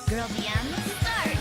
girldm, start!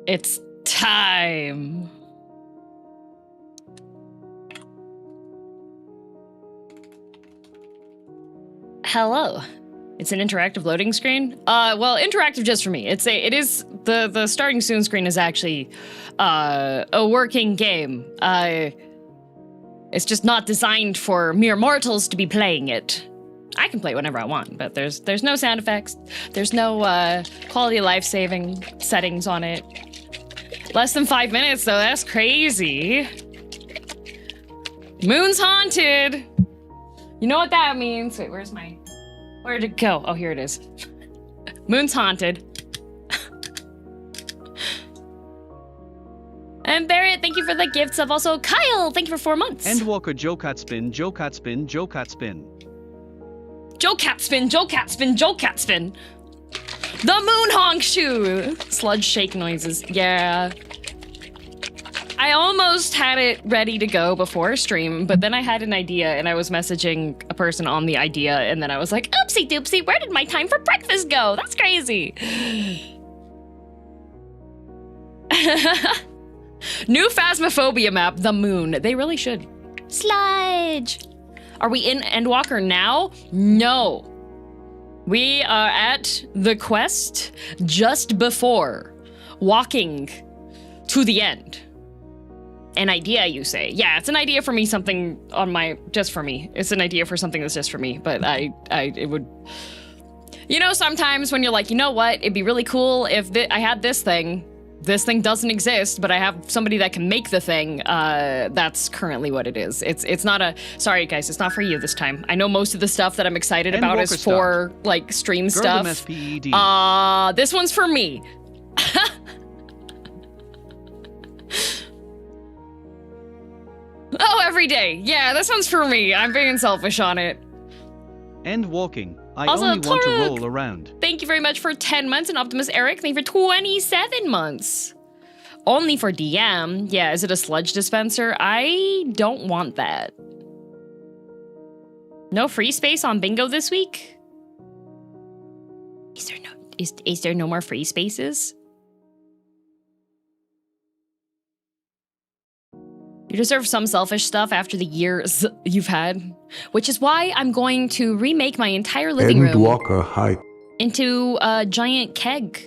It's time. Hello. It's an interactive loading screen. Well, interactive just for me. It is the starting soon screen is actually a working game. It's just not designed for mere mortals to be playing it. I can play it whenever I want, but there's no sound effects. There's no quality of life saving settings on it. Less than 5 minutes though, that's crazy. Moon's haunted. You know what that means. Wait, where'd it go? Oh, here it is. Moon's haunted. And Barrett, thank you for the gifts of also Kyle. Thank you for 4 months. Endwalker Jocat spin, Jocat spin, Jocat spin. Jocat spin, Jocat spin, Jocat spin. The moon honk shoe. Sludge shake noises. Yeah. I almost had it ready to go before stream, but then I had an idea and I was messaging a person on the idea and then I was like, oopsie doopsie, where did my time for breakfast go? That's crazy. New Phasmophobia map, the moon. They really should. Sludge. Are we in Endwalker now? No. We are at the quest just before walking to the end. An idea, you say? Yeah, it's an idea for me, something on my, just for me. It's an idea for something that's just for me, but it would, you know, sometimes when you're like, you know what, it'd be really cool if I had this thing, this thing doesn't exist, but I have somebody that can make the thing. That's currently what it is. It's not a, sorry guys, it's not for you this time. I know most of the stuff that I'm excited about is for like stream stuff. This one's for me. Oh, every day. Yeah, this one's for me. I'm being selfish on it. Endwalking. I also, only want to roll around. Thank you very much for 10 months. And Optimus Eric, thank you for 27 months. Only for DM. Yeah, is it a sludge dispenser? I don't want that. No free space on bingo this week? Is there no more free spaces? You deserve some selfish stuff after the years you've had, which is why I'm going to remake my entire living room Endwalker height into a giant keg.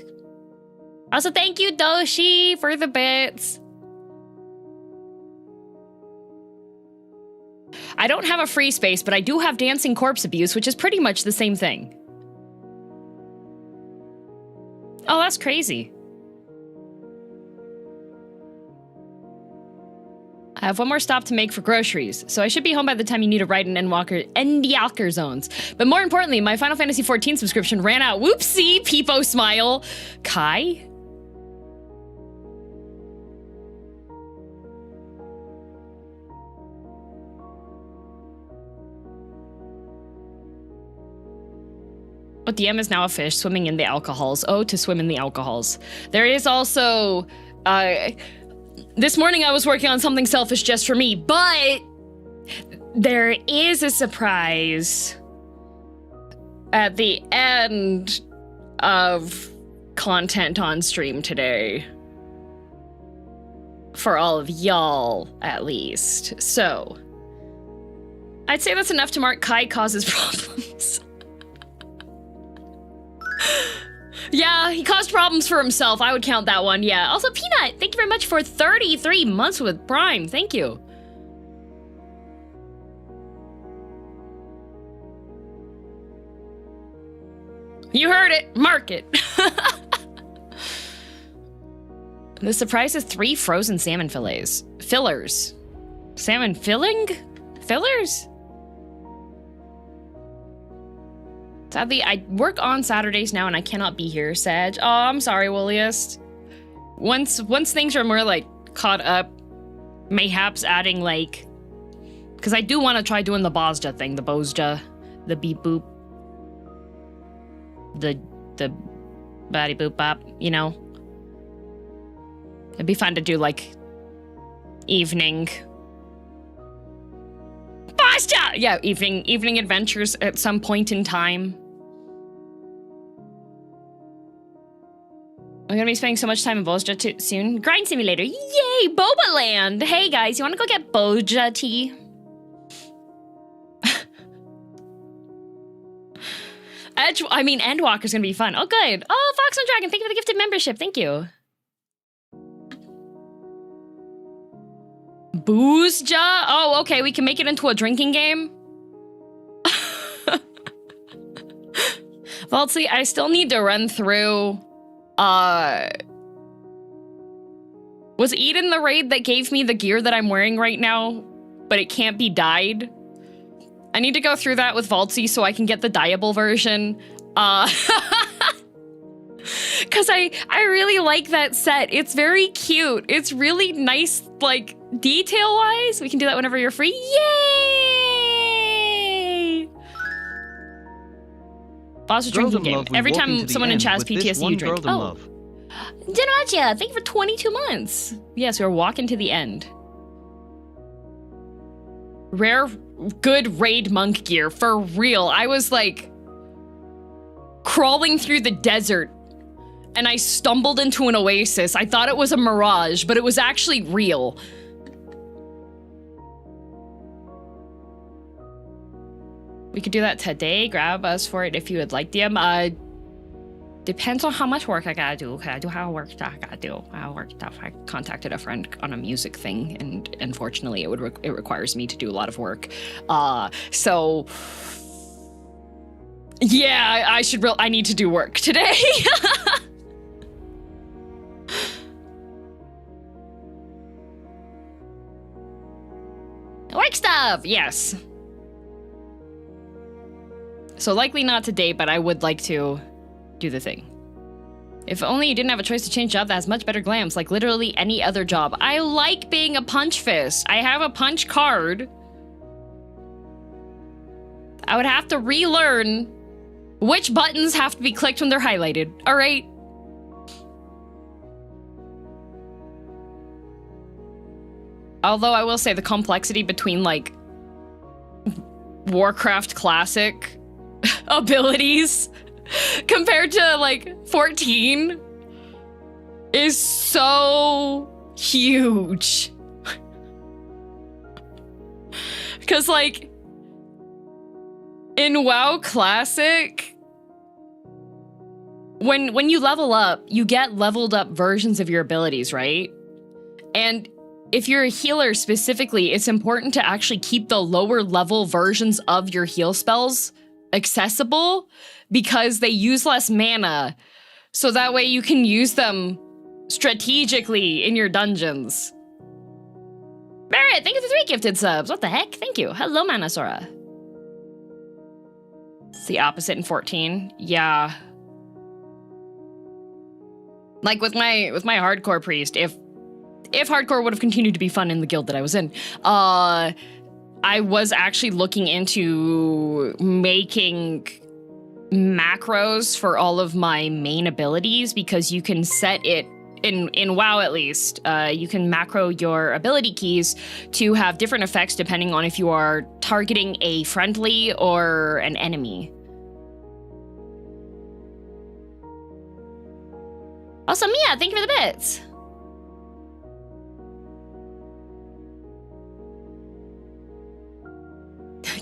Also, thank you, Doshi, for the bits. I don't have a free space, but I do have dancing corpse abuse, which is pretty much the same thing. Oh, that's crazy. I have one more stop to make for groceries, so I should be home by the time you need to ride in Endwalker zones. But more importantly, my Final Fantasy XIV subscription ran out. Whoopsie, Peepo smile. Kai? But DM is now a fish swimming in the alcohols. Oh, to swim in the alcohols. There is also, this morning I was working on something selfish just for me, but there is a surprise at the end of content on stream today. For all of y'all, at least. So, I'd say that's enough to mark Kai causes problems. Yeah, he caused problems for himself. I would count that one, yeah. Also, Peanut, thank you very much for 33 months with Prime. Thank you. You heard it. Mark it. The surprise is 3 frozen salmon fillets. Fillers. Salmon filling? Fillers? Sadly, I work on Saturdays now and I cannot be here, Sag. Oh, I'm sorry, Williest. Once things are more, like, caught up, mayhaps adding, like... Because I do want to try doing the Bozja thing, the Bozja, the beep boop, the body boop bop, you know? It'd be fun to do, like, evening... Bozja! Yeah, evening adventures at some point in time. I'm gonna be spending so much time in Bozja soon. Grind Simulator, yay! Boba Land! Hey guys, you wanna go get Bozja tea? Endwalker's gonna be fun. Oh, good. Oh, Fox and Dragon, thank you for the gifted membership. Thank you. Boozja? Oh, okay, we can make it into a drinking game. Valtzy, I still need to run through, was Eden the raid that gave me the gear that I'm wearing right now, but it can't be dyed? I need to go through that with Valtzy so I can get the dyeable version. Because I really like that set. It's very cute. It's really nice, like, detail-wise. We can do that whenever you're free. Yay! Foster drinking game. Every time someone in chat's PTSD, you drink. Oh. Dinacha, thank you for 22 months. Yes, we're walking to the end. Rare, good raid monk gear. For real. I was, like, crawling through the desert and I stumbled into an oasis. I thought it was a mirage, but it was actually real. We could do that today. Grab us for it if you would like, DM. Depends on how much work I gotta do. Okay, I do how work stuff I gotta do. How work stuff. I contacted a friend on a music thing, and unfortunately, it requires me to do a lot of work. So yeah, I need to do work today. of, yes. So likely not today, but I would like to do the thing. If only you didn't have a choice to change job that has much better glams, like literally any other job. I like being a punch fist. I have a punch card. I would have to relearn which buttons have to be clicked when they're highlighted. All right. Although I will say the complexity between like Warcraft Classic abilities compared to like 14 is so huge. Because like in WoW Classic, when you level up, you get leveled up versions of your abilities, right? And if you're a healer specifically, it's important to actually keep the lower level versions of your heal spells accessible because they use less mana. So that way you can use them strategically in your dungeons. Barrett, thank you for 3 gifted subs. What the heck? Thank you. Hello, Manasora. It's the opposite in 14. Yeah. Like with my hardcore priest, if hardcore would have continued to be fun in the guild that I was in, I was actually looking into making macros for all of my main abilities because you can set it in WoW at least. You can macro your ability keys to have different effects depending on if you are targeting a friendly or an enemy. Also, Mia, thank you for the bits.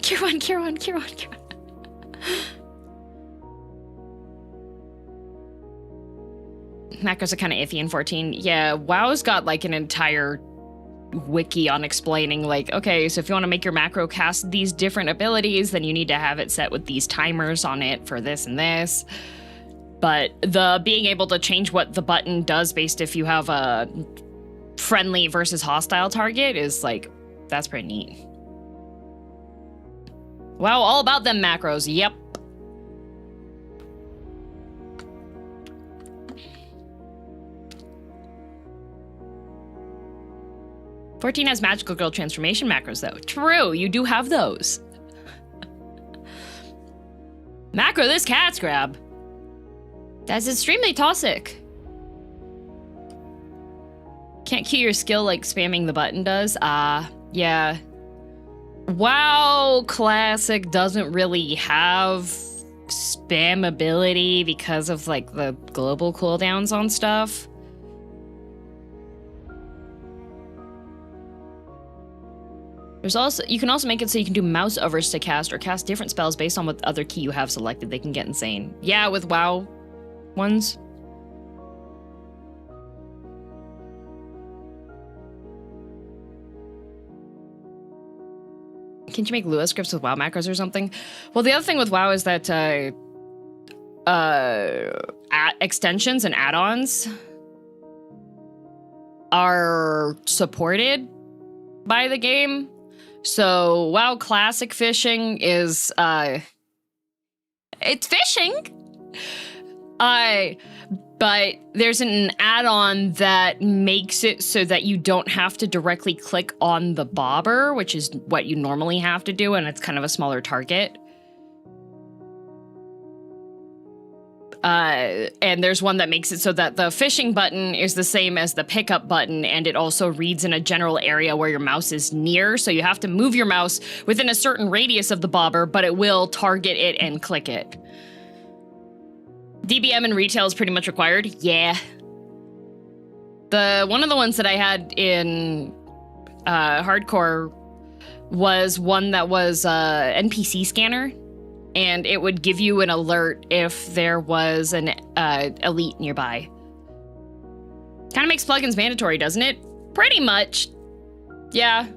Kieran. Macros are kind of iffy in 14. Yeah, WoW's got like an entire wiki on explaining like, okay, so if you want to make your macro cast these different abilities, then you need to have it set with these timers on it for this and this. But the being able to change what the button does based if you have a friendly versus hostile target is like, that's pretty neat. Wow, all about them macros, yep. "14 has magical girl transformation macros though. True, you do have those. Macro this cat's grab. That's extremely toxic. Can't cue your skill like spamming the button does. Yeah. WoW Classic doesn't really have spam ability because of like the global cooldowns on stuff. There's also, you can also make it so you can do mouse overs to cast or cast different spells based on what other key you have selected. They can get insane. Yeah, with WoW ones. Can't you make Lua scripts with WoW macros or something? Well, the other thing with WoW is that extensions and add-ons are supported by the game. So WoW Classic fishing is it's fishing. But there's an add-on that makes it so that you don't have to directly click on the bobber, which is what you normally have to do, and it's kind of a smaller target. And there's one that makes it so that the fishing button is the same as the pickup button, and it also reads in a general area where your mouse is near, so you have to move your mouse within a certain radius of the bobber, but it will target it and click it. DBM in retail is pretty much required. Yeah. One of the ones that I had in hardcore was one that was NPC scanner, and it would give you an alert if there was an elite nearby. Kind of makes plugins mandatory, doesn't it? Pretty much. Yeah.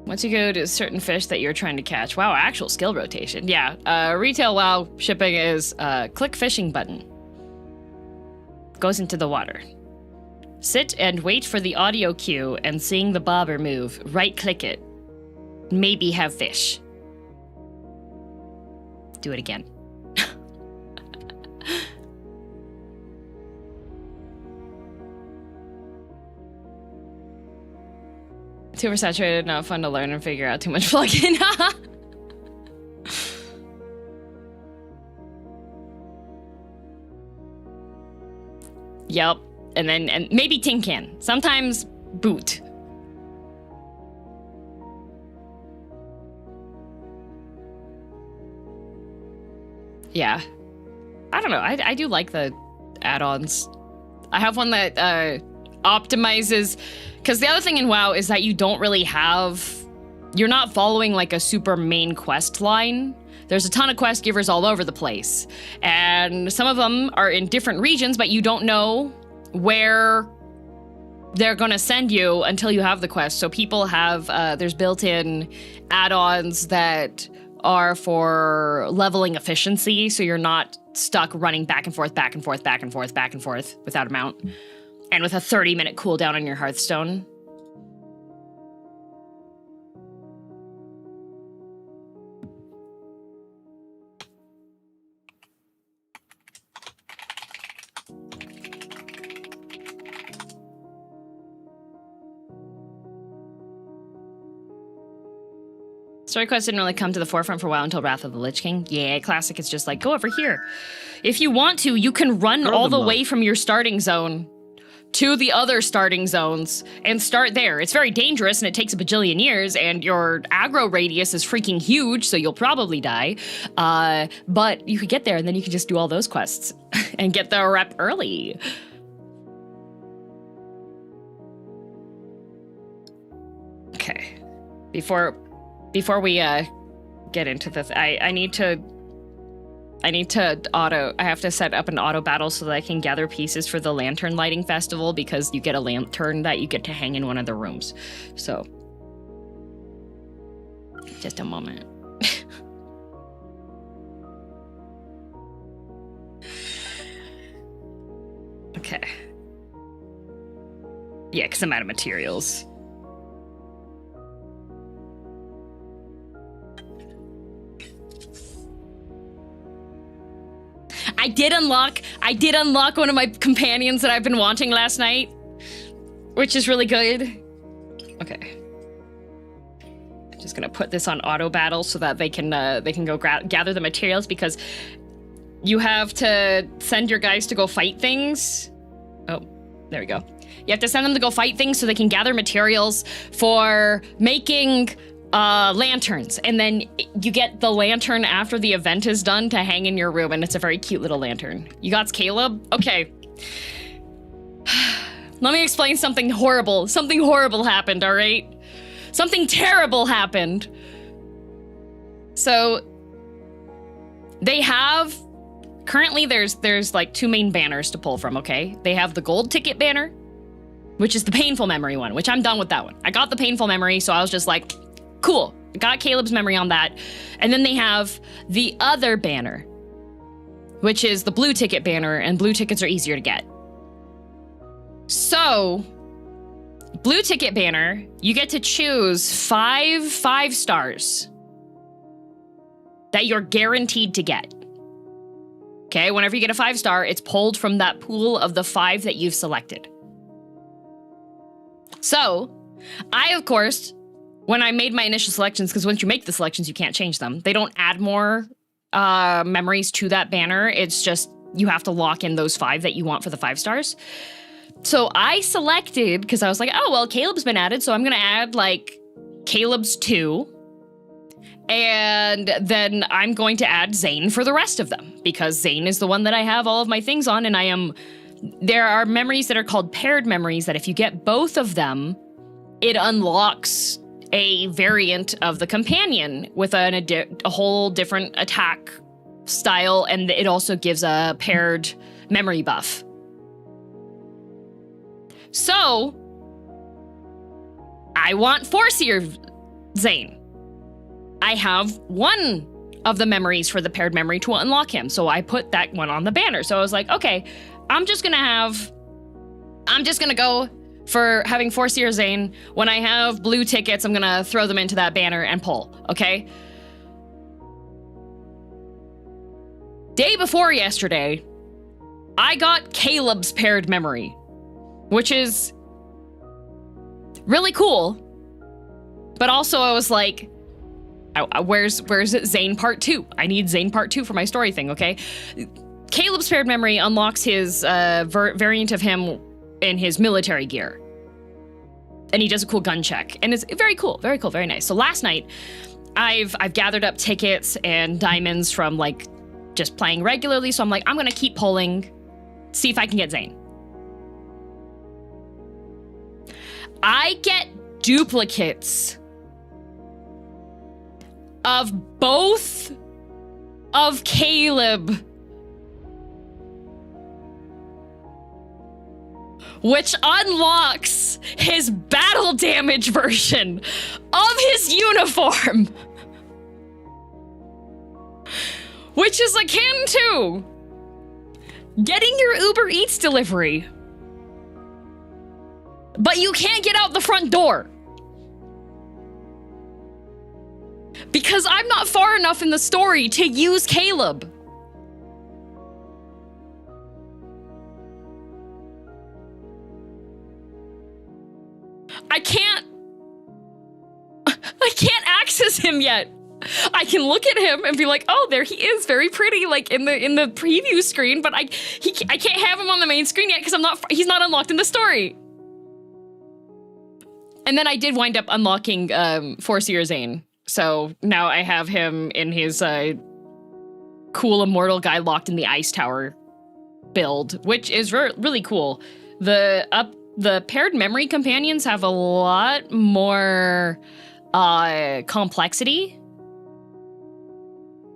Once you go to certain fish that you're trying to catch. Wow, actual skill rotation. Yeah, retail WoW shipping is click fishing button. Goes into the water. Sit and wait for the audio cue and seeing the bobber move. Right-click it. Maybe have fish. Do it again. Too oversaturated, not fun to learn and figure out, too much plugin. Yep. And maybe tin can. Sometimes boot. Yeah. I don't know. I do like the add-ons. I have one that optimizes, because the other thing in WoW is that you don't really have, you're not following like a super main quest line. There's a ton of quest givers all over the place, and some of them are in different regions, but you don't know where they're gonna send you until you have the quest. So people have, there's built-in add-ons that are for leveling efficiency, so you're not stuck running back and forth, back and forth, back and forth, back and forth without a mount. And with a 30-minute cooldown on your Hearthstone. Story quest didn't really come to the forefront for a while until Wrath of the Lich King. Yeah, Classic is just like, go over here. If you want to, you can run all the way from your starting zone to the other starting zones and start there. It's very dangerous and it takes a bajillion years, and your aggro radius is freaking huge, so you'll probably die. But you could get there and then you can just do all those quests and get the rep early. Okay. Before we get into this, I have to set up an auto battle so that I can gather pieces for the lantern lighting festival, because you get a lantern that you get to hang in one of the rooms. So, just a moment. Okay. Yeah, because I'm out of materials. I did unlock one of my companions that I've been wanting last night, which is really good. Okay. I'm just gonna put this on auto battle so that they can go gather the materials, because you have to send your guys to go fight things. Oh, there we go. You have to send them to go fight things so they can gather materials for making lanterns, and then you get the lantern after the event is done to hang in your room, and it's a very cute little lantern. You got Caleb? Okay. Let me explain something horrible. Something horrible happened, all right? Something terrible happened. So, they have, currently there's like two main banners to pull from, okay? They have the gold ticket banner, which is the painful memory one, which I'm done with that one. I got the painful memory, so I was just like, cool, got Caleb's memory on that. And then they have the other banner, which is the blue ticket banner, and blue tickets are easier to get. So, blue ticket banner, you get to choose 5 stars that you're guaranteed to get. Okay, whenever you get a 5-star, it's pulled from that pool of the 5 that you've selected. So, I, of course, when I made my initial selections, because once you make the selections, you can't change them. They don't add more memories to that banner. It's just, you have to lock in those 5 that you want for the 5 stars. So I selected, because I was like, oh, well, Caleb's been added, so I'm going to add, like, Caleb's 2. And then I'm going to add Zane for the rest of them, because Zane is the one that I have all of my things on, and there are memories that are called paired memories that if you get both of them, it unlocks a variant of the companion with a whole different attack style, and it also gives a paired memory buff. So, I want Forcier Zane. I have one of the memories for the paired memory to unlock him, so I put that one on the banner. So I was like, okay, I'm just gonna go for having 4-seer Zane. When I have blue tickets, I'm gonna throw them into that banner and pull, okay? Day before yesterday, I got Caleb's paired memory, which is really cool. But also I was like, where's Zane Part 2? I need Zane Part 2 for my story thing, okay? Caleb's paired memory unlocks his variant of him in his military gear. And he does a cool gun check. And it's very cool, very nice. So last night, I've gathered up tickets and diamonds from like just playing regularly. So I'm like, I'm gonna keep pulling, see if I can get Zane. I get duplicates of both of Caleb, which unlocks his battle damage version of his uniform, which is akin to getting your Uber Eats delivery, but you can't get out the front door because I'm not far enough in the story to use Caleb. I can't access him yet. I can look at him and be like, oh, there he is, very pretty, like in the preview screen, but I can't have him on the main screen yet because he's not unlocked in the story. And then I did wind up unlocking 4-seer Zane. So now I have him in his cool immortal guy locked in the ice tower build, which is really cool. The paired memory companions have a lot more complexity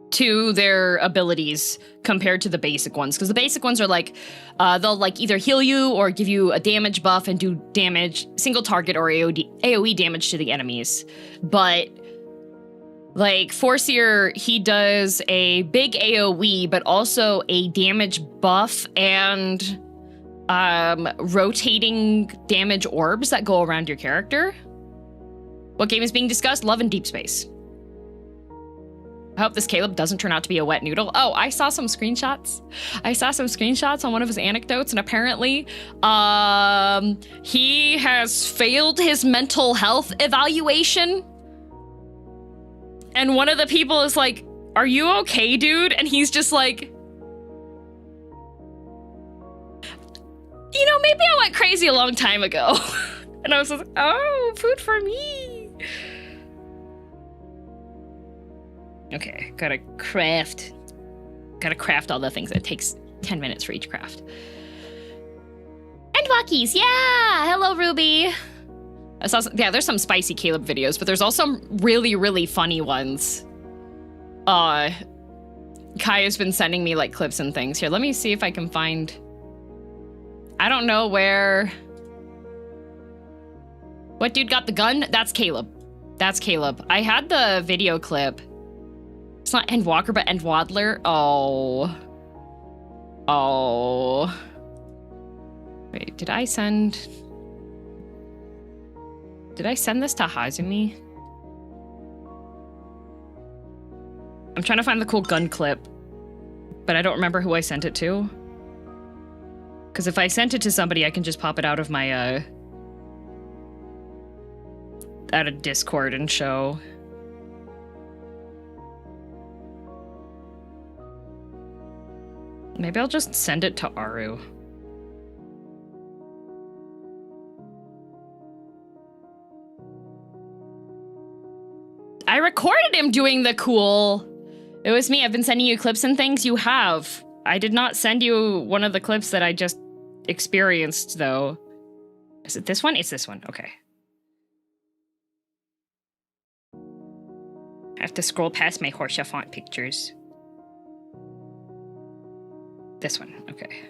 to their abilities compared to the basic ones, because the basic ones are like they'll like either heal you or give you a damage buff and do damage, single target or AoE damage to the enemies. But like 4-seer, he does a big AoE but also a damage buff and rotating damage orbs that go around your character. What game is being discussed? Love and Deep Space. I hope this Caleb doesn't turn out to be a wet noodle. Oh, I saw some screenshots. On one of his anecdotes, and apparently, he has failed his mental health evaluation. And one of the people is like, "Are you okay, dude?" And he's just like, you know, maybe I went crazy a long time ago. And I was like, oh, food for me. Okay, gotta craft all the things. It takes 10 minutes for each craft. Endwalkies, yeah! Hello, Ruby. I saw there's some spicy Caleb videos, but there's also some really, really funny ones. Kai has been sending me like clips and things. Here, let me see if I can find... I don't know where... What dude got the gun? That's Caleb. I had the video clip. It's not Endwalker, but Endwadler. Oh. Wait, did I send this to Hazumi? I'm trying to find the cool gun clip, but I don't remember who I sent it to. Because if I sent it to somebody, I can just pop it out of my, out of Discord and show. Maybe I'll just send it to Aru. I recorded him doing the cool. It was me. I've been sending you clips and things. You have. I did not send you one of the clips that I just experienced, though. Is it this one? It's this one. Okay. I have to scroll past my Horsea font pictures. This one. Okay.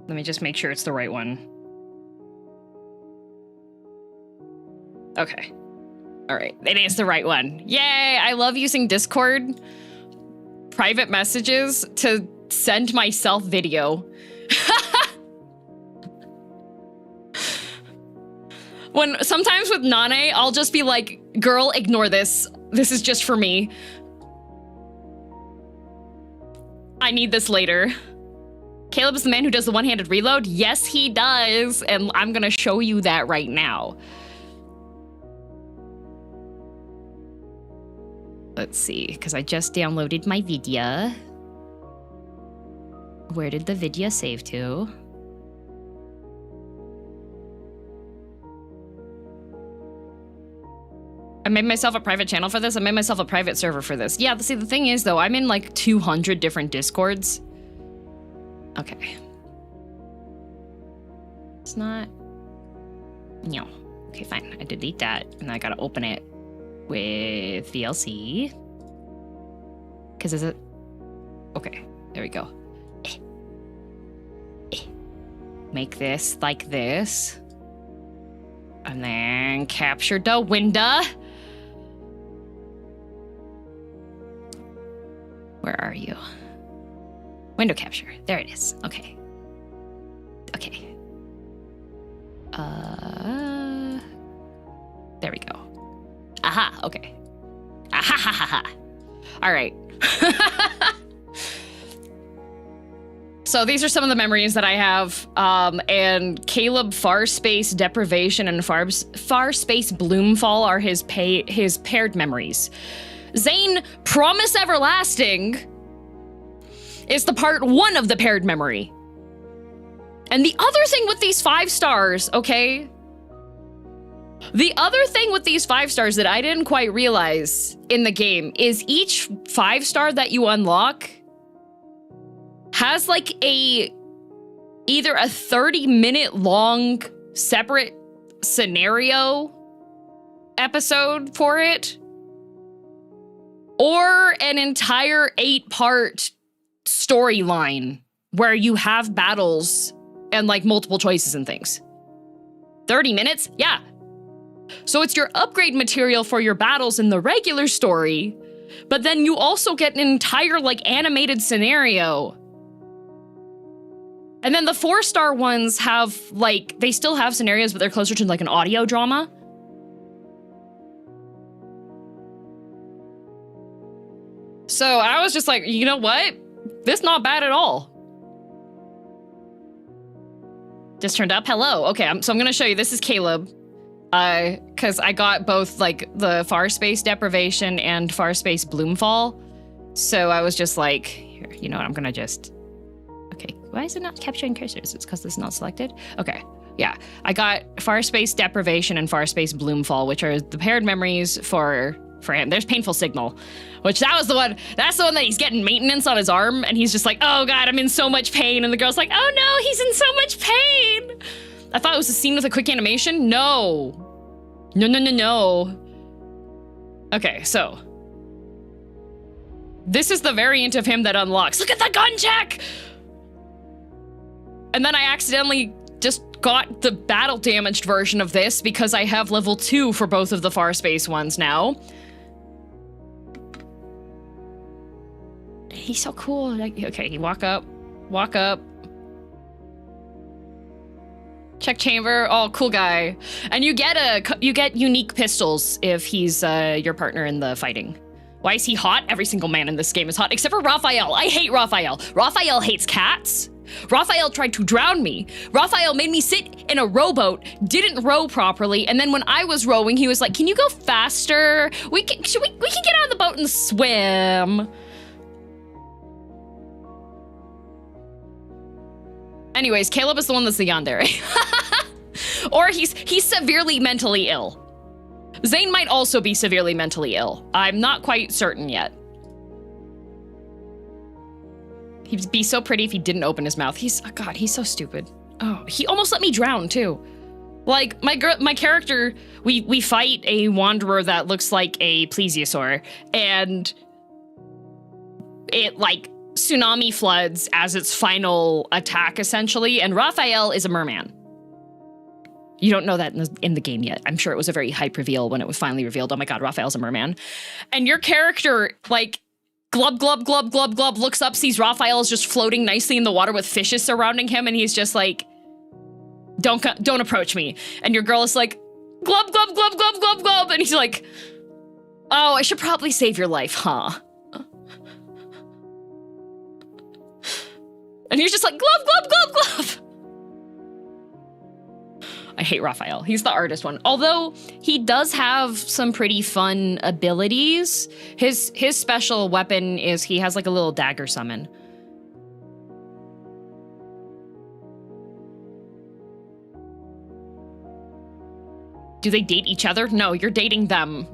Let me just make sure it's the right one. Okay. All right. It is the right one. Yay! I love using Discord private messages to send myself video. Sometimes with Nane, I'll just be like, girl, ignore this. This is just for me. I need this later. Caleb is the man who does the one-handed reload? Yes, he does. And I'm gonna show you that right now. Let's see, because I just downloaded my video. Where did the video save to? I made myself a private channel for this. I made myself a private server for this. Yeah, see, the thing is, though, I'm in like 200 different Discords. Okay. It's not... No. Okay, fine. I delete that, and I gotta open it with VLC. Because is it... Okay, there we go. Make this like this. And then capture the window. Where are you? Window capture. There it is. Okay. Okay. There we go. Aha, okay. Aha ha ha ha. All right. So these are some of the memories that I have. And Caleb Far Space Deprivation and Far Space Bloomfall are his paired memories. Zane Promise Everlasting is the part 1 of the paired memory. And the other thing with these 5 stars, okay? The other thing with these 5 stars that I didn't quite realize in the game is each 5-star that you unlock has like either a 30-minute long separate scenario episode for it, or an entire 8-part storyline where you have battles and like multiple choices and things. 30 minutes? Yeah. So it's your upgrade material for your battles in the regular story, but then you also get an entire like animated scenario. And then the 4-star ones have like, they still have scenarios, but they're closer to like an audio drama. So I was just like, you know what? This not bad at all. Just turned up. Hello. Okay, so I'm gonna show you. This is Caleb. Because I got both like the Far Space Deprivation and Far Space Bloomfall. So I was just like, here, you know what? I'm gonna just... Okay, why is it not capturing cursors? It's because it's not selected? Okay, yeah. I got Far Space Deprivation and Far Space Bloomfall, which are the paired memories for him. There's Painful Signal, which that's the one that he's getting maintenance on his arm, and he's just like, oh god, I'm in so much pain, and the girl's like, oh no, he's in so much pain! I thought it was a scene with a quick animation. No. Okay, so. This is the variant of him that unlocks. Look at the gun check! And then I accidentally just got the battle damaged version of this because I have level 2 for both of the Far Space ones now. He's so cool. Okay, you walk up. Check chamber. Oh, cool guy. And you get unique pistols if he's your partner in the fighting. Why is he hot? Every single man in this game is hot, except for Raphael. I hate Raphael. Raphael hates cats. Raphael tried to drown me. Raphael made me sit in a rowboat, didn't row properly, and then when I was rowing, he was like, can you go faster? We can get out of the boat and swim. Anyways, Caleb is the one that's the yandere. Or he's severely mentally ill. Zane might also be severely mentally ill. I'm not quite certain yet. He'd be so pretty if he didn't open his mouth. Oh god, he's so stupid. Oh, he almost let me drown too. Like my character, we fight a wanderer that looks like a plesiosaur, and it like tsunami floods as its final attack essentially, and Raphael is a merman. You don't know that in the game yet. I'm sure it was a very hype reveal when it was finally revealed. Oh my god, Raphael's a merman. And your character, like, glub, glub, glub, glub, glub, looks up, sees Raphael is just floating nicely in the water with fishes surrounding him, and he's just like, don't approach me. And your girl is like, glub, glub, glub, glub, glub, glub. And he's like, oh, I should probably save your life, huh? And he's just like, glub, glub, glub, glub. I hate Raphael. He's the artist one. Although he does have some pretty fun abilities. His special weapon is he has like a little dagger summon. Do they date each other? No, you're dating them.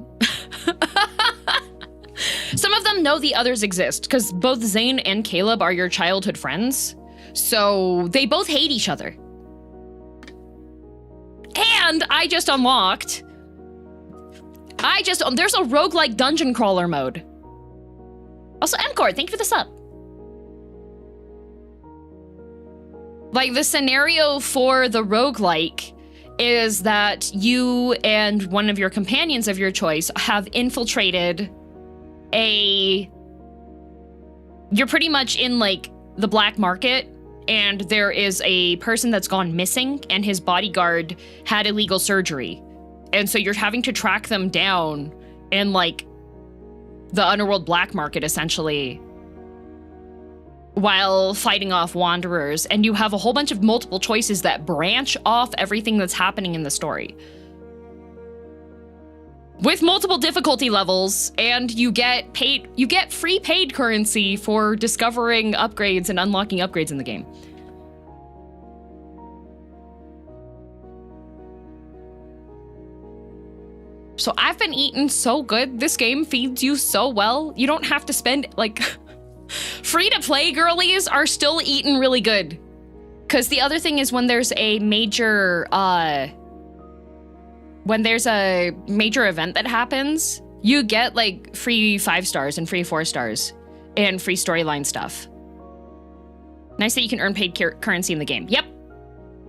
Some of them know the others exist because both Zane and Caleb are your childhood friends. So they both hate each other. And I just unlocked. There's a roguelike dungeon crawler mode. Also, Mcord, thank you for the sub. Like, the scenario for the roguelike is that you and one of your companions of your choice have infiltrated you're pretty much in, like, the black market, and there is a person that's gone missing, and his bodyguard had illegal surgery. And so you're having to track them down in, like, the underworld black market, essentially, while fighting off wanderers. And you have a whole bunch of multiple choices that branch off everything that's happening in the story. With multiple difficulty levels, and you get free paid currency for discovering upgrades and unlocking upgrades in the game. So I've been eating so good. This game feeds you so well. You don't have to spend, like, free-to-play girlies are still eating really good. Because the other thing is when there's a major, event that happens, you get, like, free 5 stars and free 4 stars and free storyline stuff. Nice that you can earn paid currency in the game. Yep.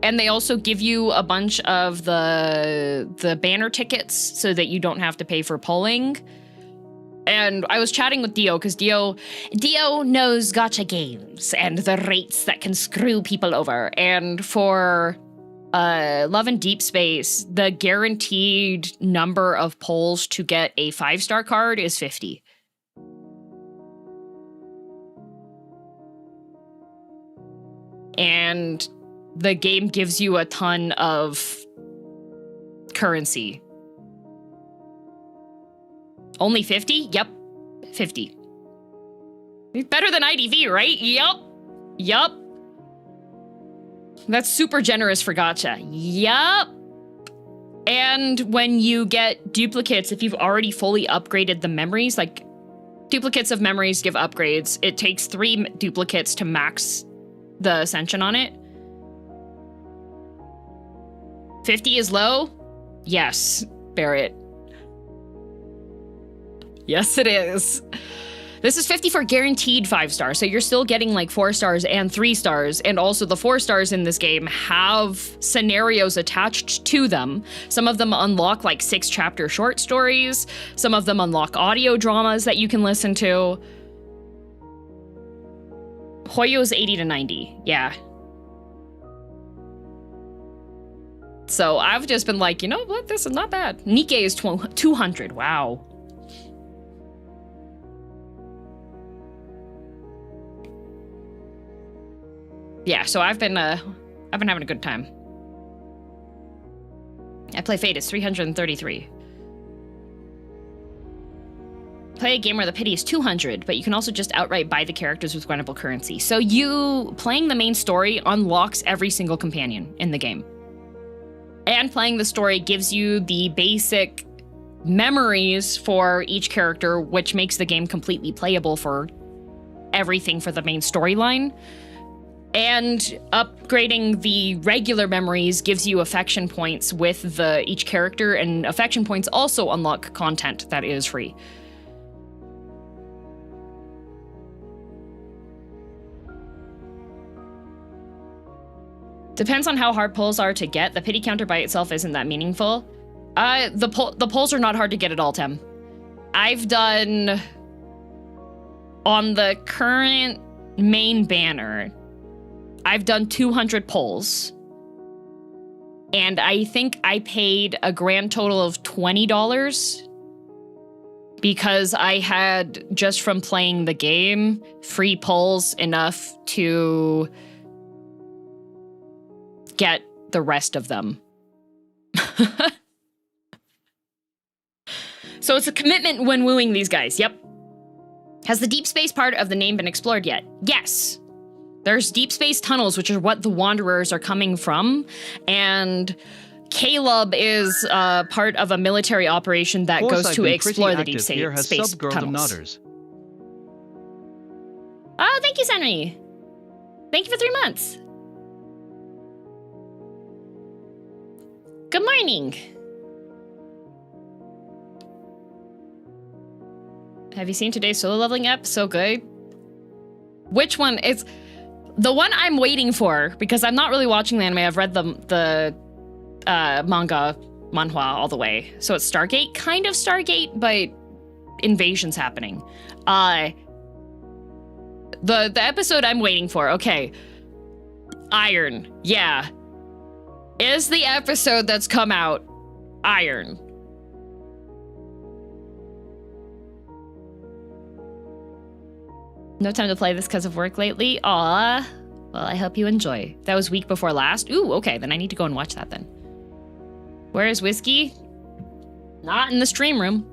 And they also give you a bunch of the banner tickets so that you don't have to pay for pulling. And I was chatting with Dio because Dio knows gacha games and the rates that can screw people over. And for Love and Deep Space, the guaranteed number of pulls to get a 5-star card is 50. And the game gives you a ton of currency. Only 50? Yep. 50. Better than IDV, right? Yup. That's super generous for gacha. Yup. And when you get duplicates, if you've already fully upgraded the memories, like duplicates of memories give upgrades. It takes 3 duplicates to max the ascension on it. 50 is low? Yes, Barrett. Yes, it is. This is 50 for guaranteed 5 stars, so you're still getting like 4 stars and 3 stars, and also the 4 stars in this game have scenarios attached to them. Some of them unlock like 6-chapter short stories, some of them unlock audio dramas that you can listen to. Hoyo's 80 to 90, yeah. So I've just been like, you know what, this is not bad. Nikkei is 200, wow. Yeah, so I've been having a good time. I play Fate, it's 333. Play a game where the pity is 200, but you can also just outright buy the characters with grantable currency. So you playing the main story unlocks every single companion in the game. And playing the story gives you the basic memories for each character, which makes the game completely playable for everything for the main storyline. And upgrading the regular memories gives you affection points with each character, and affection points also unlock content that is free. Depends on how hard pulls are to get. The pity counter by itself isn't that meaningful. The pulls are not hard to get at all, Tim. I've done... On the current main banner, I've done 200 pulls. And I think I paid a grand total of $20 because I had, just from playing the game, free pulls enough to get the rest of them. So it's a commitment when wooing these guys, yep. Has the deep space part of the name been explored yet? Yes. There's deep space tunnels, which are what the Wanderers are coming from, and Caleb is part of a military operation that goes to explore the deep space tunnels. Oh, thank you, Senri. Thank you for 3 months. Good morning. Have you seen today's solo leveling ep? So good. Which one? It's the one I'm waiting for, because I'm not really watching the anime. I've read the manhwa all the way. So it's Stargate, kind of Stargate, but invasion's happening. The episode I'm waiting for, okay. Iron, yeah. Is the episode that's come out Iron? No time to play this because of work lately? Aw. Well, I hope you enjoy. That was week before last? Ooh, okay, then I need to go and watch that then. Where is Whiskey? Not in the stream room.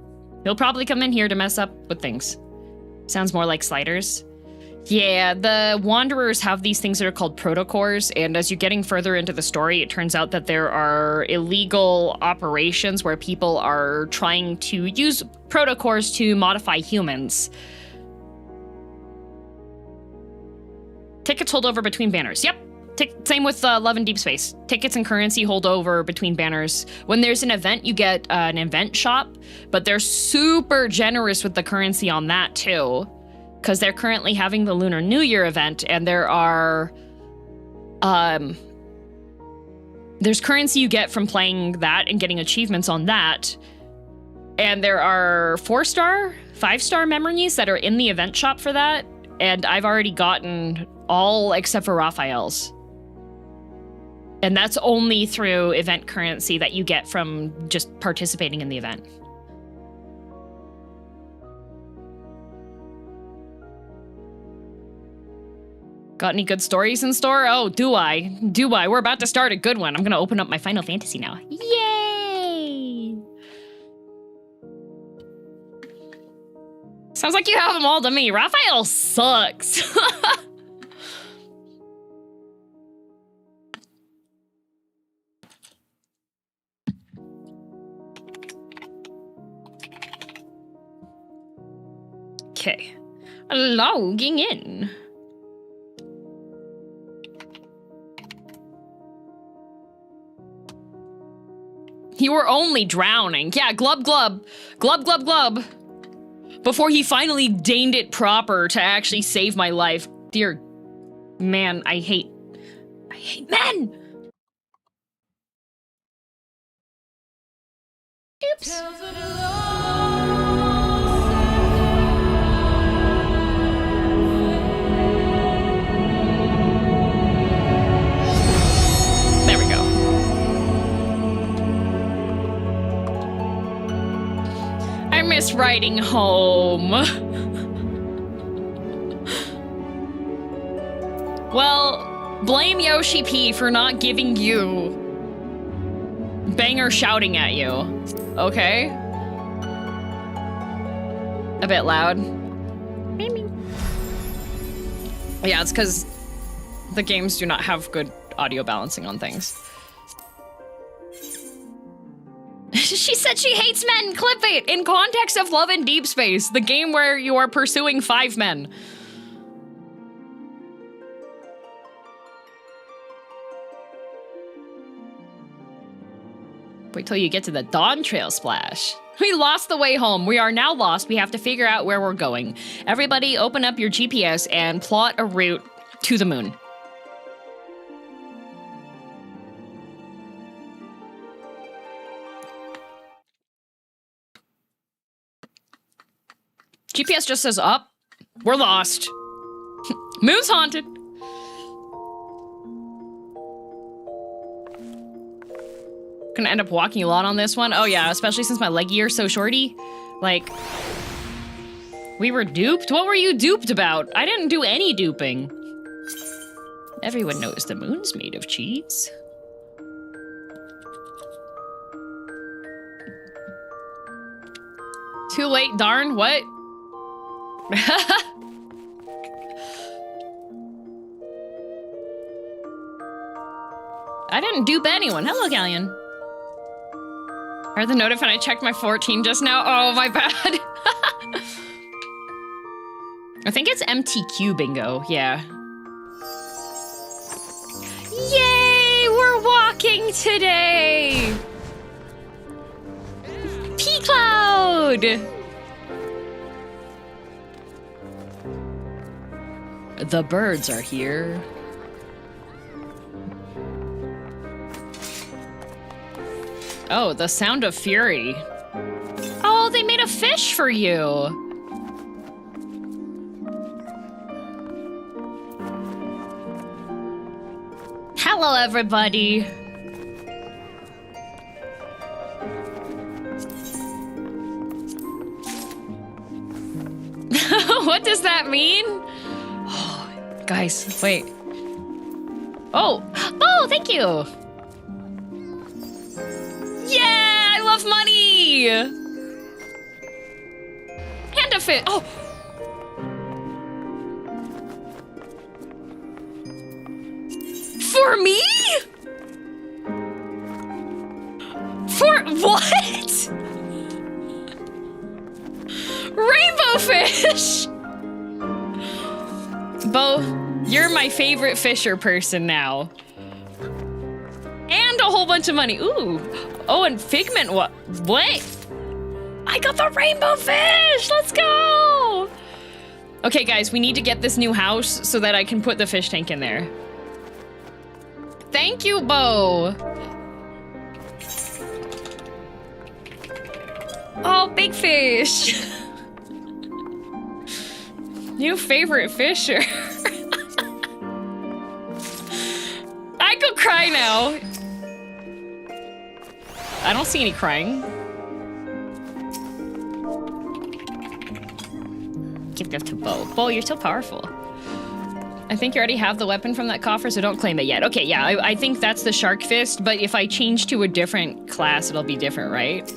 He'll probably come in here to mess up with things. Sounds more like sliders. Yeah, the Wanderers have these things that are called protocores, and as you're getting further into the story, it turns out that there are illegal operations where people are trying to use protocores to modify humans. Tickets hold over between banners. Yep. Same with Love and Deep Space. Tickets and currency hold over between banners. When there's an event, you get an event shop, but they're super generous with the currency on that too, because they're currently having the Lunar New Year event, and there are there's currency you get from playing that and getting achievements on that, and there are 4-star, 5-star memories that are in the event shop for that, and I've already gotten all except for Raphael's. And that's only through event currency that you get from just participating in the event. Got any good stories in store? Oh, do I? Do I? We're about to start a good one. I'm gonna open up my Final Fantasy now. Yay! Sounds like you have them all to me. Raphael sucks. Okay, logging in. You were only drowning. Yeah, glub, glub. Glub, glub, glub. Before he finally deigned it proper to actually save my life. Dear man, I hate men! Oops. There we go. I miss riding home. Well, blame Yoshi P for not giving you banger shouting at you, okay? A bit loud. Yeah, it's because the games do not have good audio balancing on things. She said she hates men. Clip it. In context of Love and Deep Space, the game where you are pursuing 5 men. Wait till you get to the Dawn Trail Splash. We lost the way home. We are now lost. We have to figure out where we're going. Everybody open up your GPS and plot a route to the moon. GPS just says up. We're lost. Moon's haunted. Gonna end up walking a lot on this one. Oh yeah, especially since my leg gear's so shorty. Like, we were duped? What were you duped about? I didn't do any duping. Everyone knows the moon's made of cheese. Too late, darn, what? I didn't dupe anyone. Hello, Galleon. Heard the notif and I checked my 14 just now. Oh, my bad. I think it's MTQ bingo, yeah. Yay, we're walking today! P-Cloud! The birds are here. Oh, the sound of fury. Oh, they made a fish for you. Hello, everybody. What does that mean? Oh, guys, wait. Oh, thank you. Yeah, I love money. And a fit. Oh. For me? For what? Rainbow fish! Bo, you're my favorite fisher person now. And a whole bunch of money. Ooh. Oh, and Figment, what? I got the rainbow fish! Let's go! Okay, guys, we need to get this new house so that I can put the fish tank in there. Thank you, Bo. Oh, big fish. New favorite fisher. I could cry now. I don't see any crying. Give gift to Bo. Bo, you're so powerful. I think you already have the weapon from that coffer, so don't claim it yet. Okay, yeah, I think that's the shark fist, but if I change to a different class, it'll be different, right?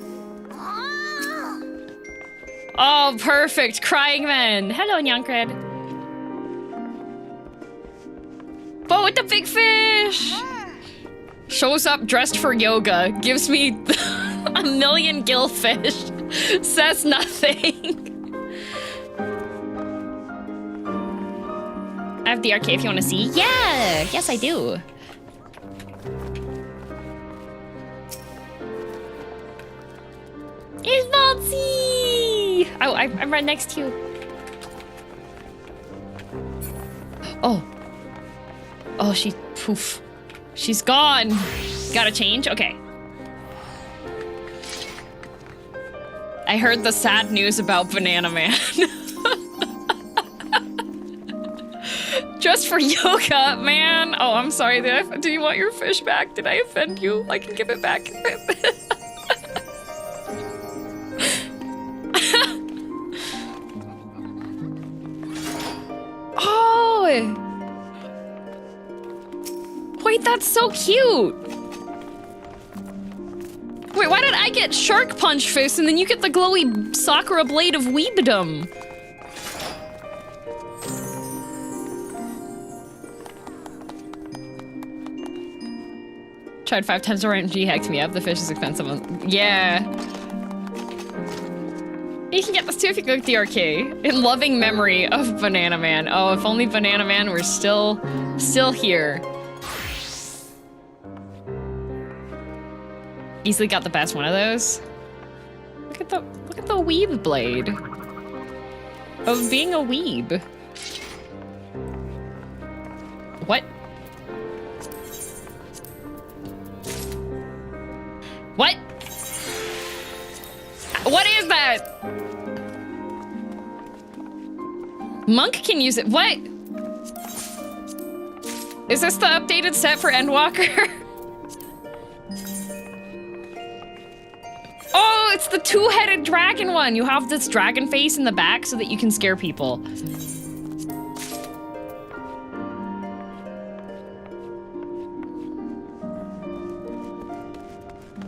Oh, perfect. Crying man. Hello, Nyankred. Bo with the big fish. Shows up dressed for yoga. Gives me a million gillfish. Says nothing. I have the arcade if you want to see. Yeah, yes I do. It's Valtzy! Oh, I'm right next to you. Oh. Oh, poof. She's gone. Gotta change? Okay. I heard the sad news about Banana Man. Just for yoga, man. Oh, I'm sorry. Do you want your fish back? Did I offend you? I can give it back. Oh! Wait, that's so cute! Wait, why did I get Shark Punch Fist and then you get the glowy Sakura Blade of Weebdom? Tried 5 times around G-hacked me up. The fish is expensive. Yeah. You can get this too if you go to the arcade. In loving memory of Banana Man. Oh, if only Banana Man were still here. Easily got the best one of those. Look at the weeb blade of being a weeb. What? What? What is that? Monk can use it. What? Is this the updated set for Endwalker? Oh, it's the two-headed dragon one. You have this dragon face in the back so that you can scare people.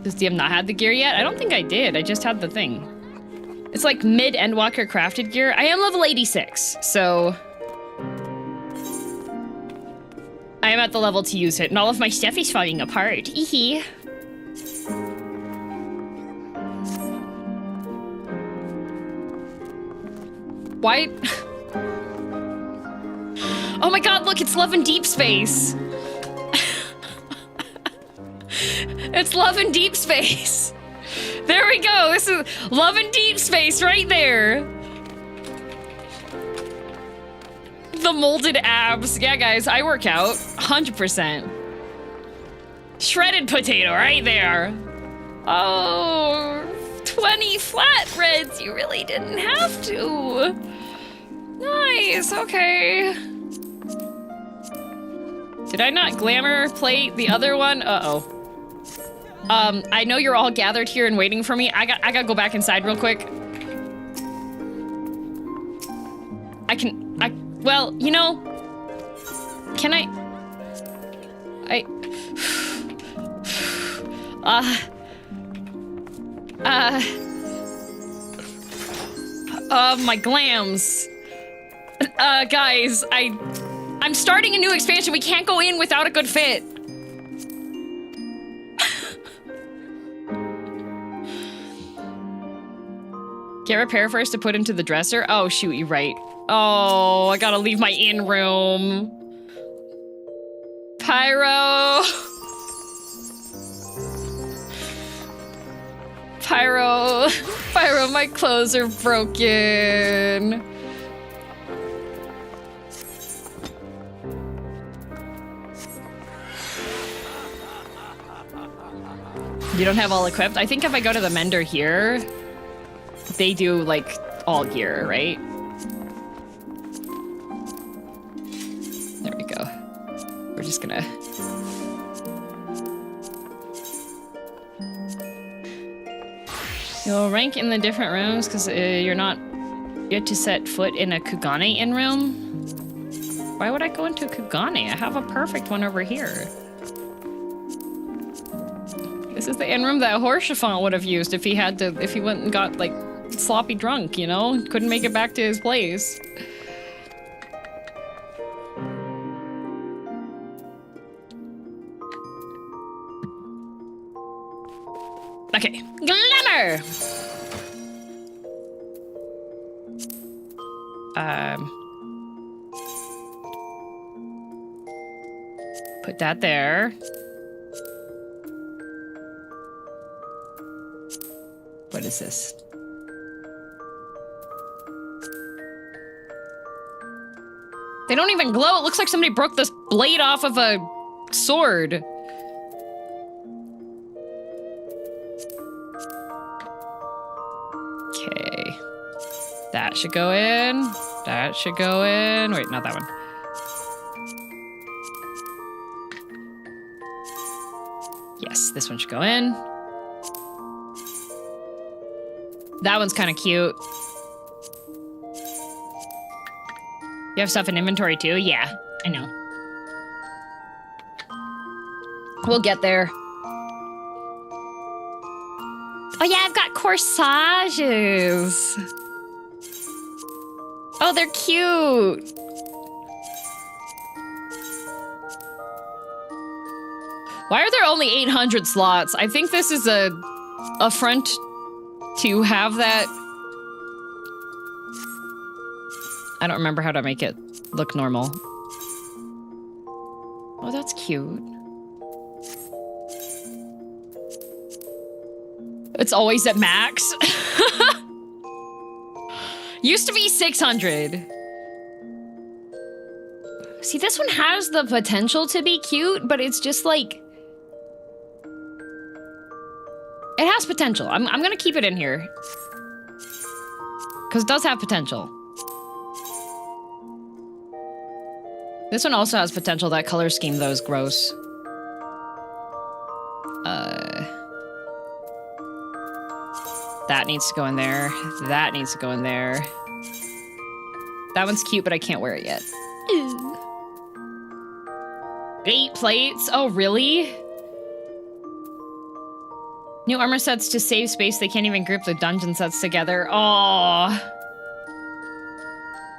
Does DM not have the gear yet? I don't think I did. I just had the thing. It's like mid-Endwalker crafted gear. I am level 86, so... I am at the level to use it, and all of my stuff is falling apart. Eehee. Why? Oh my god, look, it's Love in Deep Space. It's Love in Deep Space. There we go. This is Love in Deep Space right there. The molded abs. Yeah, guys, I work out 100%. Shredded potato right there. Oh, 20 flatbreads. You really didn't have to. Nice, okay. Did I not glamour plate the other one? Uh-oh. I know you're all gathered here and waiting for me. I gotta go back inside real quick. Well, you know, can I? My glams. Guys, I'm starting a new expansion. We can't go in without a good fit. Get repair first to put into the dresser? Oh, shoot, you're right. Oh, I gotta leave my in room. Pyro. Pyro, my clothes are broken. You don't have all equipped? I think if I go to the mender here, they do, like, all gear, right? There we go. We're just gonna... You'll rank in the different rooms because you're not yet to set foot in a Kugane in room. Why would I go into a Kugane? I have a perfect one over here. This is the in room that Horshafont would have used if he went and got, like, sloppy drunk, you know? Couldn't make it back to his place. Okay, glamour! Put that there. What is this? They don't even glow. It looks like somebody broke this blade off of a sword. Okay. That should go in. That should go in. Wait, not that one. Yes, this one should go in. That one's kind of cute. You have stuff in inventory too? Yeah, I know. We'll get there. Oh yeah, I've got corsages. Oh, they're cute. Why are there only 800 slots? I think this is a front to have that. I don't remember how to make it look normal. Oh, that's cute. It's always at max. Used to be 600. See, this one has the potential to be cute, but it's just like... It has potential. I'm gonna keep it in here. Because it does have potential. This one also has potential. That color scheme, though, is gross. That needs to go in there. That needs to go in there. That one's cute, but I can't wear it yet. Ew. 8 plates? Oh, really? New armor sets to save space. They can't even group the dungeon sets together. Oh.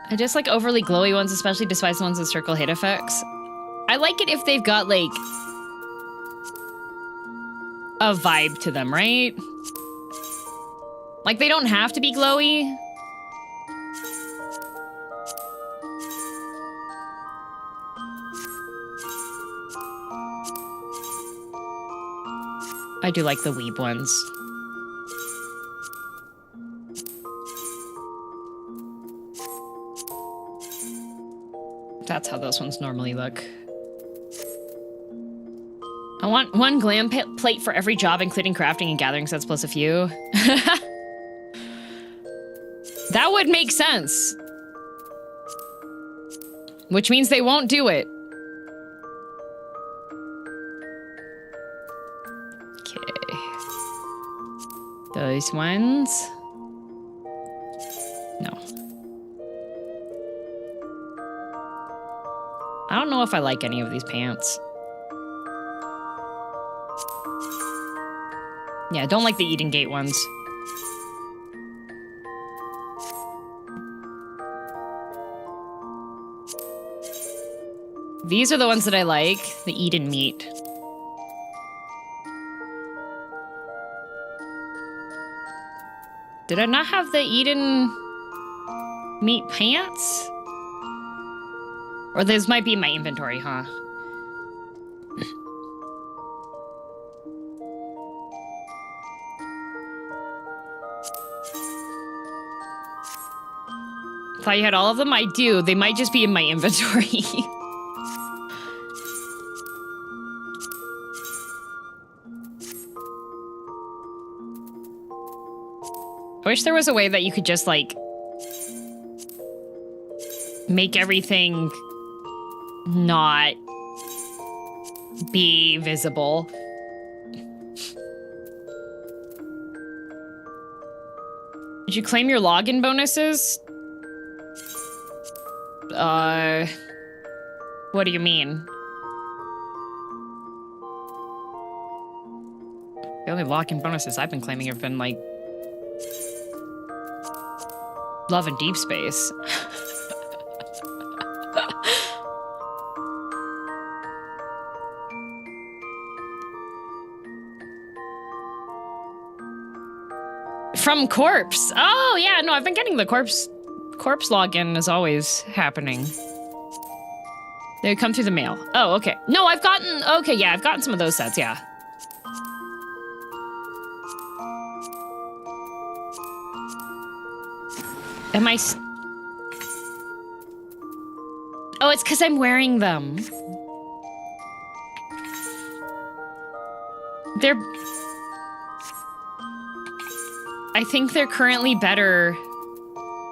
I just like overly glowy ones, especially despite the ones with circle hit effects. I like it if they've got, like, a vibe to them, right? Like, they don't have to be glowy. I do like the weeb ones. That's how those ones normally look. I want 1 glam plate for every job, including crafting and gathering sets plus a few. That would make sense. Which means they won't do it. Okay. Those ones. No. I don't know if I like any of these pants. Yeah, I don't like the Eden Gate ones. These are the ones that I like, the Eden meat. Did I not have the Eden meat pants? Or those might be in my inventory, huh? Thought you had all of them? I do. They might just be in my inventory. I wish there was a way that you could just, like, make everything not be visible. Did you claim your login bonuses? What do you mean? The only login bonuses I've been claiming have been, like, Love and Deep Space. From Corpse. Oh, yeah, no, I've been getting the Corpse login is always happening. They come through the mail. Oh, okay. No, I've gotten some of those sets, yeah. Am I... Oh, it's because I'm wearing them. They're... I think they're currently better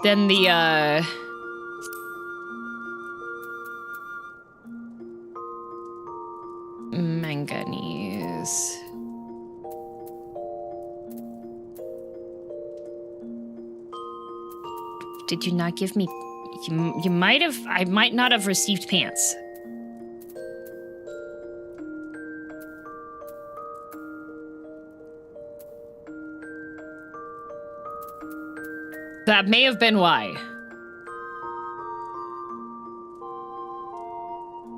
than the, manganese. Did you not give me... You might have... I might not have received pants. That may have been why.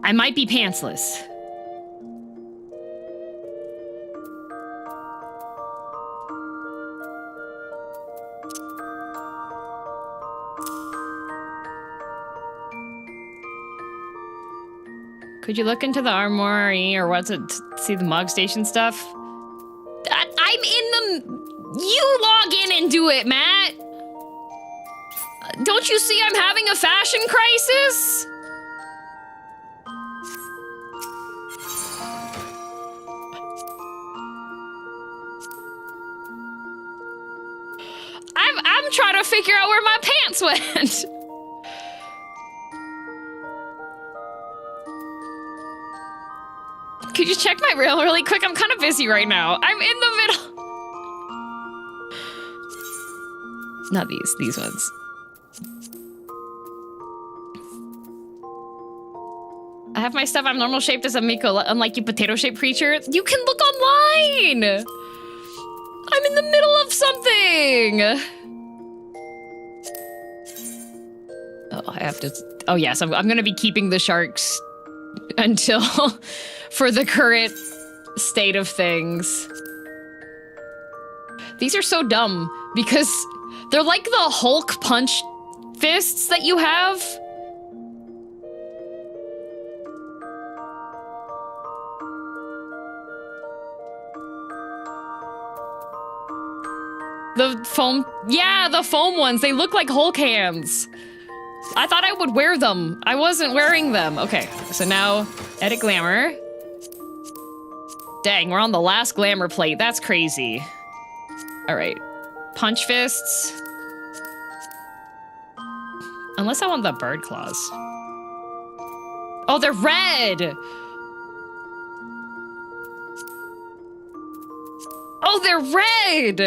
I might be pantsless. Could you look into the armory or what's it? See the Mog Station stuff? I'm in the... You log in and do it, Matt! Don't you see I'm having a fashion crisis? I'm trying to figure out where my pants went. Could you check my rail really quick? I'm kind of busy right now. I'm in the middle. Not these ones. I have my stuff. I'm normal shaped as a Miqo'te, unlike you potato-shaped creature. You can look online! I'm in the middle of something! Oh, I have to... Oh, yes, I'm gonna be keeping the sharks until... for the current state of things. These are so dumb, because they're like the Hulk punch fists that you have. The foam, yeah, the foam ones, they look like Hulk hands. I thought I would wear them. I wasn't wearing them. Okay, so now, edit glamour. Dang, we're on the last glamour plate. That's crazy. All right, punch fists. Unless I want the bird claws. Oh, they're red! Oh, they're red!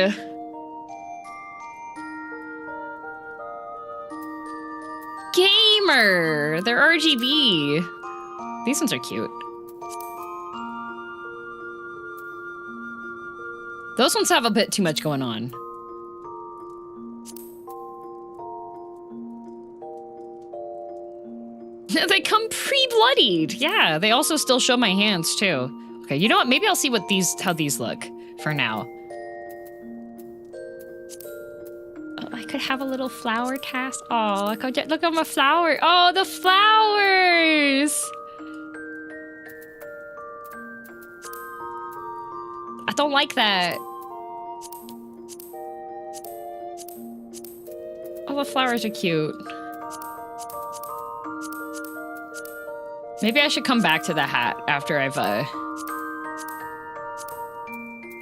Gamer! They're RGB. These ones are cute. Those ones have a bit too much going on. They come pre-bloodied. Yeah, they also still show my hands too. Okay, you know what? Maybe I'll see what how these look for now. Oh, I could have a little flower cast. Oh, I could look at my flower. Oh, the flowers! I don't like that. Oh, the flowers are cute. Maybe I should come back to the hat after I've,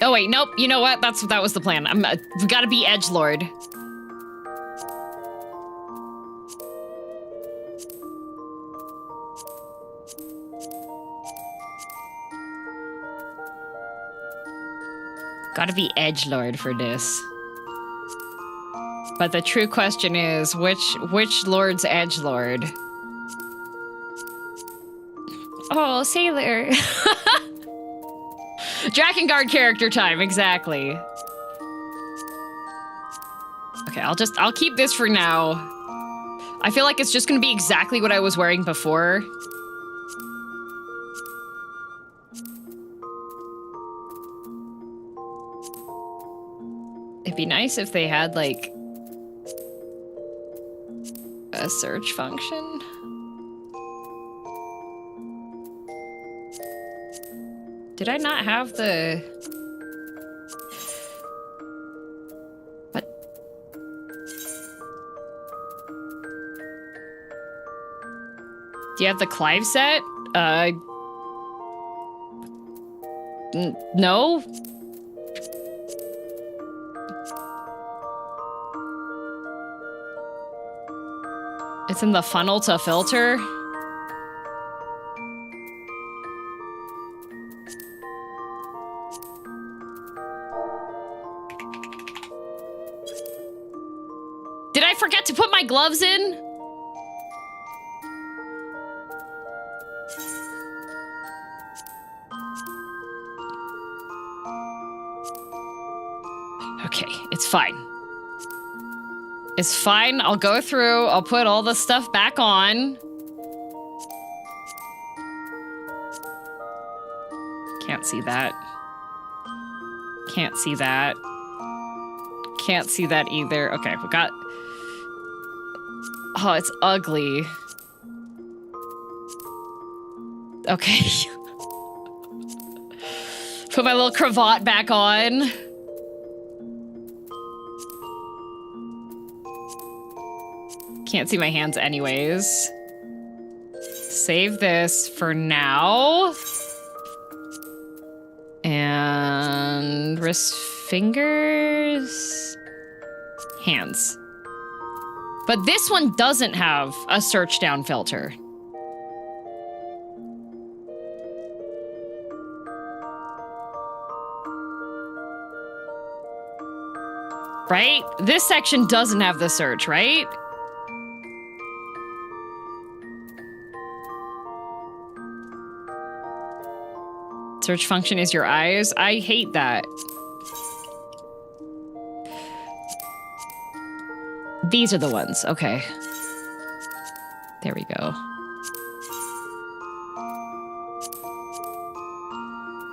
Oh wait, nope, you know what? That was the plan. We gotta be edgelord. Gotta be edgelord for this. But the true question is, which lord's edgelord? Oh, sailor. Drakengard character time, exactly. Okay, I'll keep this for now. I feel like it's just gonna be exactly what I was wearing before. It'd be nice if they had, like, a search function. Did I not have the... What? Do you have the Clive set? No? It's in the funnel to filter. Did I forget to put my gloves in? Okay, it's fine. It's fine. I'll go through. I'll put all the stuff back on. Can't see that. Can't see that. Can't see that either. Okay, we got... Oh, it's ugly. Okay. Put my little cravat back on. Can't see my hands anyways. Save this for now. And wrist, fingers, hands. But this one doesn't have a search down filter. Right? This section doesn't have the search, right? Search function is your eyes. I hate that. These are the ones. Okay. There we go.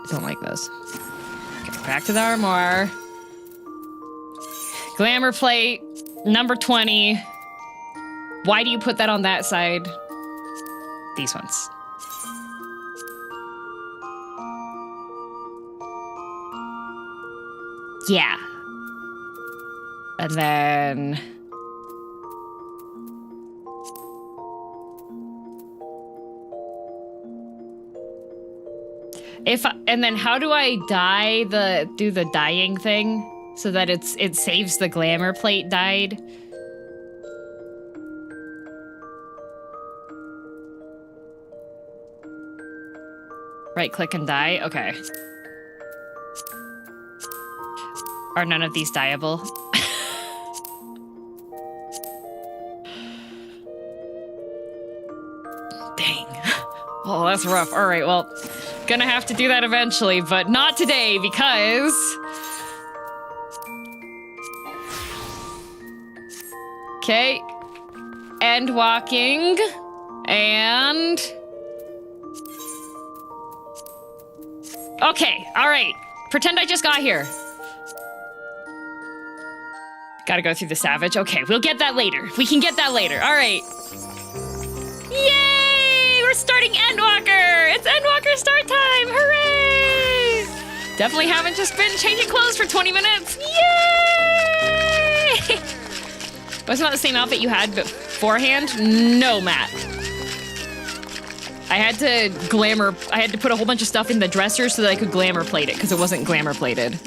Don't like those. Okay, back to the armoire. Glamour plate, number 20. Why do you put that on that side? These ones. Yeah. And then... and then how do I do the dyeing thing so that it saves the glamour plate dyed? Right click and dye? Okay. Are none of these dyeable? Dang. Oh, that's rough. All right, well, gonna have to do that eventually, but not today because... Okay. Endwalking. And... Okay, all right. Pretend I just got here. Gotta go through the Savage. Okay, we'll get that later. We can get that later. All right. Yay! We're starting Endwalker! It's Endwalker start time! Hooray! Definitely haven't just been changing clothes for 20 minutes. Yay! Wasn't that the same outfit you had beforehand? No, Matt. I had to put a whole bunch of stuff in the dresser so that I could glamour plate it because it wasn't glamour plated.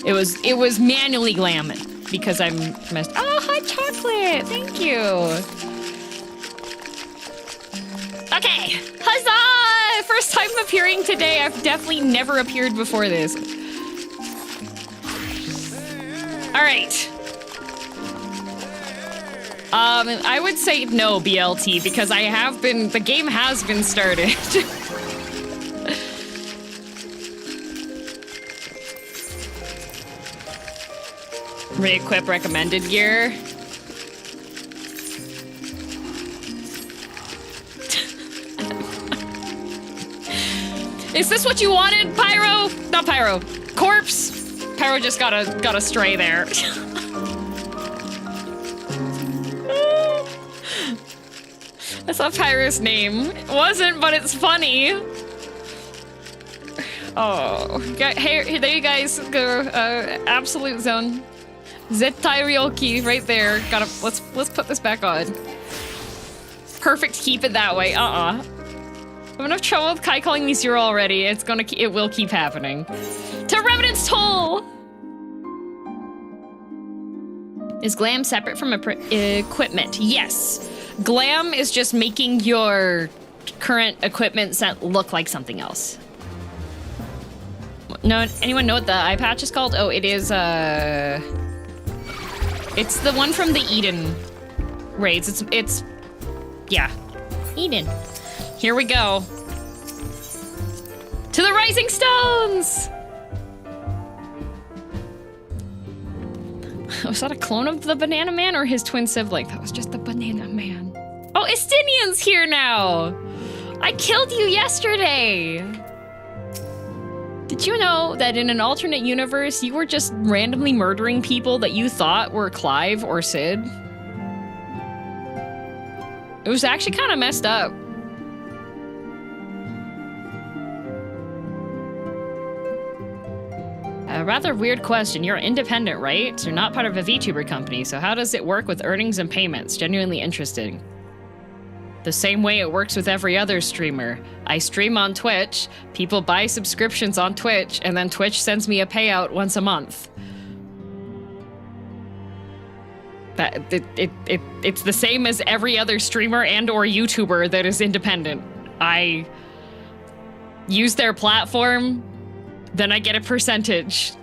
It was manually glam because I'm messed. Oh, hot chocolate! Thank you. Okay, huzzah! First time appearing today. I've definitely never appeared before this. All right. I would say no, BLT, because the game has been started. Re-equip recommended gear. Is this what you wanted, Pyro? Not Pyro. Corpse. Pyro just got a stray there. That's not Pyro's name. It wasn't, but it's funny. Oh, hey, there you guys go. Absolute zone. Zetyrioki right there. Let's put this back on. Perfect. Keep it that way. I'm gonna have trouble with Kai calling me zero already. It will keep happening. To Revenant's Toll. Is glam separate from equipment? Yes. Glam is just making your current equipment set look like something else. No, anyone know what the eye patch is called? Oh, it is, it's the one from the Eden raids. Yeah, Eden. Here we go. To the Rising Stones! Was that a clone of the Banana Man or his twin sibling? That was just the Banana Man. Oh, Estinian's here now! I killed you yesterday! Did you know that in an alternate universe, you were just randomly murdering people that you thought were Clive or Sid? It was actually kind of messed up. A rather weird question. You're independent, right? So you're not part of a VTuber company, so how does it work with earnings and payments? Genuinely interesting. The same way it works with every other streamer. I stream on Twitch, people buy subscriptions on Twitch, and then Twitch sends me a payout once a month. It's the same as every other streamer and or YouTuber that is independent. I use their platform, then I get a percentage.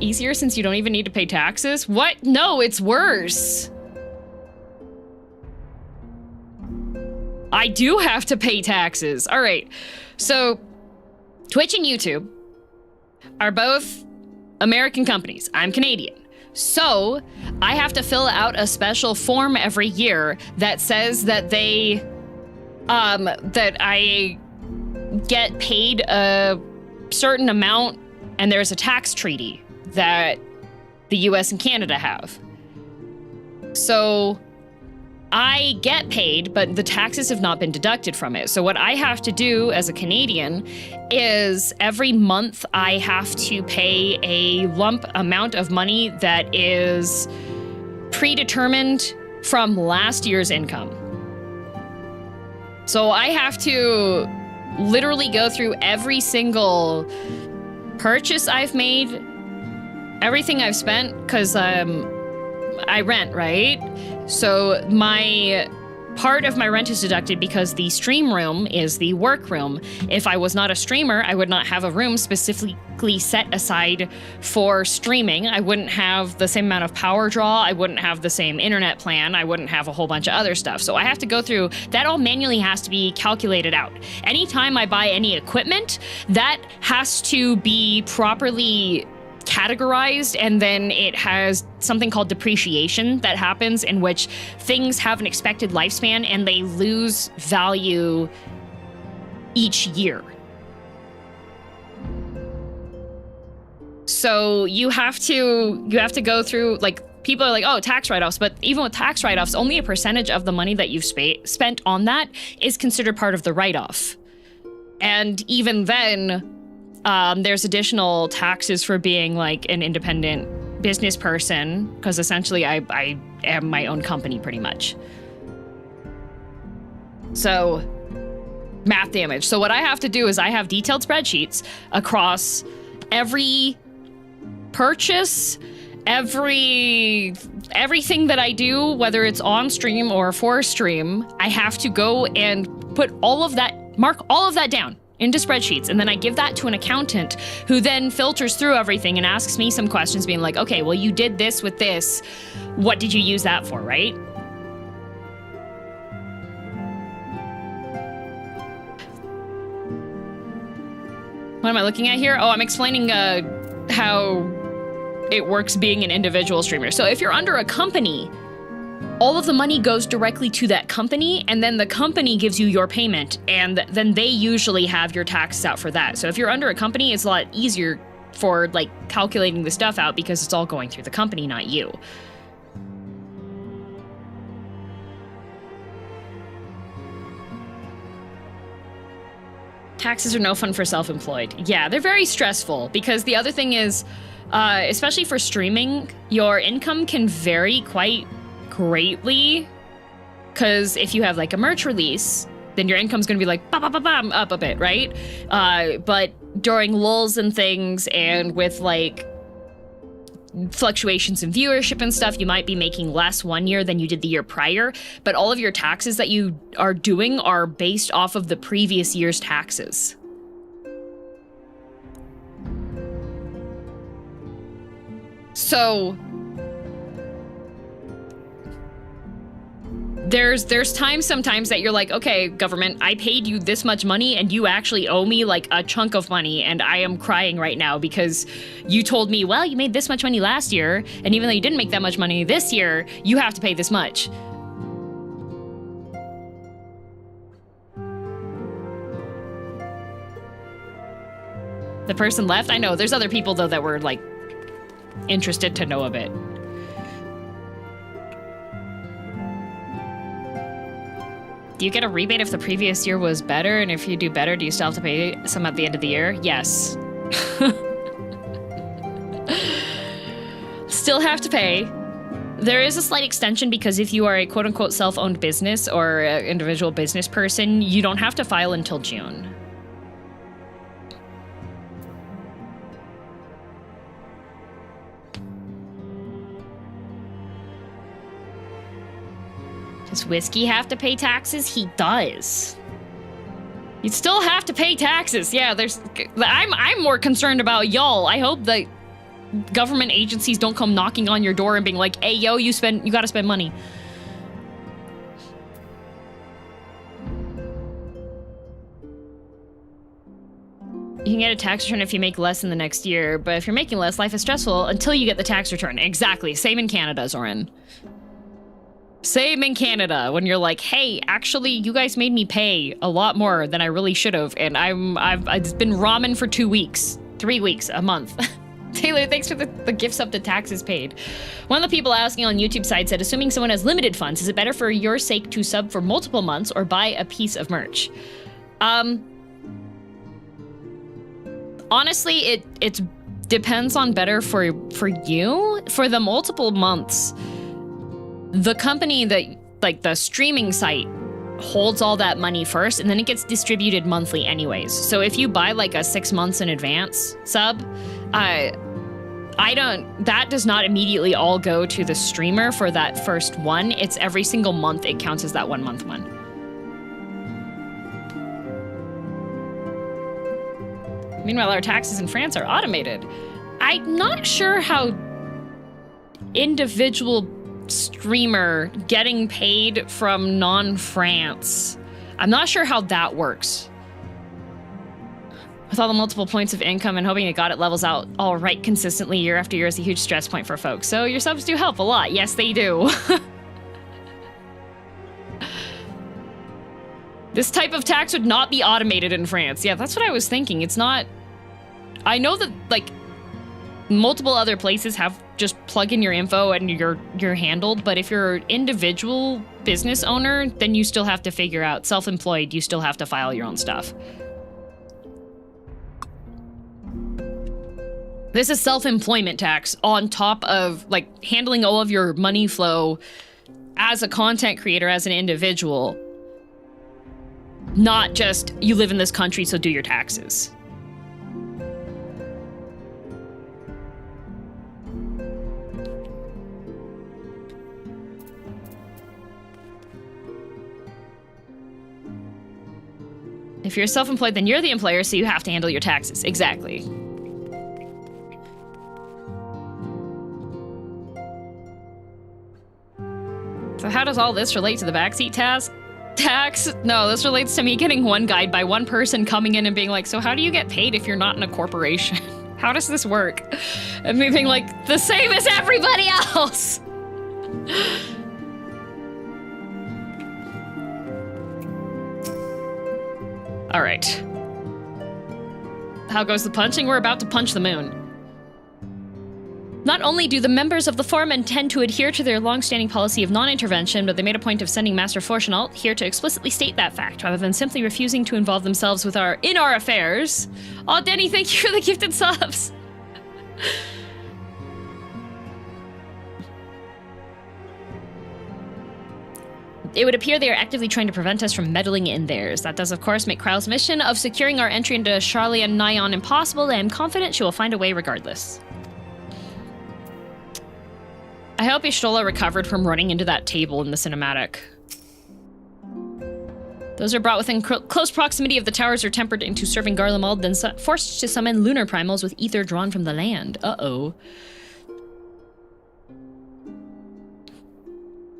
easier since you don't even need to pay taxes? What? No, it's worse. I do have to pay taxes. All right. So Twitch and YouTube are both American companies. I'm Canadian. So I have to fill out a special form every year that says that that I get paid a certain amount, and there's a tax treaty that the US and Canada have. So I get paid, but the taxes have not been deducted from it. So what I have to do as a Canadian is every month I have to pay a lump amount of money that is predetermined from last year's income. So I have to literally go through every single purchase I've made, everything I've spent, because I rent, right? So my part of my rent is deducted because the stream room is the work room. If I was not a streamer, I would not have a room specifically set aside for streaming. I wouldn't have the same amount of power draw. I wouldn't have the same internet plan. I wouldn't have a whole bunch of other stuff. So I have to go through, that all manually has to be calculated out. Anytime I buy any equipment, that has to be properly categorized, and then it has something called depreciation that happens, in which things have an expected lifespan and they lose value each year. So you have to go through, like, people are like, oh, tax write-offs, but even with tax write-offs, only a percentage of the money that you've spent on that is considered part of the write-off. And even then, there's additional taxes for being like an independent business person, because essentially I am my own company pretty much. So math damage. So what I have to do is I have detailed spreadsheets across every purchase, everything that I do, whether it's on stream or for stream. I have to go and mark all of that down into spreadsheets, and then I give that to an accountant who then filters through everything and asks me some questions, being like, okay, well, you did this with this. What did you use that for, right? What am I looking at here? Oh, I'm explaining how it works being an individual streamer. So if you're under a company, all of the money goes directly to that company, and then the company gives you your payment, and then they usually have your taxes out for that. So if you're under a company, it's a lot easier for like calculating the stuff out because it's all going through the company, not you. Taxes are no fun for self-employed. Yeah, they're very stressful, because the other thing is, especially for streaming, your income can vary quite greatly, because if you have like a merch release, then your income's gonna be like bam, up a bit, right? But during lulls and things, and with like fluctuations in viewership and stuff, you might be making less one year than you did the year prior, but all of your taxes that you are doing are based off of the previous year's taxes. So there's times sometimes that you're like, okay, government, I paid you this much money and you actually owe me like a chunk of money, and I am crying right now because you told me, well, you made this much money last year, and even though you didn't make that much money this year, you have to pay this much. The person left? I know, there's other people though that were like interested to know a bit. Do you get a rebate if the previous year was better? And if you do better, do you still have to pay some at the end of the year? Yes. Still have to pay. There is a slight extension, because if you are a quote-unquote self-owned business or an individual business person, you don't have to file until June. Does Whiskey have to pay taxes? He does. You still have to pay taxes. Yeah, I'm more concerned about y'all. I hope that government agencies don't come knocking on your door and being like, hey, yo, you gotta spend money. You can get a tax return if you make less in the next year, but if you're making less, life is stressful until you get the tax return. Exactly. Same in Canada, Zoran. Same in Canada, when you're like, hey, actually, you guys made me pay a lot more than I really should have, and I've been ramen for 2 weeks, 3 weeks, a month. Taylor, thanks for the gifts up to taxes paid. One of the people asking on YouTube side said, assuming someone has limited funds, is it better for your sake to sub for multiple months or buy a piece of merch? Honestly, it depends on better for you. For the multiple months, the company that, like the streaming site, holds all that money first, and then it gets distributed monthly anyways. So if you buy like a 6 months in advance sub, that does not immediately all go to the streamer for that first one. It's every single month it counts as that 1 month one. Meanwhile, our taxes in France are automated. I'm not sure how individual streamer getting paid from non-France, I'm not sure how that works. With all the multiple points of income and hoping it levels out all right consistently year after year is a huge stress point for folks. So your subs do help a lot. Yes, they do. This type of tax would not be automated in France. Yeah, that's what I was thinking. It's not... I know that, like, multiple other places have just plug in your info and you're handled, but if you're an individual business owner, then you still have to figure out, self-employed, you still have to file your own stuff. This is self-employment tax on top of, like, handling all of your money flow as a content creator, as an individual. Not just, you live in this country, so do your taxes. If you're self-employed, then you're the employer, so you have to handle your taxes. Exactly. So how does all this relate to the backseat tax? No, this relates to me getting one guide by one person coming in and being like, so how do you get paid if you're not in a corporation? How does this work? And me being like, the same as everybody else! All right. How goes the punching? We're about to punch the moon. Not only do the members of the forum intend to adhere to their long-standing policy of non-intervention, but they made a point of sending Master Fortunaut here to explicitly state that fact, rather than simply refusing to involve themselves with our affairs. Aw, Denny, thank you for the gifted subs. It would appear they are actively trying to prevent us from meddling in theirs. That does, of course, make Krau's mission of securing our entry into Sharlayan nigh on impossible, and I am confident she will find a way regardless. I hope Ishtola recovered from running into that table in the cinematic. Those are brought within close proximity of the towers are tempered into serving Garlemald, then forced to summon lunar primals with ether drawn from the land. Uh-oh.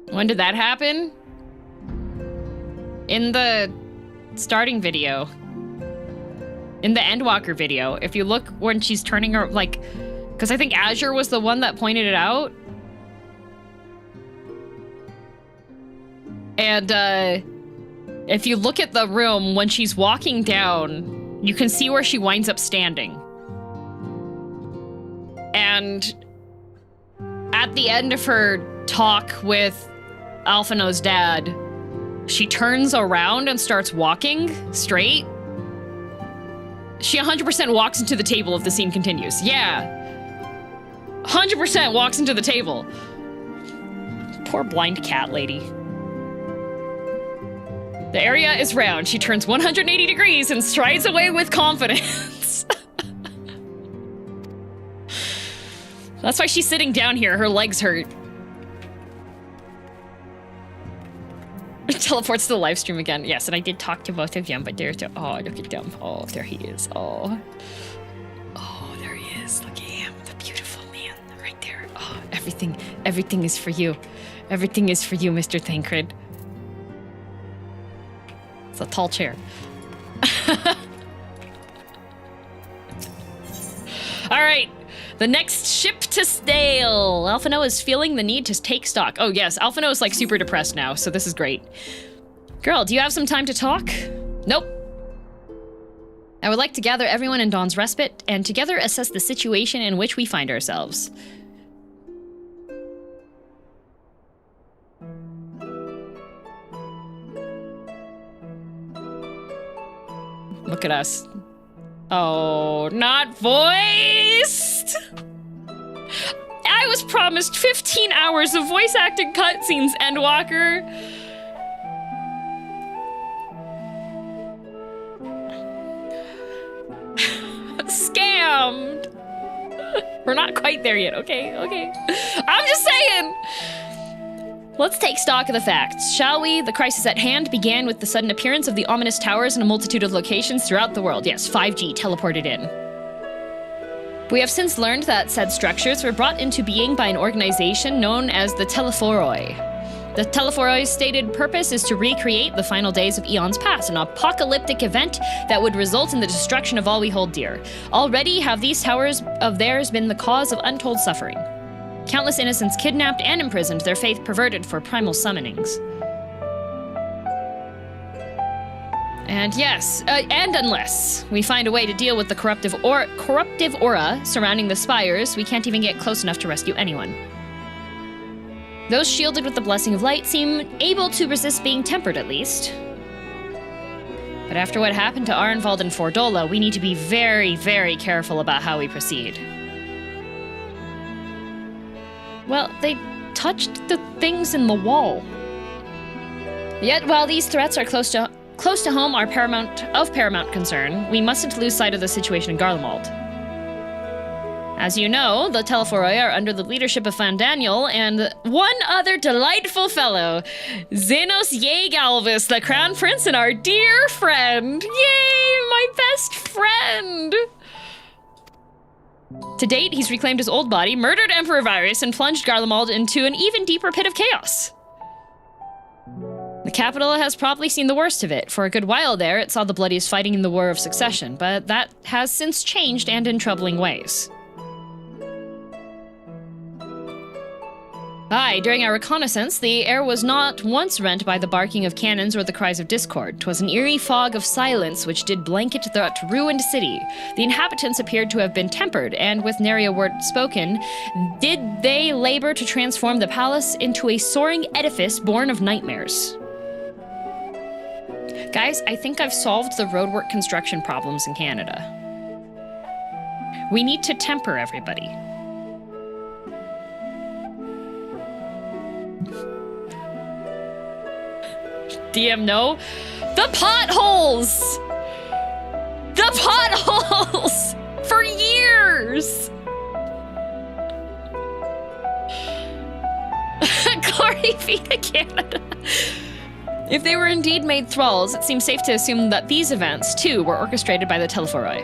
When did that happen? In the starting video. In the Endwalker video. If you look when she's turning her, like... Because I think Azure was the one that pointed it out. And, if you look at the room, when she's walking down, you can see where she winds up standing. And at the end of her talk with Alphino's dad, she turns around and starts walking straight. She 100% walks into the table if the scene continues. Yeah. 100% walks into the table. Poor blind cat lady. The area is round. She turns 180 degrees and strides away with confidence. That's why she's sitting down here. Her legs hurt. Teleports to the live stream again. Yes, and I did talk to both of them, but there's... Oh, look at them. Oh, there he is. Oh. Oh, there he is. Look at him. The beautiful. Everything is for you. Everything is for you, Mr. Thancred. It's a tall chair. All right, the next ship to sail. Alphino is feeling the need to take stock. Oh yes, Alphino is like super depressed now, so this is great. Girl, do you have some time to talk? Nope. I would like to gather everyone in Dawn's Respite and together assess the situation in which we find ourselves. Look at us. Oh, not voiced! I was promised 15 hours of voice acting cutscenes, Endwalker. Scammed. We're not quite there yet, okay? I'm just saying. Let's take stock of the facts, shall we? The crisis at hand began with the sudden appearance of the ominous towers in a multitude of locations throughout the world. Yes, 5G teleported in. We have since learned that said structures were brought into being by an organization known as the Telephoroi. The Teleforoi's stated purpose is to recreate the final days of eons past, an apocalyptic event that would result in the destruction of all we hold dear. Already have these towers of theirs been the cause of untold suffering. Countless innocents kidnapped and imprisoned, their faith perverted for primal summonings. And yes, and unless we find a way to deal with the corruptive aura surrounding the spires, we can't even get close enough to rescue anyone. Those shielded with the blessing of light seem able to resist being tempered, at least. But after what happened to Arenvald and Fordola, we need to be very, very careful about how we proceed. Well, they touched the things in the wall. Yet, while these threats are close to home are paramount concern, we mustn't lose sight of the situation in Garlemald. As you know, the Telephoroi are under the leadership of Fandaniel and one other delightful fellow, Xenos Yegalvis, the Crown Prince and our dear friend. Yay, my best friend! To date, he's reclaimed his old body, murdered Emperor Virus, and plunged Garlemald into an even deeper pit of chaos. The capital has probably seen the worst of it. For a good while there, it saw the bloodiest fighting in the War of Succession, but that has since changed and in troubling ways. Aye, during our reconnaissance, the air was not once rent by the barking of cannons or the cries of discord. 'Twas an eerie fog of silence which did blanket that ruined city. The inhabitants appeared to have been tempered, and with nary a word spoken, did they labor to transform the palace into a soaring edifice born of nightmares. Guys, I think I've solved the roadwork construction problems in Canada. We need to temper everybody. DM, no. The potholes! The potholes! For years! Glory be to Canada. If they were indeed made thralls, it seems safe to assume that these events, too, were orchestrated by the Telephoroi.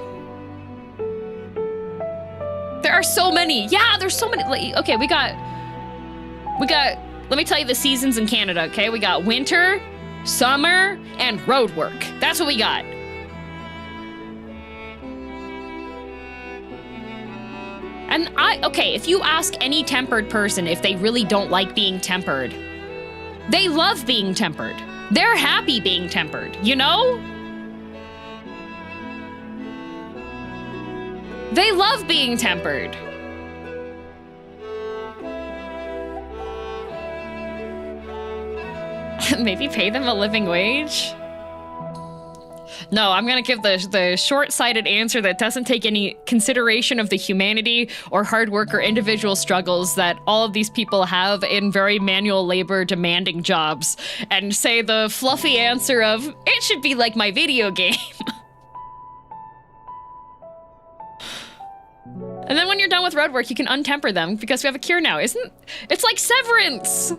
There are so many. Yeah, there's so many. Like, okay, we got, let me tell you the seasons in Canada, okay? We got winter, summer, and road work. That's what we got. And okay, if you ask any tempered person if they really don't like being tempered, they love being tempered. They're happy being tempered, you know? They love being tempered. Maybe pay them a living wage? No, I'm gonna give the short-sighted answer that doesn't take any consideration of the humanity or hard work or individual struggles that all of these people have in very manual labor demanding jobs, and say the fluffy answer of, it should be like my video game. And then when you're done with road work, you can untemper them because we have a cure now. It's like Severance!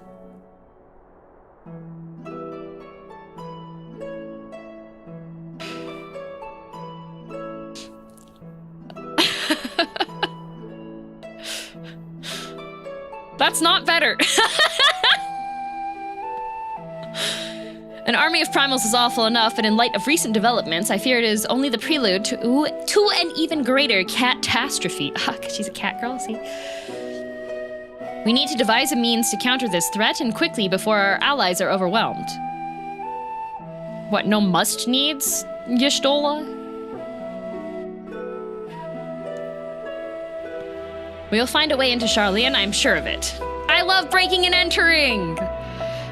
That's not better. An army of primals is awful enough, but in light of recent developments, I fear it is only the prelude to an even greater catastrophe. Ah, 'cause she's a cat girl, see? We need to devise a means to counter this threat, and quickly before our allies are overwhelmed. What, no must needs, Y'shtola? We'll find a way into Sharlayan, I'm sure of it. I love breaking and entering!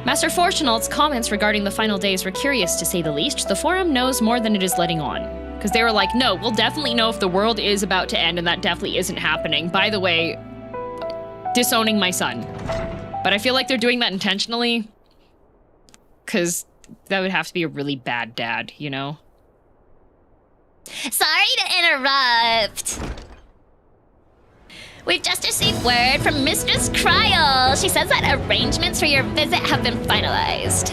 Master Fortunal's comments regarding the final days were curious, to say the least. The forum knows more than it is letting on. Because they were like, no, we'll definitely know if the world is about to end, and that definitely isn't happening. By the way, disowning my son. But I feel like they're doing that intentionally. Because that would have to be a really bad dad, you know? Sorry to interrupt. We've just received word from Mistress Kryl. She says that arrangements for your visit have been finalized.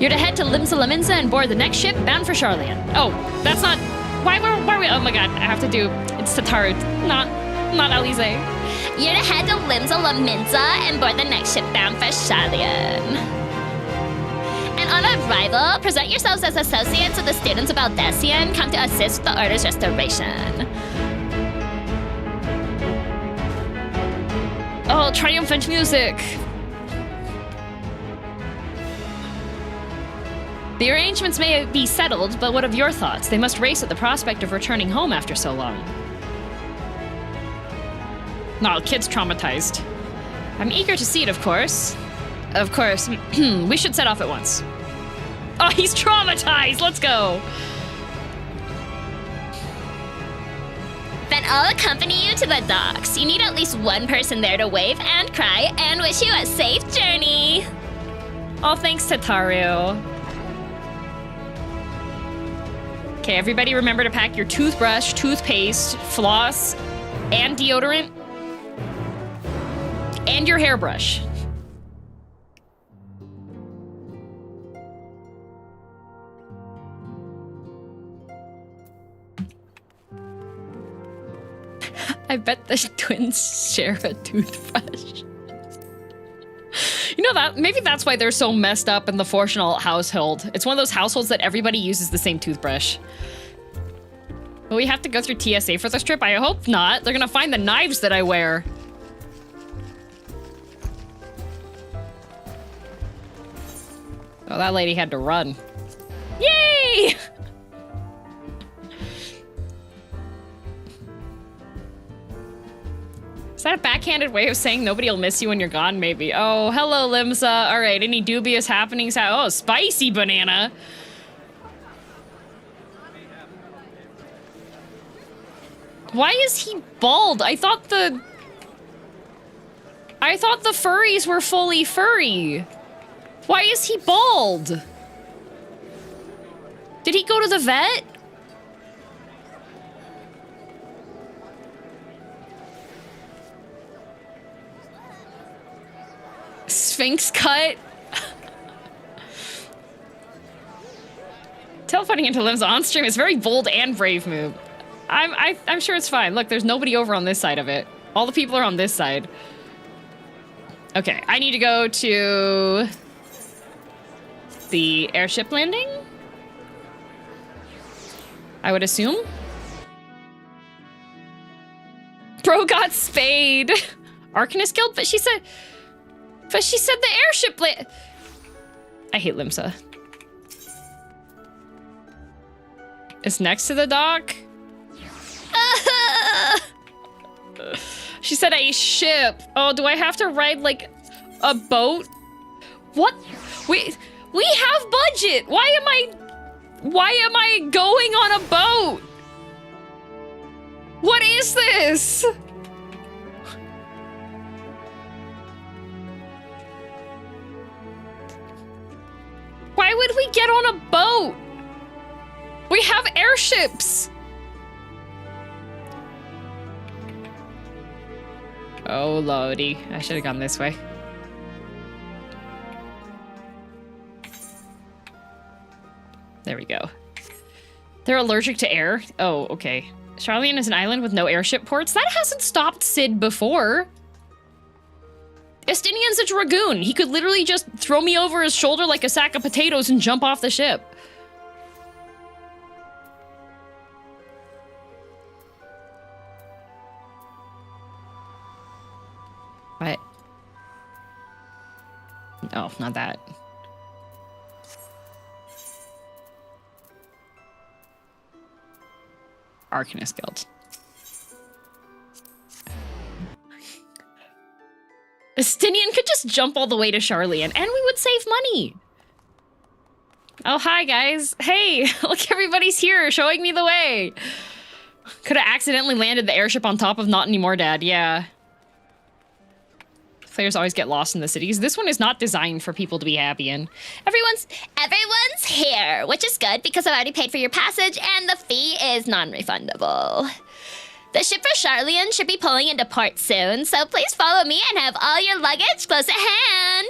You're to head to Limsa Lominsa and board the next ship bound for Sharlayan. Oh, that's not... Why were we... Oh my god, I have to do... It's Tataru, not Alize. You're to head to Limsa Lominsa and board the next ship bound for Sharlayan. And on arrival, present yourselves as associates of the students of Aldessian, come to assist with the Order's restoration. Oh, triumphant music! The arrangements may be settled, but what of your thoughts? They must race at the prospect of returning home after so long. No, kid's traumatized. I'm eager to see it, of course. Of course. We should set off at once. Oh, he's traumatized! Let's go! Then I'll accompany you to the docks. You need at least one person there to wave and cry and wish you a safe journey. Oh, thanks, Tataru. Okay, everybody remember to pack your toothbrush, toothpaste, floss, and deodorant. And your hairbrush. I bet the twins share a toothbrush. You know that, maybe that's why they're so messed up in the Fortunal household. It's one of those households that everybody uses the same toothbrush. Will we have to go through TSA for this trip? I hope not. They're gonna find the knives that I wear. Oh, that lady had to run. Yay! Is that a backhanded way of saying nobody will miss you when you're gone? Maybe. Oh, hello, Limsa. All right, any dubious happenings? Oh, spicy banana. Why is he bald? I thought the furries were fully furry. Why is he bald? Did he go to the vet? Sphinx cut? Teleporting into Limsa on stream is a very bold and brave move. I'm sure it's fine. Look, there's nobody over on this side of it. All the people are on this side. Okay, I need to go to the airship landing, I would assume. Bro got spayed. Arcanist Guild? But she said the airship I hate Limsa. It's next to the dock. She said a ship. Oh, do I have to ride like a boat? What? We have budget. Why am I going on a boat? What is this? Why would we get on a boat? We have airships. Oh, lordy. I should have gone this way. There we go. They're allergic to air? Oh, okay. Sharlayan is an island with no airship ports? That hasn't stopped Sid before. Estinian's a dragoon. He could literally just throw me over his shoulder like a sack of potatoes and jump off the ship. What? Oh, not that. Arcanist Guild. Estinian could just jump all the way to Sharlayan and we would save money. Oh, hi guys. Hey, look, everybody's here showing me the way. Could have accidentally landed the airship on top of Not Anymore Dad, yeah. Players always get lost in the cities. This one is not designed for people to be happy in. Everyone's here, which is good because I've already paid for your passage and the fee is non-refundable. The ship for Sharlayan should be pulling into port soon, so please follow me and have all your luggage close at hand.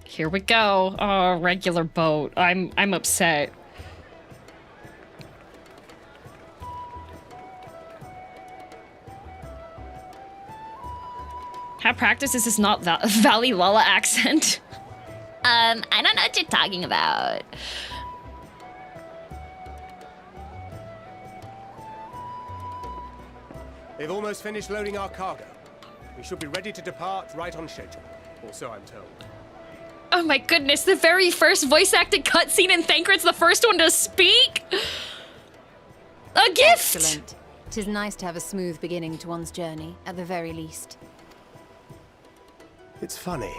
Here we go. Oh, regular boat. I'm upset. How practice is this not Valley Lala accent? I don't know what you're talking about. They've almost finished loading our cargo. We should be ready to depart right on schedule, or so I'm told. Oh my goodness, the very first voice-acted cutscene in Thancred's the first one to speak? A gift! Excellent. 'Tis nice to have a smooth beginning to one's journey, at the very least. It's funny.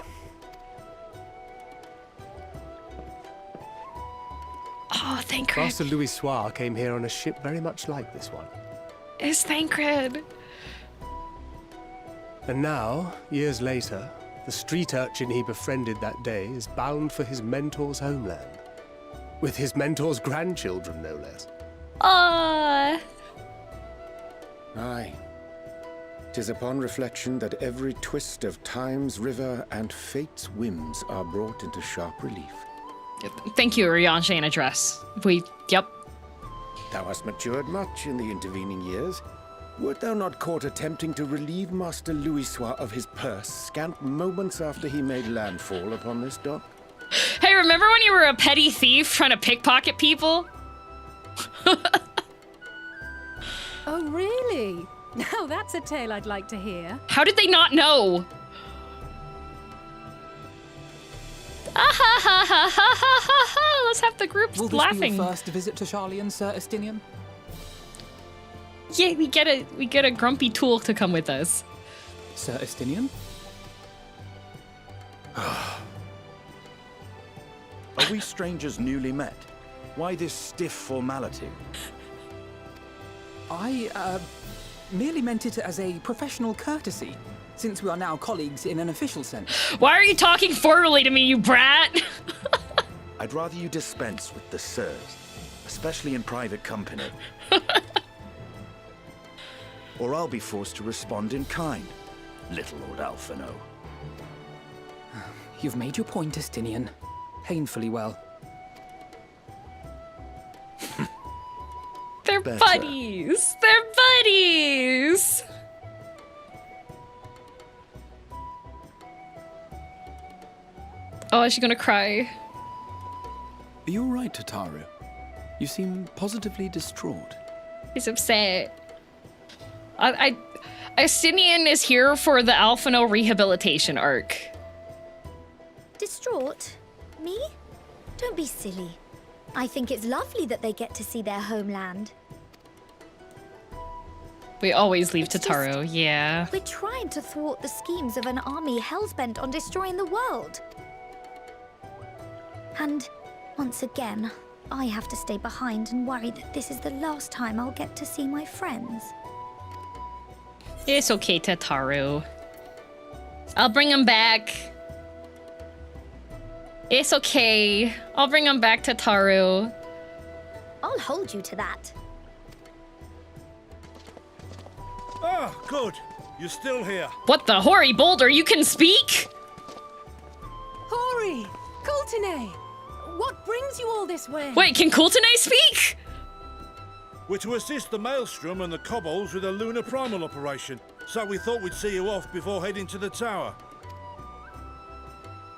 Oh, Thancred. Master Louis Soir came here on a ship very much like this one. It's Thancred. And now, years later, the street urchin he befriended that day is bound for his mentor's homeland. With his mentor's grandchildren, no less. Aww. Aye. 'Tis upon reflection that every twist of time's river and fate's whims are brought into sharp relief. Thank you, Rianche address. Yep. Thou hast matured much in the intervening years. Wert thou not caught attempting to relieve Master Louis Soir of his purse scant moments after he made landfall upon this dock? Hey, remember when you were a petty thief trying to pickpocket people? Oh, really? Now that's a tale I'd like to hear. How did they not know? Let's have the group Will this laughing. be your first visit to Sharlayan, Sir Estinian? Yeah, we get a grumpy tool to come with us. Sir Estinian? Are we strangers newly met? Why this stiff formality? I, merely meant it as a professional courtesy, since we are now colleagues in an official sense. Why are you talking formally to me, you brat? I'd rather you dispense with the sirs, especially in private company. Or I'll be forced to respond in kind, little old Alphino. You've made your point, Estinian. Painfully well. They're Better. buddies. They're buddies. Oh, is she gonna cry? Are you all right, Tataru? You seem positively distraught. He's upset. Estinian is here for the Alphino rehabilitation arc. Distraught? Me? Don't be silly. I think it's lovely that they get to see their homeland. We always leave It's Tataru, yeah. We're trying to thwart the schemes of an army hell-bent on destroying the world. And once again, I have to stay behind and worry that this is the last time I'll get to see my friends. It's okay, Tataru. I'll bring him back. It's okay. I'll bring him back, Tataru. I'll hold you to that. Ah, good. You're still here. What the hoary boulder? You can speak? Miqo'te! What brings you all this way? Wait, can Coultonay speak? We're to assist the Maelstrom and the Kobolds with a lunar primal operation, so we thought we'd see you off before heading to the tower.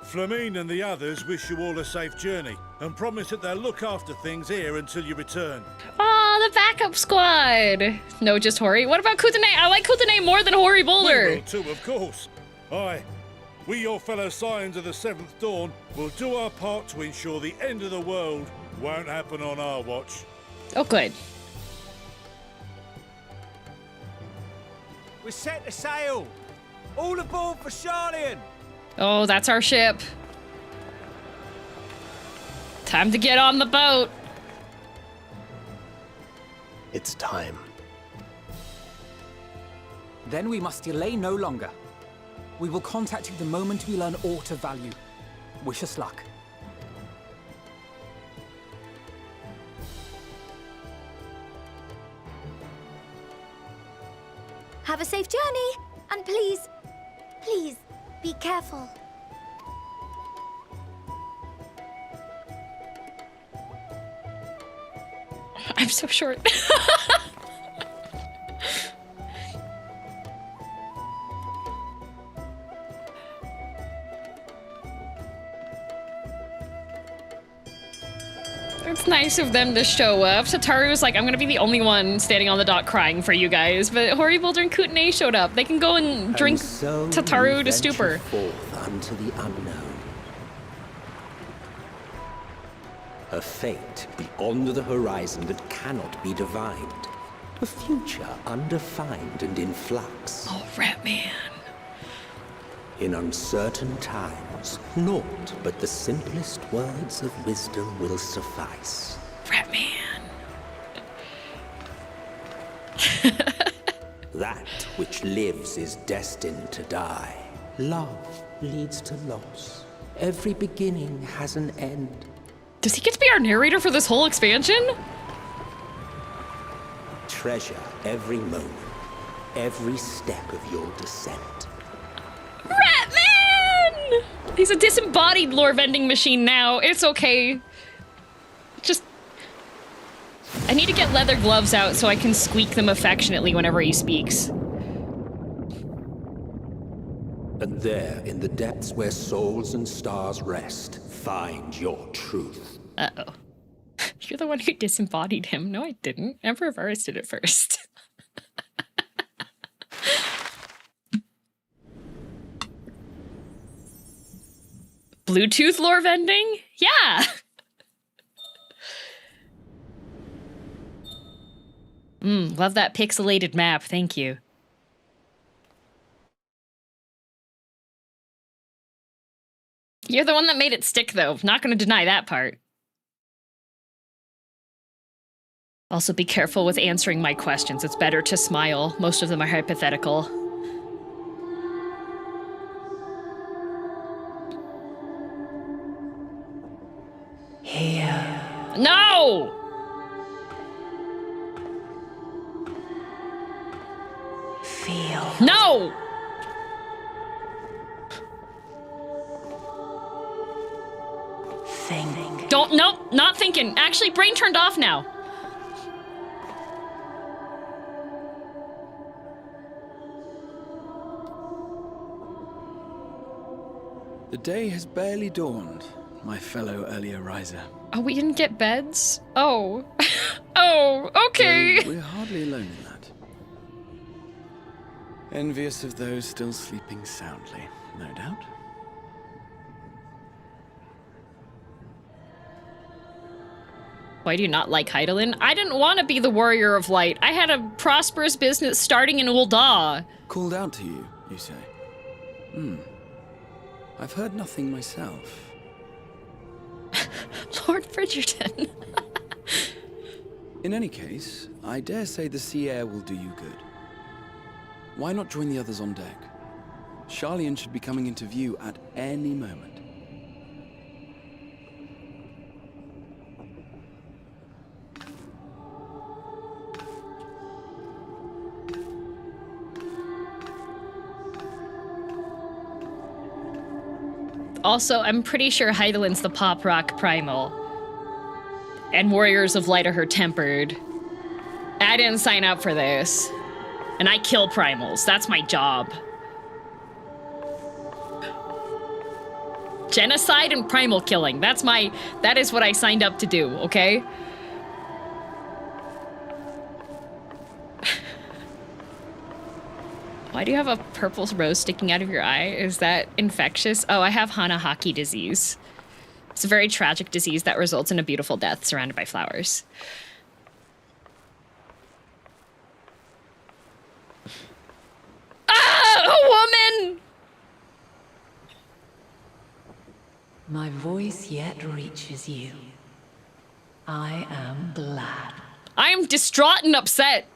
Flamine and the others wish you all a safe journey, and promise that they'll look after things here until you return. Aw, the backup squad. No, just Hori. What about Coultonay? I like Coultonay more than Hori Boulder. We will too, of course. Aye. We, your fellow Scions of the Seventh Dawn, will do our part to ensure the end of the world won't happen on our watch. Oh, good. We're set to sail. All aboard for Sharlayan. Oh, that's our ship. Time to get on the boat. It's time. Then we must delay no longer. We will contact you the moment we learn aught of value. Wish us luck. Have a safe journey, and please, please, be careful. I'm so short. It's nice of them to show up. Sataru was like, I'm gonna be the only one standing on the dock crying for you guys, but Hori Boulder and Coultonay showed up. They can go and drink Tataru to stupor. Forth unto the unknown. A fate beyond the horizon that cannot be divined. A future undefined and in flux. Oh, Ratman. In uncertain times, naught but the simplest words of wisdom will suffice. Ratman. That which lives is destined to die. Love leads to loss. Every beginning has an end. Does he get to be our narrator for this whole expansion? Treasure every moment, every step of your descent. Ratman! He's a disembodied lore vending machine now. It's okay. Just... I need to get leather gloves out so I can squeak them affectionately whenever he speaks. And there, in the depths where souls and stars rest, find your truth. Uh-oh. You're the one who disembodied him. No, I didn't. Emperor Varus did it first. Bluetooth lore vending? Yeah! Love that pixelated map. Thank you. You're the one that made it stick, though. Not gonna deny that part. Also, be careful with answering my questions. It's better to smile. Most of them are hypothetical. Here. No! Feel. No! Think. Don't, nope, not thinking. Actually, brain turned off now. The day has barely dawned, my fellow earlier riser. Oh, we didn't get beds? Oh. Oh, okay. Though we're hardly alone in that. Envious of those still sleeping soundly, no doubt. Why do you not like Hydaelyn? I didn't want to be the Warrior of Light. I had a prosperous business starting in Ul'dah. Called out to you, you say? I've heard nothing myself. Lord Bridgerton. In any case, I dare say the sea air will do you good. Why not join the others on deck? Sharlayan should be coming into view at any moment. Also, I'm pretty sure Heidelin's the pop rock primal. And Warriors of Light are her tempered. I didn't sign up for this. And I kill primals. That's my job. Genocide and primal killing. That is what I signed up to do, okay? Why do you have a purple rose sticking out of your eye? Is that infectious? Oh, I have Hanahaki disease. It's a very tragic disease that results in a beautiful death surrounded by flowers. Ah, a woman! My voice yet reaches you. I am glad. I am distraught and upset.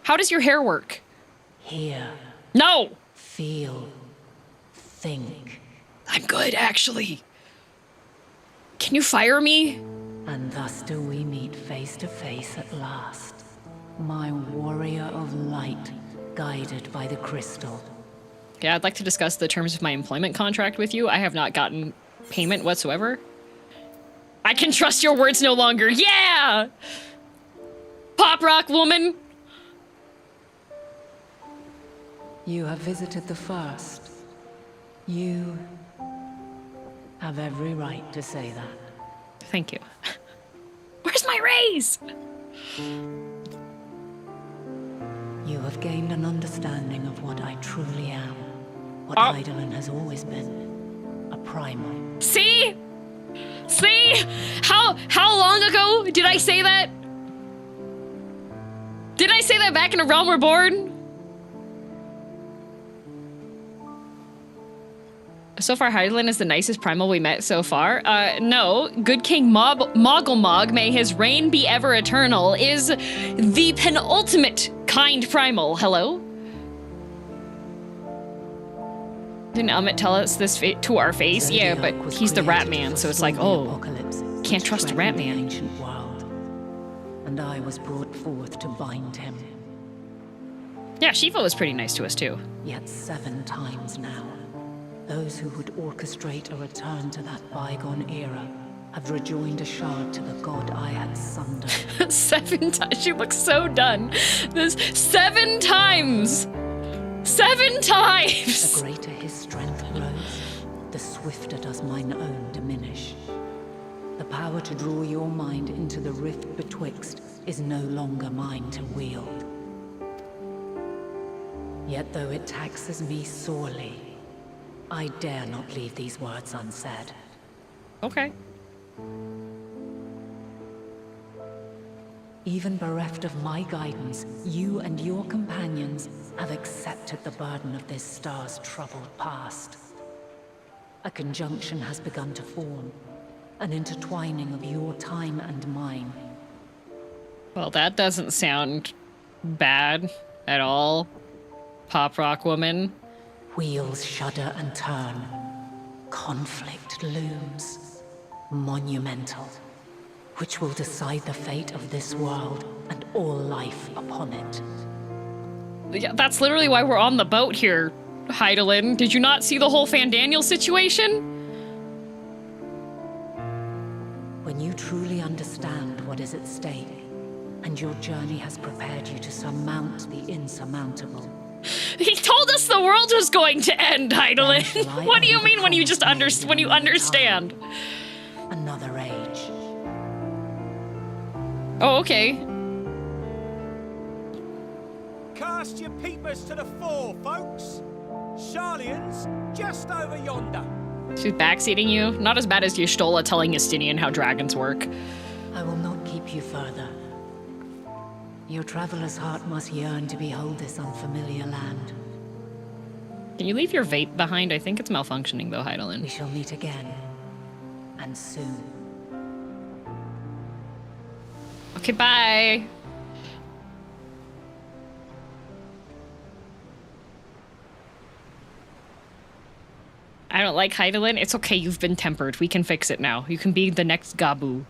How does your hair work? Hear. No! Feel. Think. I'm good, actually. Can you fire me? And thus do we meet face to face at last. My warrior of light, guided by the crystal. Yeah, I'd like to discuss the terms of my employment contract with you. I have not gotten payment whatsoever. I can trust your words no longer. Yeah! Pop rock woman! You have visited the first. You have every right to say that. Thank you. Where's my raise? You have gained an understanding of what I truly am. What Eidolon has always been. A primal. See? See? How long ago did I say that? Did I say that back in A Realm Reborn? So far, Heidelin is the nicest primal we met so far. No. Good King Mogglemog, may his reign be ever eternal, is the penultimate kind primal. Hello? Didn't Amit tell us this to our face? Yeah, but he's the Rat Man, so it's like, oh, can't trust the Rat Man. Ancient world, and I was brought forth to bind him. Yeah, Shiva was pretty nice to us too. Yet 7 times now, those who would orchestrate a return to that bygone era have rejoined a shard to the god I had sundered. 7 times. She looks so done. This 7 times. 7 times. The greater his strength grows, the swifter does mine own diminish. The power to draw your mind into the rift betwixt is no longer mine to wield. Yet though it taxes me sorely, I dare not leave these words unsaid. Okay. Even bereft of my guidance, you and your companions have accepted the burden of this star's troubled past. A conjunction has begun to form, an intertwining of your time and mine. Well, that doesn't sound bad at all, Pop Rock Woman. Wheels shudder and turn. Conflict looms. Monumental. Which will decide the fate of this world and all life upon it. Yeah, that's literally why we're on the boat here, Heidelin. Did you not see the whole Fandaniel situation? When you truly understand what is at stake, and your journey has prepared you to surmount the insurmountable. He told us the world was going to end, Heidelin. What do you mean when you just when you understand? Another age. Oh, okay. Cast your peepers to the fore, folks. Sharlayan's just over yonder. She's backseating you? Not as bad as Y'shtola telling Justinian how dragons work. I will not keep you further. Your traveler's heart must yearn to behold this unfamiliar land. Can you leave your vape behind? I think it's malfunctioning though, Heidelin. We shall meet again. And soon. Okay, bye. I don't like Heidelin. It's okay, you've been tempered. We can fix it now. You can be the next Gabu.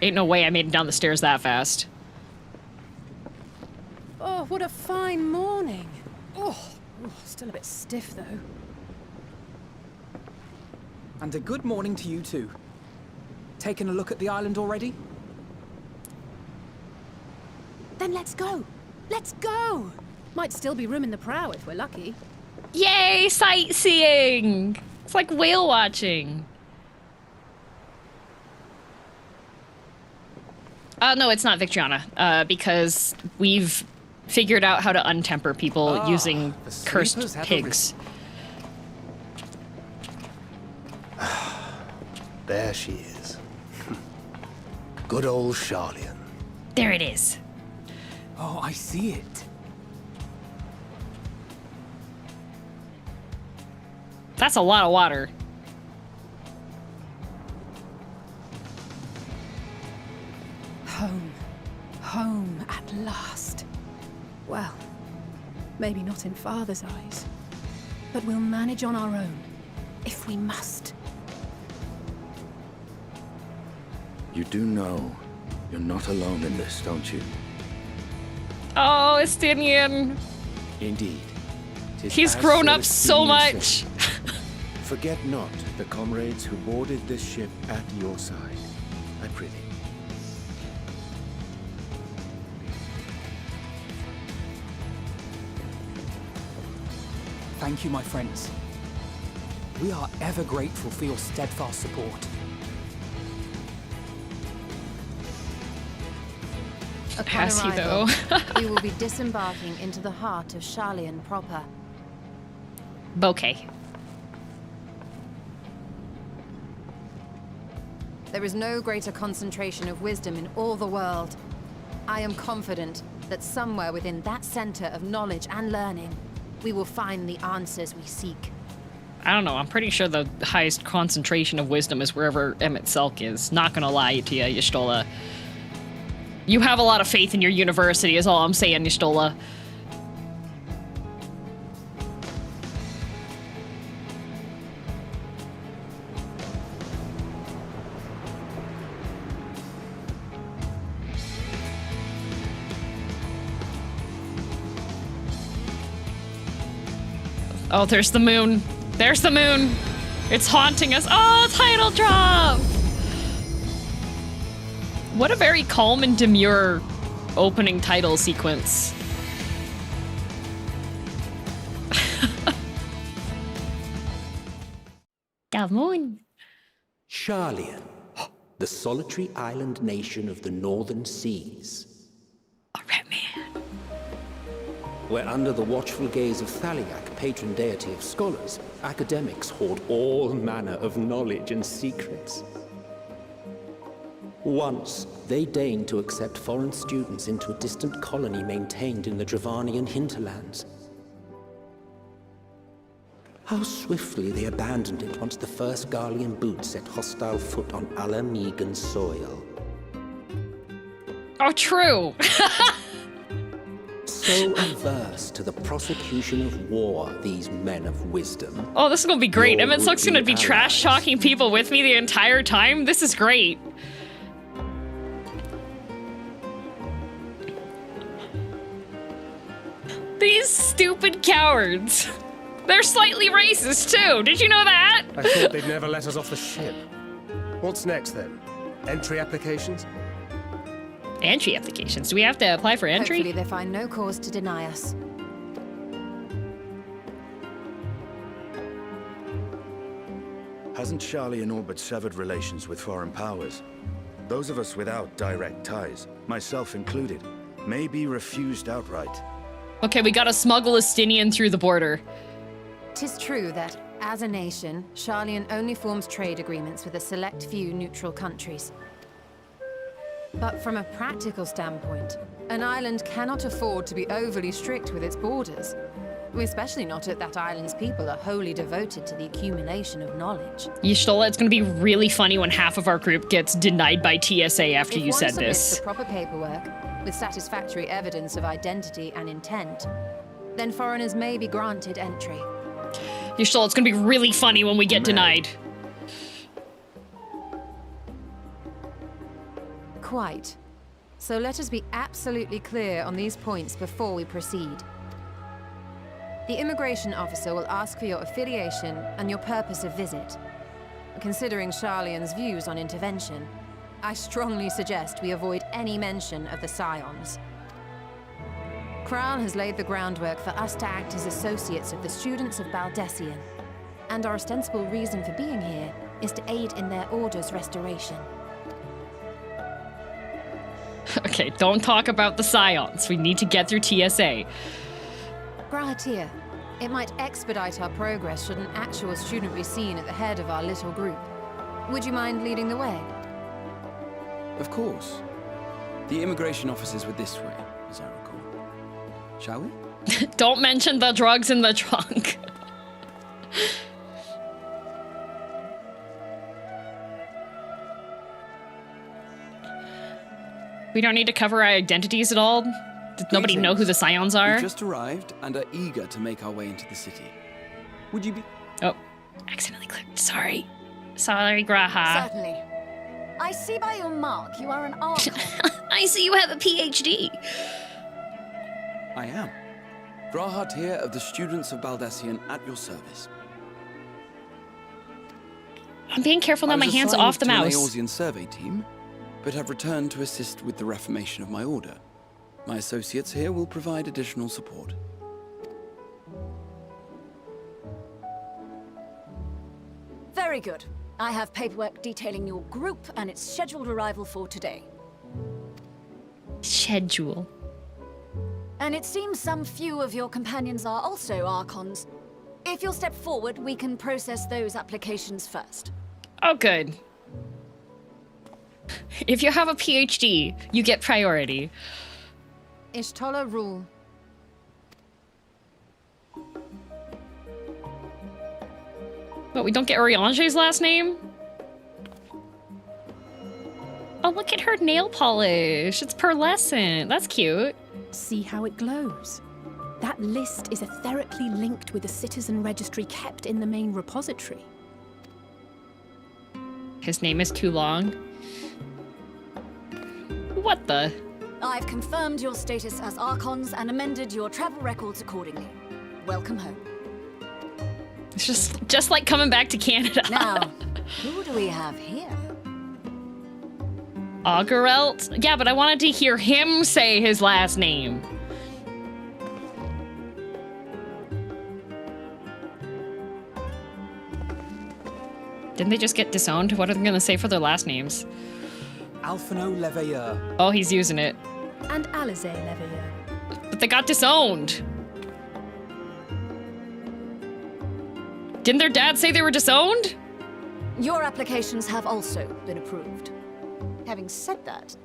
Ain't no way I made it down the stairs that fast. Oh, what a fine morning. Oh, still a bit stiff though. And a good morning to you too. Taking a look at the island already? Then let's go. Let's go. Might still be room in the prow if we're lucky. Yay, sightseeing! It's like whale watching. No, it's not Victriana, because we've figured out how to untemper people using cursed pigs. There she is. Good old Sharlayan. There it is. Oh, I see it. That's a lot of water. Home. Home at last. Well, maybe not in Father's eyes, but we'll manage on our own, if we must. You do know you're not alone in this, don't you? Oh, Estinian. Indeed. He's grown up so much. Forget not the comrades who boarded this ship at your side, I prithee. Thank you, my friends. We are ever grateful for your steadfast support. Has he, though? We will be disembarking into the heart of Sharlayan proper. Bouquet. There is no greater concentration of wisdom in all the world. I am confident that somewhere within that center of knowledge and learning, we will find the answers we seek. I don't know, I'm pretty sure the highest concentration of wisdom is wherever Emmett Selk is. Not gonna lie to you, Y'shtola. You have a lot of faith in your university is all I'm saying, Y'shtola. Oh, there's the moon. There's the moon. It's haunting us. Oh, title drop! What a very calm and demure opening title sequence. The moon. Sharlayan, the solitary island nation of the northern seas. A red man. Where under the watchful gaze of Thaliak, patron deity of scholars, academics hoard all manner of knowledge and secrets. Once, they deigned to accept foreign students into a distant colony maintained in the Dravanian hinterlands. How swiftly they abandoned it once the first Garlean boot set hostile foot on Alamegan soil. Oh, true! So averse to the prosecution of war, these men of wisdom. Oh, this is gonna be great. Emmett Selk's gonna be trash-talking people with me the entire time. This is great. These stupid cowards. They're slightly racist, too. Did you know that? I thought they'd never let us off the ship. What's next, then? Entry applications? Entry applications? Do we have to apply for entry? Hopefully they find no cause to deny us. Hasn't Sharlayan all but severed relations with foreign powers? Those of us without direct ties, myself included, may be refused outright. Okay, we gotta smuggle Estinian through the border. 'Tis true that, as a nation, Sharlayan only forms trade agreements with a select few neutral countries. But from a practical standpoint, an island cannot afford to be overly strict with its borders. Especially not if that island's people are wholly devoted to the accumulation of knowledge. Y'shtola, it's gonna be really funny when half of our group gets denied by TSA after you said If one submits this. the proper paperwork, with satisfactory evidence of identity and intent, then foreigners may be granted entry. Y'shtola, it's gonna be really funny when we get denied. quite. So let us be absolutely clear on these points before we proceed. The immigration officer will ask for your affiliation and your purpose of visit. Considering Sharlayan's views on intervention, I strongly suggest we avoid any mention of the Scions. Kral has laid the groundwork for us to act as associates of the students of Baldessian, and our ostensible reason for being here is to aid in their order's restoration. Okay, don't talk about the Scions. We need to get through TSA. Grahatia, it might expedite our progress should an actual student be seen at the head of our little group. Would you mind leading the way? Of course. The immigration officers were this way, as I recall. Shall we? Don't mention the drugs in the trunk. We don't need to cover our identities at all. Did nobody know who the Scions are? We've just arrived and are eager to make our way into the city. Would you be... Oh, accidentally clicked. Sorry. Sorry, Graha. Certainly. I see by your mark you are an Archon. I see you have a PhD. I am. Grahatia of the students of Baldessian at your service. I'm being careful now, my hand's off the mouse. I was assigned to an Eorzean survey team, but have returned to assist with the reformation of my order. My associates here will provide additional support. Very good. I have paperwork detailing your group and its scheduled arrival for today. Schedule. And it seems some few of your companions are also Archons. If you'll step forward, we can process those applications first. Oh, good. If you have a PhD, you get priority. Ishtola rule. What, we don't get Oriange's last name? Oh, look at her nail polish. It's pearlescent. That's cute. See how it glows? That list is etherically linked with the citizen registry kept in the main repository. His name is too long. What the? I've confirmed your status as Archons and amended your travel records accordingly. Welcome home. It's just like coming back to Canada. Now, who do we have here? Augerelt? Yeah, but I wanted to hear him say his last name. Didn't they just get disowned? What are they gonna say for their last names? Alphino Leveilleur. Oh, he's using it. And Alize Leveilleur. But they got disowned. Didn't their dad say they were disowned? Your applications have also been approved. Having said that,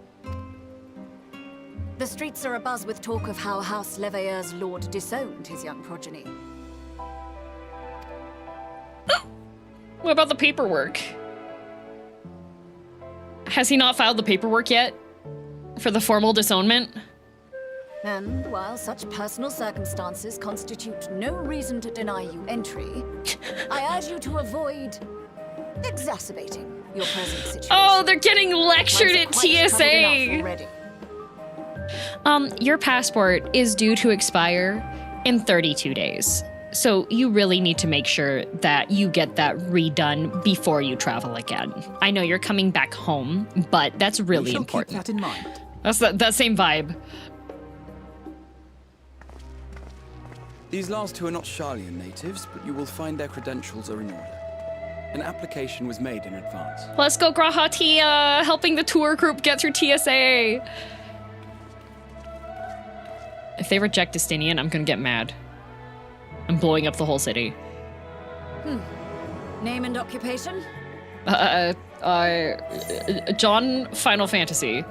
the streets are abuzz with talk of how House Leveilleur's lord disowned his young progeny. What about the paperwork? Has he not filed the paperwork yet? For the formal disownment? And while such personal circumstances constitute no reason to deny you entry, I urge you to avoid exacerbating your present situation. Oh, they're getting lectured at TSA! Your passport is due to expire in 32 days. So you really need to make sure that you get that redone before you travel again. I know you're coming back home, but that's really important. Keep that in mind. That's that same vibe. These last two are not Sharlayan natives, but you will find their credentials are in order. An application was made in advance. Let's go, Grahatia, helping the tour group get through TSA. If they reject Destinian, I'm gonna get mad. I'm blowing up the whole city. Name and occupation? John Final Fantasy.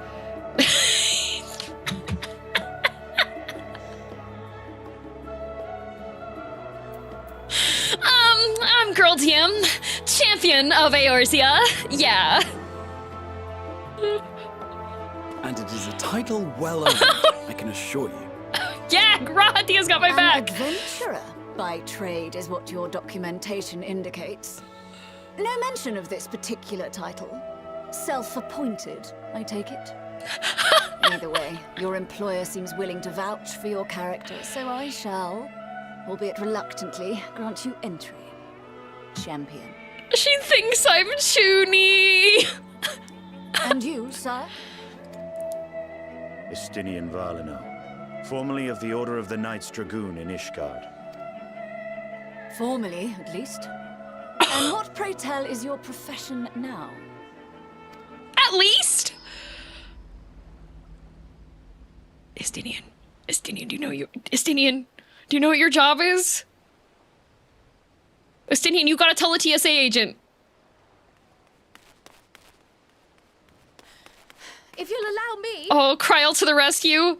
I'm girldm, champion of Eorzea. Yeah. And it is a title well earned, I can assure you. Yeah, Grahatia's got my back. Adventurer by trade is what your documentation indicates. No mention of this particular title. Self-appointed, I take it. Either way, your employer seems willing to vouch for your character, so I shall, albeit reluctantly, grant you entry. Champion. She thinks I'm Chuny. And you, sir? Estinian Valino, formerly of the Order of the Knights Dragoon in Ishgard. Formally, at least. And what, pray tell, is your profession now? At least? Estinian, do you know what your job is? Estinian, you gotta tell a TSA agent. If you'll allow me... Oh, Kryl to the rescue.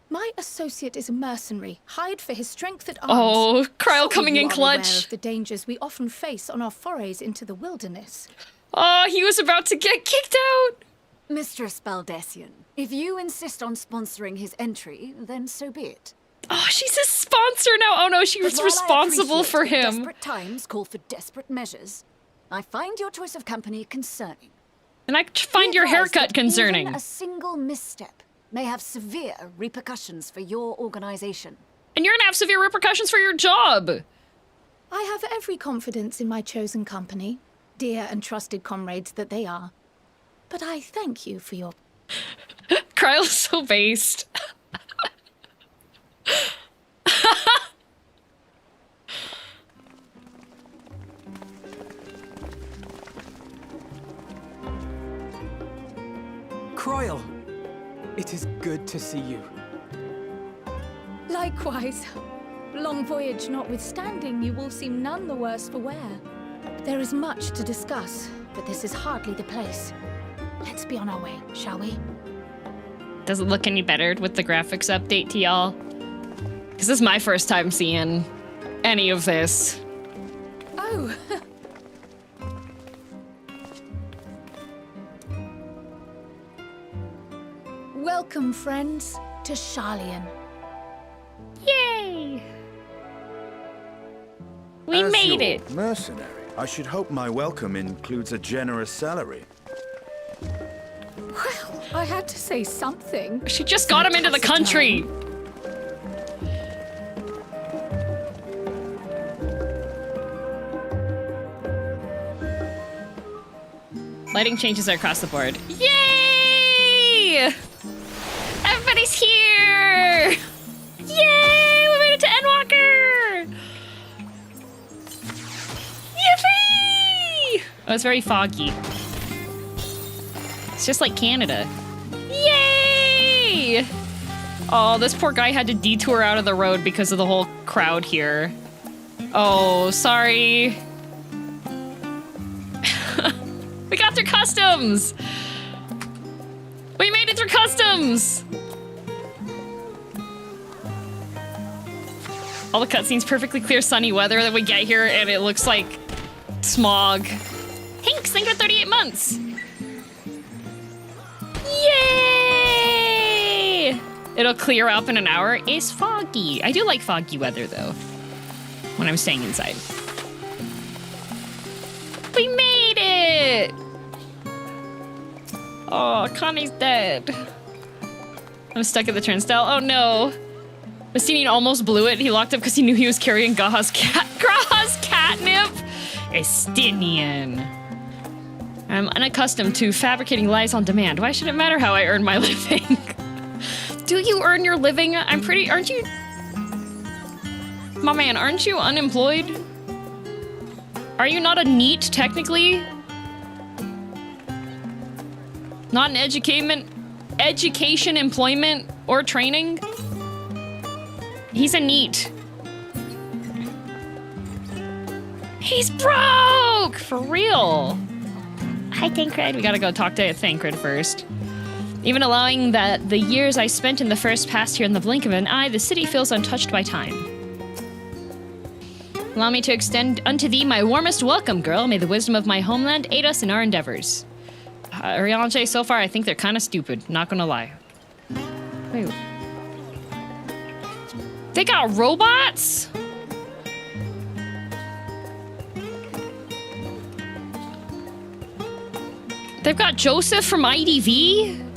My associate is a mercenary, hired for his strength at arms. Oh, Kryl coming in You are clutch. aware of the dangers we often face on our forays into the wilderness. Oh, he was about to get kicked out. Mistress Baldessian, if you insist on sponsoring his entry, then so be it. Oh, she's his sponsor now. Oh no, she was But while I responsible for appreciate that him. Desperate times call for desperate measures. I find your choice of company concerning. And I find your Be advised haircut that concerning. Even a single misstep may have severe repercussions for your organization. And you're gonna have severe repercussions for your job. I have every confidence in my chosen company, dear and trusted comrades that they are. But I thank you for your... Kryl's so based. Kryl, it is good to see you. Likewise. Long voyage notwithstanding, you will seem none the worse for wear. There is much to discuss, but this is hardly the place. Let's be on our way, shall we? Doesn't look any better with the graphics update to y'all. This is my first time seeing any of this. Oh! Welcome, friends, to Sharlayan. Yay! We As made your it! mercenary, I should hope my welcome includes a generous salary. Well, I had to say something. She just got him into the country! Lighting changes are across the board. Yay! Everybody's here! Yay! We made it to Endwalker! Yippee! Oh, it's very foggy. It's just like Canada. Yay! Oh, this poor guy had to detour out of the road because of the whole crowd here. Oh, sorry. We got through customs! We made it through customs! All the cutscenes, perfectly clear sunny weather that we get here, and it looks like smog. Hanks, thank you for 38 months! Yay! It'll clear up in an hour. It's foggy. I do like foggy weather, though, when I'm staying inside. We made it! Oh, Connie's dead. I'm stuck at the turnstile. Oh no. Mastinian almost blew it. He locked up because he knew he was carrying Gaha's catnip. Estinian. I'm unaccustomed to fabricating lies on demand. Why should it matter how I earn my living? Do you earn your living? Aren't you? My man, aren't you unemployed? Are you not a NEET, technically? Not an education, employment, or training? He's a NEET. He's broke! For real. Hi, Thancred. We gotta go talk to Thancred first. Even allowing that the years I spent in the first past here in the blink of an eye, the city feels untouched by time. Allow me to extend unto thee my warmest welcome, girl. May the wisdom of my homeland aid us in our endeavors. Rianche, so far, I think they're kind of stupid. Not gonna lie. Wait. They got robots? They've got Joseph from IDV?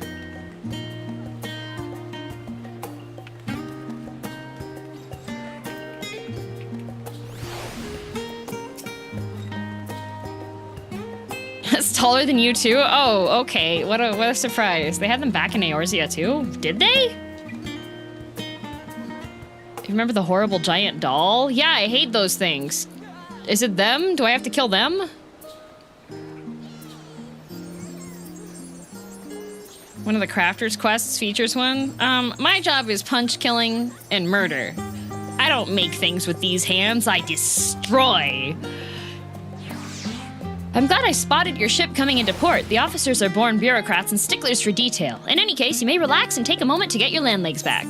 That's taller than you too? Oh, okay. What a surprise. They had them back in Eorzea too? Did they? You remember the horrible giant doll? Yeah, I hate those things. Is it them? Do I have to kill them? One of the crafters quests features one. My job is punch killing and murder. I don't make things with these hands, I destroy. I'm glad I spotted your ship coming into port. The officers are born bureaucrats and sticklers for detail. In any case, you may relax and take a moment to get your land legs back.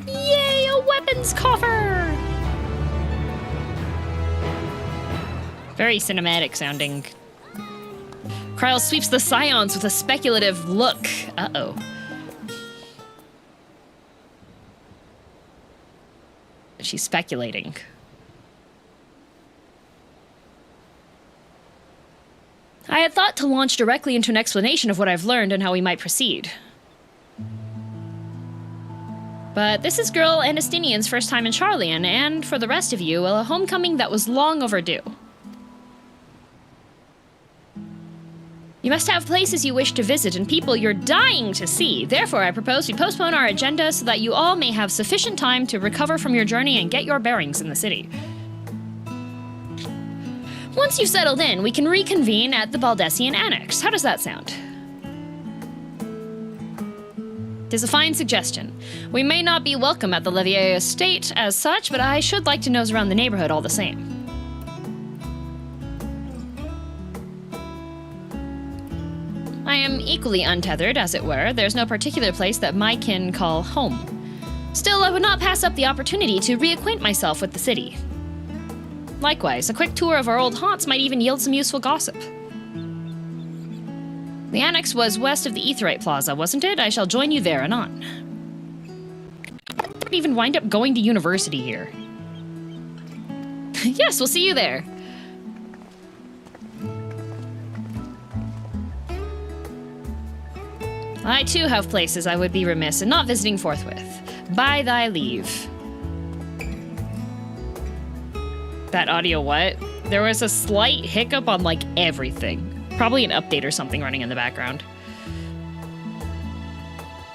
Yay, a weapons coffer! Very cinematic sounding. Kryl sweeps the scions with a speculative look. Uh-oh. She's speculating. I had thought to launch directly into an explanation of what I've learned and how we might proceed. But this is Girl and Estinian's first time in Sharlayan, and for the rest of you, a homecoming that was long overdue. You must have places you wish to visit and people you're dying to see. Therefore, I propose we postpone our agenda so that you all may have sufficient time to recover from your journey and get your bearings in the city. Once you've settled in, we can reconvene at the Baldessian Annex. How does that sound? It is a fine suggestion. We may not be welcome at the Levier estate as such, but I should like to nose around the neighborhood all the same. I am equally untethered, as it were. There's no particular place that my kin call home. Still, I would not pass up the opportunity to reacquaint myself with the city. Likewise, a quick tour of our old haunts might even yield some useful gossip. The annex was west of the Aetheryte Plaza, wasn't it? I shall join you there anon. I didn't even wind up going to university here. Yes, we'll see you there. I too have places I would be remiss in not visiting forthwith. By thy leave. That audio what? There was a slight hiccup on like everything. Probably an update or something running in the background.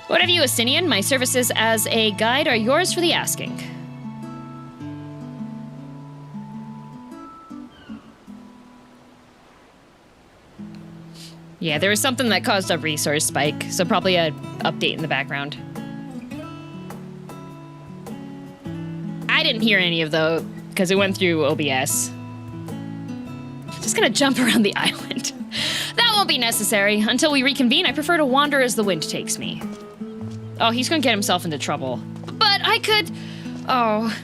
What have you, Estinian? My services as a guide are yours for the asking. Yeah, there was something that caused a resource spike, so probably an update in the background. I didn't hear any of those, because it went through OBS. Just gonna jump around the island. That won't be necessary. Until we reconvene, I prefer to wander as the wind takes me. Oh, he's gonna get himself into trouble. But I could... Oh...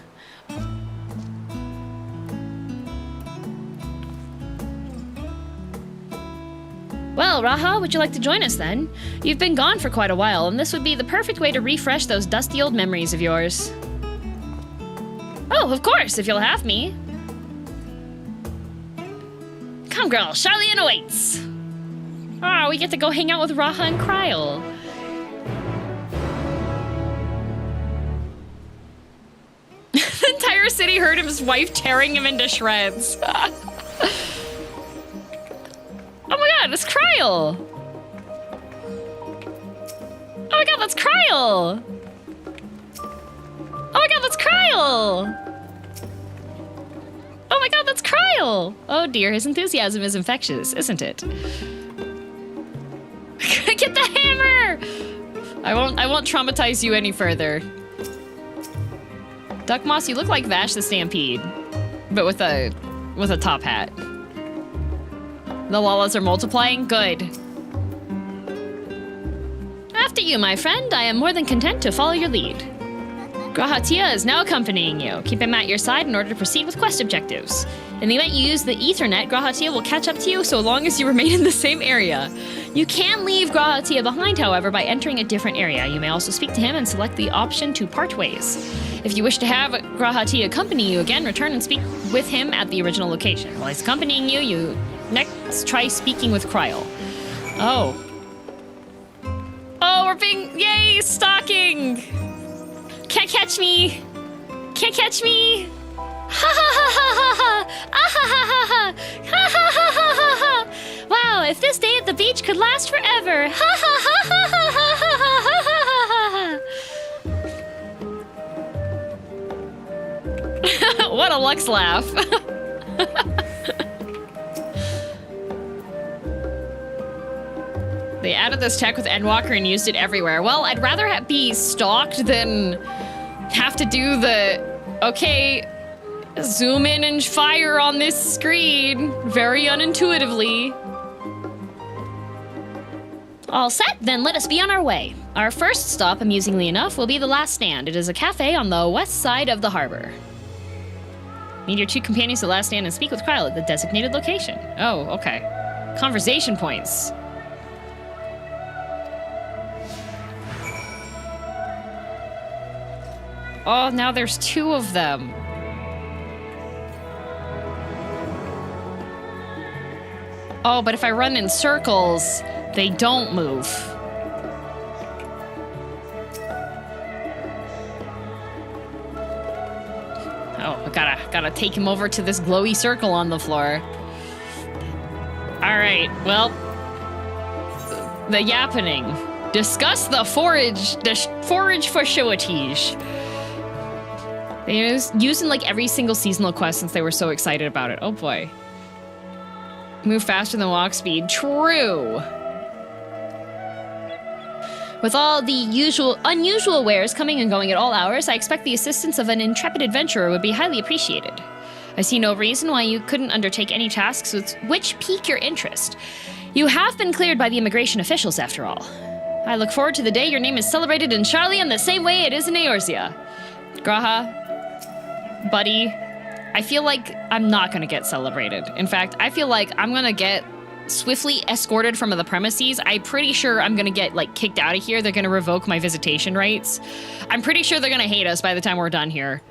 Well, Raha, would you like to join us then? You've been gone for quite a while, and this would be the perfect way to refresh those dusty old memories of yours. Oh, of course, if you'll have me. Come, girl, Sharlayan awaits. Oh, we get to go hang out with Raha and Kryl. The entire city heard his wife tearing him into shreds. Oh my god, it's Kryl! Oh my god, that's Kryl! Oh my god, that's Kryl! Oh my god, that's Kryl! Oh dear, his enthusiasm is infectious, isn't it? Get the hammer! I won't traumatize you any further. Duckmoss, you look like Vash the Stampede, but with a top hat. The Lalas are multiplying? Good. After you, my friend. I am more than content to follow your lead. Grahatia is now accompanying you. Keep him at your side in order to proceed with quest objectives. In the event you use the Ethernet, Grahatia will catch up to you so long as you remain in the same area. You can leave Grahatia behind, however, by entering a different area. You may also speak to him and select the option to part ways. If you wish to have Grahatia accompany you again, return and speak with him at the original location. While he's accompanying you, you next try speaking with Kryl. Oh. Oh, we're being... Yay, stalking! Can't catch me! Can't catch me! Ha ha ha ha ha ha! Ah ha ha ha ha! Ha ha ha ha ha ha! Wow, if this day at the beach could last forever! Ha ha ha ha ha ha ha ha ha ha! What a Lux laugh! They added this tech with Endwalker and used it everywhere. Well, I'd rather be stalked than have to do the, okay, zoom in and fire on this screen very unintuitively. All set, then let us be on our way. Our first stop, amusingly enough, will be the Last Stand. It is a cafe on the west side of the harbor. Meet your two companions at the Last Stand and speak with Kyle at the designated location. Oh, okay. Conversation points. Oh, now there's two of them. Oh, but if I run in circles, they don't move. Oh, I gotta take him over to this glowy circle on the floor. All right, well, the yappening. Discuss the forage for shortage. They used in like every single seasonal quest since they were so excited about it. Oh boy. Move faster than walk speed. True. With all the unusual wares coming and going at all hours, I expect the assistance of an intrepid adventurer would be highly appreciated. I see no reason why you couldn't undertake any tasks which pique your interest. You have been cleared by the immigration officials, after all. I look forward to the day your name is celebrated in Sharlayan the same way it is in Eorzea. Graha, buddy, I feel like I'm not gonna get celebrated. In fact, I feel like I'm gonna get swiftly escorted from the premises. I'm pretty sure I'm gonna get like kicked out of here. They're gonna revoke my visitation rights. I'm pretty sure they're gonna hate us by the time we're done here.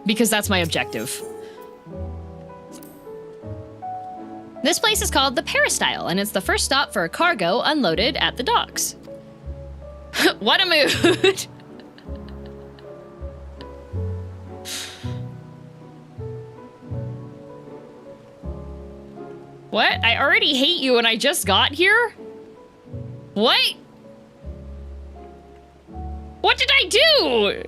Because that's my objective. This place is called the Peristyle, and it's the first stop for cargo unloaded at the docks. What a mood! What? I already hate you and I just got here? What? What did I do?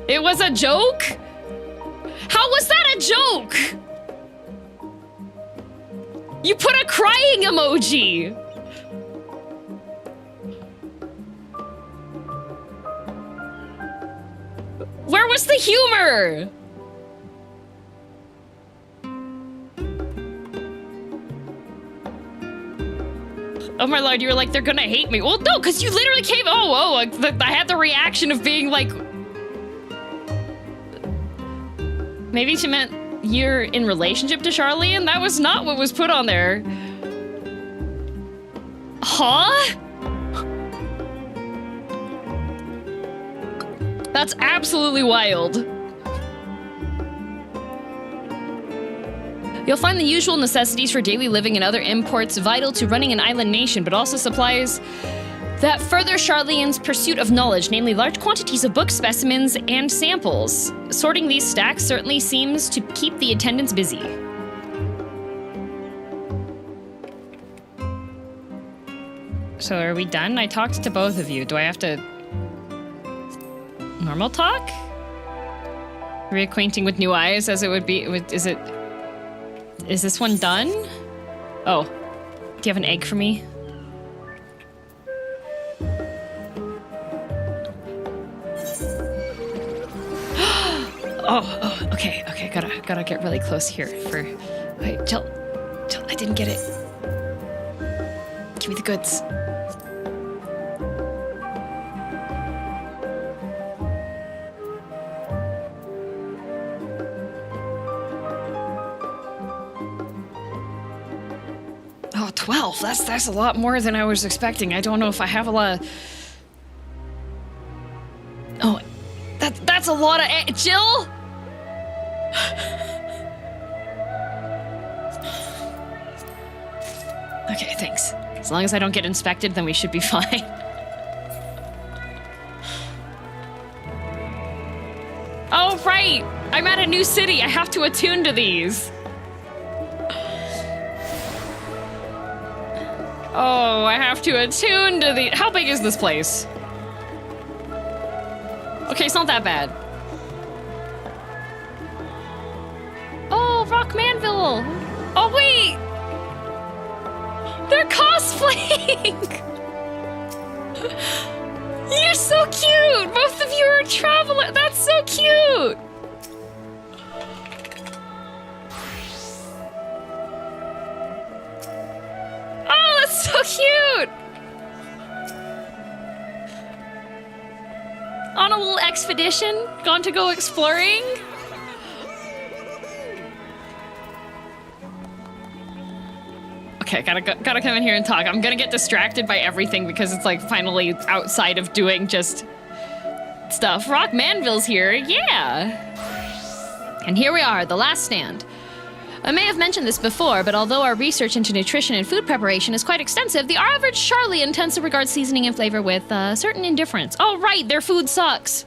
It was a joke? How was that a joke? You put a crying emoji. Where was the humor? Oh my lord, you were like, they're gonna hate me. Well, no, because you literally came, I had the reaction of being like... Maybe she meant you're in relationship to Sharlayan? That was not what was put on there. Huh? That's absolutely wild. You'll find the usual necessities for daily living and other imports vital to running an island nation, but also supplies that further Sharlayan's pursuit of knowledge, namely large quantities of book specimens and samples. Sorting these stacks certainly seems to keep the attendants busy. So are we done? I talked to both of you. Do I have to... normal talk? Reacquainting with new eyes as it would be... Is this one done? Oh. Do you have an egg for me? Oh, okay, gotta get really close here for... Wait, Jill, I didn't get it. Give me the goods. Oh, 12, that's a lot more than I was expecting. I don't know if I have a lot of... Oh, that's a lot of... Jill? Okay, thanks. As long as I don't get inspected, then we should be fine. Oh, right! I'm at a new city. I have to attune to these. Oh, I have to attune to the... How big is this place? Okay, it's not that bad. Oh, Rock Manville! Oh, wait! They're cosplaying! You're so cute! Both of you are traveling. That's so cute! Oh, that's so cute! On a little expedition? Gone to go exploring? Okay, gotta come in here and talk. I'm gonna get distracted by everything because it's like finally outside of doing just stuff. Rock Manville's here, yeah! And here we are, the last stand. I may have mentioned this before, but although our research into nutrition and food preparation is quite extensive, the average Sharlayan tends to regard seasoning and flavor with certain indifference. Oh right, their food sucks!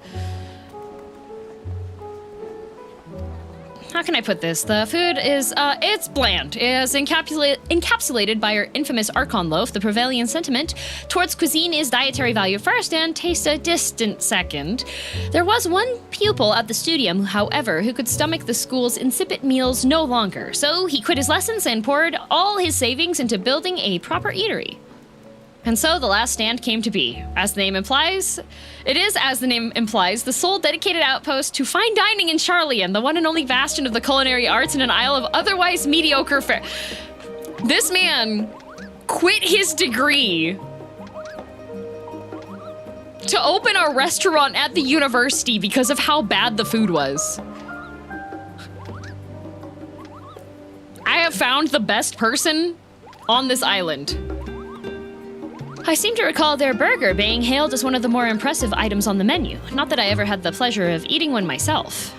How can I put this? The food is, it's bland. It is encapsulated by our infamous Archon loaf. The prevailing sentiment towards cuisine is dietary value first and taste a distant second. There was one pupil at the studium, however, who could stomach the school's insipid meals no longer. So he quit his lessons and poured all his savings into building a proper eatery. And so the last stand came to be. As the name implies, the sole dedicated outpost to fine dining in Sharlayan, the one and only bastion of the culinary arts in an isle of otherwise mediocre fare. This man quit his degree to open a restaurant at the university because of how bad the food was. I have found the best person on this island. I seem to recall their burger being hailed as one of the more impressive items on the menu. Not that I ever had the pleasure of eating one myself.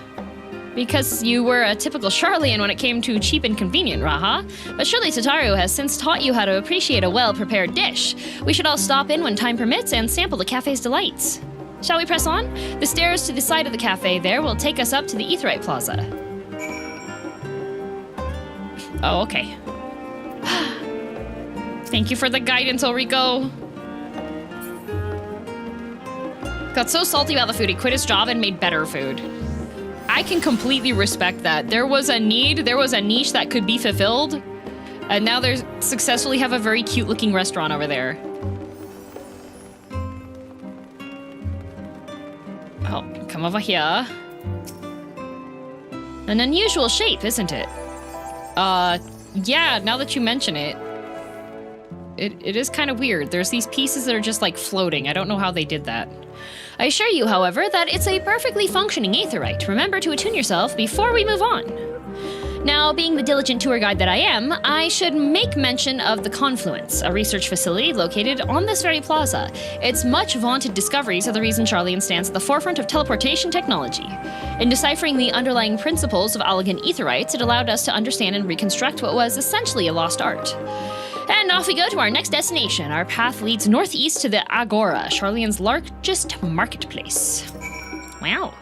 Because you were a typical Sharlayan when it came to cheap and convenient, Raha. But surely Tataru has since taught you how to appreciate a well-prepared dish. We should all stop in when time permits and sample the cafe's delights. Shall we press on? The stairs to the side of the cafe there will take us up to the Aetheryte Plaza. Oh, okay. Thank you for the guidance, Ulrico. Got so salty about the food, he quit his job and made better food. I can completely respect that. There was a need, there was a niche that could be fulfilled, and now they successfully have a very cute-looking restaurant over there. Oh, come over here. An unusual shape, isn't it? Yeah, now that you mention it. It is kind of weird. There's these pieces that are just like floating. I don't know how they did that. I assure you, however, that it's a perfectly functioning Aetheryte. Remember to attune yourself before we move on. Now, being the diligent tour guide that I am, I should make mention of the Confluence, a research facility located on this very plaza. Its much vaunted discoveries are the reason Sharlayan stands at the forefront of teleportation technology. In deciphering the underlying principles of elegant Aetherytes, it allowed us to understand and reconstruct what was essentially a lost art. And off we go to our next destination. Our path leads northeast to the Agora, Sharlayan's largest marketplace. Wow.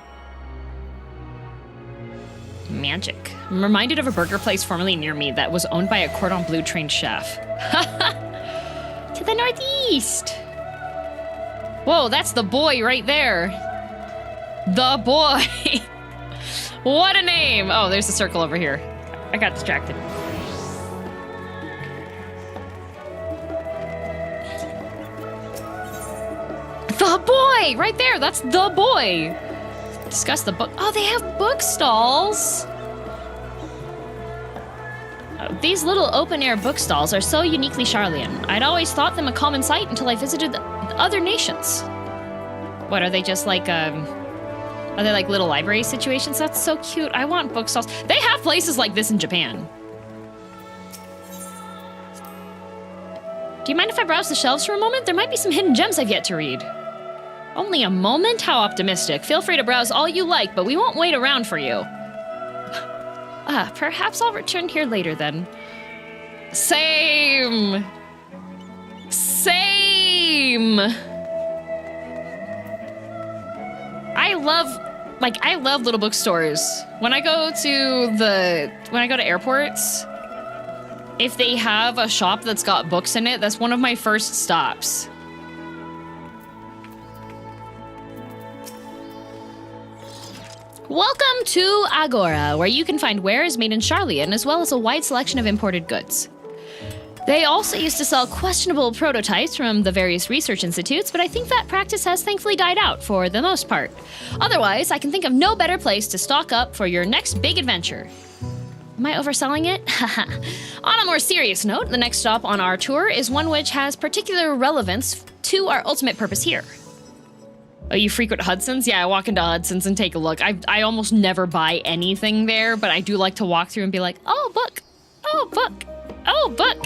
Magic. I'm reminded of a burger place formerly near me that was owned by a cordon bleu trained chef. To the northeast. Whoa, that's the boy right there. The boy. What a name. Oh, there's a circle over here. I got distracted. The boy! Right there, that's the boy! Discuss the book. Oh, they have book stalls! These little open-air book stalls are so uniquely Sharlayan. I'd always thought them a common sight until I visited the other nations. What, are they just like, are they like little library situations? That's so cute. I want book stalls. They have places like this in Japan. Do you mind if I browse the shelves for a moment? There might be some hidden gems I've yet to read. Only a moment? How optimistic. Feel free to browse all you like, but we won't wait around for you. Perhaps I'll return here later then. Save! Same. Same. I love little bookstores. When I go to airports, if they have a shop that's got books in it, that's one of my first stops. Welcome to Agora, where you can find wares made in Sharlayan, as well as a wide selection of imported goods. They also used to sell questionable prototypes from the various research institutes, but I think that practice has thankfully died out for the most part. Otherwise, I can think of no better place to stock up for your next big adventure. Am I overselling it? On a more serious note, the next stop on our tour is one which has particular relevance to our ultimate purpose here. Oh, you frequent Hudson's? Yeah, I walk into Hudson's and take a look. I almost never buy anything there, but I do like to walk through and be like, oh, book, oh, book, oh, book.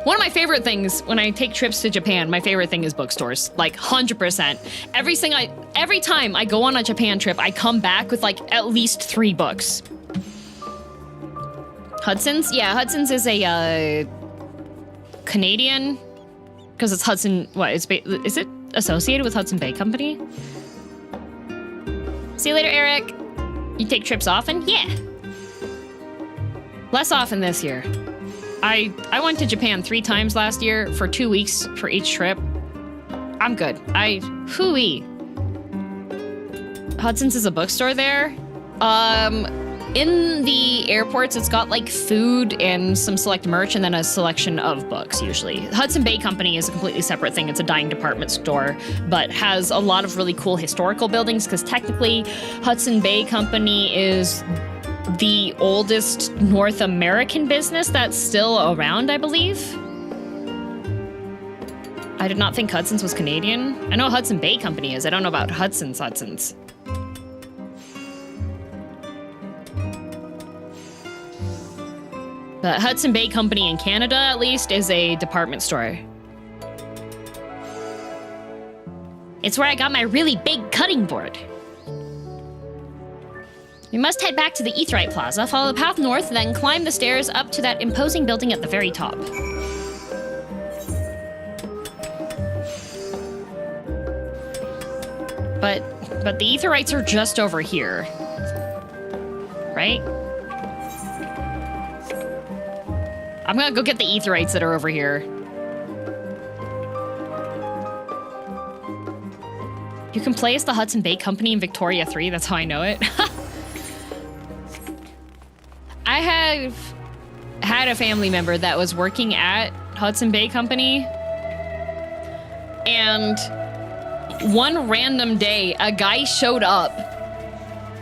One of my favorite things when I take trips to Japan, my favorite thing is bookstores, like 100%. Every time I go on a Japan trip, I come back with like at least 3 books. Hudson's? Yeah, Hudson's is a Canadian, because it's Hudson, is it associated with Hudson Bay Company? See you later, Eric. You take trips often? Yeah. Less often this year. I went to Japan 3 times last year for 2 weeks for each trip. I'm good. Hooey. Hudson's is a bookstore there. In the airports, it's got like food and some select merch and then a selection of books, usually. Hudson Bay Company is a completely separate thing. It's a dying department store, but has a lot of really cool historical buildings because technically Hudson Bay Company is the oldest North American business that's still around, I believe. I did not think Hudson's was Canadian. I know Hudson Bay Company is. I don't know about Hudson's. But Hudson Bay Company in Canada, at least, is a department store. It's where I got my really big cutting board. We must head back to the Aetheryte Plaza, follow the path north, then climb the stairs up to that imposing building at the very top. But the Aetherytes are just over here. Right? I'm gonna go get the Aetherytes that are over here. You can play as the Hudson Bay Company in Victoria 3, that's how I know it. I have had a family member that was working at Hudson Bay Company, and one random day, a guy showed up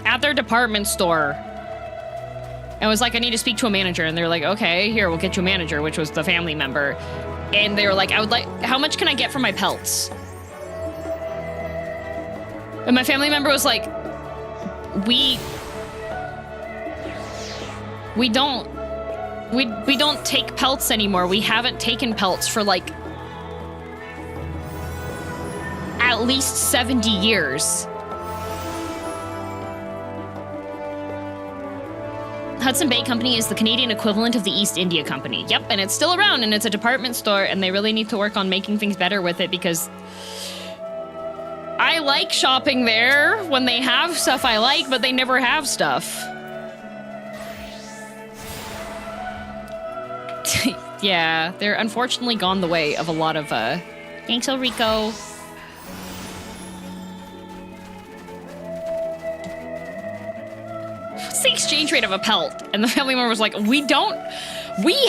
at their department store and was like, I need to speak to a manager. And they're like, okay, here, we'll get you a manager, which was the family member. And they were like, how much can I get for my pelts? And my family member was like, we don't take pelts anymore. We haven't taken pelts for like at least 70 years. Hudson Bay Company is the Canadian equivalent of the East India Company. Yep, and it's still around, and it's a department store, and they really need to work on making things better with it because I like shopping there when they have stuff I like, but they never have stuff. Yeah, they're unfortunately gone the way of a lot of, Thanks, Ulrico. What's the exchange rate of a pelt? And the family member was like, we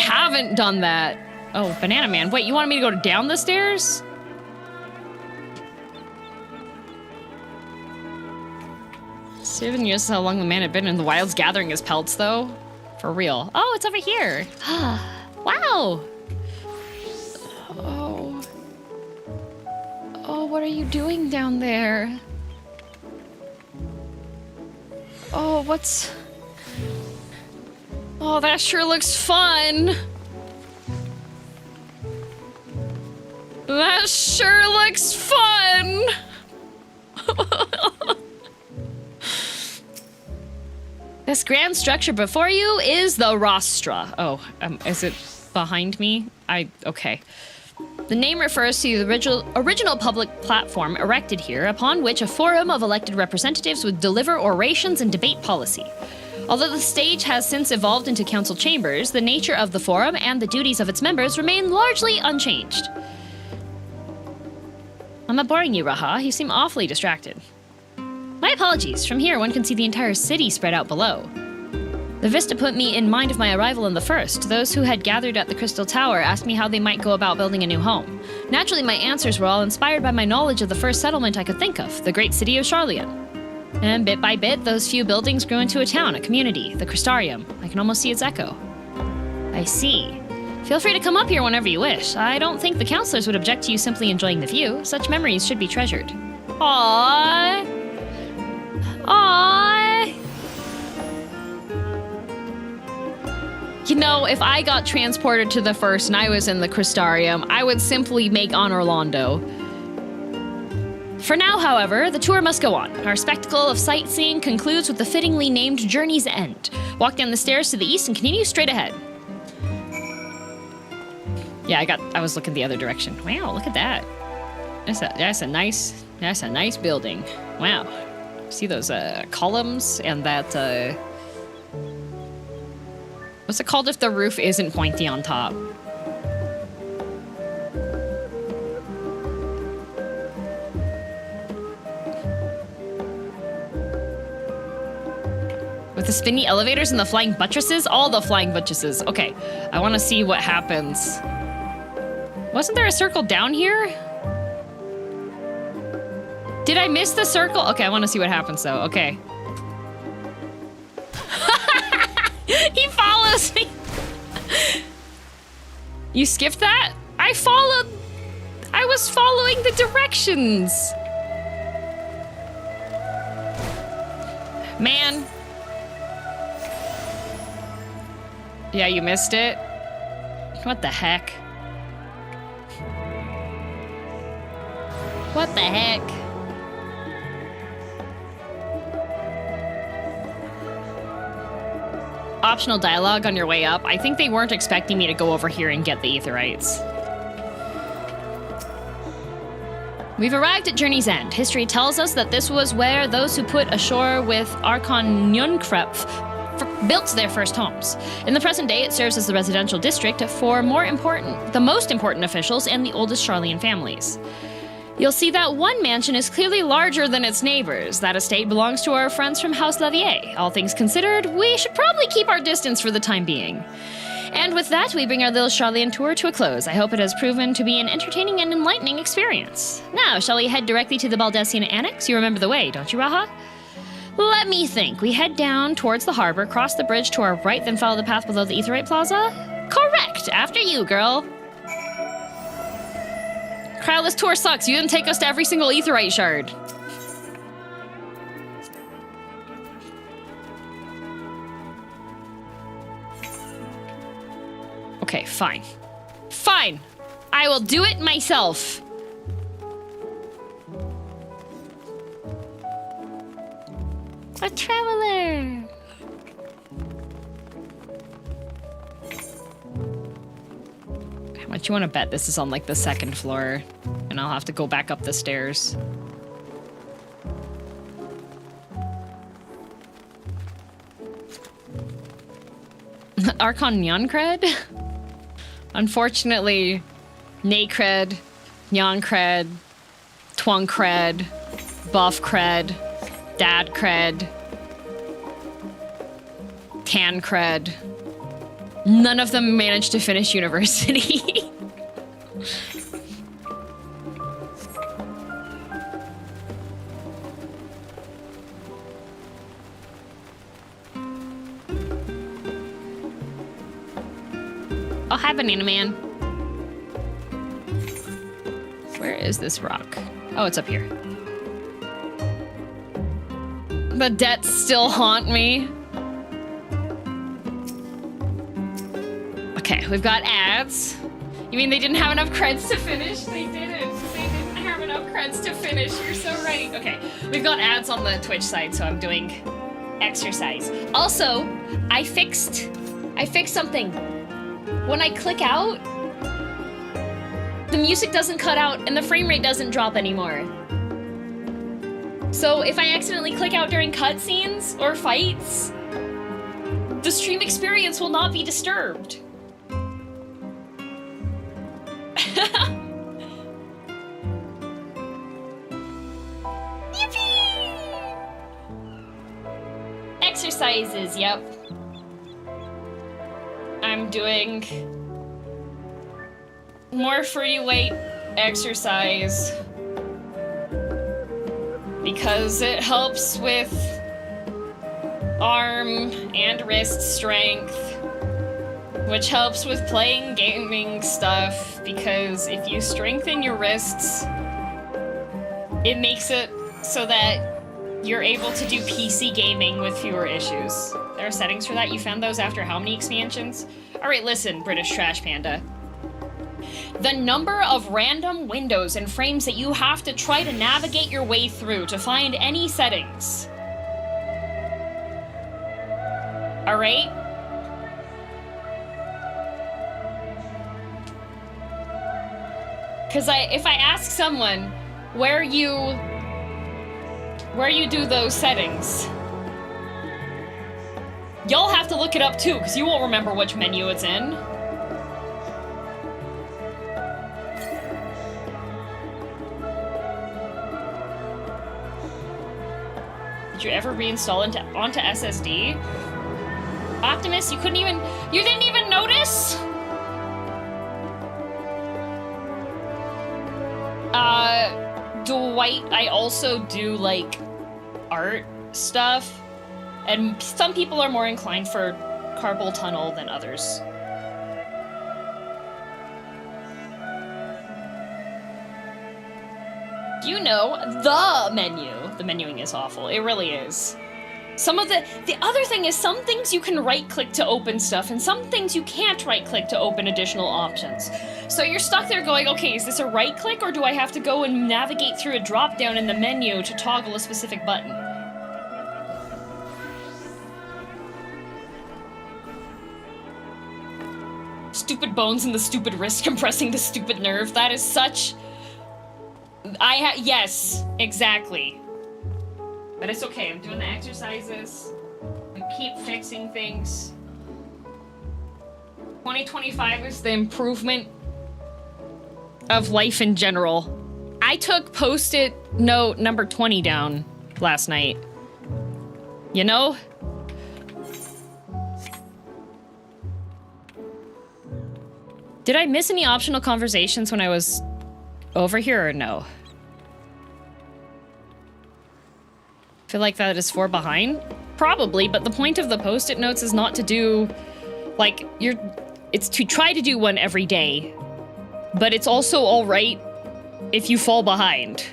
haven't done that. Oh, Banana Man. Wait, you wanted me to go down the stairs? Seven years is how long the man had been in the wilds gathering his pelts, though. For real. Oh, it's over here. Wow. Oh, what are you doing down there? Oh, oh, that sure looks fun. That sure looks fun. This grand structure before you is the rostra. Oh, is it behind me. Okay. The name refers to the original public platform erected here, upon which a forum of elected representatives would deliver orations and debate policy. Although the stage has since evolved into council chambers, the nature of the forum and the duties of its members remain largely unchanged. I'm not boring you, Raha. You seem awfully distracted. My apologies. From here, one can see the entire city spread out below. The vista put me in mind of my arrival in the first. Those who had gathered at the Crystal Tower asked me how they might go about building a new home. Naturally, my answers were all inspired by my knowledge of the first settlement I could think of, the great city of Sharlayan. And bit by bit, those few buildings grew into a town, a community, the Crystarium. I can almost see its echo. I see. Feel free to come up here whenever you wish. I don't think the counselors would object to you simply enjoying the view. Such memories should be treasured. Aww. Aww. You know, if I got transported to the first and I was in the Crystarium, I would simply make on Orlando. For now, however, the tour must go on. Our spectacle of sightseeing concludes with the fittingly named Journey's End. Walk down the stairs to the east and continue straight ahead. Yeah, I was looking the other direction. Wow, look at that. That's a nice building. Wow. See those columns and that what's it called if the roof isn't pointy on top? With the spinny elevators and the flying buttresses? All the flying buttresses. Okay, I want to see what happens. Wasn't there a circle down here? Did I miss the circle? Okay, I want to see what happens though. Okay. He follows me. You skipped that? I was following the directions. Man. Yeah, you missed it. What the heck? What the heck? Optional dialogue on your way up. I think they weren't expecting me to go over here and get the Aetherytes. We've arrived at Journey's End. History tells us that this was where those who put ashore with Archon Nyunkrep built their first homes. In the present day, it serves as the residential district for the most important officials and the oldest Sharlayan families. You'll see that one mansion is clearly larger than its neighbors. That estate belongs to our friends from House Levier. All things considered, we should probably keep our distance for the time being. And with that, we bring our little Sharlayan tour to a close. I hope it has proven to be an entertaining and enlightening experience. Now, shall we head directly to the Baldesion Annex? You remember the way, don't you, Raha? Let me think. We head down towards the harbor, cross the bridge to our right, then follow the path below the Aetheryte Plaza? Correct! After you, girl. Crowd, this tour sucks. You didn't take us to every single Aetheryte shard. Okay, fine. Fine! I will do it myself. A traveler! How much you want to bet this is on like the second floor and I'll have to go back up the stairs? Archon Nyankred? Unfortunately, Naykred, Nyankred, Twankred, Buffcred, Dadcred, Tancred. None of them managed to finish university. Oh, hi, Banana Man. Where is this rock? Oh, it's up here. The debts still haunt me. Okay, we've got ads. You mean they didn't have enough creds to finish? They didn't. They didn't have enough creds to finish. You're so right. Okay, we've got ads on the Twitch side, so I'm doing exercise. Also, I fixed something. when I click out, the music doesn't cut out and the frame rate doesn't drop anymore. So if I accidentally click out during cutscenes or fights, the stream experience will not be disturbed. Yippee! Exercises, yep. I'm doing more free weight exercise because it helps with arm and wrist strength, which helps with playing gaming stuff, because if you strengthen your wrists, it makes it so that you're able to do PC gaming with fewer issues. There are settings for that. You found those after how many expansions? All right, listen, British Trash Panda. The number of random windows and frames that you have to try to navigate your way through to find any settings. All right? Because if I ask someone where you do those settings, y'all have to look it up too, because you won't remember which menu it's in. Did you ever reinstall onto SSD? Optimus, you didn't even notice? Dwight, I also do like art stuff, and some people are more inclined for carpal tunnel than others. You know, the menu. The menuing is awful. It really is. Some of the other thing is some things you can right-click to open stuff, and some things you can't right-click to open additional options. So you're stuck there going, okay, is this a right-click, or do I have to go and navigate through a drop-down in the menu to toggle a specific button? Stupid bones and the stupid wrist compressing the stupid nerve. That is such... yes, exactly. But it's okay, I'm doing the exercises. I keep fixing things. 2025 is the improvement of life in general. I took post-it note number 20 down last night. You know? Did I miss any optional conversations when I was over here or no? Feel like that is 4 behind? Probably, but the point of the post-it notes is not to do, like, it's to try to do one every day, but it's also all right if you fall behind.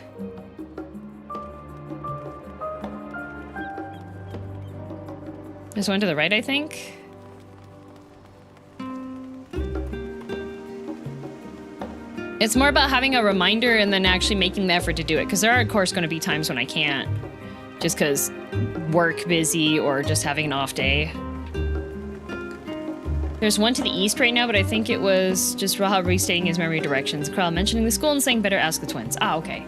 There's one to the right, I think. It's more about having a reminder and then actually making the effort to do it, because there are, of course, going to be times when I can't. Just because work busy or just having an off day. There's one to the east right now, but I think it was just Raha restating his memory directions. Kral mentioning the school and saying better ask the twins. Ah, okay.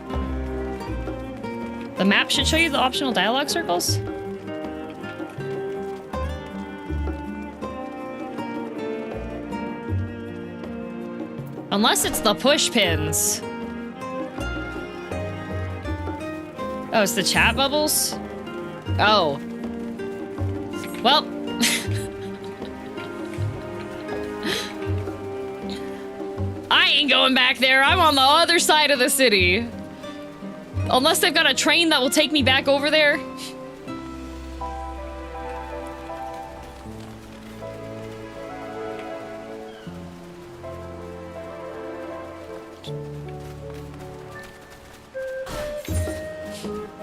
The map should show you the optional dialogue circles. Unless it's the push pins. Oh, it's the chat bubbles? Oh. Well. I ain't going back there. I'm on the other side of the city. Unless they've got a train that will take me back over there.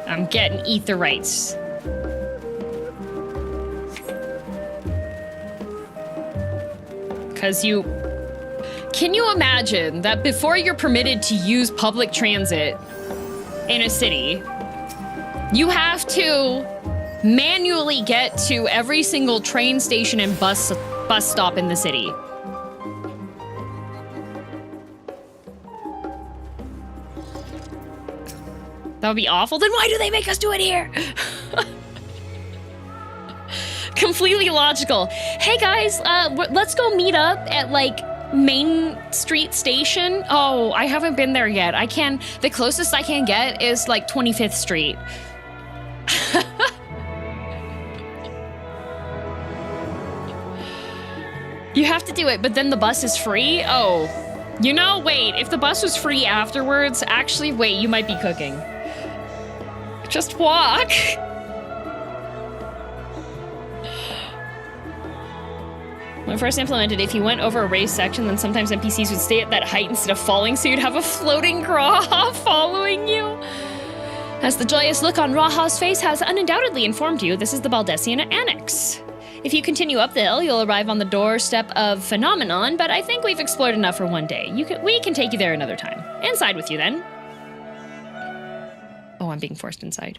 I'm getting Aetherytes. Because can you imagine that before you're permitted to use public transit in a city, you have to manually get to every single train station and bus stop in the city? That would be awful. Then why do they make us do it here? Completely logical. Hey guys, let's go meet up at like Main Street Station. Oh, I haven't been there yet. The closest I can get is like 25th Street. You have to do it, but then the bus is free? Oh, you know, wait, if the bus was free afterwards, actually, wait, you might be cooking. Just walk. When first implemented, if you went over a raised section, then sometimes NPCs would stay at that height instead of falling, so you'd have a floating Graha following you. As the joyous look on Raha's face has undoubtedly informed you, this is the Baldesion Annex. If you continue up the hill, you'll arrive on the doorstep of Phenomenon, but I think we've explored enough for one day. We can take you there another time. Inside with you, then. Oh, I'm being forced inside.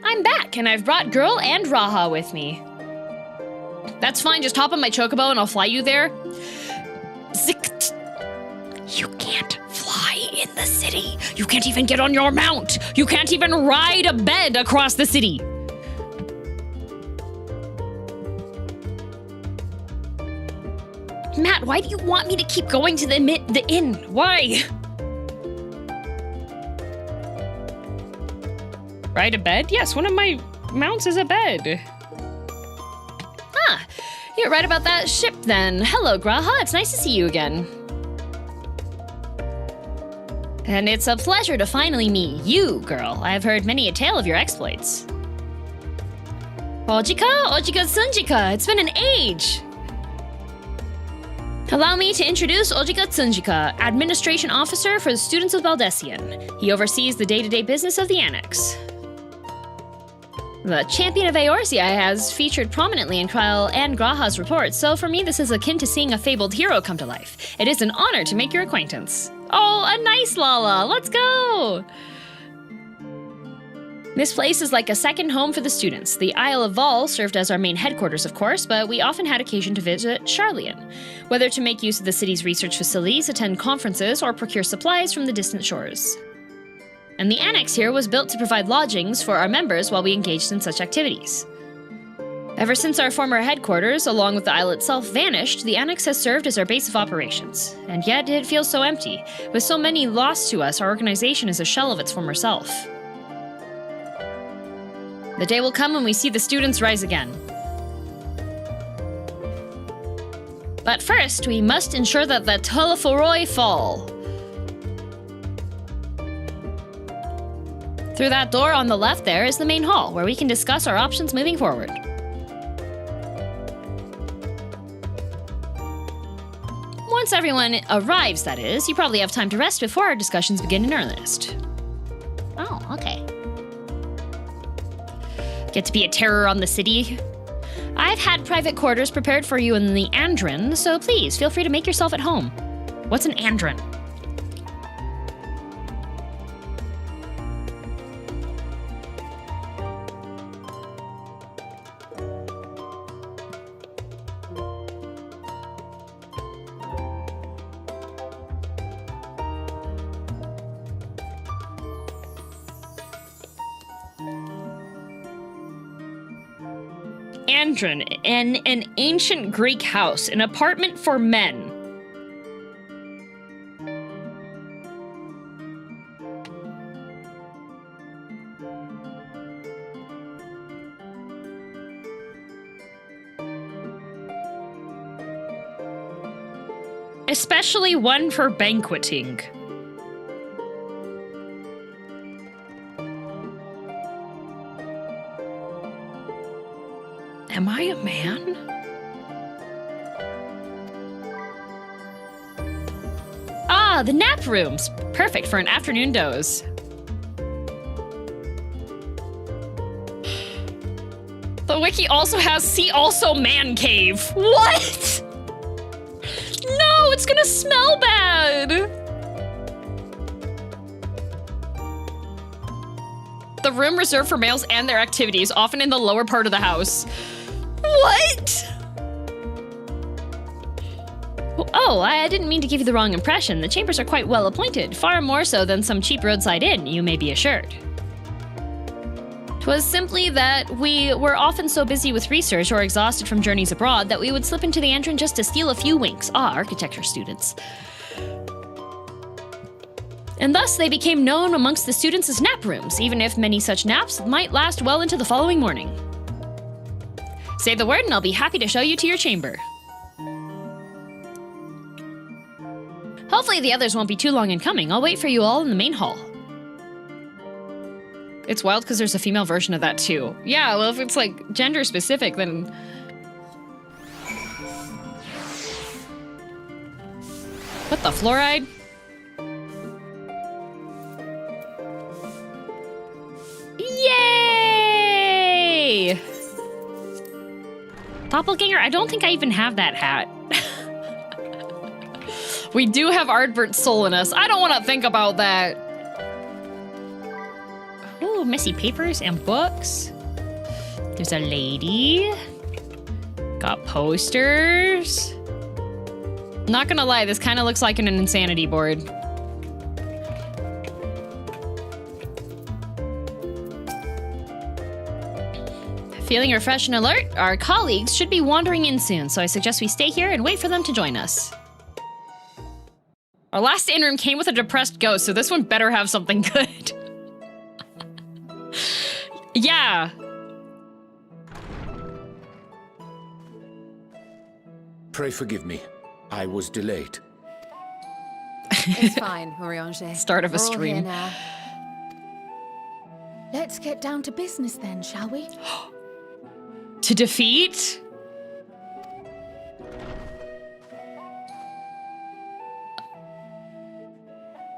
I'm back, and I've brought Girl and Raha with me. That's fine, just hop on my chocobo and I'll fly you there. Zikt. You can't fly in the city. You can't even get on your mount. You can't even ride a bed across the city. Matt, why do you want me to keep going to the inn? Why? Ride a bed? Yes, one of my mounts is a bed. Ah, you're right about that ship then. Hello, Graha. It's nice to see you again. And it's a pleasure to finally meet you, girl. I have heard many a tale of your exploits. Ojika Tsunjika. It's been an age. Allow me to introduce Ojika Tsunjika, Administration Officer for the students of Baldesion. He oversees the day-to-day business of the Annex. The champion of Eorzea has featured prominently in Kyle and Graha's reports, so for me this is akin to seeing a fabled hero come to life. It is an honor to make your acquaintance. Oh, a nice Lala! Let's go! This place is like a second home for the students. The Isle of Vol served as our main headquarters, of course, but we often had occasion to visit Sharlayan, whether to make use of the city's research facilities, attend conferences, or procure supplies from the distant shores. And the annex here was built to provide lodgings for our members while we engaged in such activities. Ever since our former headquarters, along with the isle itself, vanished, the annex has served as our base of operations. And yet, it feels so empty. With so many lost to us, our organization is a shell of its former self. The day will come when we see the students rise again. But first, we must ensure that the Teleportation fall. Through that door on the left there is the main hall, where we can discuss our options moving forward. Once everyone arrives, that is, you probably have time to rest before our discussions begin in earnest. Oh, okay. Get to be a terror on the city? I've had private quarters prepared for you in the Andron, so please feel free to make yourself at home. What's an Andron? Andron, an ancient Greek house, an apartment for men. Especially one for banqueting. Am I a man? Ah, the nap rooms. Perfect for an afternoon doze. The wiki also has see also man cave. What? No, it's gonna smell bad. The room reserved for males and their activities, often in the lower part of the house. What? Oh, I didn't mean to give you the wrong impression. The chambers are quite well appointed, far more so than some cheap roadside inn, you may be assured. 'Twas simply that we were often so busy with research or exhausted from journeys abroad that we would slip into the entran just to steal a few winks. Architecture students. And thus they became known amongst the students as nap rooms, even if many such naps might last well into the following morning. Say the word and I'll be happy to show you to your chamber. Hopefully the others won't be too long in coming. I'll wait for you all in the main hall. It's wild because there's a female version of that too. Yeah, well, if it's like gender specific, then... What the fluoride? Yay! Doppelganger? I don't think I even have that hat. We do have Ardvert's soul in us. I don't want to think about that. Ooh, messy papers and books. There's a lady. Got posters. Not gonna lie, this kind of looks like an insanity board. Feeling refreshed and alert? Our colleagues should be wandering in soon, so I suggest we stay here and wait for them to join us. Our last in-room came with a depressed ghost, so this one better have something good. Yeah. Pray forgive me. I was delayed. It's fine, Oriange. Start of a We're all here stream. now. Let's get down to business then, shall we? To defeat?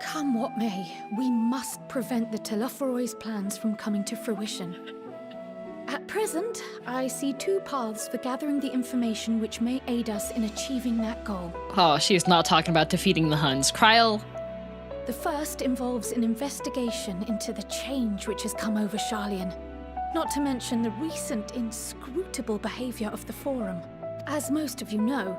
Come what may, we must prevent the Teleportation's plans from coming to fruition. At present, I see two paths for gathering the information which may aid us in achieving that goal. Oh, she's not talking about defeating the Huns. Kryl. The first involves an investigation into the change which has come over Sharlayan, not to mention the recent inscrutable behavior of the Forum. As most of you know,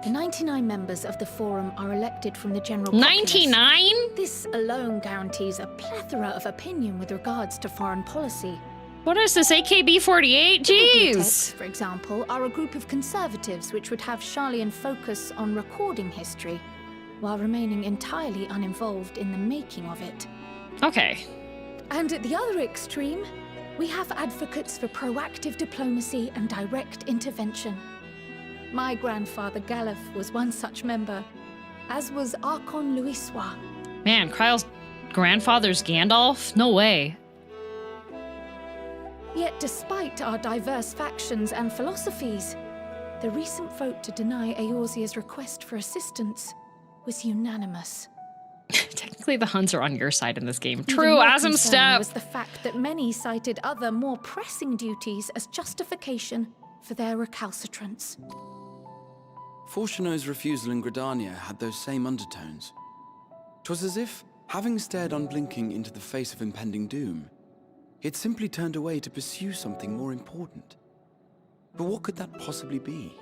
the 99 members of the Forum are elected from the general populace. 99? This alone guarantees a plethora of opinion with regards to foreign policy. What is this, AKB-48? Jeez! For example, are a group of conservatives which would have Sharlayan focus on recording history, while remaining entirely uninvolved in the making of it. Okay. And at the other extreme, we have advocates for proactive diplomacy and direct intervention. My grandfather Galef was one such member, as was Archon Louisois. Man, Kryl's grandfather's Gandalf? No way. Yet despite our diverse factions and philosophies, the recent vote to deny Eorzea's request for assistance was unanimous. Technically, the Huns are on your side in this game. Even True, more Asm concerning Step. was the fact that many cited other, more pressing duties as justification for their recalcitrance. Fortuno's refusal in Gridania had those same undertones. 'Twas as if, having stared unblinking into the face of impending doom, he had simply turned away to pursue something more important. But what could that possibly be?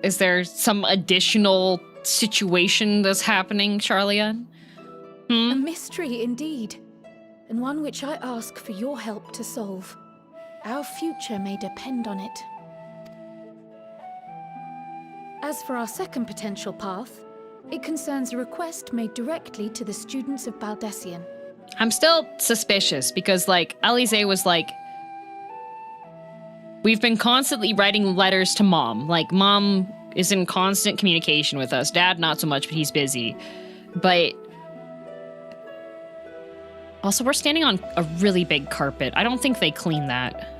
Is there some additional situation that's happening, Sharlayan? A mystery indeed, and one which I ask for your help to solve. Our future may depend on it. As for our second potential path, it concerns a request made directly to the students of Baldessian. I'm still suspicious because, like, Alize was like, we've been constantly writing letters to Mom. Like, Mom is in constant communication with us. Dad, not so much, but he's busy. But also, we're standing on a really big carpet. I don't think they clean that.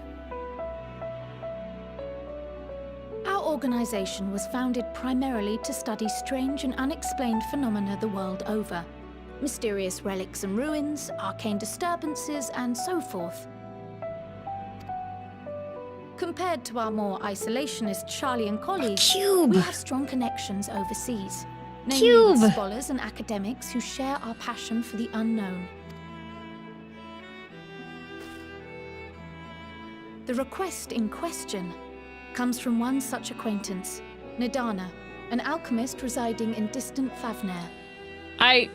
Our organization was founded primarily to study strange and unexplained phenomena the world over. Mysterious relics and ruins, arcane disturbances, and so forth. Compared to our more isolationist Sharlayan colleagues, we have strong connections overseas. Namely with scholars and academics who share our passion for the unknown. The request in question comes from one such acquaintance, Nidana, an alchemist residing in distant Thavnair.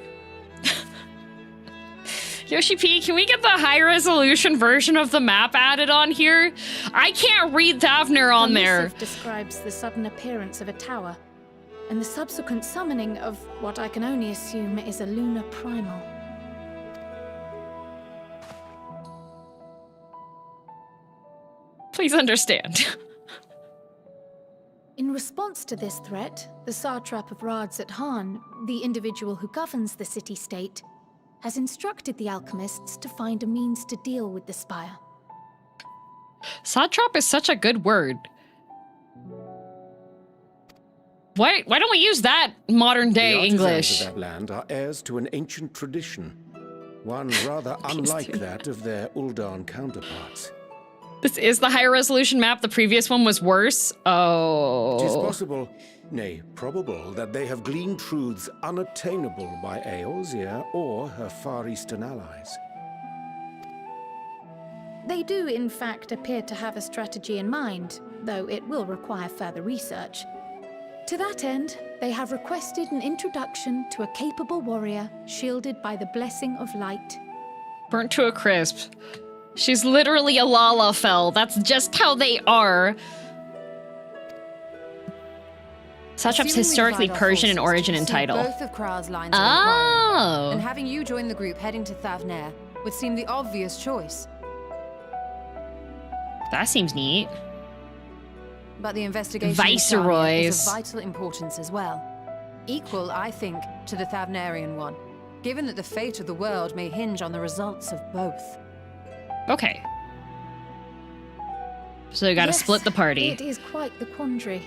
Yoshi P, can we get the high-resolution version of the map added on here? I can't read Thavnair on there. The missive describes the sudden appearance of a tower, and the subsequent summoning of what I can only assume is a lunar primal. Please understand. In response to this threat, the satrap of Radzat Han, the individual who governs the city-state, has instructed the alchemists to find a means to deal with the spire. Satrap is such a good word. Why don't we use that modern day English? The artisans of that land are heirs to an ancient tradition, one rather unlike that of their Uldan counterparts. This is the higher resolution map. The previous one was worse. Oh. It is possible, nay, probable, that they have gleaned truths unattainable by Eorzea or her Far Eastern allies. They do, in fact, appear to have a strategy in mind, though it will require further research. To that end, they have requested an introduction to a capable warrior shielded by the blessing of light. Burnt to a crisp. She's literally a lalafell. That's just how they are. Satrap's historically Persian in origin and title. Both of Kral's lines of inquiry, and having you join the group heading to Thavnair would seem the obvious choice. That seems neat. But the investigation Viceroys is of vital importance as well. Equal, I think, to the Thavnairian one, given that the fate of the world may hinge on the results of both. Okay. So you gotta split the party. It is quite the quandary.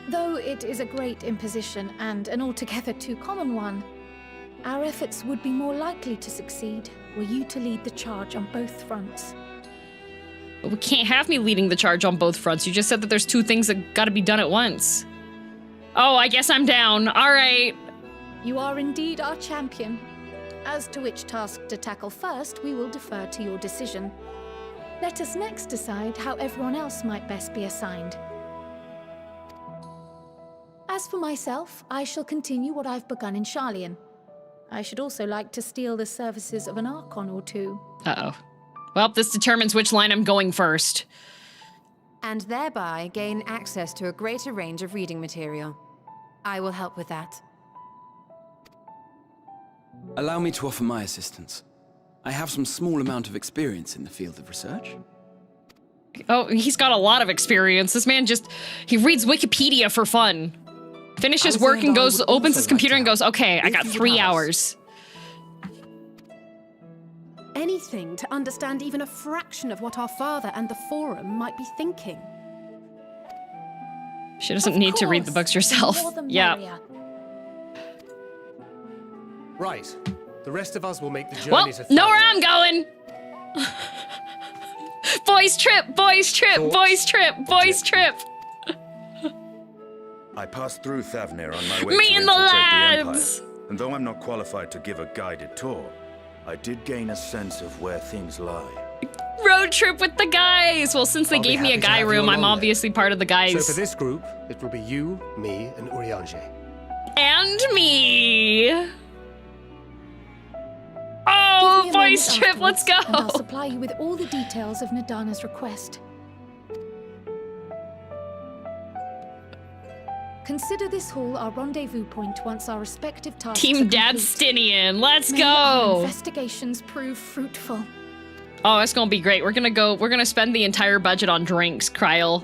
Though it is a great imposition and an altogether too common one, our efforts would be more likely to succeed were you to lead the charge on both fronts. But we can't have me leading the charge on both fronts. You just said that there's two things that gotta be done at once. Oh, I guess I'm down. All right. You are indeed our champion. As to which task to tackle first, we will defer to your decision. Let us next decide how everyone else might best be assigned. As for myself, I shall continue what I've begun in Sharlayan. I should also like to steal the services of an Archon or two. Uh-oh. Well, this determines which line I'm going first. And thereby gain access to a greater range of reading material. I will help with that. Allow me to offer my assistance. I have some small amount of experience in the field of research. Oh, he's got a lot of experience. This man he reads Wikipedia for fun. Finishes work and opens his computer and goes, okay, I got 3 hours. Anything to understand even a fraction of what our father and the Forum might be thinking. She doesn't need to read the books herself. Yeah. Right. The rest of us will make the journey Well, to know where I'm going. Boys trip, boys trip, boys trip, boys trip. I passed through Thavnair on my way Me to and the infiltrate lads. the Empire, and though I'm not qualified to give a guided tour, I did gain a sense of where things lie. Road trip with the guys. Well, since they gave me a guy room, I'm obviously part of the guys. So for this group, it will be you, me, and Urianger. And me. Oh, boys trip, let's go. And I'll supply you with all the details of Nadana's request. Consider this hall our rendezvous point once our respective tasks Team are Dad complete. Stinian, let's May our go. investigations prove fruitful. Oh, it's gonna be great. We're gonna spend the entire budget on drinks, Kryl.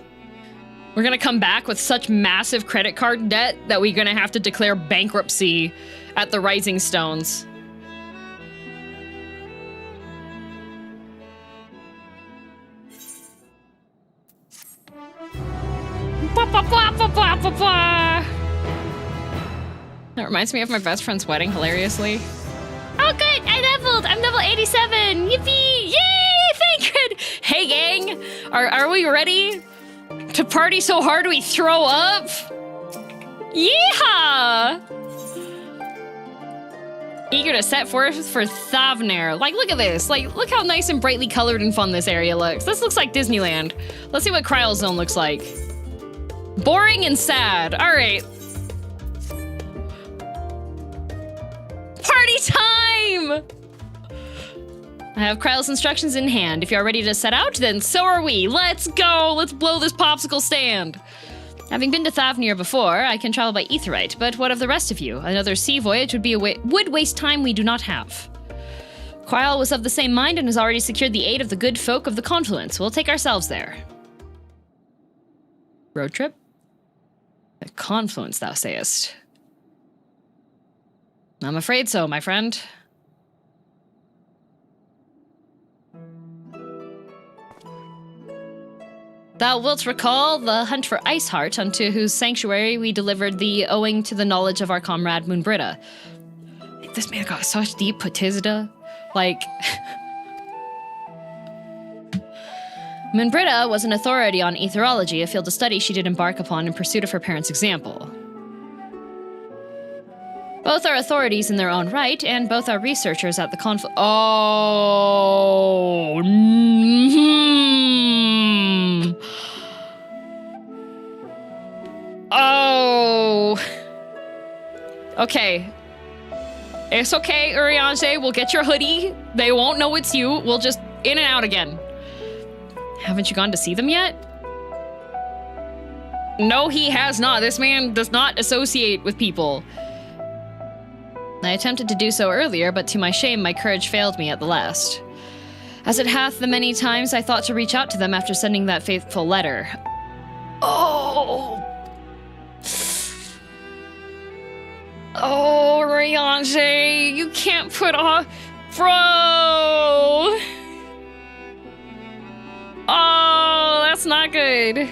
We're gonna come back with such massive credit card debt that we're gonna have to declare bankruptcy at the Rising Stones. That reminds me of my best friend's wedding, hilariously. Oh good, I leveled! I'm level 87! Yippee! Yay! Thank you! Hey gang! Are we ready to party so hard we throw up? Yeehaw! Eager to set forth for Thavnair. Like, look at this. Like, look how nice and brightly colored and fun this area looks. This looks like Disneyland. Let's see what Kryl Zone looks like. Boring and sad. All right. Party time! I have Kryle's instructions in hand. If you're ready to set out, then so are we. Let's go! Let's blow this popsicle stand! Having been to Thavnair before, I can travel by Aetheryte, but what of the rest of you? Another sea voyage would waste time we do not have. Kryle was of the same mind and has already secured the aid of the good folk of the Confluence. We'll take ourselves there. Road trip? The Confluence, thou sayest. I'm afraid so, my friend. Thou wilt recall the hunt for Iceheart, unto whose sanctuary we delivered thee owing to the knowledge of our comrade Vrtra. This man got such deep Patizda. Like... Vrtra was an authority on aetherology, a field of study she did embark upon in pursuit of her parents' example. Both are authorities in their own right, and both are researchers at the Oh... Oh. Okay. It's okay, Urianger. We'll get your hoodie. They won't know it's you. We'll just in and out again. Haven't you gone to see them yet? No, he has not. This man does not associate with people. I attempted to do so earlier, but to my shame, my courage failed me at the last. As it hath the many times I thought to reach out to them after sending that faithful letter. Oh! Oh, Urianger, you can't put off... Bro! Oh, that's not good.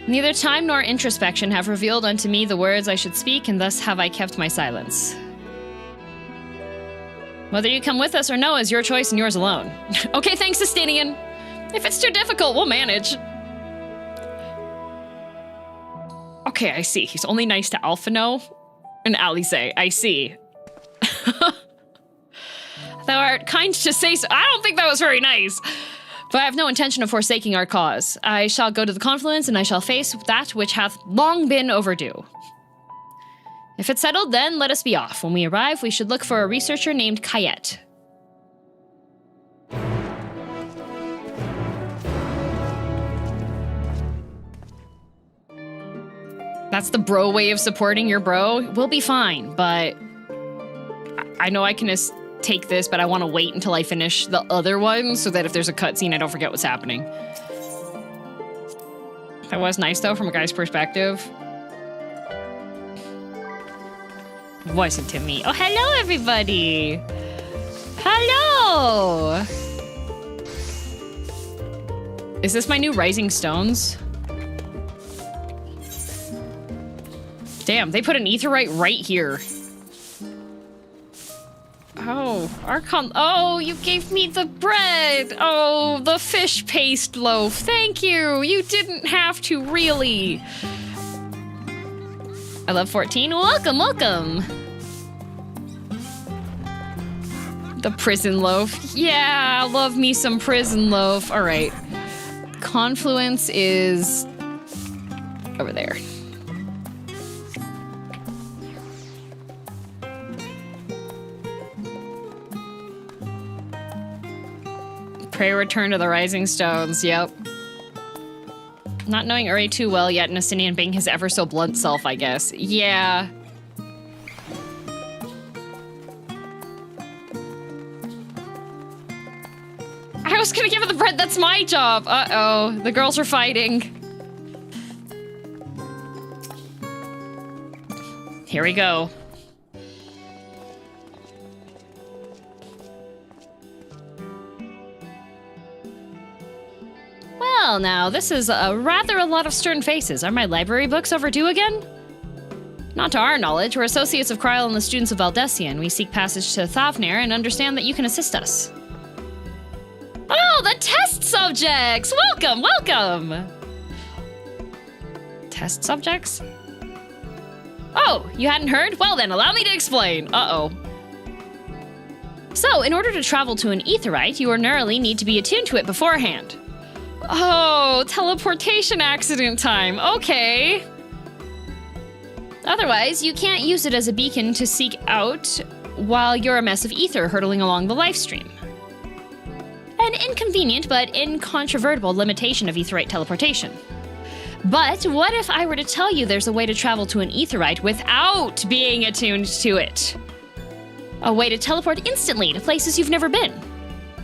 Neither time nor introspection have revealed unto me the words I should speak, and thus have I kept my silence. Whether you come with us or no is your choice and yours alone. Okay, thanks, Justinian. If it's too difficult, we'll manage. Okay, I see. He's only nice to Alphino and Alice. I see. Thou art kind to say so. I don't think that was very nice. But I have no intention of forsaking our cause. I shall go to the Confluence, and I shall face that which hath long been overdue. If it's settled, then let us be off. When we arrive, we should look for a researcher named Kayet. That's the bro way of supporting your bro. We'll be fine, but I know I can take this, but I want to wait until I finish the other one so that if there's a cutscene, I don't forget what's happening. That was nice, though, from a guy's perspective. Wasn't to me. Oh, hello, everybody! Hello! Is this my new Rising Stones? Damn, they put an Aetheryte right here. Oh, Archon. Oh, you gave me the bread. Oh, the fish paste loaf. Thank you. You didn't have to, really. I love 14. Welcome, welcome. The prison loaf. Yeah, I love me some prison loaf. All right. Confluence is over there. Pray return to the Rising Stones, yep. Not knowing Uri too well yet, Nestinian being his ever so blunt self, I guess. Yeah. I was gonna give her the bread, that's my job! Uh-oh, the girls are fighting. Here we go. Well, now, this is rather a lot of stern faces. Are my library books overdue again? Not to our knowledge. We're associates of Kryle and the students of Valdesian. We seek passage to Thavnair and understand that you can assist us. Oh, the test subjects! Welcome, welcome! Test subjects? Oh, you hadn't heard? Well then, allow me to explain. Uh-oh. So, in order to travel to an Aetheryte, you ordinarily need to be attuned to it beforehand. Oh, teleportation accident time. Okay. Otherwise, you can't use it as a beacon to seek out while you're a mess of ether hurtling along the lifestream. An inconvenient but incontrovertible limitation of Aetheryte teleportation. But what if I were to tell you there's a way to travel to an Aetheryte without being attuned to it? A way to teleport instantly to places you've never been.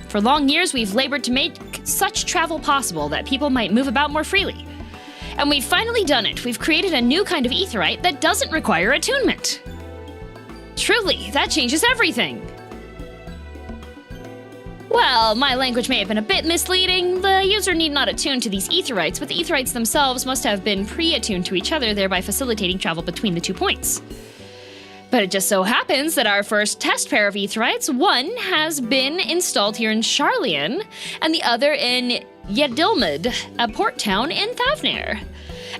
For long years, we've labored to make such travel possible that people might move about more freely. And we've finally done it. We've created a new kind of Aetheryte that doesn't require attunement. Truly, that changes everything. Well, my language may have been a bit misleading. The user need not attune to these Aetherytes, but the Aetherytes themselves must have been pre-attuned to each other, thereby facilitating travel between the 2 points. But it just so happens that our first test pair of Aetherytes, one has been installed here in Sharlayan, and the other in Yedilmud, a port town in Thavnair.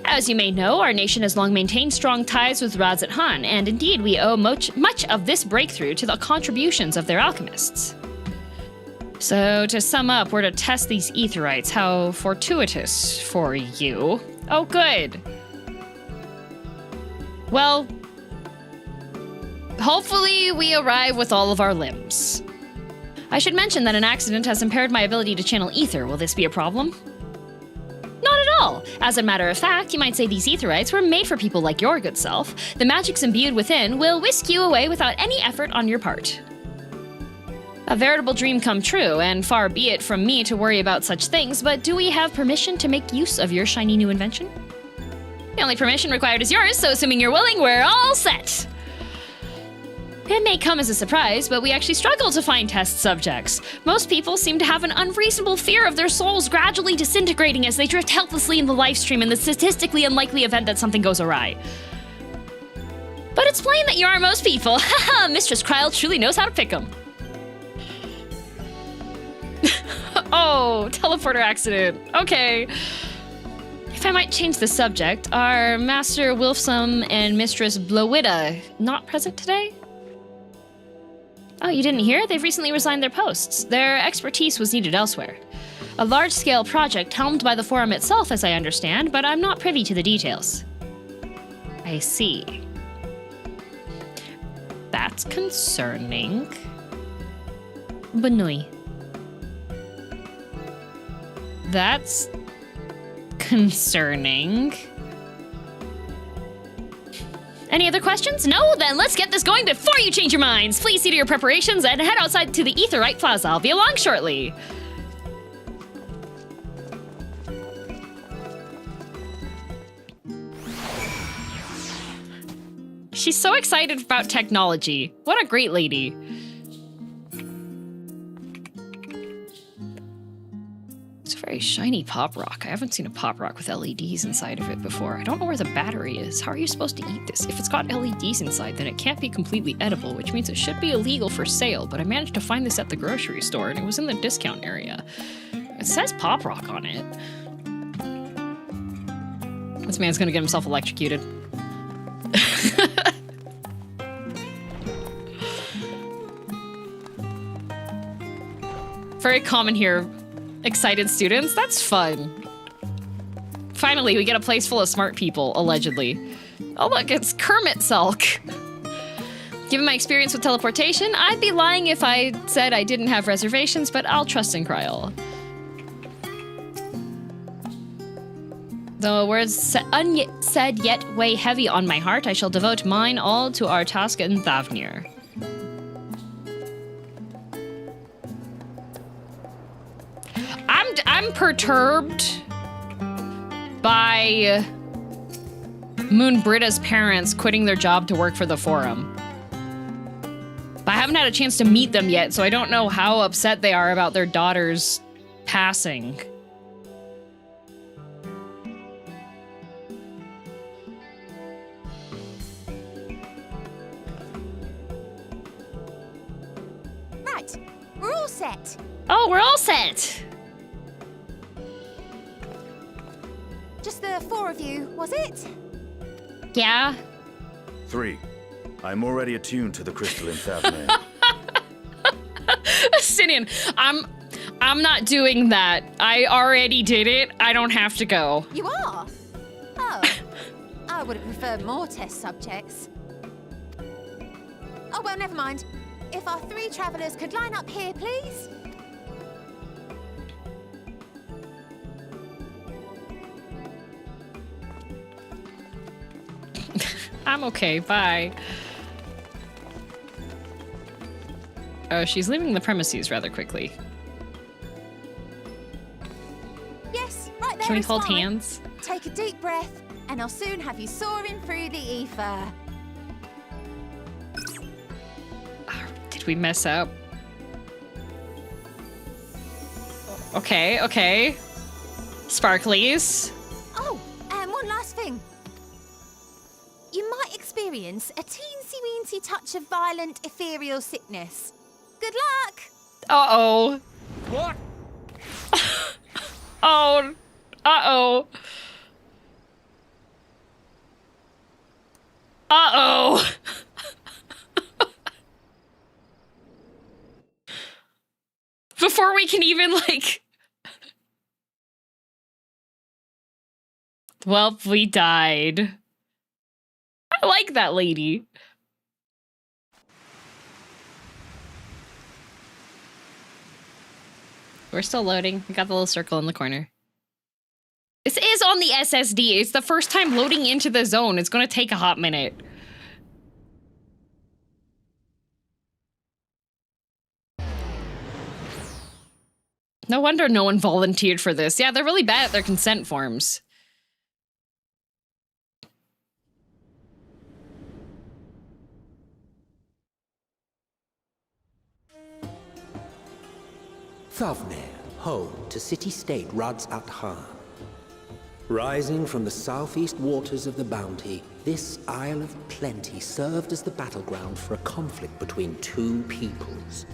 As you may know, our nation has long maintained strong ties with Razat Han, and indeed we owe much of this breakthrough to the contributions of their alchemists. So, to sum up, we're to test these Aetherytes. How fortuitous for you. Oh, good. Well, hopefully we arrive with all of our limbs. I should mention that an accident has impaired my ability to channel ether. Will this be a problem? Not at all. As a matter of fact, you might say these Aetherytes were made for people like your good self. The magics imbued within will whisk you away without any effort on your part. A veritable dream come true, and far be it from me to worry about such things, but do we have permission to make use of your shiny new invention? The only permission required is yours, so assuming you're willing, we're all set! It may come as a surprise, but we actually struggle to find test subjects. Most people seem to have an unreasonable fear of their souls gradually disintegrating as they drift helplessly in the livestream in the statistically unlikely event that something goes awry. But it's plain that you are most people. Haha, Mistress Kryl truly knows how to pick 'em. Oh, teleporter accident. Okay. If I might change the subject, are Master Wilfsum and Mistress Blowita not present today? Oh, you didn't hear? They've recently resigned their posts. Their expertise was needed elsewhere. A large-scale project helmed by the forum itself, as I understand, but I'm not privy to the details. I see. That's concerning. Benui. That's concerning. Any other questions? No? Then let's get this going before you change your minds. Please see to your preparations and head outside to the Aetheryte Plaza. I'll be along shortly. She's so excited about technology. What a great lady. It's a very shiny pop rock. I haven't seen a pop rock with LEDs inside of it before. I don't know where the battery is. How are you supposed to eat this? If it's got LEDs inside, then it can't be completely edible, which means it should be illegal for sale, but I managed to find this at the grocery store, and it was in the discount area. It says pop rock on it. This man's gonna get himself electrocuted. Very common here. Excited students? That's fun. Finally, we get a place full of smart people, allegedly. Oh look, it's Kermit Sulk. Given my experience with teleportation, I'd be lying if I said I didn't have reservations, but I'll trust in Kryl. Though words unsaid yet weigh heavy on my heart, I shall devote mine all to our task in Thavnair. I'm perturbed by Moon Britta's parents quitting their job to work for the forum. But I haven't had a chance to meet them yet, so I don't know how upset they are about their daughter's passing. Right, we're all set. Oh, we're all set! Just the 4 of you, was it? Yeah? 3. I'm already attuned to the crystal in Thavnair. Sinian, I'm not doing that. I already did it. I don't have to go. You are? Oh. I would have preferred more test subjects. Oh, well, never mind. If our 3 travelers could line up here, please. I'm okay, bye. Oh, she's leaving the premises rather quickly. Yes, right there. Can we is hold fine. hands? Take a deep breath, and I'll soon have you soaring through the ether. Did we mess up? Okay, okay. Sparklies. Oh, and one last thing. You might experience a teensy-weensy touch of violent ethereal sickness. Good luck! Uh-oh. What? Oh. Uh-oh. Uh-oh. Before we can even, like... Well, we died. I like that lady. We're still loading. We got the little circle in the corner. This is on the SSD. It's the first time loading into the zone. It's going to take a hot minute. No wonder no one volunteered for this. Yeah, they're really bad at their consent forms. Thavnair, home to city-state Rads at Han. Rising from the southeast waters of the Bounty, this Isle of Plenty served as the battleground for a conflict between 2 peoples.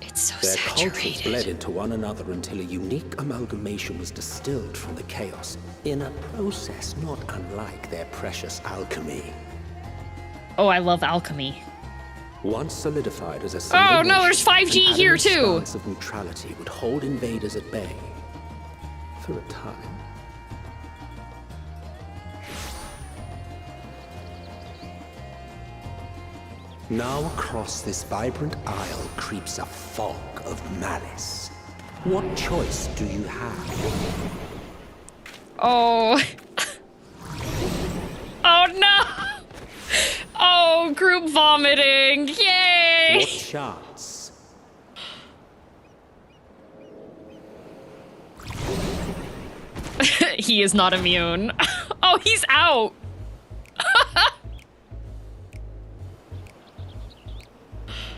It's so Their saturated. cultures bled into one another until a unique amalgamation was distilled from the chaos, in a process not unlike their precious alchemy. Oh, I love alchemy. Once solidified as a single Oh no, nation, there's 5G an here adamant too. stance of neutrality would hold invaders at bay for a time. Now across this vibrant isle creeps a fog of malice. What choice do you have? Oh. Oh no! Oh, group vomiting! Yay! What chance? He is not immune. Oh, he's out!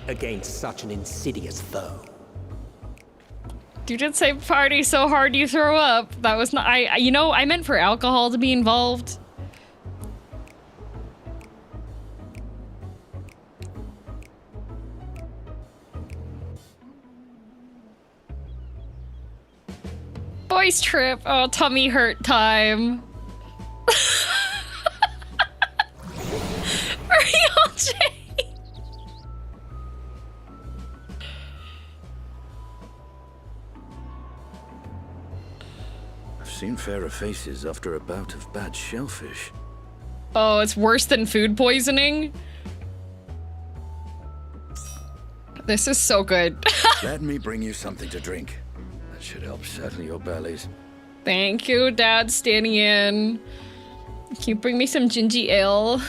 Against such an insidious foe. You did say party so hard you throw up. That was not, you know, I meant for alcohol to be involved. Boys trip. Oh, tummy hurt time. Real J. I've seen fairer faces after a bout of bad shellfish. Oh, it's worse than food poisoning. This is so good. Let me bring you something to drink. That should help settle your bellies. Thank you, Dad, standing in. Can you bring me some gingy ale?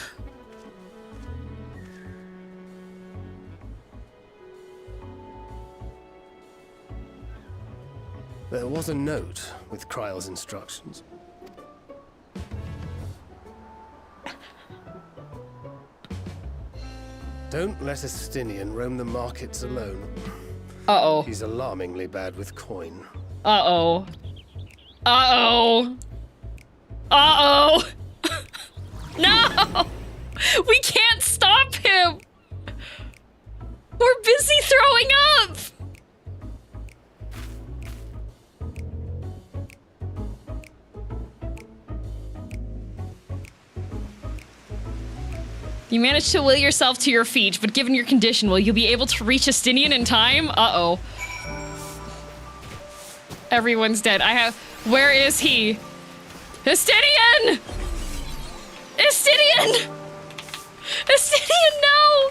There was a note with Kryle's instructions. Don't let a Stinian roam the markets alone. Uh-oh. He's alarmingly bad with coin. Uh-oh. Uh-oh. Uh-oh. No! We can't stop him! We're busy throwing up! You managed to will yourself to your feet, but given your condition, will you be able to reach Estinian in time? Uh-oh. Everyone's dead. Where is he? Estinian! Estinian! Estinian, no!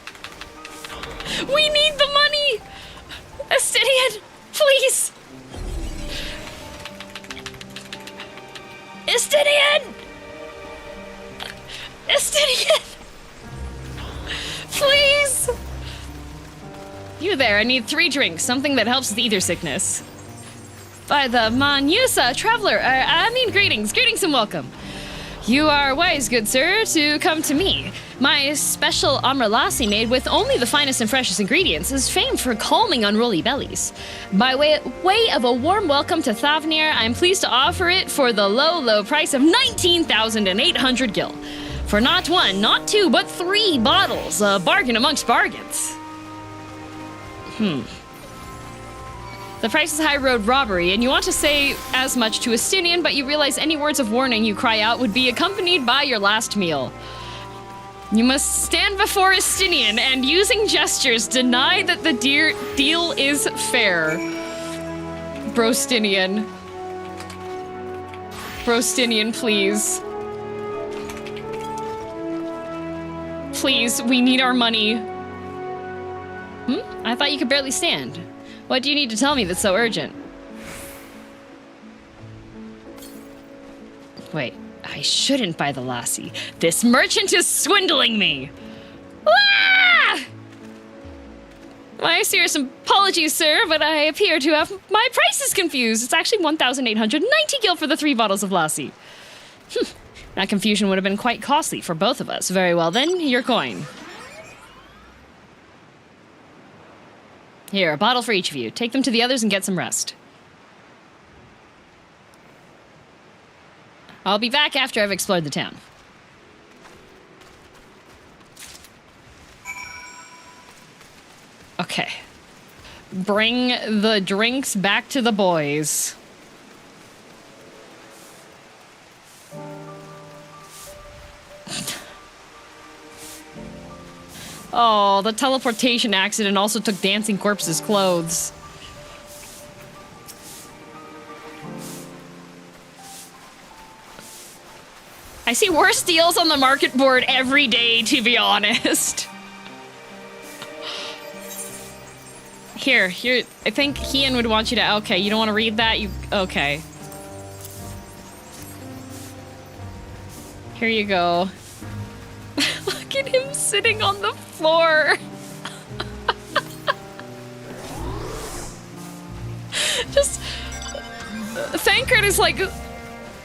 We need the money! Estinian, please! Estinian! Estinian! Please! You there, I need 3 drinks, something that helps with ether sickness. By the Manusa, traveler, greetings and welcome. You are wise, good sir, to come to me. My special amrelasi made with only the finest and freshest ingredients is famed for calming unruly bellies. By way of a warm welcome to Thavnair, I'm pleased to offer it for the low price of 19,800 gil. For not 1, not 2, but 3 bottles. A bargain amongst bargains. The price is high road robbery, and you want to say as much to Estinian, but you realize any words of warning you cry out would be accompanied by your last meal. You must stand before Estinian and, using gestures, deny that the deal is fair. Brostinian. Brostinian, please. Please, we need our money. I thought you could barely stand. What do you need to tell me that's so urgent? Wait, I shouldn't buy the lassie. This merchant is swindling me! Ah! My serious apologies, sir, but I appear to have my prices confused. It's actually 1,890 gil for the 3 bottles of lassie. That confusion would have been quite costly for both of us. Very well then, your coin. Here, a bottle for each of you. Take them to the others and get some rest. I'll be back after I've explored the town. Okay. Bring the drinks back to the boys. Oh, the teleportation accident also took Dancing Corpse's clothes. I see worse deals on the market board every day, to be honest. Here, I think Kian would want you to, okay, you don't want to read that? Okay. Here you go. Look at him sitting on the floor. Just, Thancred is like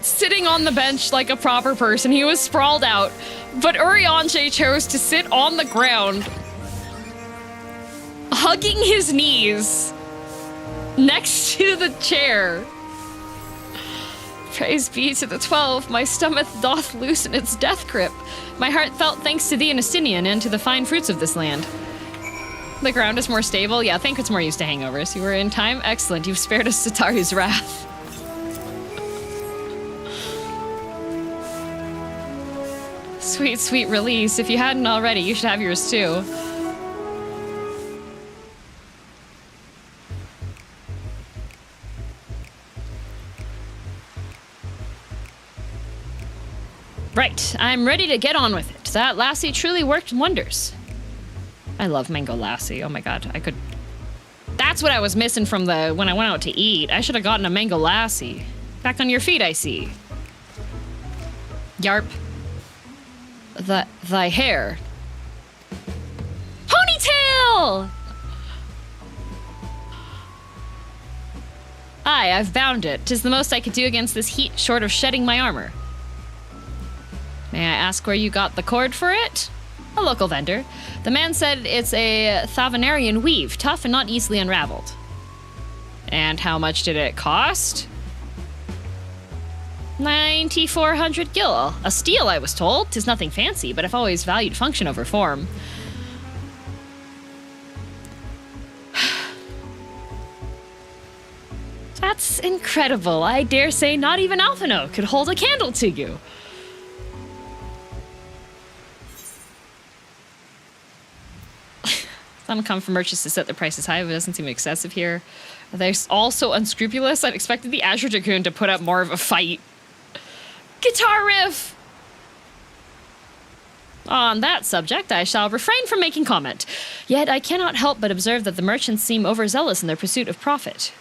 sitting on the bench like a proper person. He was sprawled out, but Urianger chose to sit on the ground, hugging his knees next to the chair. Praise be to the 12, my stomach doth loosen its death grip. My heart felt thanks to thee and Estinian and to the fine fruits of this land. The ground is more stable. Yeah, I think it's more used to hangovers. You were in time? Excellent. You've spared us Sataru's wrath. Sweet, sweet release. If you hadn't already, you should have yours too. Right, I'm ready to get on with it. That lassie truly worked wonders. I love mango lassie. Oh my god, I could... That's what I was missing from when I went out to eat. I should have gotten a mango lassie. Back on your feet, I see. Yarp. Thy hair. Ponytail! Aye, I've bound it. 'Tis the most I could do against this heat, short of shedding my armor. May I ask where you got the cord for it? A local vendor. The man said it's a Thavnairian weave, tough and not easily unraveled. And how much did it cost? 9,400 gil. A steal, I was told. 'Tis nothing fancy, but I've always valued function over form. That's incredible. I dare say not even Alphino could hold a candle to you. Some come from merchants to set their prices high, but it doesn't seem excessive here. They're also unscrupulous. I'd expected the Azure Dragoon to put up more of a fight. Guitar riff! On that subject, I shall refrain from making comment. Yet I cannot help but observe that the merchants seem overzealous in their pursuit of profit.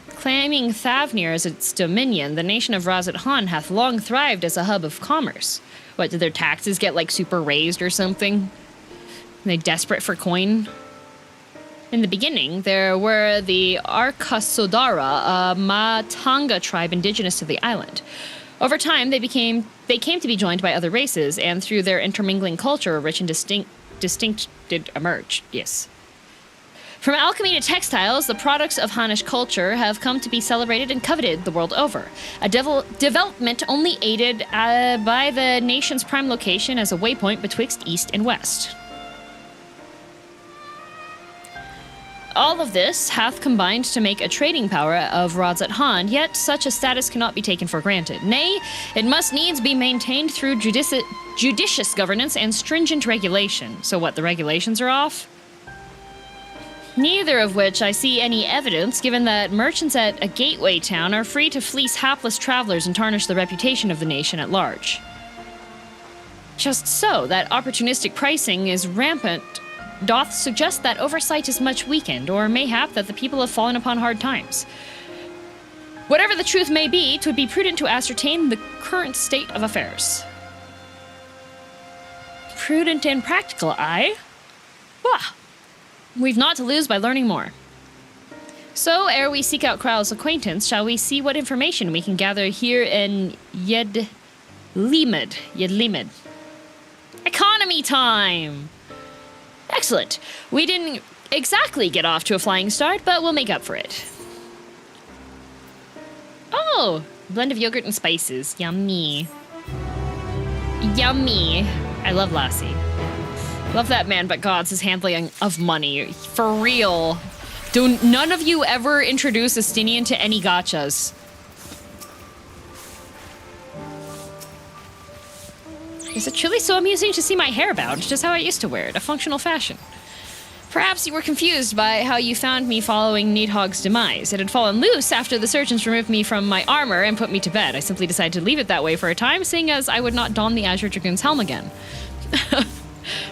Claiming Thavnair as its dominion, the nation of Razat-Han hath long thrived as a hub of commerce. What, did their taxes get, like, super raised or something? Are they desperate for coin? In the beginning, there were the Arkasodara, a Matanga tribe indigenous to the island. Over time, they came to be joined by other races, and through their intermingling culture, a rich and distinct did emerge. Yes. From alchemy to textiles, the products of Hanish culture have come to be celebrated and coveted the world over. A development only aided by the nation's prime location as a waypoint betwixt east and west. All of this hath combined to make a trading power of Razat-Han, yet such a status cannot be taken for granted. Nay, it must needs be maintained through judicious governance and stringent regulation. So what, the regulations are off? Neither of which I see any evidence, given that merchants at a gateway town are free to fleece hapless travelers and tarnish the reputation of the nation at large. Just so, that opportunistic pricing is rampant doth suggest that oversight is much weakened, or mayhap that the people have fallen upon hard times. Whatever the truth may be, 'twould be prudent to ascertain the current state of affairs. Prudent and practical, aye? Wah! We've not to lose by learning more. So, ere we seek out Krau's acquaintance, shall we see what information we can gather here in Yedlimid. Economy time! Excellent. We didn't exactly get off to a flying start, but we'll make up for it. Oh, blend of yogurt and spices. Yummy. Yummy. I love Lassie. Love that man, but gods, his handling of money. For real. Do none of you ever introduce Estinian to any gachas? Is it truly so amusing to see my hair bound, just how I used to wear it, a functional fashion? Perhaps you were confused by how you found me following Needhog's demise. It had fallen loose after the surgeons removed me from my armor and put me to bed. I simply decided to leave it that way for a time, seeing as I would not don the Azure Dragoon's helm again.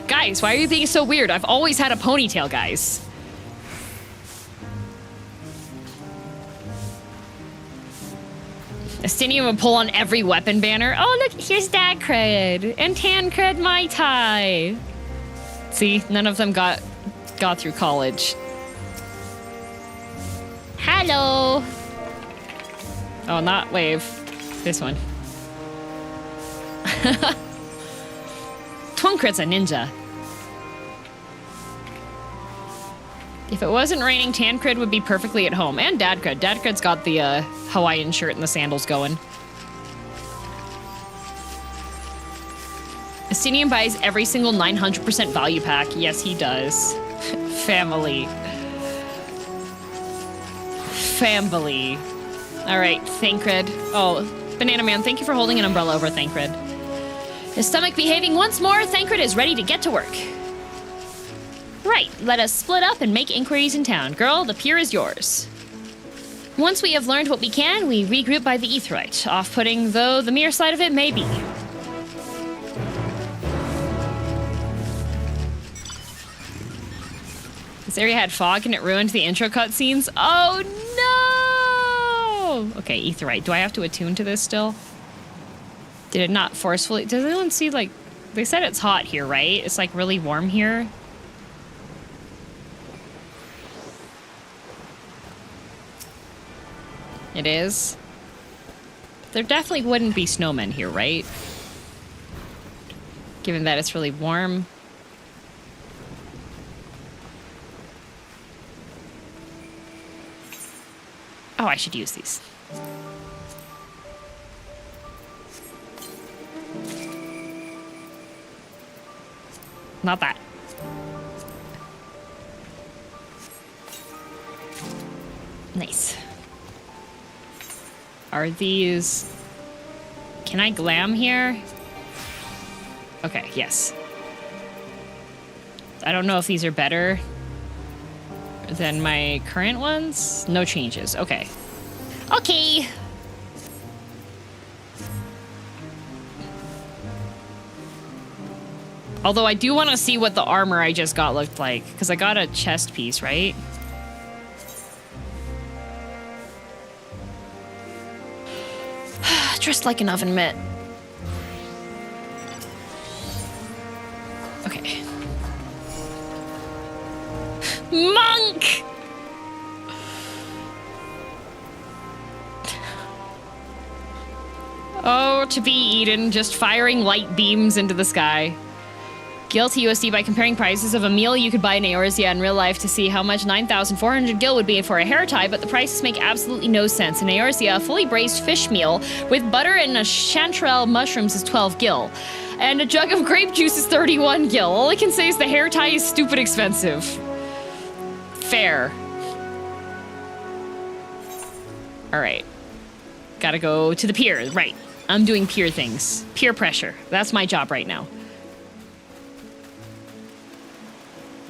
Guys, why are you being so weird? I've always had a ponytail, guys. Estinian would pull on every weapon banner. Oh, look, here's Dad Cred and Tan Cred Mai Tai. See, none of them got through college. Hello. Oh, not wave. This one. Twonkrit's a ninja. If it wasn't raining, Tancred would be perfectly at home. And Dadcred. Dadcred's got the Hawaiian shirt and the sandals going. Estinian buys every single 900% value pack. Yes, he does. Family. Family. Alright, Thancred. Oh, Banana Man, thank you for holding an umbrella over Thancred. His stomach behaving once more, Thancred is ready to get to work. Right, let us split up and make inquiries in town. Girl, the pier is yours. Once we have learned what we can, we regroup by the Aetheryte. Off-putting, though the mere sight of it may be. This area had fog and it ruined the intro cutscenes. Oh no! Okay, Aetheryte. Do I have to attune to this still? Did it not forcefully... Does anyone see, like... They said it's hot here, right? It's, like, really warm here. It is. There definitely wouldn't be snowmen here, right? Given that it's really warm. Oh, I should use these. Not that. Nice. Are these... Can I glam here? Okay, yes. I don't know if these are better than my current ones. No changes. Okay. Okay. Although I do want to see what the armor I just got looked like, because I got a chest piece, right? Dressed like an oven mitt. Okay. Monk! Oh, to be eaten, just firing light beams into the sky. Gil to USD by comparing prices of a meal you could buy in Eorzea in real life to see how much 9,400 gil would be for a hair tie, but the prices make absolutely no sense. In Eorzea, a fully braised fish meal with butter and a chanterelle mushrooms is 12 gil. And a jug of grape juice is 31 gil. All I can say is the hair tie is stupid expensive. Fair. Alright. Gotta go to the pier, right. I'm doing pier things. Peer pressure. That's my job right now.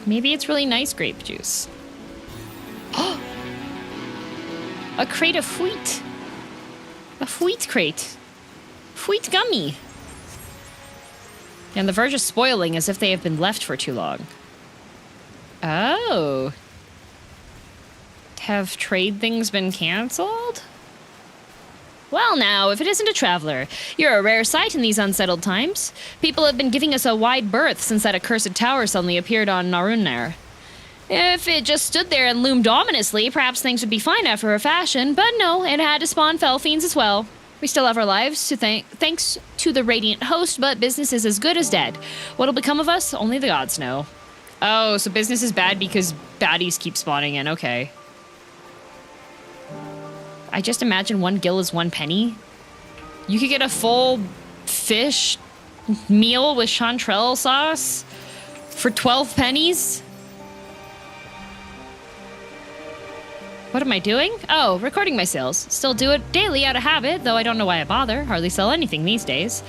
Maybe it's really nice grape juice. Oh! A crate of wheat. A wheat crate. Wheat gummy. And the verge of spoiling as if they have been left for too long. Oh. Have trade things been cancelled? Well now, if it isn't a traveler, you're a rare sight in these unsettled times. People have been giving us a wide berth since that accursed tower suddenly appeared on Thavnair. If it just stood there and loomed ominously, perhaps things would be fine after a fashion, but no, it had to spawn fell fiends as well. We still have our lives, thanks to the radiant host, but business is as good as dead. What'll become of us? Only the gods know. Oh, so business is bad because baddies keep spawning in, okay. I just imagine 1 gil is 1 penny. You could get a full fish meal with chanterelle sauce for 12 pennies. What am I doing? Oh, recording my sales. Still do it daily out of habit, though I don't know why I bother. Hardly sell anything these days.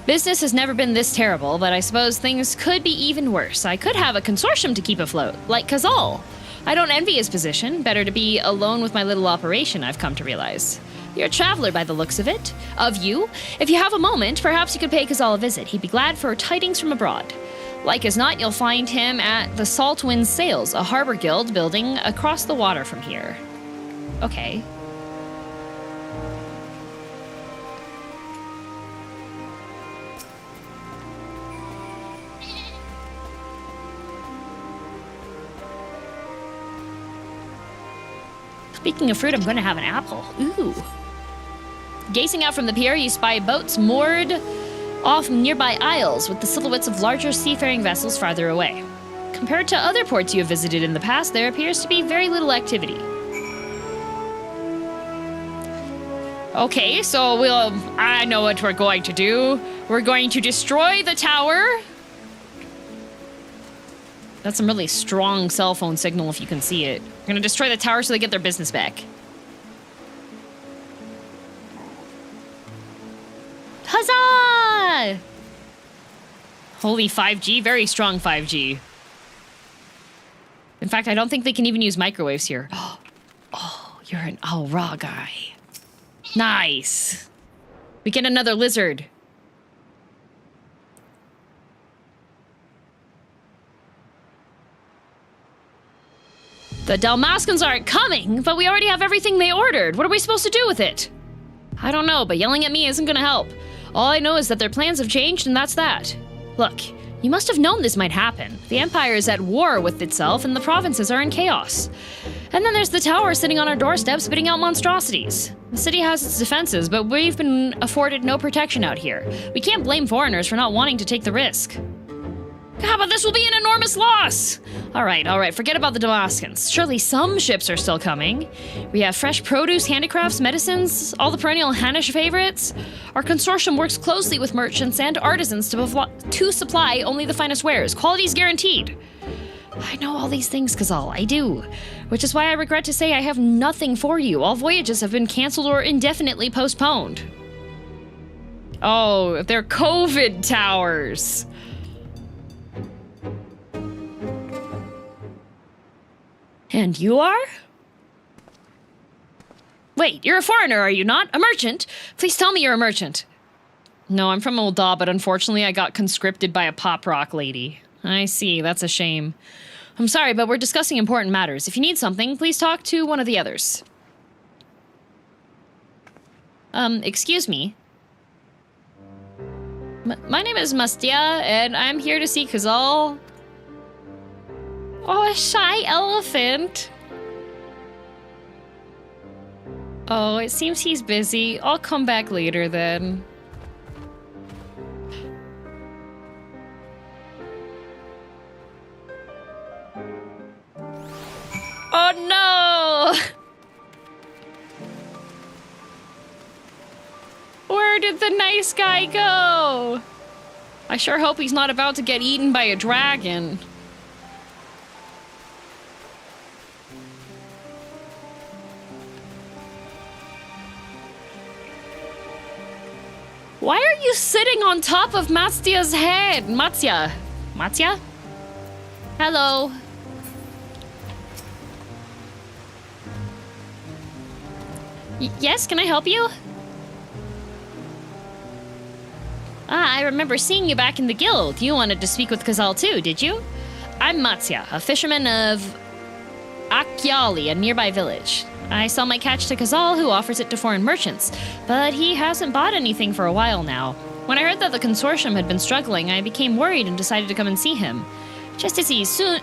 Business has never been this terrible, but I suppose things could be even worse. I could have a consortium to keep afloat, like Kazal. I don't envy his position. Better to be alone with my little operation, I've come to realize. You're a traveler by the looks of it. Of you. If you have a moment, perhaps you could pay Kazal a visit. He'd be glad for tidings from abroad. Like as not, you'll find him at the Salt Wind Sails, a harbor guild building across the water from here. Okay. Speaking of fruit, I'm going to have an apple. Ooh. Gazing out from the pier, you spy boats moored off nearby isles with the silhouettes of larger seafaring vessels farther away. Compared to other ports you have visited in the past, there appears to be very little activity. Okay, so I know what we're going to do. We're going to destroy the tower. That's some really strong cell phone signal if you can see it. We're gonna destroy the tower so they get their business back. Huzzah! Holy 5G, very strong 5G. In fact, I don't think they can even use microwaves here. Oh, you're an raw guy. Nice. We get another lizard. The Dalmaskins aren't coming, but we already have everything they ordered. What are we supposed to do with it? I don't know, but yelling at me isn't gonna help. All I know is that their plans have changed, and that's that. Look, you must have known this might happen. The Empire is at war with itself, and the provinces are in chaos. And then there's the tower sitting on our doorstep spitting out monstrosities. The city has its defenses, but we've been afforded no protection out here. We can't blame foreigners for not wanting to take the risk. God, but this will be an enormous loss! Alright, forget about the Dalmaskins. Surely some ships are still coming. We have fresh produce, handicrafts, medicines, all the perennial Hanish favorites. Our consortium works closely with merchants and artisans to supply only the finest wares. Quality's guaranteed. I know all these things, Kazal, I do. Which is why I regret to say I have nothing for you. All voyages have been cancelled or indefinitely postponed. Oh, they're COVID towers. And you are? Wait, you're a foreigner, are you not? A merchant? Please tell me you're a merchant. No, I'm from Ul'dah, but unfortunately I got conscripted by a pop rock lady. I see, that's a shame. I'm sorry, but we're discussing important matters. If you need something, please talk to one of the others. Excuse me. My name is Matsya, and I'm here to see Kazal. Oh, a shy elephant. Oh, it seems he's busy. I'll come back later then. Oh no! Where did the nice guy go? I sure hope he's not about to get eaten by a dragon. Why are you sitting on top of Matsya's head? Matsya? Matsya? Hello. Yes, can I help you? Ah, I remember seeing you back in the guild. You wanted to speak with Kazal too, did you? I'm Matsya, a fisherman of Akyali, a nearby village. I sell my catch to Kazal, who offers it to foreign merchants, but he hasn't bought anything for a while now. When I heard that the consortium had been struggling, I became worried and decided to come and see him. Just as soon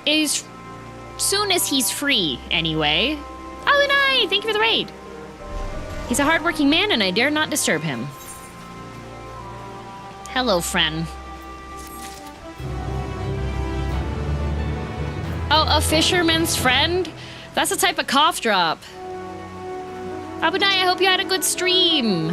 as he's free, anyway. Oh, Unai, thank you for the raid. He's a hardworking man, and I dare not disturb him. Hello, friend. Oh, a fisherman's friend? That's a type of cough drop. Abunai, I hope you had a good stream.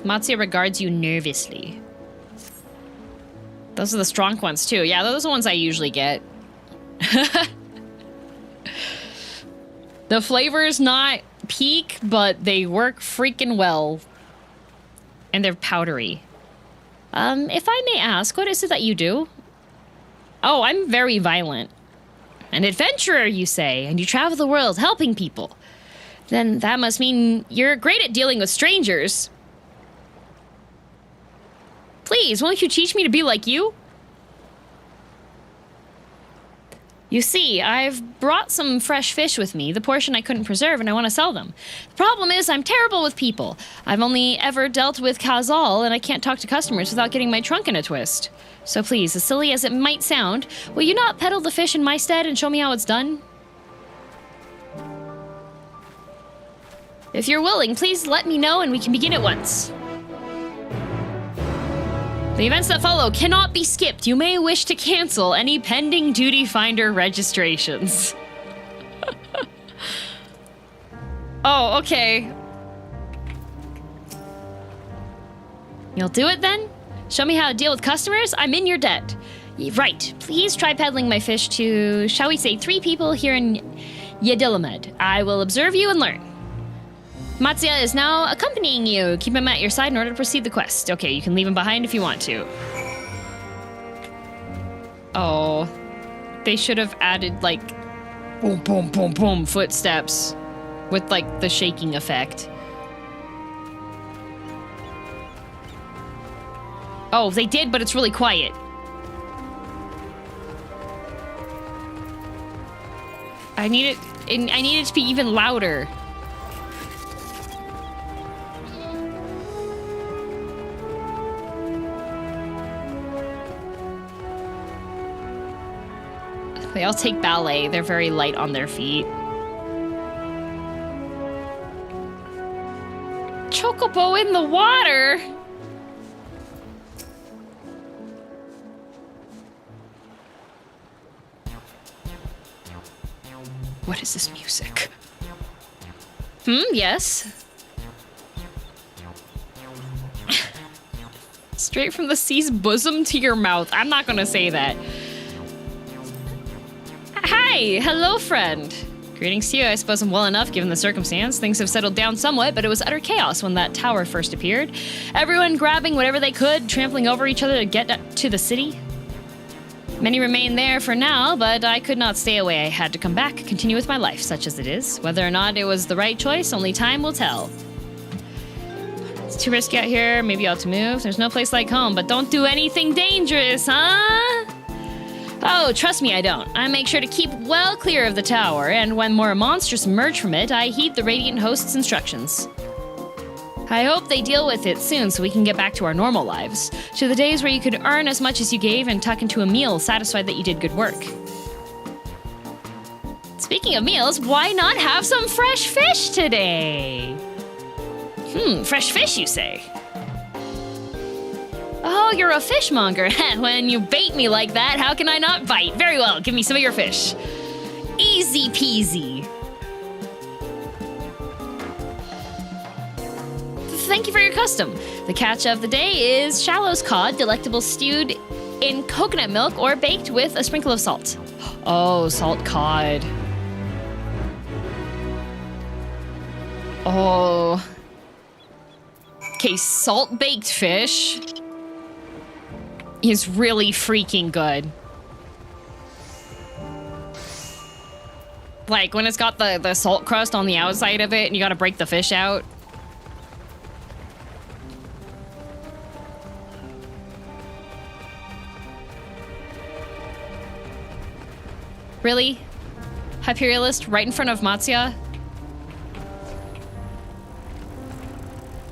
Matsya regards you nervously. Those are the strong ones, too. Yeah, those are the ones I usually get. The flavor's not peak, but they work freaking well. And they're powdery. If I may ask, what is it that you do? Oh, I'm very violent. An adventurer, you say, and you travel the world helping people. Then that must mean you're great at dealing with strangers. Please, won't you teach me to be like you? You see, I've brought some fresh fish with me, the portion I couldn't preserve, and I want to sell them. The problem is I'm terrible with people. I've only ever dealt with Kazal, and I can't talk to customers without getting my trunk in a twist. So please, as silly as it might sound, will you not peddle the fish in my stead and show me how it's done? If you're willing, please let me know and we can begin at once. The events that follow cannot be skipped. You may wish to cancel any pending duty finder registrations. Oh, okay. You'll do it then? Show me how to deal with customers? I'm in your debt. Right. Please try peddling my fish to, shall we say, 3 people here in Yedilamed. I will observe you and learn. Matsya is now accompanying you. Keep him at your side in order to proceed the quest. Okay, you can leave him behind if you want to. Oh. They should have added, like, boom, boom, boom, boom footsteps with, like, the shaking effect. Oh, they did, but it's really quiet. I need it to be even louder. They all take ballet. They're very light on their feet. Chocobo in the water? What is this music? Yes. Straight from the sea's bosom to your mouth. I'm not gonna say that. Hi, hello friend. Greetings to you. I suppose I'm well enough given the circumstance. Things have settled down somewhat, but it was utter chaos when that tower first appeared. Everyone grabbing whatever they could, trampling over each other to get to the city. Many remain there for now, but I could not stay away. I had to come back, continue with my life, such as it is. Whether or not it was the right choice, only time will tell. It's too risky out here. Maybe I ought to move. There's no place like home, but don't do anything dangerous, huh? Oh, trust me, I don't. I make sure to keep well clear of the tower, and when more monsters emerge from it, I heed the Radiant Host's instructions. I hope they deal with it soon so we can get back to our normal lives. To the days where you could earn as much as you gave and tuck into a meal, satisfied that you did good work. Speaking of meals, why not have some fresh fish today? Fresh fish, you say? Oh, you're a fishmonger. When you bait me like that, how can I not bite? Very well, give me some of your fish. Easy peasy. Thank you for your custom. The catch of the day is Shallow's cod, delectable stewed in coconut milk or baked with a sprinkle of salt. Oh, salt cod. Oh. Okay, salt baked fish is really freaking good. Like when it's got the salt crust on the outside of it and you gotta break the fish out. Really? Hyperialist right in front of Matsya?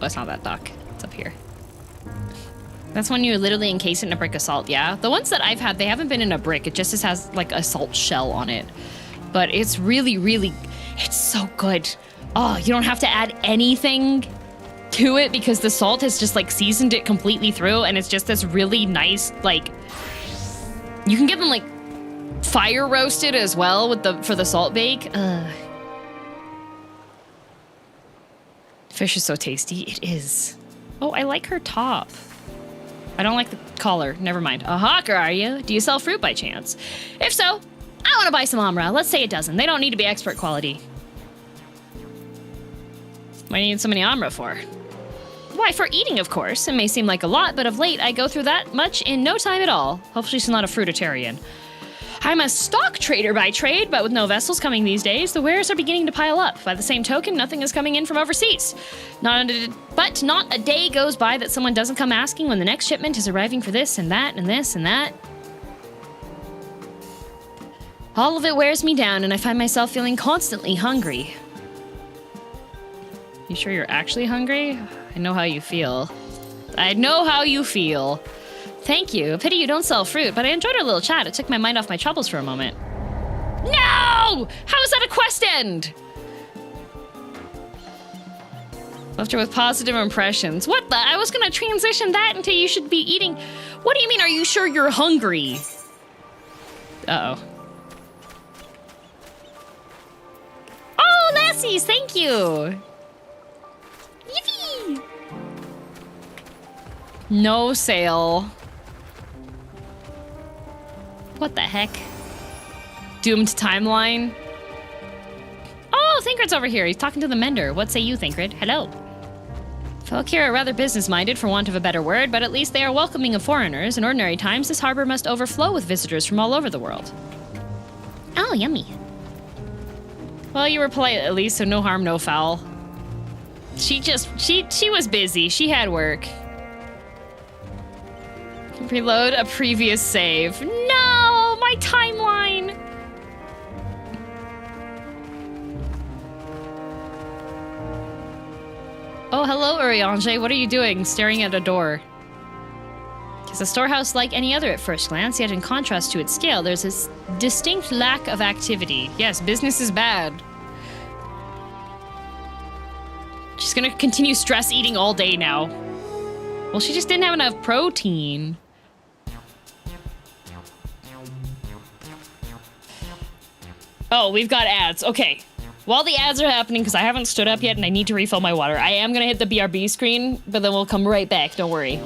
Oh, it's not that dock. It's up here. That's when you literally encase it in a brick of salt, yeah? The ones that I've had, they haven't been in a brick. It just has like a salt shell on it. But it's really, really, it's so good. Oh, you don't have to add anything to it because the salt has just like seasoned it completely through and it's just this really nice, like, you can get them like fire roasted as well with for the salt bake. Fish is so tasty. It is. Oh, I like her top. I don't like the collar. Never mind. A hawker, are you? Do you sell fruit by chance? If so, I want to buy some Amra. Let's say a dozen. They don't need to be expert quality. What do you need so many Amra for? Why, for eating, of course. It may seem like a lot, but of late I go through that much in no time at all. Hopefully she's not a fruitarian. I'm a stock trader by trade, but with no vessels coming these days, the wares are beginning to pile up. By the same token, nothing is coming in from overseas. But not a day goes by that someone doesn't come asking when the next shipment is arriving for this and that and this and that. All of it wears me down, and I find myself feeling constantly hungry. You sure you're actually hungry? I know how you feel. I know how you feel. Thank you. Pity you don't sell fruit, but I enjoyed our little chat. It took my mind off my troubles for a moment. No! How is that a quest end? Left her with positive impressions. What the? I was gonna transition that into you should be eating. What do you mean, are you sure you're hungry? Uh-oh. Oh, lassies, thank you. Yippee! No sale. What the heck? Doomed timeline? Oh, Thinkred's over here. He's talking to the mender. What say you, Thinkred? Hello. Folk here are rather business-minded, for want of a better word, but at least they are welcoming of foreigners. In ordinary times, this harbor must overflow with visitors from all over the world. Oh, yummy. Well, you were polite at least, so no harm, no foul. She was busy. She had work. Reload a previous save. No, my timeline. Oh, hello, Uriange. What are you doing? Staring at a door. It's a storehouse like any other at first glance, yet in contrast to its scale, there's this distinct lack of activity. Yes, business is bad. She's gonna continue stress eating all day now. Well, she just didn't have enough protein. Oh, we've got ads. Okay. While the ads are happening, because I haven't stood up yet and I need to refill my water, I am going to hit the BRB screen, but then we'll come right back. Don't worry.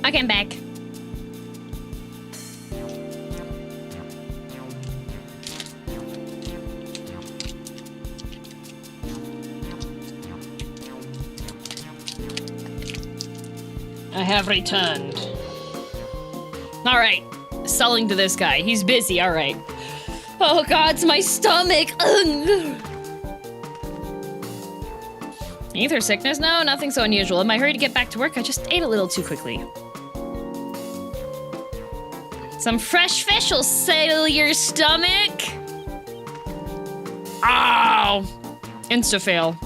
Okay, I'm back. I have returned. All right, selling to this guy. He's busy, all right. Oh God, it's my stomach. Ugh. Ether sickness? No, nothing so unusual. In my hurry to get back to work, I just ate a little too quickly. Some fresh fish will settle your stomach. Ow! Insta-fail.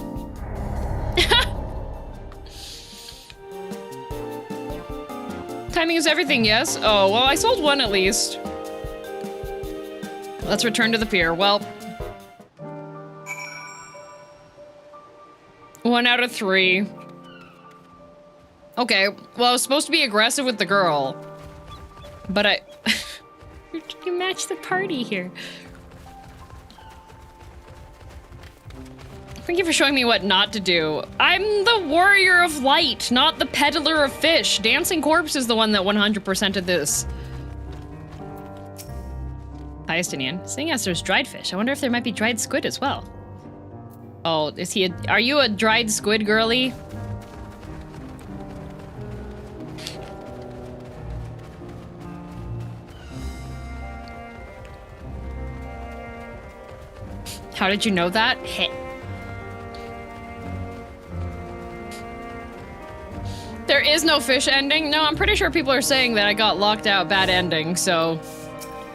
Timing is everything, yes? Oh, well, I sold one at least. Let's return to the pier. Well, 1 out of 3. Okay, well, I was supposed to be aggressive with the girl, but I... You match the party here. Thank you for showing me what not to do. I'm the warrior of light, not the peddler of fish. Dancing Corpse is the one that 100%ed this. Hi, Estinian. Seeing as there's dried fish, I wonder if there might be dried squid as well. Oh, is he are you a dried squid girly? How did you know that? Heh. There is no fish ending? No, I'm pretty sure people are saying that I got locked out, bad ending, so...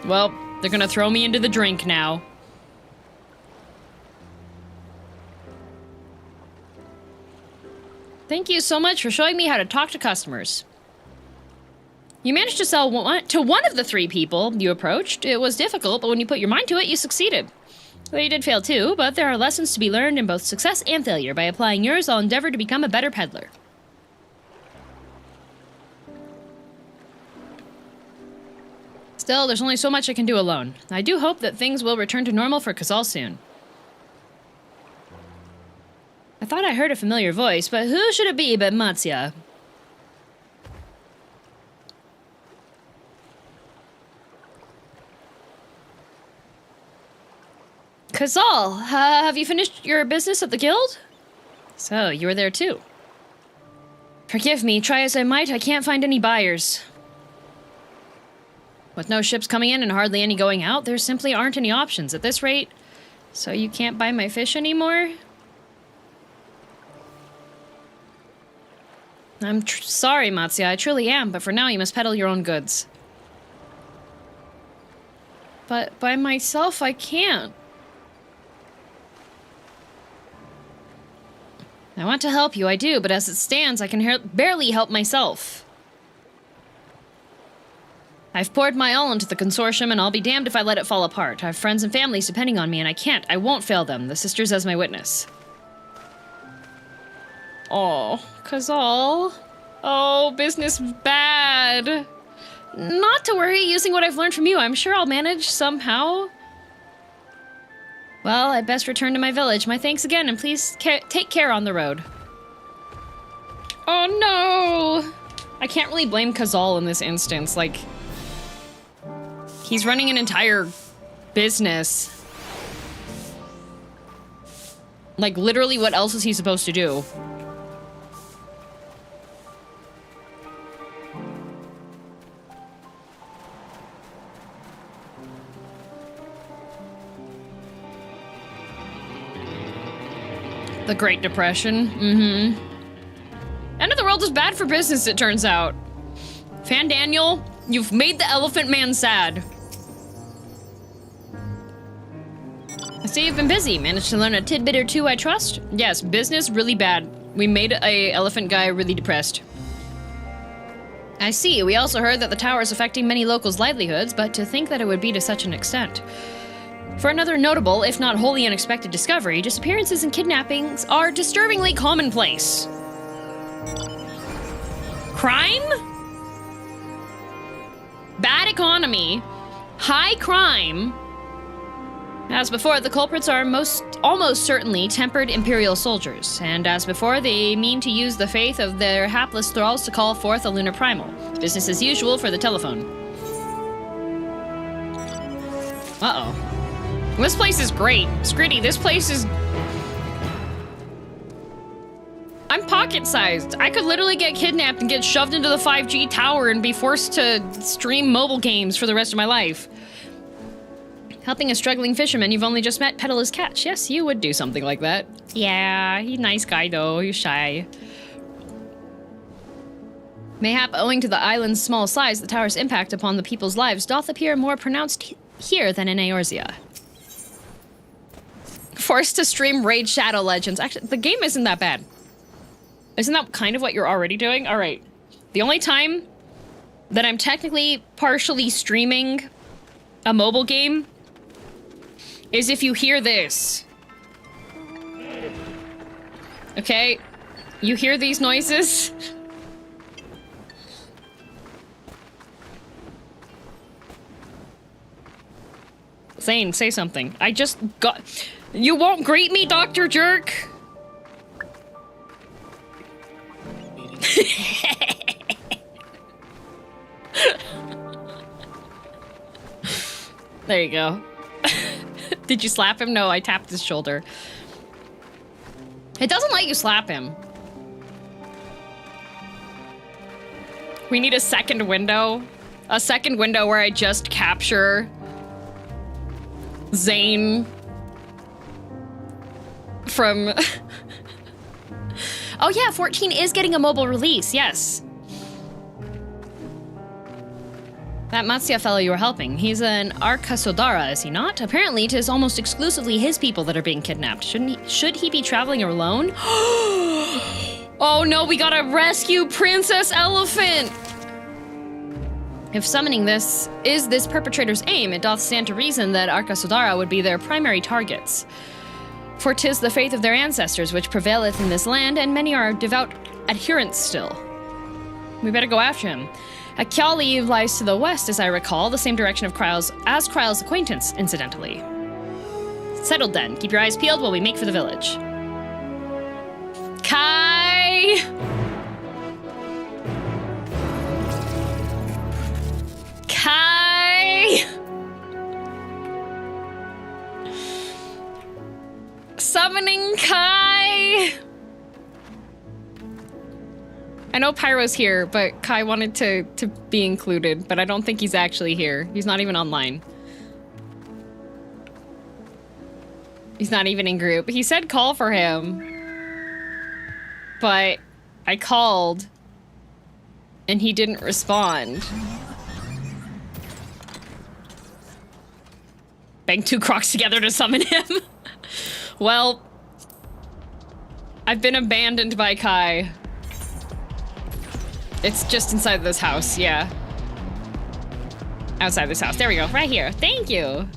Well, they're gonna throw me into the drink now. Thank you so much for showing me how to talk to customers. You managed to sell to one of the 3 people you approached. It was difficult, but when you put your mind to it, you succeeded. Well, you did fail too, but there are lessons to be learned in both success and failure. By applying yours, I'll endeavor to become a better peddler. Still, there's only so much I can do alone. I do hope that things will return to normal for Kazal soon. I thought I heard a familiar voice, but who should it be but Matsya? Kazal, have you finished your business at the guild? So, you were there too. Forgive me, try as I might, I can't find any buyers. With no ships coming in and hardly any going out, there simply aren't any options at this rate. So you can't buy my fish anymore? I'm sorry, Matsya, I truly am, but for now you must peddle your own goods. But by myself, I can't. I want to help you, I do, but as it stands, I can barely help myself. I've poured my all into the consortium, and I'll be damned if I let it fall apart. I have friends and families depending on me, and I won't fail them. The sisters as my witness. Oh, Kazal. Oh, business bad. Not to worry, using what I've learned from you, I'm sure I'll manage somehow. Well, I'd best return to my village. My thanks again, and please take care on the road. Oh no! I can't really blame Kazal in this instance, like... He's running an entire business. Like, literally, what else is he supposed to do? The Great Depression. Mm-hmm. End of the world is bad for business, it turns out. Fandaniel, you've made the Elephant Man sad. I see you've been busy. Managed to learn a tidbit or two, I trust? Yes, business really bad. We made a elephant guy really depressed. I see. We also heard that the tower is affecting many locals' livelihoods, but to think that it would be to such an extent. For another notable, if not wholly unexpected discovery, disappearances and kidnappings are disturbingly commonplace. Crime? Bad economy. High crime. As before, the culprits are almost certainly tempered Imperial soldiers, and as before, they mean to use the faith of their hapless thralls to call forth a lunar primal. Business as usual for the telephone. Uh-oh. This place is great. Scritty, this place is... I'm pocket-sized. I could literally get kidnapped and get shoved into the 5G tower and be forced to stream mobile games for the rest of my life. Helping a struggling fisherman you've only just met peddle his catch. Yes, you would do something like that. Yeah, he's a nice guy though. He's shy. Mayhap owing to the island's small size, the tower's impact upon the people's lives doth appear more pronounced here than in Eorzea. Forced to stream Raid Shadow Legends. Actually, the game isn't that bad. Isn't that kind of what you're already doing? All right. The only time that I'm technically partially streaming a mobile game is if you hear this. Okay? You hear these noises? Zane, say something. I just got... You won't greet me, Dr. Jerk? There you go. Did you slap him? No, I tapped his shoulder. It doesn't let you slap him. We need a second window. A second window where I just capture Zane from... Oh yeah, 14 is getting a mobile release, yes. That Matsya fellow you were helping, he's an Arkasodara, is he not? Apparently, it is almost exclusively his people that are being kidnapped. Should he be traveling alone? Oh no, we gotta rescue Princess Elephant! If summoning this is this perpetrator's aim, it doth stand to reason that Arkasodara would be their primary targets. For 'tis the faith of their ancestors which prevaileth in this land, and many are devout adherents still. We better go after him. Akyali lies to the west, as I recall, the same direction of Kryle's acquaintance, incidentally. Settled then. Keep your eyes peeled while we make for the village. Kai! Kai! Summoning Kai! I know Pyro's here, but Kai wanted to be included, but I don't think he's actually here. He's not even online. He's not even in group. He said call for him. But I called and he didn't respond. Bang 2 crocs together to summon him. Well, I've been abandoned by Kai. It's just inside this house, yeah. Outside this house. There we go. Right here. Thank you.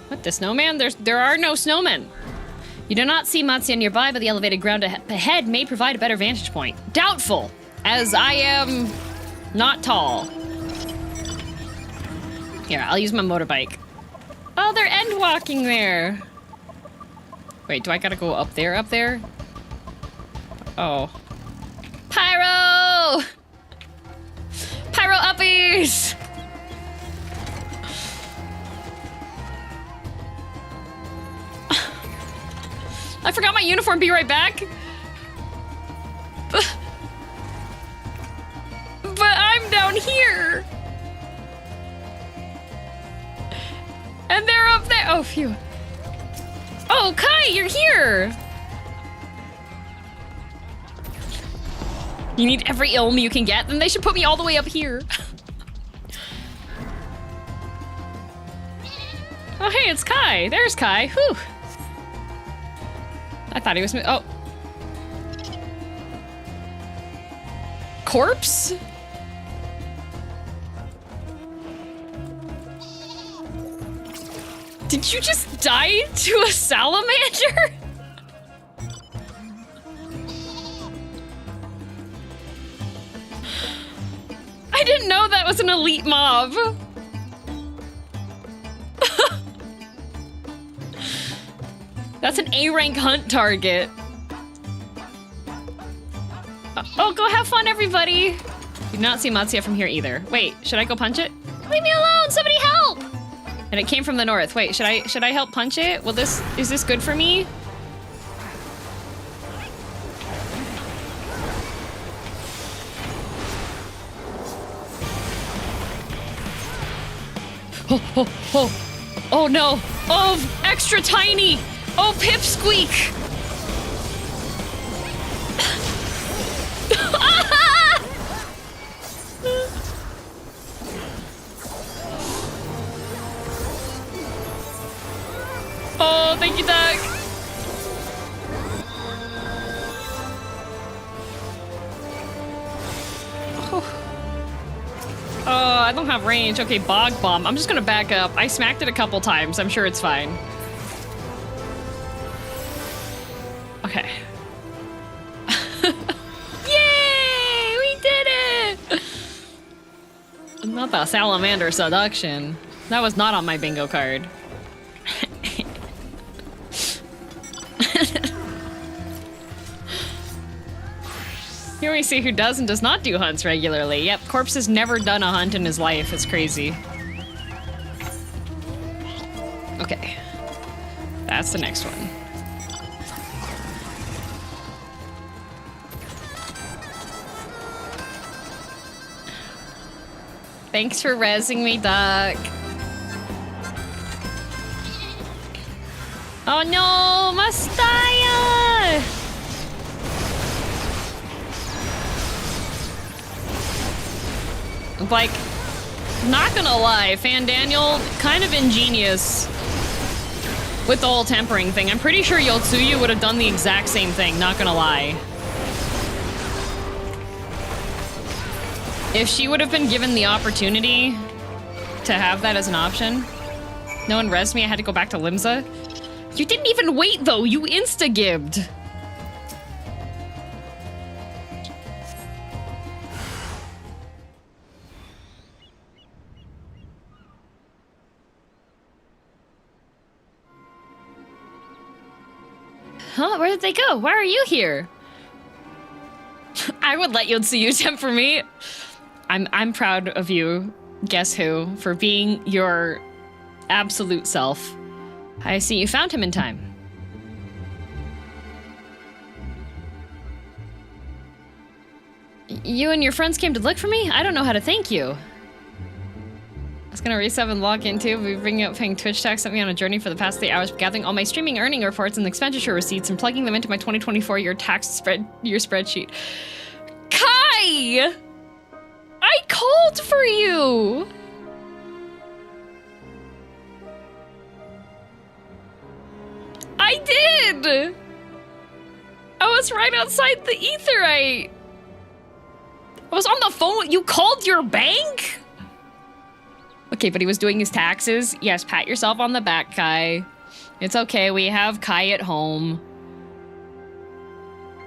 What, the snowman? There are no snowmen. You do not see Matsya nearby, but the elevated ground ahead may provide a better vantage point. Doubtful, as I am not tall. Here, I'll use my motorbike. Oh, they're end walking there. Wait, do I gotta go up there? Oh. Pyro! Pyro uppies! I forgot my uniform, be right back. But I'm down here. And they're up there. Oh, phew. Oh, Kai, you're here! You need every ilm you can get? Then they should put me all the way up here. Oh, hey, it's Kai. There's Kai. Whew. I thought he was... Oh. Corpse? Did you just die to a salamander? I I didn't know that was an elite mob. That's an A-rank hunt target. Oh, go have fun, everybody. Do not see Matsya from here either. Wait, should I go punch it? Leave me alone, somebody help! And it came from the north. Wait, should I help punch it? Is this good for me? Oh no! Oh, extra tiny! Oh, pipsqueak! Oh, thank you, Doug. Oh, I don't have range. Okay, bog bomb. I'm just gonna back up. I smacked it a couple times. I'm sure it's fine. Okay. Yay! We did it! Not the salamander seduction. That was not on my bingo card. Here we see who does and does not do hunts regularly. Yep, Corpse has never done a hunt in his life. It's crazy. Okay. That's the next one. Thanks for rezzing me, Duck. Oh no, Mastaya! Like, not gonna lie, Fandaniel, kind of ingenious with the whole tempering thing. I'm pretty sure Yotsuyu would have done the exact same thing, not gonna lie. If she would have been given the opportunity to have that as an option. No one rezzed me, I had to go back to Limsa. You didn't even wait though, you insta-gibbed. Huh? Where did they go? Why are you here? I would let Yotsuyu temp for me. I'm proud of you, guess who, for being your absolute self. I see you found him in time. You and your friends came to look for me? I don't know how to thank you. I was gonna resub and log in too. We bring up paying Twitch tax, sent me on a journey for the past 3 hours, gathering all my streaming earning reports and expenditure receipts and plugging them into my 2024 year tax spreadsheet. Kai! I called for you! I did! I was right outside the Aetheryte. I was on the phone. You called your bank? Okay, but he was doing his taxes. Yes, pat yourself on the back, Kai. It's okay, we have Kai at home.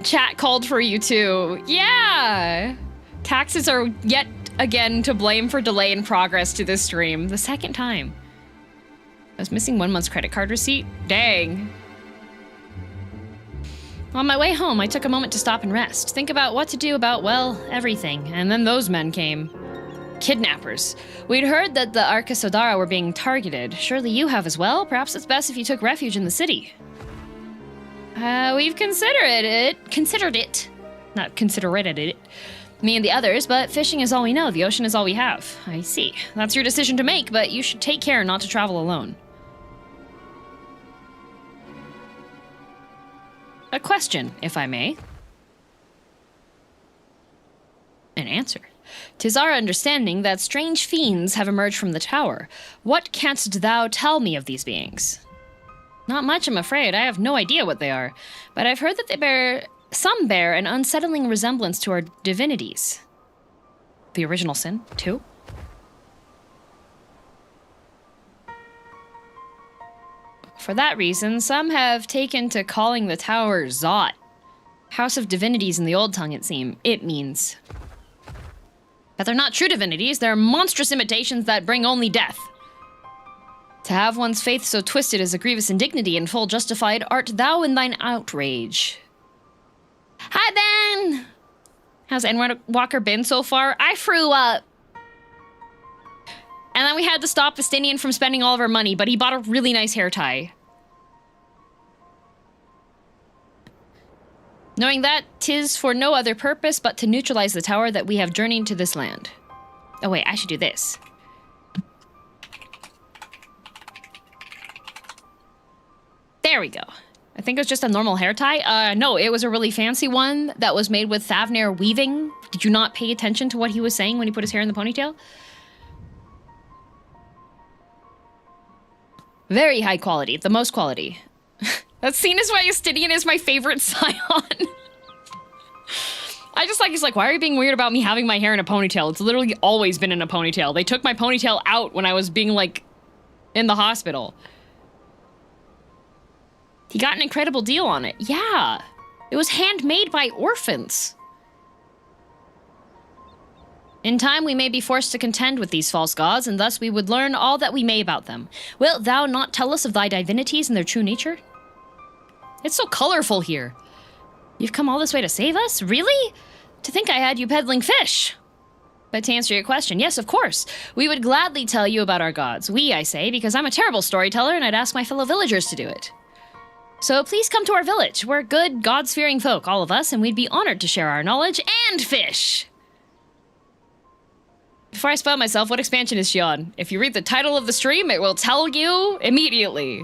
Chat called for you too. Yeah! Taxes are yet again to blame for delay in progress to this stream. The second time. I was missing 1 month's credit card receipt. Dang. On my way home, I took a moment to stop and rest. Think about what to do about, well, everything. And then those men came. Kidnappers. We'd heard that the Arkasodara were being targeted. Surely you have as well? Perhaps it's best if you took refuge in the city. We've considered it. Not considered it. Me and the others, but fishing is all we know. The ocean is all we have. I see. That's your decision to make, but you should take care not to travel alone. A question, if I may. An answer. 'Tis our understanding that strange fiends have emerged from the tower. What canst thou tell me of these beings? Not much, I'm afraid. I have no idea what they are. But I've heard that some bear an unsettling resemblance to our divinities. The original sin, too? For that reason, some have taken to calling the tower Zot. House of Divinities in the old tongue, it means. But they're not true divinities, they're monstrous imitations that bring only death. To have one's faith so twisted is a grievous indignity, and full justified art thou in thine outrage. Hi, Ben! How's Endwalker been so far? I threw up. And then we had to stop Fandaniel from spending all of our money, but he bought a really nice hair tie. Knowing that, 'tis for no other purpose but to neutralize the tower that we have journeyed to this land. Oh wait, I should do this. There we go. I think it was just a normal hair tie. No, it was a really fancy one that was made with Thavnair weaving. Did you not pay attention to what he was saying when he put his hair in the ponytail? Very high quality, the most quality. That scene is why Justinian is my favorite scion. I just like, he's like, why are you being weird about me having my hair in a ponytail? It's literally always been in a ponytail. They took my ponytail out when I was being like in the hospital. He got an incredible deal on it. Yeah, it was handmade by orphans. In time, we may be forced to contend with these false gods, and thus we would learn all that we may about them. Wilt thou not tell us of thy divinities and their true nature? It's so colorful here. You've come all this way to save us? Really? To think I had you peddling fish. But to answer your question, yes, of course. We would gladly tell you about our gods. We, I say, because I'm a terrible storyteller and I'd ask my fellow villagers to do it. So please come to our village. We're good, gods-fearing folk, all of us, and we'd be honored to share our knowledge and fish. Before I spoil myself, what expansion is she on? If you read the title of the stream, it will tell you immediately.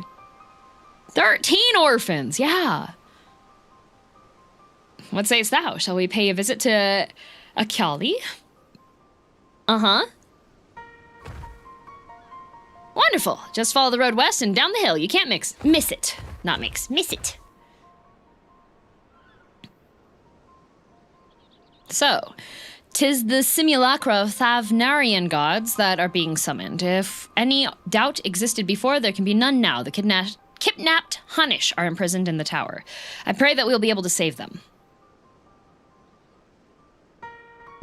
13 orphans, yeah. What sayest thou? Shall we pay a visit to Akyali? Uh-huh. Wonderful. Just follow the road west and down the hill. You can't miss it. Not mix, miss it. So, 'tis the simulacra of Thavnarian gods that are being summoned. If any doubt existed before, there can be none now. The kidnapped Hunnish are imprisoned in the tower. I pray that we'll be able to save them.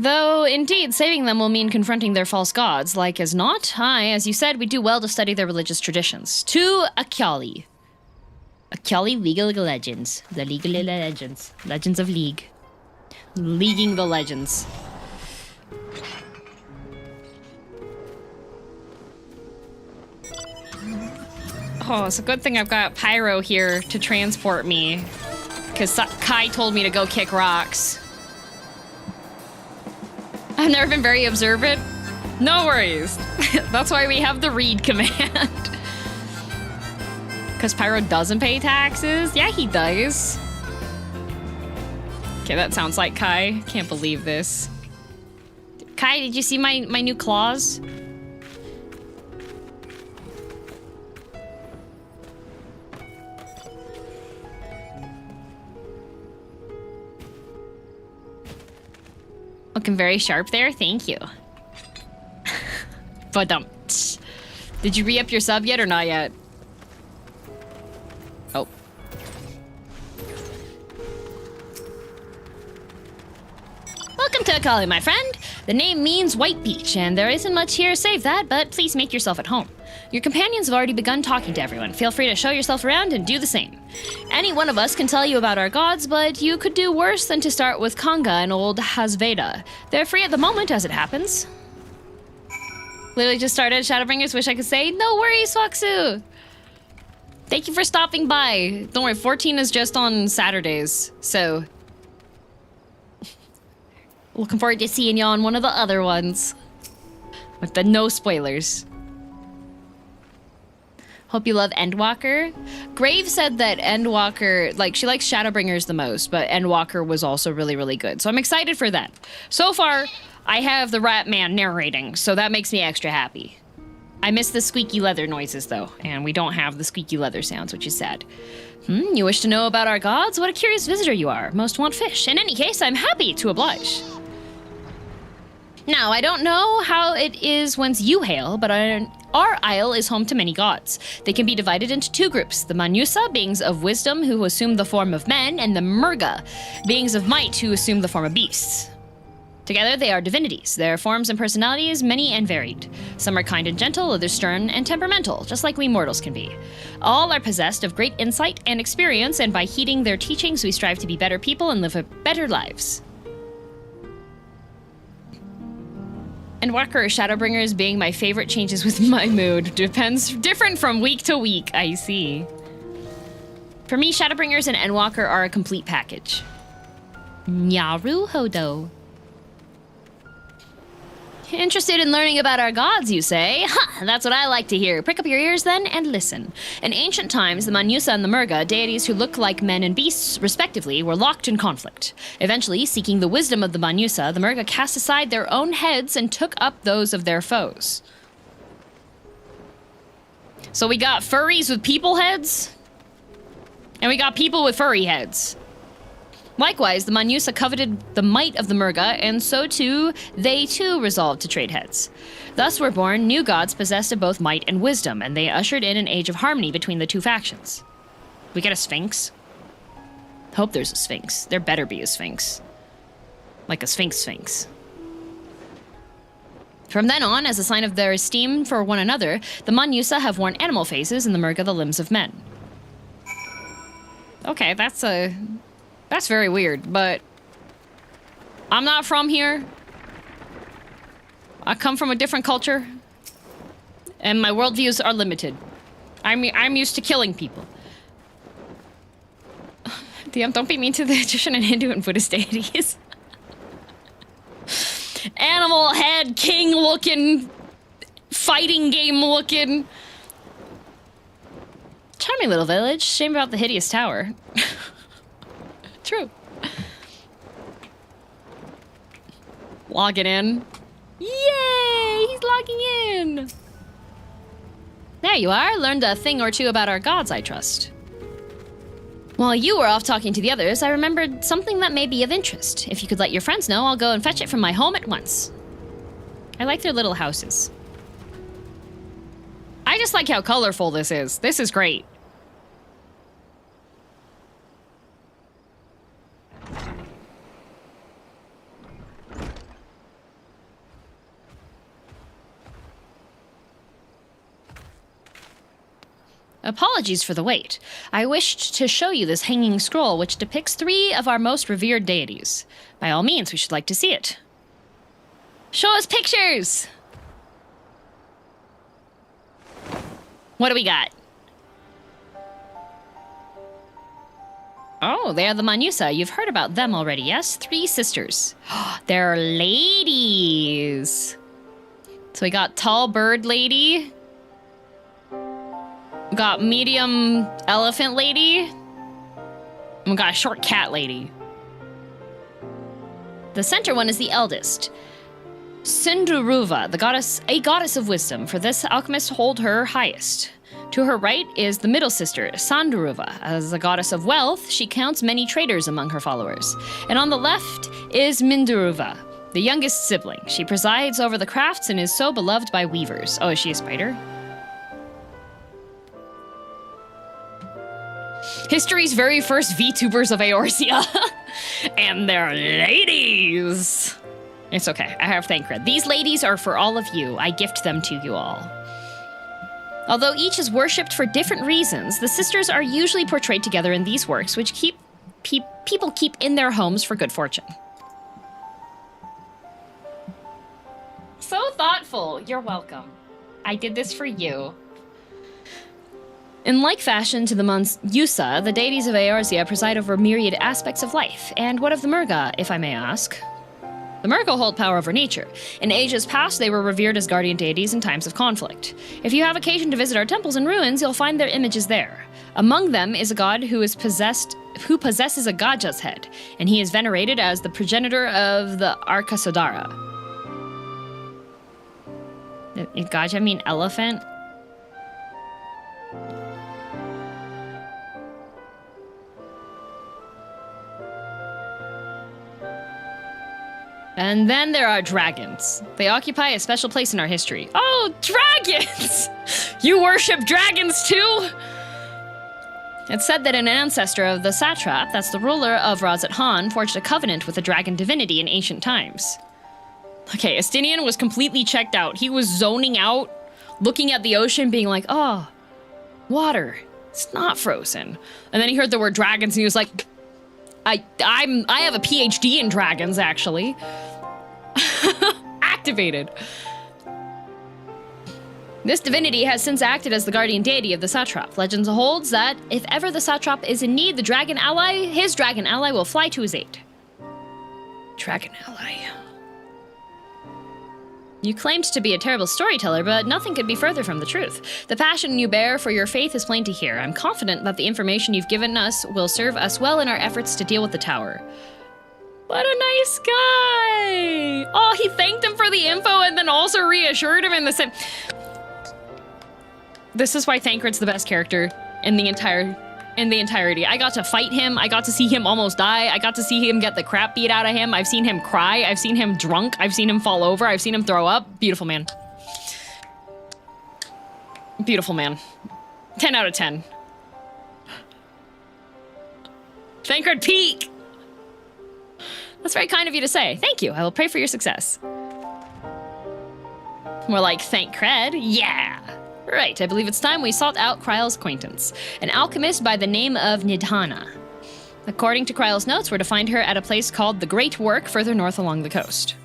Though, indeed, saving them will mean confronting their false gods, like as not. Aye, as you said, we do well to study their religious traditions. To Akyali. Akyali League of Legends. The League of Legends. Legends of League. Leaguing the Legends. Oh, it's a good thing I've got Pyro here to transport me. Because Kai told me to go kick rocks. I've never been very observant. No worries. That's why we have the read command. Because Pyro doesn't pay taxes? Yeah, he does. Okay, that sounds like Kai. Can't believe this. Kai, did you see my new claws? Looking very sharp there, thank you. But did you re-up your sub yet or not yet? Oh. Welcome to Akali, my friend. The name means white beach, and there isn't much here save that, but please make yourself at home. Your companions have already begun talking to everyone. Feel free to show yourself around and do the same. Any one of us can tell you about our gods, but you could do worse than to start with Kanga and old Hasveda. They're free at the moment, as it happens. Literally just started Shadowbringers. Wish I could say, no worries, Waksu. Thank you for stopping by. Don't worry, 14 is just on Saturdays, so... Looking forward to seeing you on one of the other ones. With the no spoilers. Hope you love Endwalker. Grave said that Endwalker, like, she likes Shadowbringers the most, but Endwalker was also really, really good. So I'm excited for that. So far, I have the Rat Man narrating, so that makes me extra happy. I miss the squeaky leather noises, though, and we don't have the squeaky leather sounds, which is sad. You wish to know about our gods? What a curious visitor you are. Most want fish. In any case, I'm happy to oblige. Now, I don't know how it is whence you hail, but our isle is home to many gods. They can be divided into two groups, the Manusa, beings of wisdom who assume the form of men, and the Murga, beings of might who assume the form of beasts. Together, they are divinities. Their forms and personalities many and varied. Some are kind and gentle, others stern and temperamental, just like we mortals can be. All are possessed of great insight and experience, and by heeding their teachings, we strive to be better people and live better lives. Endwalker or Shadowbringers being my favorite changes with my mood. Different from week to week, I see. For me, Shadowbringers and Endwalker are a complete package. Naruhodo. Interested in learning about our gods, you say? Ha! That's what I like to hear. Prick up your ears then and listen. In ancient times, the Manyusa and the Murga, deities who look like men and beasts, respectively, were locked in conflict. Eventually, seeking the wisdom of the Manyusa, the Murga cast aside their own heads and took up those of their foes. So we got furries with people heads, and we got people with furry heads. Likewise, the Manyusa coveted the might of the Murga, and so too, they too resolved to trade heads. Thus were born new gods possessed of both might and wisdom, and they ushered in an age of harmony between the two factions. We get a sphinx? Hope there's a sphinx. There better be a sphinx. Like a sphinx. From then on, as a sign of their esteem for one another, the Manyusa have worn animal faces and the Murga the limbs of men. Okay, that's very weird, but I'm not from here. I come from a different culture, and my worldviews are limited. I'm used to killing people. DM, don't be mean to the Egyptian and Hindu and Buddhist deities. Animal head, king looking, fighting game looking. Charming little village. Shame about the hideous tower. True. Logging in. Yay! He's logging in! There you are. Learned a thing or two about our gods, I trust. While you were off talking to the others, I remembered something that may be of interest. If you could let your friends know, I'll go and fetch it from my home at once. I like their little houses. I just like how colorful this is. This is great. Apologies for the wait. I wished to show you this hanging scroll which depicts 3 of our most revered deities. By all means, we should like to see it. Show us pictures! What do we got? Oh, they are the Manyusa. You've heard about them already, yes? 3 sisters. They're ladies. So we got tall bird lady. We got medium elephant lady. And we got a short cat lady. The center one is the eldest. Sinduruva, a goddess of wisdom. For this, alchemists hold her highest. To her right is the middle sister, Sanduruva. As a goddess of wealth, she counts many traders among her followers. And on the left is Minduruva, the youngest sibling. She presides over the crafts and is so beloved by weavers. Oh, is she a spider? History's very first VTubers of Eorzea. And they're ladies. It's okay, I have Thancred. These ladies are for all of you. I gift them to you all. Although each is worshipped for different reasons, the sisters are usually portrayed together in these works, which people keep in their homes for good fortune. So thoughtful. You're welcome. I did this for you. In like fashion to the Manyusa, the deities of Eorzea preside over myriad aspects of life. And what of the Murga, if I may ask? The Murga hold power over nature. In ages past, they were revered as guardian deities in times of conflict. If you have occasion to visit our temples and ruins, you'll find their images there. Among them is a god who possesses a Gaja's head, and he is venerated as the progenitor of the Arkasodara. Gaja mean elephant? And then there are dragons. They occupy a special place in our history. Oh, dragons! You worship dragons too? It's said that an ancestor of the satrap, that's the ruler of Razat Han, forged a covenant with a dragon divinity in ancient times. Okay, Estinian was completely checked out. He was zoning out, looking at the ocean, being like, oh, water. It's not frozen. And then he heard the word dragons and he was like, I have a PhD in dragons, actually. Activated. This divinity has since acted as the guardian deity of the satrap. Legends holds that if ever the satrap is in need, his dragon ally will fly to his aid. Dragon ally. You claimed to be a terrible storyteller, but nothing could be further from the truth. The passion you bear for your faith is plain to hear. I'm confident that the information you've given us will serve us well in our efforts to deal with the tower. What a nice guy! Oh, he thanked him for the info and then also reassured him in the same... This is why Thancred's the best character in the entirety. I got to fight him. I got to see him almost die. I got to see him get the crap beat out of him. I've seen him cry. I've seen him drunk. I've seen him fall over. I've seen him throw up. Beautiful man. Beautiful man. 10 out of 10. Thancred peak! That's very kind of you to say. Thank you. I will pray for your success. More like thank cred. Yeah. Right, I believe it's time we sought out Kryle's acquaintance, an alchemist by the name of Nidhana. According to Kryle's notes, we're to find her at a place called the Great Work further north along the coast.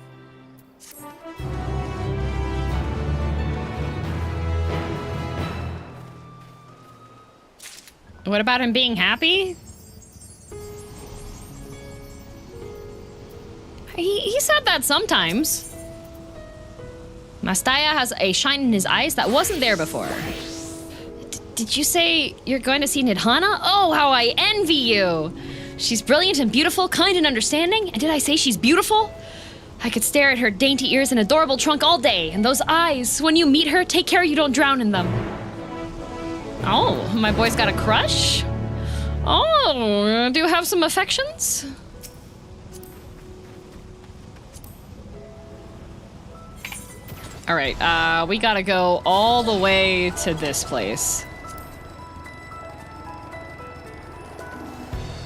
What about him being happy? He said that sometimes. Matsya has a shine in his eyes that wasn't there before. Did you say you're going to see Nidhana? Oh, how I envy you! She's brilliant and beautiful, kind and understanding. And did I say she's beautiful? I could stare at her dainty ears and adorable trunk all day. And those eyes, when you meet her, take care you don't drown in them. Oh, my boy's got a crush? Oh, do you have some affections? All right, we gotta go all the way to this place.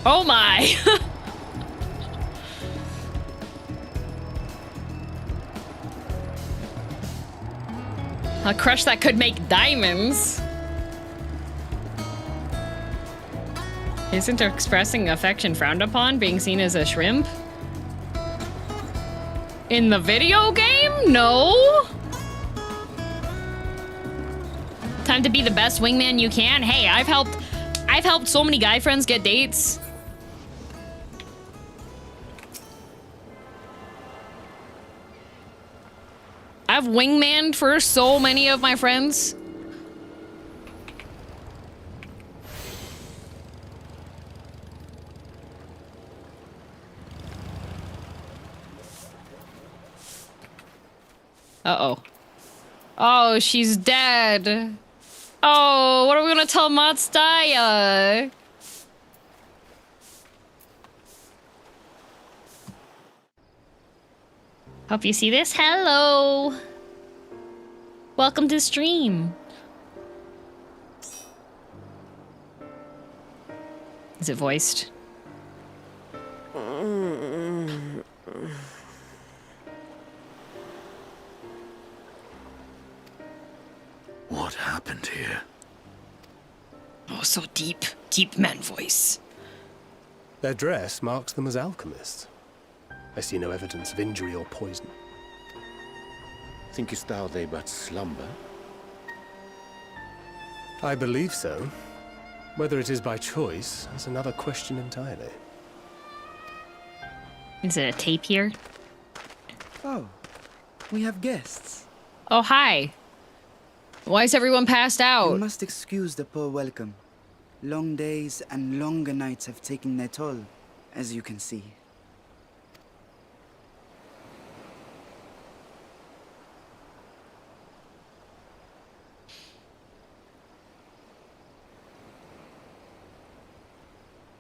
Oh my! A crush that could make diamonds. Isn't expressing affection frowned upon, being seen as a shrimp? In the video game? No? Time to be the best wingman you can. Hey, I've helped so many guy friends get dates. I've wingmaned for so many of my friends. Uh-oh. Oh, she's dead. Oh, what are we gonna tell Matsya? Hope you see this. Hello. Welcome to the stream. Is it voiced? What happened here? Oh, so deep. Deep man voice. Their dress marks them as alchemists. I see no evidence of injury or poison. Thinkest thou they but slumber? I believe so. Whether it is by choice is another question entirely. Is it a tape here? Oh, we have guests. Oh, hi. Why is everyone passed out? You must excuse the poor welcome. Long days and longer nights have taken their toll, as you can see.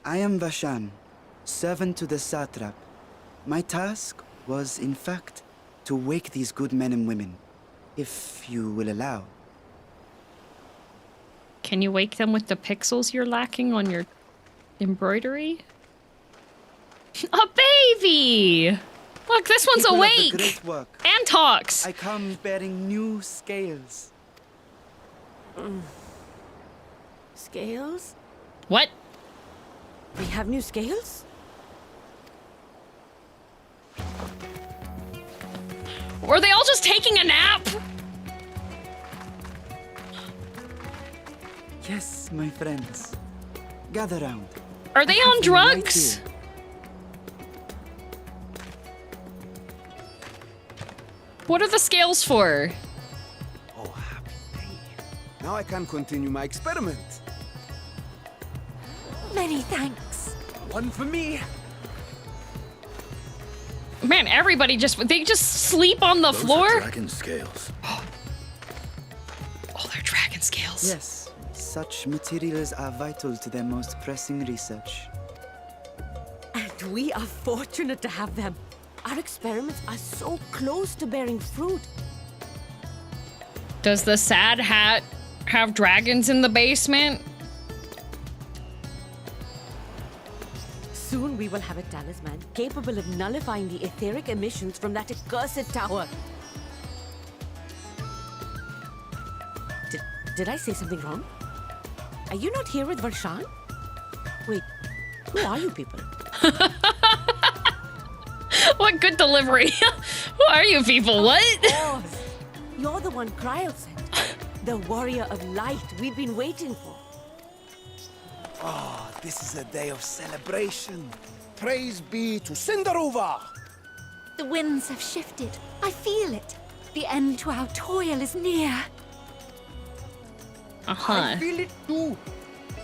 I am Vashan, servant to the satrap. My task was, in fact, to wake these good men and women, if you will allow. Can you wake them with the pixels you're lacking on your embroidery? A baby! Look, this one's People of the awake great work, and talks. I come bearing new scales. Scales? What? We have new scales? Were they all just taking a nap? Yes, my friends. Gather round. Are they on drugs? What are the scales for? Oh, happy day. Now I can continue my experiment. Many thanks. One for me. Man, everybody they just sleep on the floor? Are dragon scales. Oh, they're dragon scales. Yes, such materials are vital to their most pressing research. And we are fortunate to have them. Our experiments are so close to bearing fruit. Does the sad hat have dragons in the basement? Soon we will have a talisman capable of nullifying the etheric emissions from that accursed tower. Did I say something wrong? Are you not here with Varshan? Wait, who are you people? What good delivery. Who are you people? What? Oh, you're the one Kryl sent. The warrior of light we've been waiting for. Ah, this is a day of celebration. Praise be to Cinderova. The winds have shifted. I feel it. The end to our toil is near. I feel it too.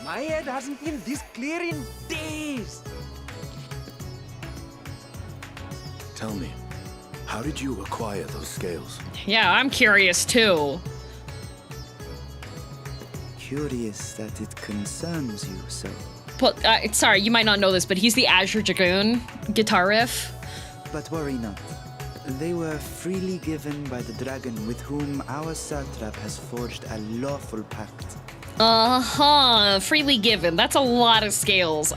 My head hasn't been this clear in days. Tell me, how did you acquire those scales? Yeah, I'm curious too. Curious that it concerns you so. But, sorry, you might not know this, but he's the Azure Dragoon guitar riff. But worry not. They were freely given by the dragon with whom our satrap has forged a lawful pact. Uh-huh, freely given. That's a lot of scales.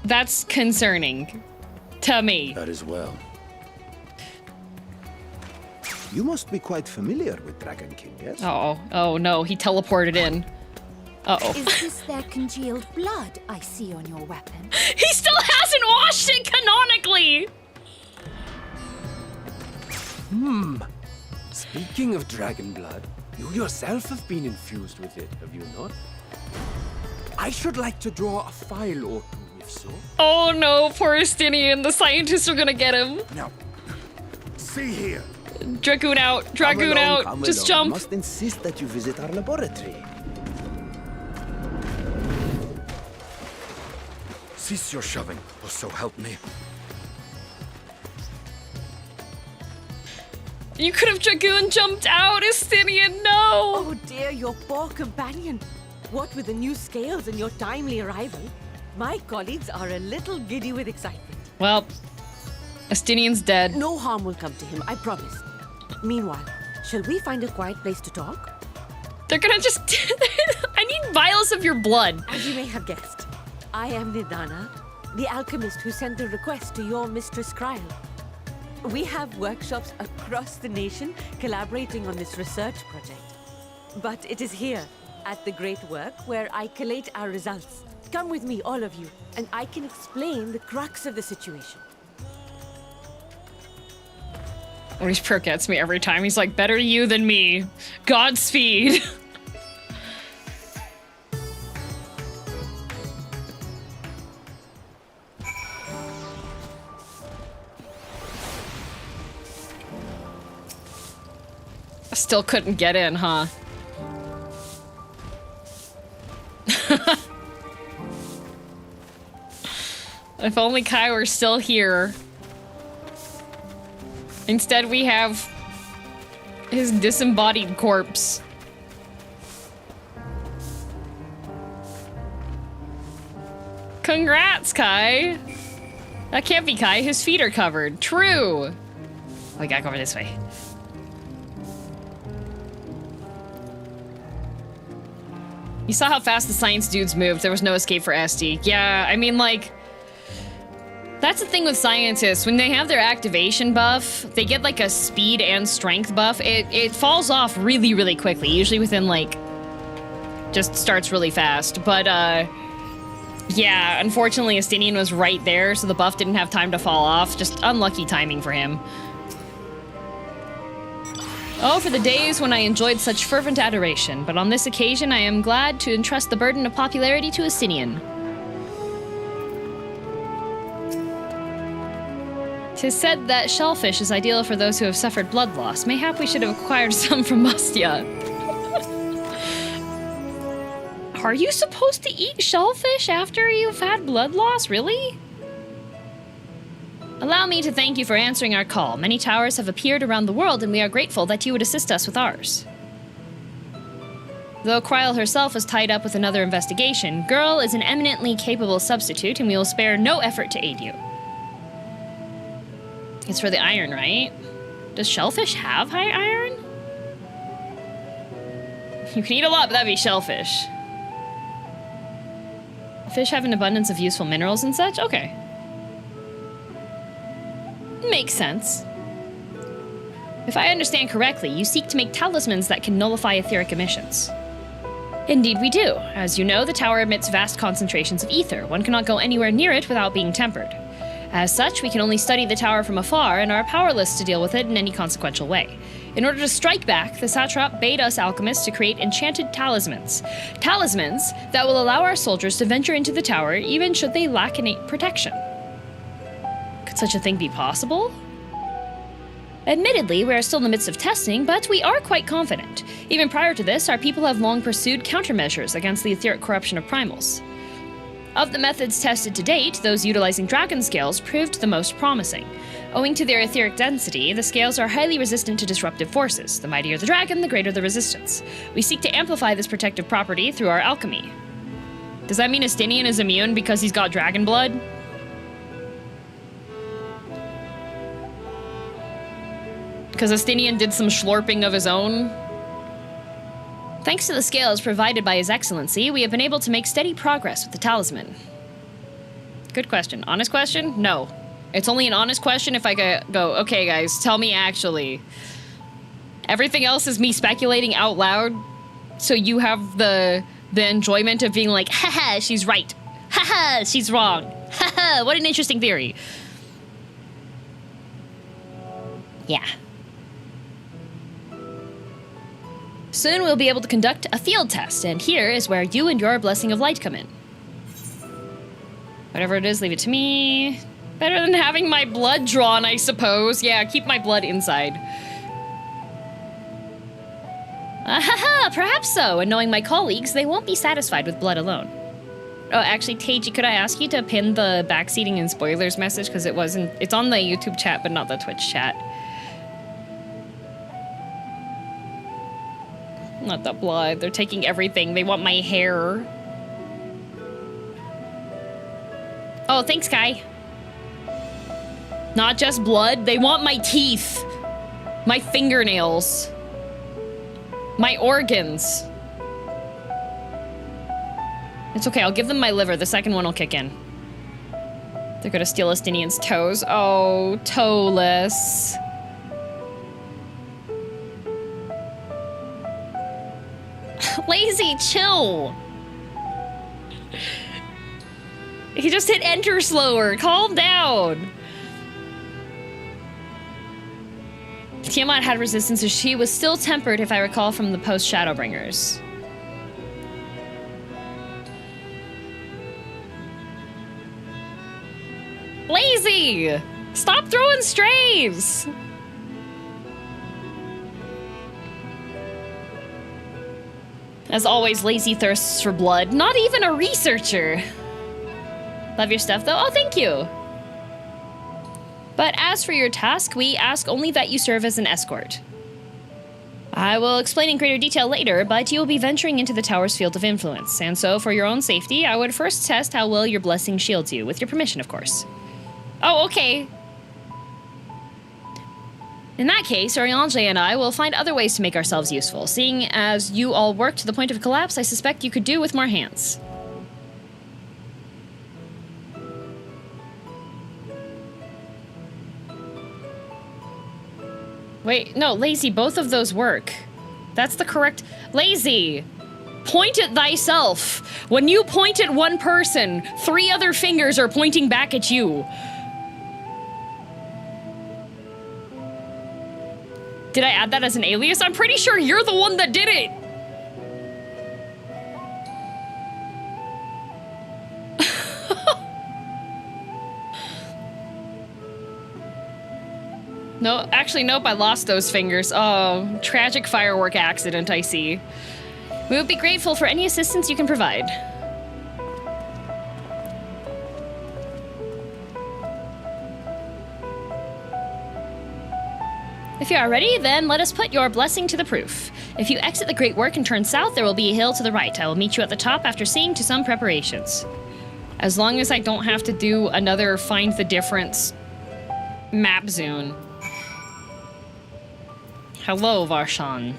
That's concerning to me. That as well. You must be quite familiar with Dragon King, yes? Oh no, he teleported in. Uh-oh. Is this their congealed blood I see on your weapon? He still hasn't washed it canonically! Speaking of dragon blood, you yourself have been infused with it, have you not? I should like to draw a file or two, if so. Oh no, poor Estinian. The scientists are gonna get him. Now, see here. Dragoon out. Dragoon out. Just jump. I must insist that you visit our laboratory. Cease your shoving, or so help me. You could have Dragoon jumped out, Estinian. No. Oh dear, your poor companion. What with the new scales and your timely arrival, my colleagues are a little giddy with excitement. Well, Estinian's dead. No harm will come to him, I promise. Meanwhile, shall we find a quiet place to talk? They're gonna just... I need vials of your blood. As you may have guessed, I am Nidana, the alchemist who sent the request to your mistress Kryl. We have workshops across the nation collaborating on this research project. But it is here, at the Great Work, where I collate our results. Come with me, all of you, and I can explain the crux of the situation. Always perk gets me every time. He's like, better you than me. Godspeed. Still couldn't get in, huh? If only Kai were still here. Instead, we have his disembodied corpse. Congrats, Kai! That can't be Kai, his feet are covered. True! We gotta go over this way. You saw how fast the science dudes moved. There was no escape for SD. Yeah, I mean, like... That's the thing with scientists. When they have their activation buff, they get like a speed and strength buff. It falls off really, really quickly. Usually within like, just starts really fast. But yeah, unfortunately Estinian was right there, so the buff didn't have time to fall off. Just unlucky timing for him. Oh, for the days when I enjoyed such fervent adoration, but on this occasion I am glad to entrust the burden of popularity to Estinian. 'Tis said that shellfish is ideal for those who have suffered blood loss. Mayhap we should have acquired some from Matsya. Are you supposed to eat shellfish after you've had blood loss? Really? Allow me to thank you for answering our call. Many towers have appeared around the world, and we are grateful that you would assist us with ours. Though Kryl herself is tied up with another investigation, Girl is an eminently capable substitute, and we will spare no effort to aid you. It's for the iron, right? Does shellfish have high iron? You can eat a lot, but that'd be shellfish. Fish have an abundance of useful minerals and such? Okay. Makes sense. If I understand correctly, you seek to make talismans that can nullify etheric emissions. Indeed we do. As you know, the tower emits vast concentrations of ether. One cannot go anywhere near it without being tempered. As such, we can only study the tower from afar and are powerless to deal with it in any consequential way. In order to strike back, the satrap bade us alchemists to create enchanted talismans. Talismans that will allow our soldiers to venture into the tower even should they lack innate protection. Could such a thing be possible? Admittedly, we are still in the midst of testing, but we are quite confident. Even prior to this, our people have long pursued countermeasures against the etheric corruption of primals. Of the methods tested to date, those utilizing dragon scales proved the most promising. Owing to their etheric density, the scales are highly resistant to disruptive forces. The mightier the dragon, the greater the resistance. We seek to amplify this protective property through our alchemy. Does that mean Estinian is immune because he's got dragon blood? Because Estinian did some schlorping of his own? Thanks to the scales provided by His Excellency, we have been able to make steady progress with the talisman. Good question. Honest question? No. It's only an honest question if I go, okay guys, tell me actually. Everything else is me speculating out loud, so you have the enjoyment of being like, haha, she's right. Haha, she's wrong. Haha, what an interesting theory. Yeah. Soon we'll be able to conduct a field test, and here is where you and your blessing of light come in. Whatever it is, leave it to me. Better than having my blood drawn, I suppose. Yeah, keep my blood inside. Ahaha, perhaps so, and knowing my colleagues, they won't be satisfied with blood alone. Oh, actually, Teiji, could I ask you to pin the backseating and spoilers message? Because it's on the YouTube chat, but not the Twitch chat. Not the blood. They're taking everything. They want my hair. Oh, thanks, Kai. Not just blood. They want my teeth. My fingernails. My organs. It's okay. I'll give them my liver. The second one will kick in. They're gonna steal Estinian's toes. Oh, toeless. Lazy, chill. He just hit enter slower. Calm down. Tiamat had resistance, so she was still tempered, if I recall from the post Shadowbringers. Lazy! Stop throwing strays! As always, Lazy thirsts for blood. Not even a researcher. Love your stuff, though. Oh, thank you. But as for your task, we ask only that you serve as an escort. I will explain in greater detail later, but you will be venturing into the tower's field of influence, and so for your own safety, I would first test how well your blessing shields you, with your permission, of course. Oh, okay. In that case, Oriange and I will find other ways to make ourselves useful. Seeing as you all work to the point of collapse, I suspect you could do with more hands. Wait, no, Lazy, both of those work. That's the correct... Lazy! Point at thyself. When you point at one person, 3 other fingers are pointing back at you. Did I add that as an alias? I'm pretty sure you're the one that did it! No, actually, nope, I lost those fingers. Oh, tragic firework accident, I see. We would be grateful for any assistance you can provide. If you are ready, then let us put your blessing to the proof. If you exit the Great Work and turn south, there will be a hill to the right. I will meet you at the top after seeing to some preparations. As long as I don't have to do another Find the Difference map zone. Hello, Varshan.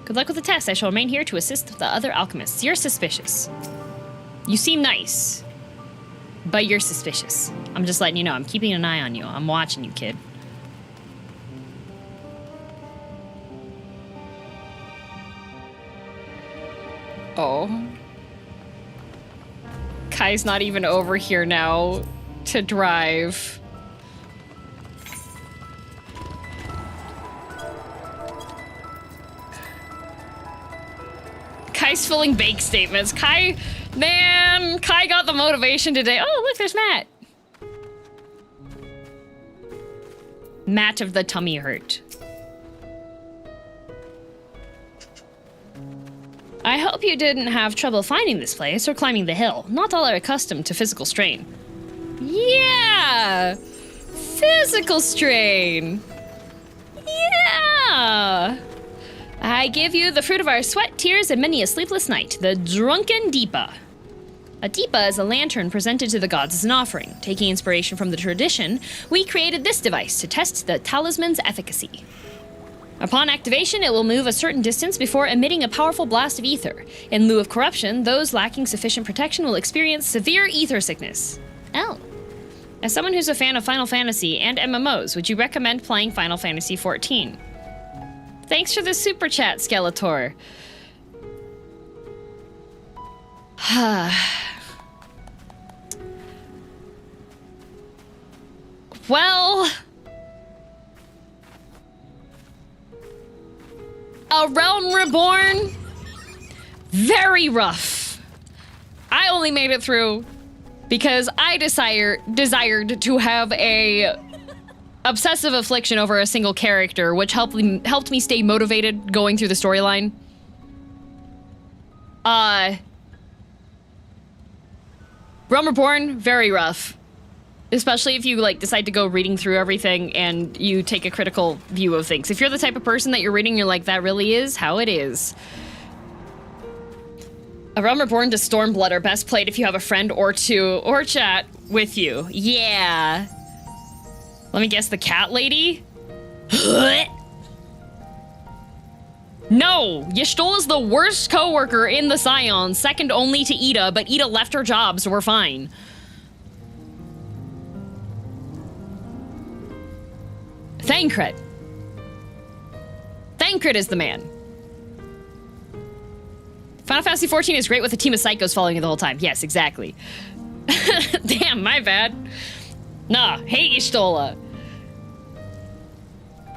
Good luck with the test. I shall remain here to assist the other alchemists. You're suspicious. You seem nice, but you're suspicious. I'm just letting you know. I'm keeping an eye on you. I'm watching you, kid. Oh. Kai's not even over here now to drive. Kai's filling bake statements. Kai got the motivation today. Oh, look, there's Matt. Matt of the tummy hurt. I hope you didn't have trouble finding this place or climbing the hill. Not all are accustomed to physical strain. Yeah! Physical strain! Yeah! I give you the fruit of our sweat, tears, and many a sleepless night, the drunken Deepa. A Deepa is a lantern presented to the gods as an offering. Taking inspiration from the tradition, we created this device to test the talisman's efficacy. Upon activation, it will move a certain distance before emitting a powerful blast of ether. In lieu of corruption, those lacking sufficient protection will experience severe ether sickness. Oh. As someone who's a fan of Final Fantasy and MMOs, would you recommend playing Final Fantasy XIV? Thanks for the super chat, Skeletor. Well... A Realm Reborn? Very rough. I only made it through because I desired to have a obsessive affliction over a single character, which helped me stay motivated going through the storyline. Realm Reborn, very rough. Especially if you, like, decide to go reading through everything and you take a critical view of things. If you're the type of person that you're reading, you're like, that really is how it is. A Realm Reborn to Stormblood are best played if you have a friend or two or chat with you. Yeah. Let me guess, the cat lady? No! Y'shtola is the worst co-worker in the Scions, second only to Ida, but Ida left her job, so we're fine. Thancred. Thancred is the man. Final Fantasy XIV is great with a team of psychos following you the whole time. Yes, exactly. Damn, my bad. Nah, hate Y'shtola.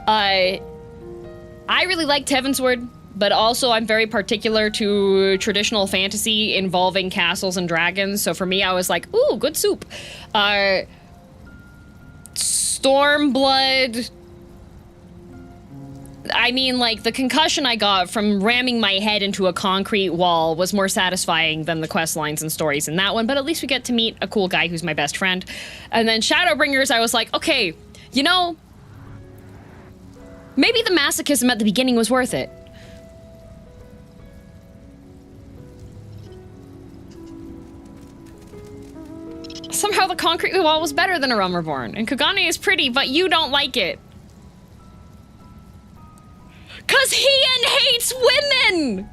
I really liked Heavensward, but also I'm very particular to traditional fantasy involving castles and dragons, so for me I was like, ooh, good soup. Stormblood... I mean, like, the concussion I got from ramming my head into a concrete wall was more satisfying than the quest lines and stories in that one, but at least we get to meet a cool guy who's my best friend. And then Shadowbringers, I was like, okay, you know, maybe the masochism at the beginning was worth it. Somehow the concrete wall was better than a Realm Reborn, and Kugane is pretty, but you don't like it. 'Cause he hates women!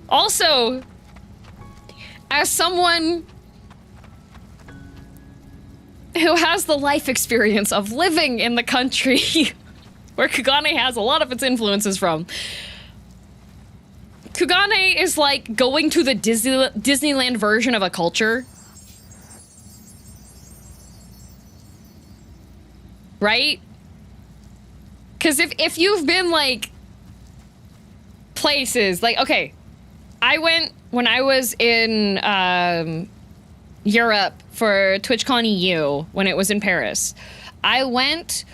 Also, as someone who has the life experience of living in the country where Kugane has a lot of its influences from. Kugane is like going to the Disneyland version of a culture. Right? Because if you've been like places, like, okay, I went when I was in Europe for TwitchCon EU when it was in Paris. I went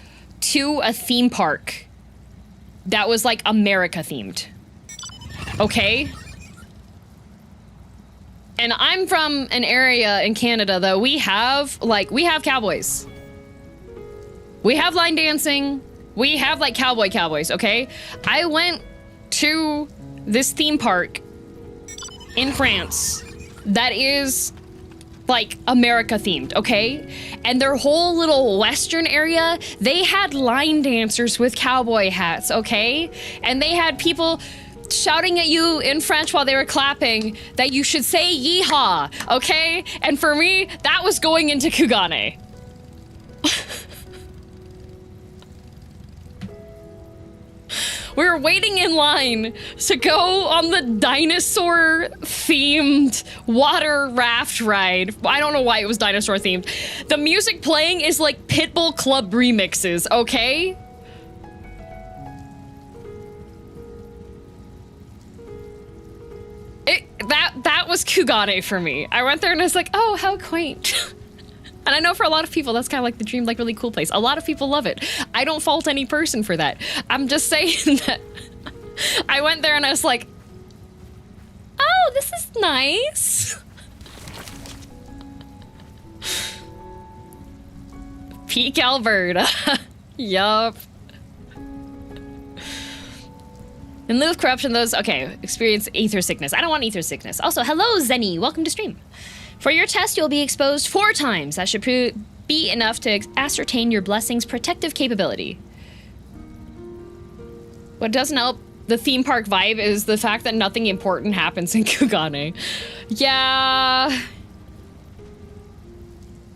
to a theme park that was like America themed. Okay? And I'm from an area in Canada that we have cowboys. We have line dancing. We have like cowboys, okay? I went to this theme park in France that is like America themed, okay? And their whole little western area, they had line dancers with cowboy hats, okay? And they had people shouting at you in French while they were clapping that you should say yeehaw, okay? And for me, that was going into Kugane. We were waiting in line to go on the dinosaur-themed water raft ride. I don't know why it was dinosaur-themed. The music playing is like Pitbull Club remixes, okay? That was Kugane for me. I went there and I was like, oh, how quaint. And I know for a lot of people, that's kind of like the dream, like really cool place. A lot of people love it. I don't fault any person for that. I'm just saying that I went there and I was like, oh, this is nice. Peak Alberta. Yup. In lieu of corruption, those, okay, experience ether sickness. I don't want ether sickness. Also, hello, Zenny. Welcome to stream. For your test, you'll be exposed 4 times. That should be enough to ascertain your blessing's protective capability. What doesn't help the theme park vibe is the fact that nothing important happens in Kugane. Yeah.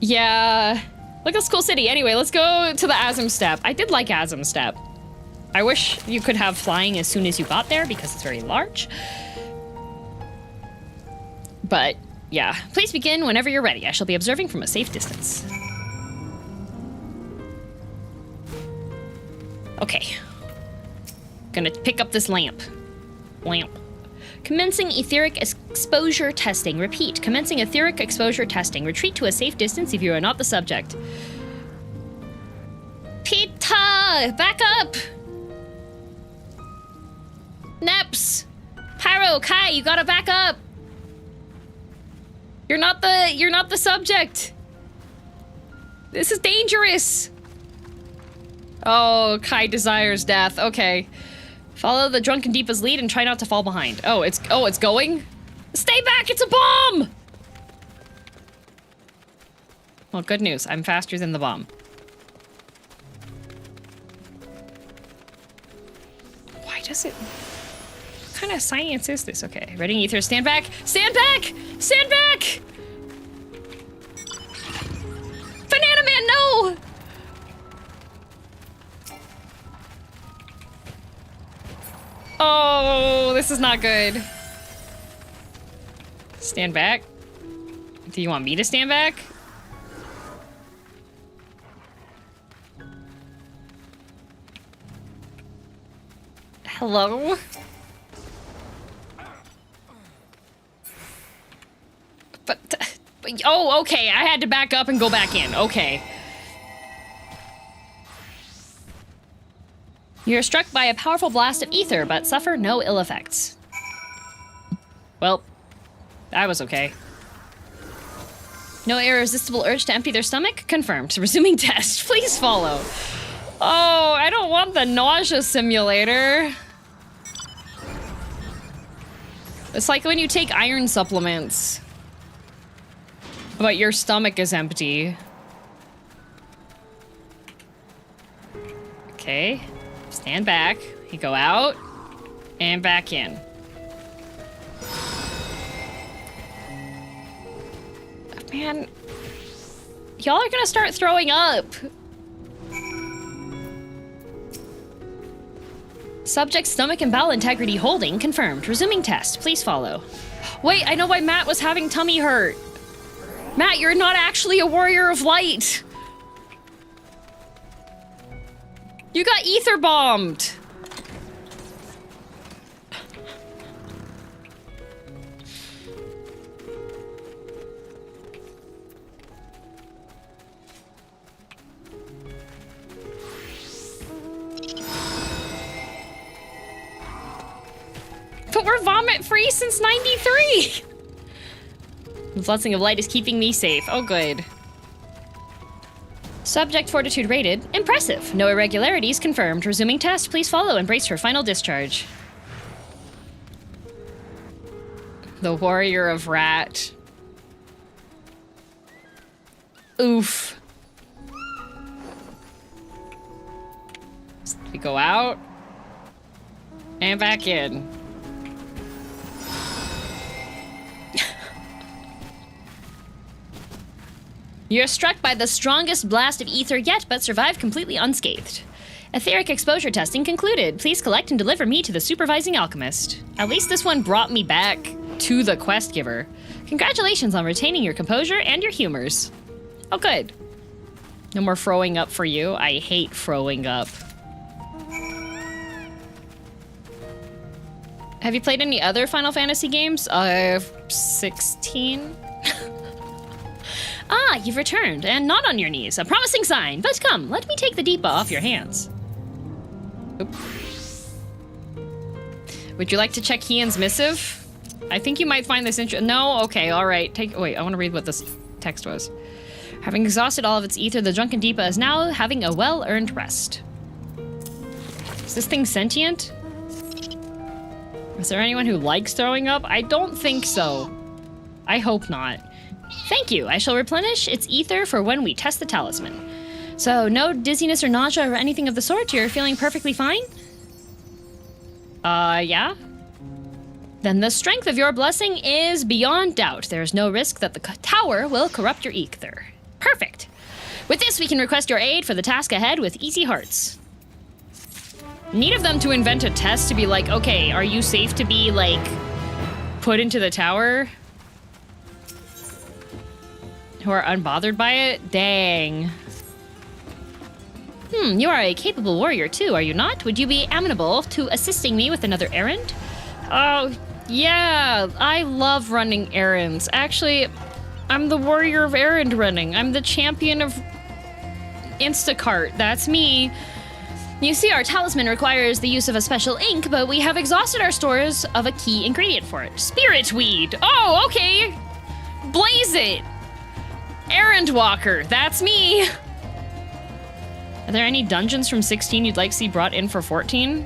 Yeah. Look at this cool city. Anyway, let's go to the Azim Steppe. I did like Azim Steppe. I wish you could have flying as soon as you got there because it's very large. But yeah, please begin whenever you're ready. I shall be observing from a safe distance. Okay. Gonna pick up this lamp. Commencing etheric exposure testing. Repeat. Commencing etheric exposure testing. Retreat to a safe distance if you are not the subject. Pita! Back up! Neps! Pyro, Kai, you gotta back up! You're not the subject! This is dangerous! Oh, Kai desires death. Okay. Follow the Drunken Deepa's lead and try not to fall behind. Oh, it's going? Stay back, it's a bomb! Well, good news. I'm faster than the bomb. Why does it... What kind of science is this? Okay, ready, ether, stand back! Stand back! Stand back! Banana Man, no! Oh, this is not good. Stand back? Do you want me to stand back? Hello? But, oh, okay, I had to back up and go back in. Okay. You're struck by a powerful blast of ether, but suffer no ill effects. Well, that was okay. No irresistible urge to empty their stomach? Confirmed. Resuming test. Please follow. Oh, I don't want the nausea simulator. It's like when you take iron supplements, but your stomach is empty. Okay. Stand back. You go out and back in. Man, y'all are gonna start throwing up. Subject stomach and bowel integrity holding confirmed. Resuming test. Please follow. Wait, I know why Matt was having tummy hurt. Matt, you're not actually a warrior of light. You got ether bombed. But we're vomit-free since 93! The blessing of light is keeping me safe. Oh, good. Subject fortitude rated. Impressive. No irregularities confirmed. Resuming test. Please follow and brace for final discharge. The warrior of rat. Oof. We go out. And back in. You're struck by the strongest blast of ether yet, but survived completely unscathed. Etheric exposure testing concluded. Please collect and deliver me to the supervising alchemist. At least this one brought me back to the quest giver. Congratulations on retaining your composure and your humors. Oh, good. No more throwing up for you. I hate throwing up. Have you played any other Final Fantasy games? 16? Ah, you've returned, and not on your knees. A promising sign. But come, let me take the Deepa off your hands. Oop. Would you like to check Hian's missive? I think you might find this No? Okay, alright. Wait, I want to read what this text was. Having exhausted all of its ether, the drunken Deepa is now having a well-earned rest. Is this thing sentient? Is there anyone who likes throwing up? I don't think so. I hope not. Thank you. I shall replenish its ether for when we test the talisman. So, no dizziness or nausea or anything of the sort? You're feeling perfectly fine? Yeah? Then the strength of your blessing is beyond doubt. There is no risk that the tower will corrupt your ether. Perfect. With this, we can request your aid for the task ahead with easy hearts. Neat of them to invent a test to be like, okay, are you safe to be, like, put into the tower? Who are unbothered by it? Dang. You are a capable warrior too, are you not? Would you be amenable to assisting me with another errand? Oh, yeah, I love running errands. Actually, I'm the warrior of errand running. I'm the champion of Instacart. That's me. You see, our talisman requires the use of a special ink, but we have exhausted our stores of a key ingredient for it. Spirit weed. Oh, okay. Blaze it. Endwalker, that's me! Are there any dungeons from 16 you'd like to see brought in for 14?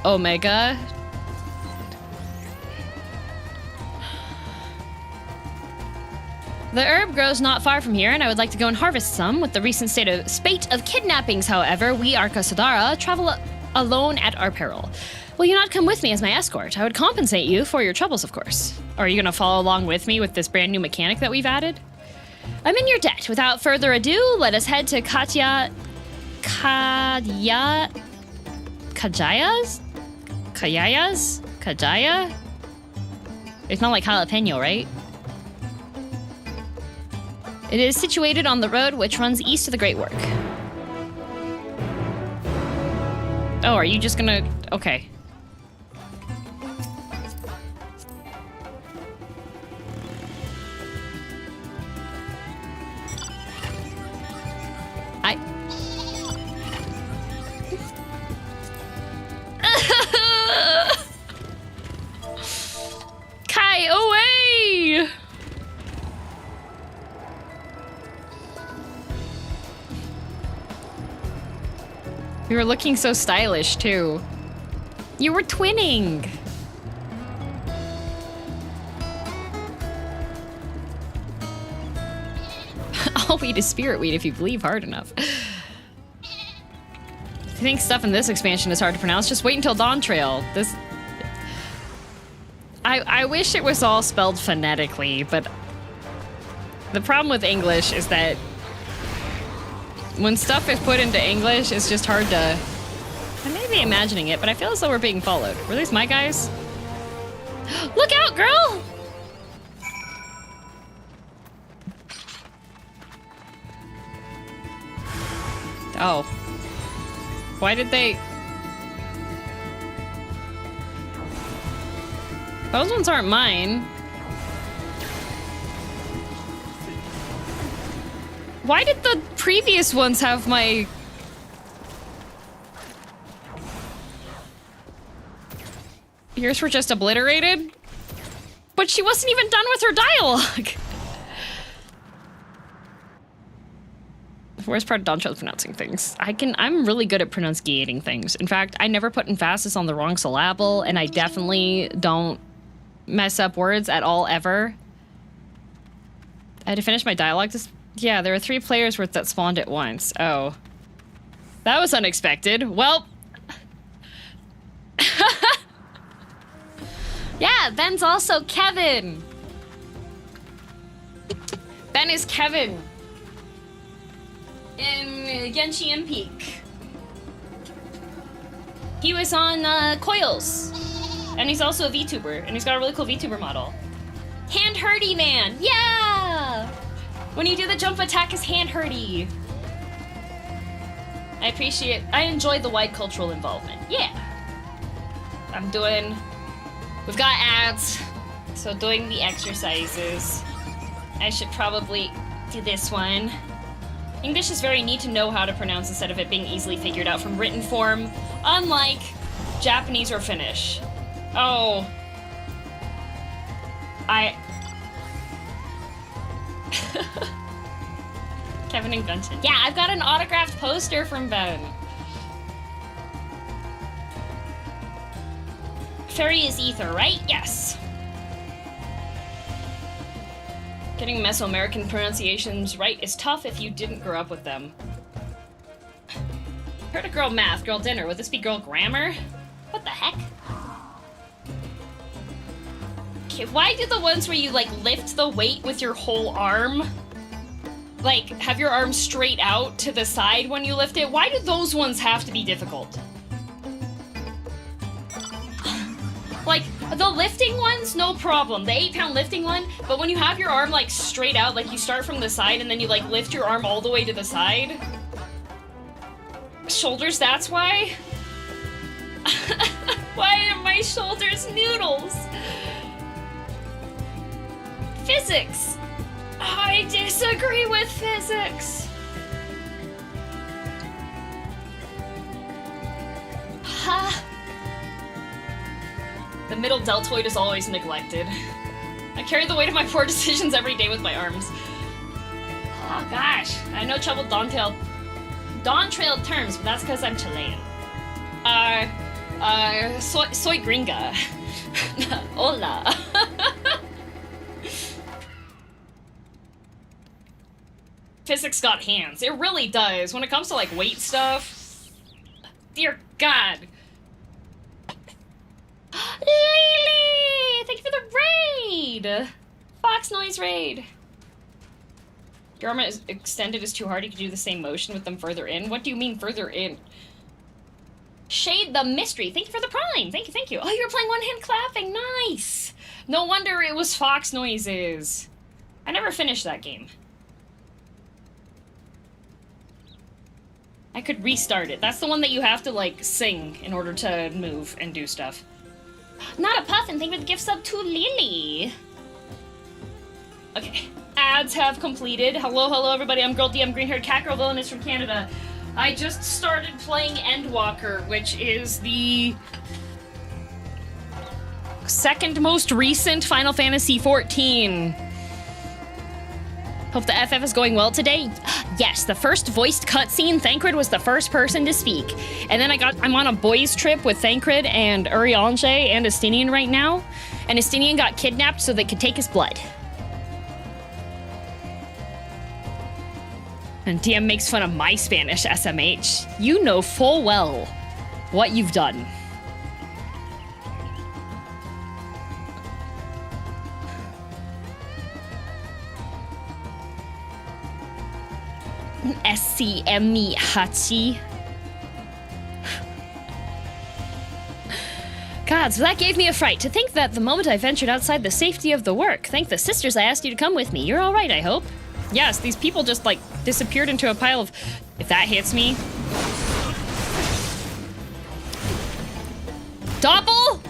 Omega? The herb grows not far from here, and I would like to go and harvest some. With the recent spate of kidnappings, however, we Arkasadara travel alone at our peril. Will you not come with me as my escort? I would compensate you for your troubles, of course. Are you gonna follow along with me with this brand new mechanic that we've added? I'm in your debt. Without further ado, let us head to Kajaya? It's not like jalapeno, right? It is situated on the road which runs east of the Great Work. Oh, are you just gonna... Okay. Kai, away! You were looking so stylish, too. You were twinning! I'll eat a spirit weed if you believe hard enough. If you think stuff in this expansion is hard to pronounce, just wait until Dawn Trail. I wish it was all spelled phonetically, but the problem with English is that when stuff is put into English, it's just hard to... I may be imagining it, but I feel as though we're being followed. Were these my guys? Look out, girl! Oh. Why did they... Those ones aren't mine. Why did the previous ones have my... Yours were just obliterated? But she wasn't even done with her dialogue! The worst part of Dontrell's pronouncing things. I'm really good at pronunciating things. In fact, I never put emphasis on the wrong syllable, and I definitely don't mess up words at all, ever. I had to finish my dialogue. Yeah, there were 3 players worth that spawned at once. Oh. That was unexpected. Well... Yeah, Ben's also Kevin! Ben is Kevin. In Genshin Peak. He was on Coils. And he's also a VTuber, and he's got a really cool VTuber model. Hand hurdy man! Yeah! When you do the jump attack is hand hurdy. I enjoy the wide cultural involvement. Yeah. We've got ads, so doing the exercises. I should probably do this one. English is very neat to know how to pronounce instead of it being easily figured out from written form, unlike Japanese or Finnish. Oh. Kevin invented. Yeah, I've got an autographed poster from Ben. Fairy is ether, right? Yes. Getting Mesoamerican pronunciations right is tough if you didn't grow up with them. Heard of girl math, girl dinner. Would this be girl grammar? What the heck? Okay, why do the ones where you, like, lift the weight with your whole arm, like, have your arm straight out to the side when you lift it? Why do those ones have to be difficult? Like, the lifting ones, no problem. The 8-pound lifting one, but when you have your arm, like, straight out, like, you start from the side and then you, like, lift your arm all the way to the side. Shoulders, that's why? Why are my shoulders noodles? Physics! I disagree with physics! Ha! The middle deltoid is always neglected. I carry the weight of my poor decisions every day with my arms. Oh gosh, I know trouble Dawn-trailed terms, but that's because I'm Chilean. Soy gringa. Hola. Physics got hands. It really does. When it comes to, like, weight stuff. Dear God. Lily! Thank you for the raid! Fox Noise raid. Your arm is extended is too hard. You can do the same motion with them further in. What do you mean further in? Shade the Mystery. Thank you for the prime. Thank you, thank you. Oh, you were playing one-hand clapping. Nice! No wonder it was Fox Noises. I never finished that game. I could restart it. That's the one that you have to, like, sing in order to move and do stuff. Not a puffin. Thank you for the gift sub to Lily. Okay. Ads have completed. Hello, hello, everybody. I'm girldm, green-haired cat girl. Villain is from Canada. I just started playing Endwalker, which is the second most recent Final Fantasy XIV. Hope the FF is going well today. Yes, the first voiced cutscene, Thancred was the first person to speak. And then I'm on a boys trip with Thancred and Urianger and Estinian right now. And Estinian got kidnapped so they could take his blood. And DM makes fun of my Spanish, SMH. You know full well what you've done. SCME Hachi. God, so that gave me a fright. To think that the moment I ventured outside the safety of the work, thank the sisters I asked you to come with me. You're all right, I hope. Yes, these people just, like, disappeared into a pile of... If that hits me... Doppel?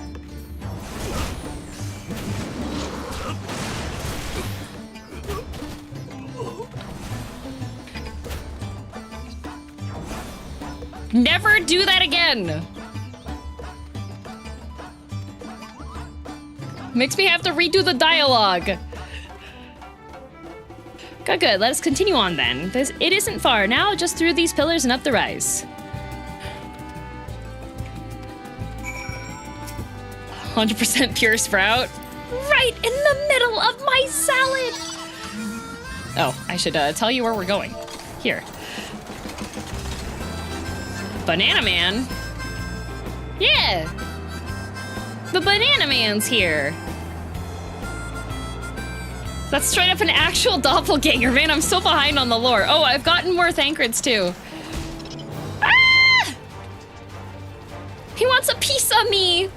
Never do that again! Makes me have to redo the dialogue. Good, good. Let us continue on then. It isn't far now, just through these pillars and up the rise. 100% pure sprout. Right in the middle of my salad! Oh, I should tell you where we're going. Here. Banana Man? Yeah! The Banana Man's here! That's straight up an actual doppelganger, man. I'm so behind on the lore. Oh, I've gotten more Thancreds too. Ah! He wants a piece of me!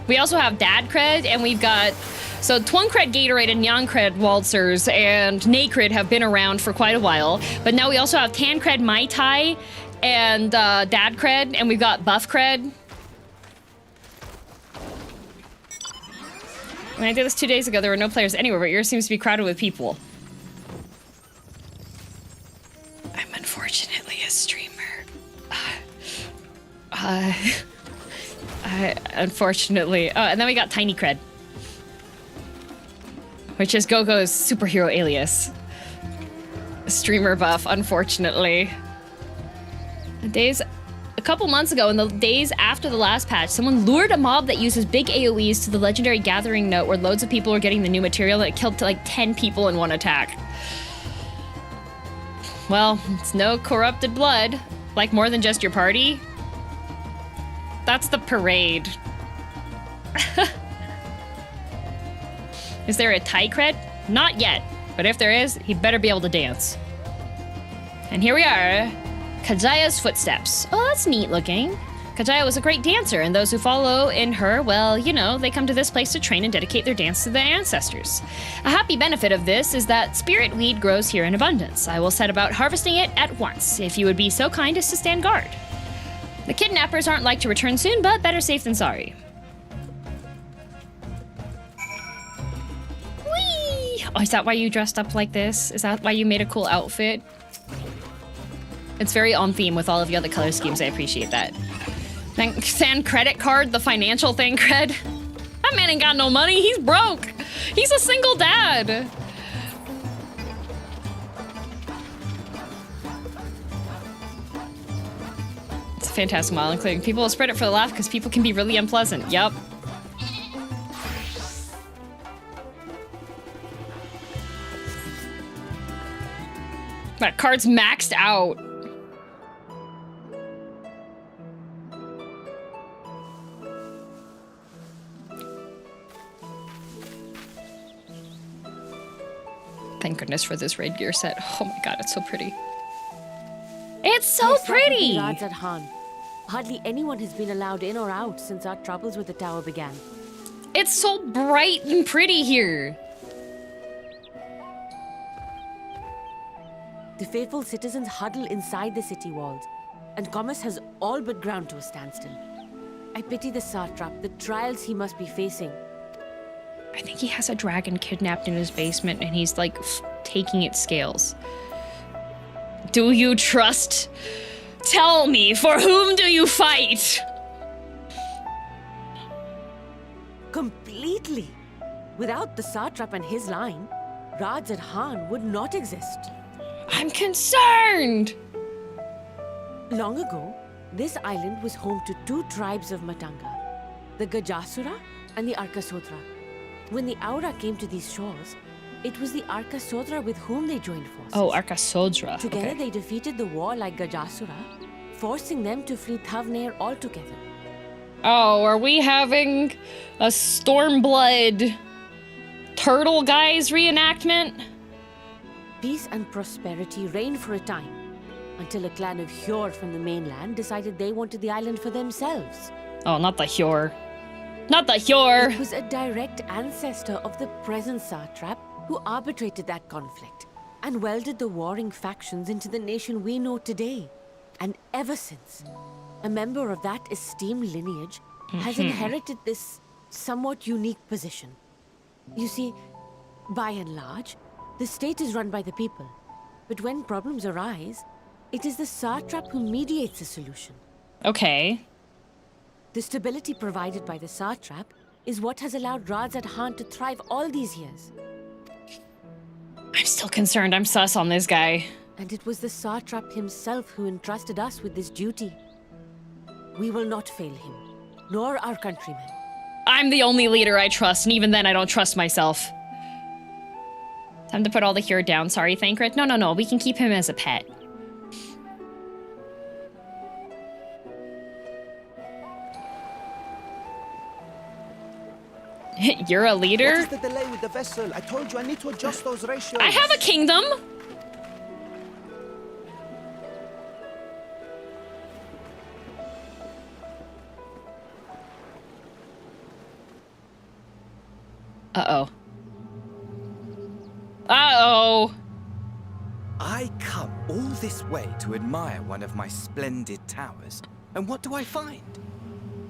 We also have Dad Cred, and we've got... So Twunk Cred Gatorade and Yang Cred Waltzers and Nacred have been around for quite a while. But now we also have Tan Cred Mai Tai and Dad Cred, and we've got Buff Cred. When I did this 2 days ago, there were no players anywhere, but yours seems to be crowded with people. I'm unfortunately a streamer. Unfortunately. Oh, and then we got Tiny Cred, which is Gogo's superhero alias. Streamer buff, unfortunately. A couple months ago, in the days after the last patch, someone lured a mob that uses big AoEs to the legendary gathering note where loads of people were getting the new material that killed like 10 people in one attack. Well, it's no corrupted blood. Like more than just your party. That's the parade. Is there a Thai Cred? Not yet, but if there is, he better be able to dance. And here we are. Kajaya's footsteps. Oh, that's neat looking. Kajaya was a great dancer, and those who follow in her, well, you know, they come to this place to train and dedicate their dance to their ancestors. A happy benefit of this is that spirit weed grows here in abundance. I will set about harvesting it at once, if you would be so kind as to stand guard. The kidnappers aren't like to return soon, but better safe than sorry. Whee! Oh, is that why you dressed up like this? Is that why you made a cool outfit? It's very on theme with all of the other color schemes. I appreciate that. Sand credit card, the financial thing, cred. That man ain't got no money. He's broke. He's a single dad. It's a fantastic model, including people will spread it for the laugh because people can be really unpleasant. Yup. That card's maxed out. Thank goodness for this raid gear set. Oh my god, it's so pretty. It's so pretty! At Han. Hardly anyone has been allowed in or out since our troubles with the tower began. It's so bright and pretty here. The faithful citizens huddle inside the city walls, and commerce has all but ground to a standstill. I pity the satrap, the trials he must be facing. I think he has a dragon kidnapped in his basement and he's like taking its scales. Do you trust? Tell me, for whom do you fight? Completely. Without the satrap and his line, Raj at Han would not exist. I'm concerned! Long ago, this island was home to two tribes of Matanga, the Gajasura and the Arkasodra. When the Aura came to these shores, it was the Arkasodra with whom they joined forces. Oh, Arkasodra. Together okay. They defeated the war like Gajasura, forcing them to flee Thavnair altogether. Oh, are we having a Stormblood Turtle Guys reenactment? Peace and prosperity reigned for a time, until a clan of Hjord from the mainland decided they wanted the island for themselves. Oh, not the Hjord. Not the Hjord! It was a direct ancestor of the present satrap who arbitrated that conflict and welded the warring factions into the nation we know today. And ever since, a member of that esteemed lineage has inherited this somewhat unique position. You see, by and large, the state is run by the people. But when problems arise, it is the satrap who mediates a solution. Okay. The stability provided by the satrap is what has allowed Radz-at-Han to thrive all these years. I'm still concerned. I'm sus on this guy. And it was the satrap himself who entrusted us with this duty. We will not fail him, nor our countrymen. I'm the only leader I trust, and even then I don't trust myself. Time to put all the Hjord down. Sorry, Thancred. No. We can keep him as a pet. You're a leader? What is the delay with the vessel? I told you I need to adjust those ratios. I have a kingdom! Uh-oh. Uh-oh! I come all this way to admire one of my splendid towers, and what do I find?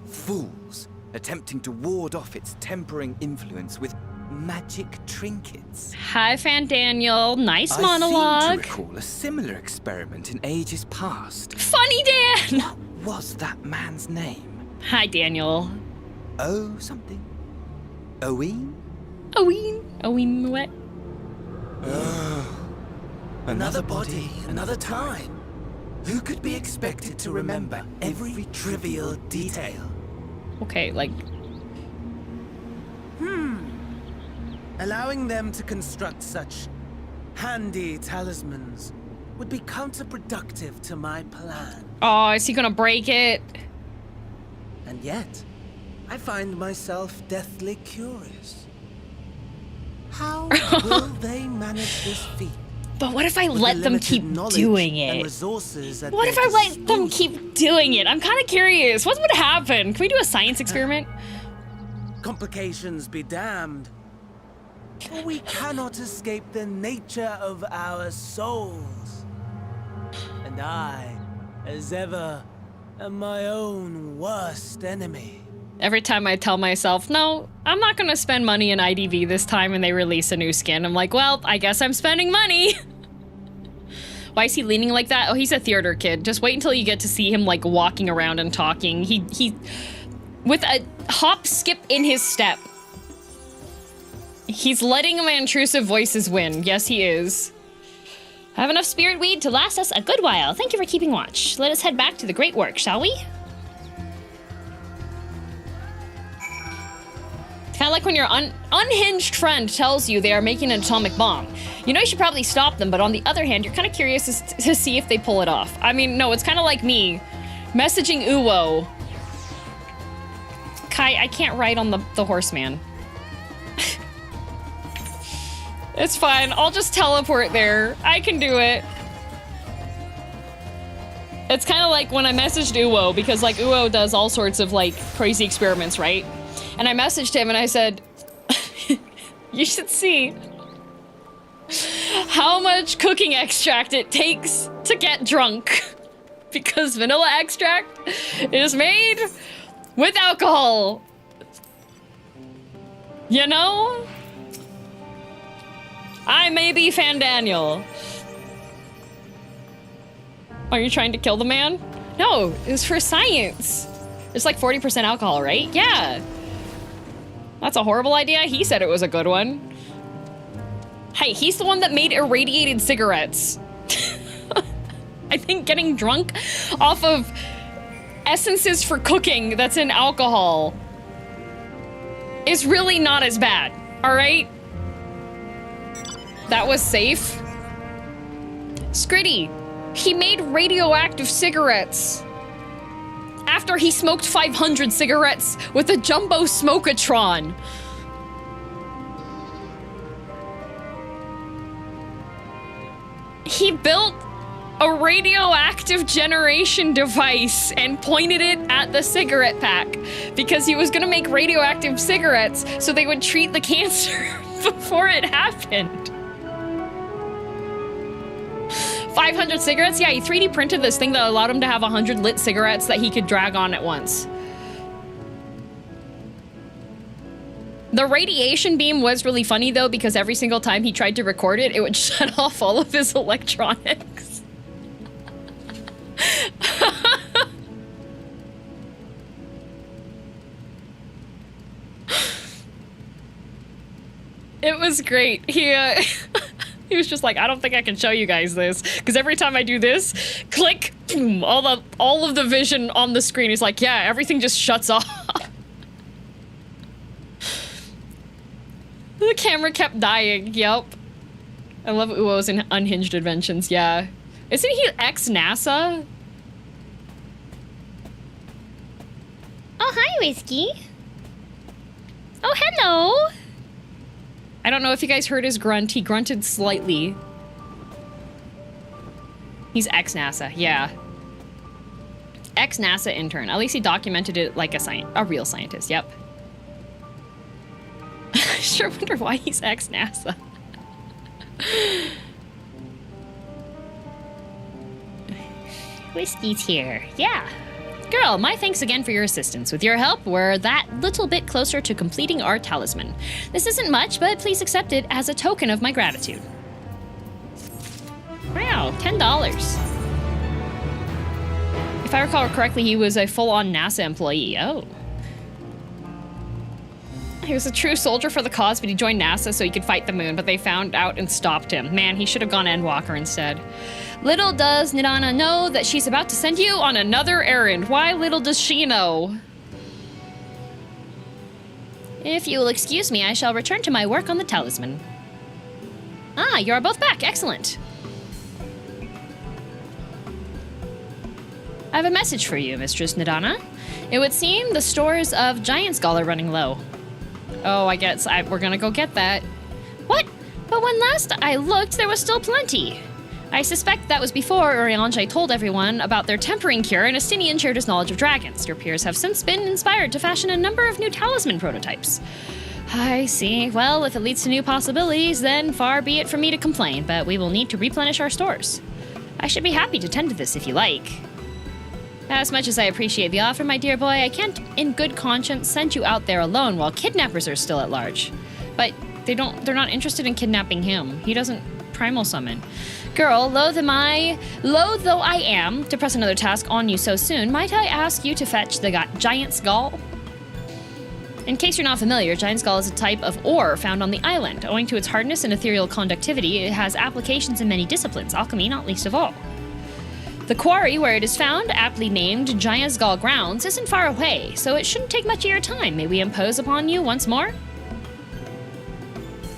Fools attempting to ward off its tempering influence with magic trinkets. Hi, Fandaniel. Nice monologue. I seem to recall a similar experiment in ages past. Funny Dan! What was that man's name? Hi, Daniel. Oh, something. Owen? Owen what? Another body, another time. Who could be expected to remember every trivial detail? Okay, like... Allowing them to construct such handy talismans would be counterproductive to my plan. Oh, is he gonna break it? And yet, I find myself deathly curious. How will they manage this feat? But what if I let them keep doing it? What if I let them keep doing it? I'm kind of curious. What would happen? Can we do a science experiment? Complications be damned. We cannot escape the nature of our souls. And I, as ever, am my own worst enemy. Every time I tell myself, no, I'm not gonna spend money in IDV this time and they release a new skin, I'm like, well, I guess I'm spending money. Why is he leaning like that? Oh, he's a theater kid. Just wait until you get to see him like walking around and talking. He with a hop skip in his step. He's letting my intrusive voices win. Yes, he is. I have enough spirit weed to last us a good while. Thank you for keeping watch. Let us head back to the great work, shall we? Kind of like when your unhinged friend tells you they are making an atomic bomb. You know you should probably stop them, but on the other hand, you're kind of curious to see if they pull it off. I mean, no, it's kind of like me messaging Uwo. Kai, I can't ride on the horseman. It's fine, I'll just teleport there. I can do it. It's kind of like when I messaged Uwo, because like Uwo does all sorts of like crazy experiments, right? And I messaged him and I said, you should see how much cooking extract it takes to get drunk. Because vanilla extract is made with alcohol. You know? I may be Fandaniel. Are you trying to kill the man? No, it was for science. It's like 40% alcohol, right? Yeah. That's a horrible idea. He said it was a good one. Hey, he's the one that made irradiated cigarettes. I think getting drunk off of essences for cooking that's in alcohol is really not as bad, all right? That was safe. Scritty, he made radioactive cigarettes after he smoked 500 cigarettes with a jumbo smokatron. He built a radioactive generation device and pointed it at the cigarette pack because he was gonna make radioactive cigarettes so they would treat the cancer before it happened. 500 cigarettes? Yeah, he 3D printed this thing that allowed him to have 100 lit cigarettes that he could drag on at once. The radiation beam was really funny though, because every single time he tried to record it, it would shut off all of his electronics. It was great. He was just like, I don't think I can show you guys this, because every time I do this, click, boom, all of the vision on the screen is like, yeah, everything just shuts off. The camera kept dying. Yep. I love Uo's in Unhinged Inventions. Yeah. Isn't he ex-NASA? Oh, hi, Whiskey. Oh, hello. I don't know if you guys heard his grunt. He grunted slightly. He's ex-NASA. Yeah. Ex-NASA intern. At least he documented it like a real scientist. Yep. I sure wonder why he's ex-NASA. Whiskey's here. Yeah. Girl, my thanks again for your assistance. With your help, we're that little bit closer to completing our talisman. This isn't much, but please accept it as a token of my gratitude. Wow, $10. If I recall correctly, he was a full-on NASA employee. Oh. He was a true soldier for the cause, but he joined NASA so he could fight the moon, but they found out and stopped him. Man, he should have gone Endwalker instead. Little does Nidana know that she's about to send you on another errand. Why little does she know? If you will excuse me, I shall return to my work on the talisman. Ah, you are both back. Excellent. I have a message for you, Mistress Nidana. It would seem the stores of Giant Skull are running low. Oh, I guess we're gonna go get that. What? But when last I looked, there was still plenty. I suspect that was before Urianger told everyone about their tempering cure and Estinian shared his knowledge of dragons. Your peers have since been inspired to fashion a number of new talisman prototypes. I see. Well, if it leads to new possibilities, then far be it from me to complain, but we will need to replenish our stores. I should be happy to tend to this if you like. As much as I appreciate the offer, my dear boy, I can't in good conscience send you out there alone while kidnappers are still at large. But they're not interested in kidnapping him. He doesn't primal summon. Girl, loath though I am to press another task on you so soon, might I ask you to fetch the Giant Skull? In case you're not familiar, Giant Skull is a type of ore found on the island. Owing to its hardness and ethereal conductivity, it has applications in many disciplines, alchemy not least of all. The quarry where it is found, aptly named Giant Skull Grounds, isn't far away, so it shouldn't take much of your time. May we impose upon you once more?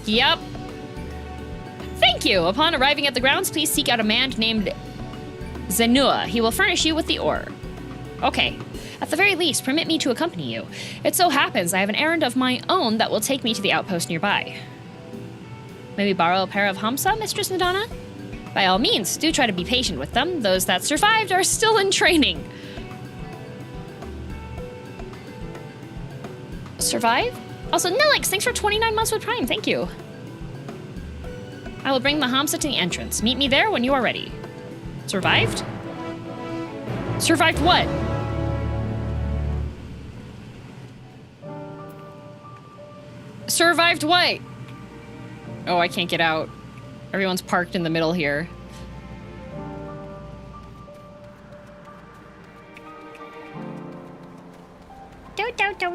Yep. Thank you! Upon arriving at the grounds, please seek out a man named Zenua. He will furnish you with the ore. Okay. At the very least, permit me to accompany you. It so happens I have an errand of my own that will take me to the outpost nearby. Maybe borrow a pair of Hamsa, Mistress Nidana? By all means, do try to be patient with them. Those that survived are still in training. Survive? Also, Nilix, thanks for 29 months with Prime. Thank you. I will bring the Hamsa to the entrance. Meet me there when you are ready. Survived? Survived what? Survived what? Oh, I can't get out. Everyone's parked in the middle here.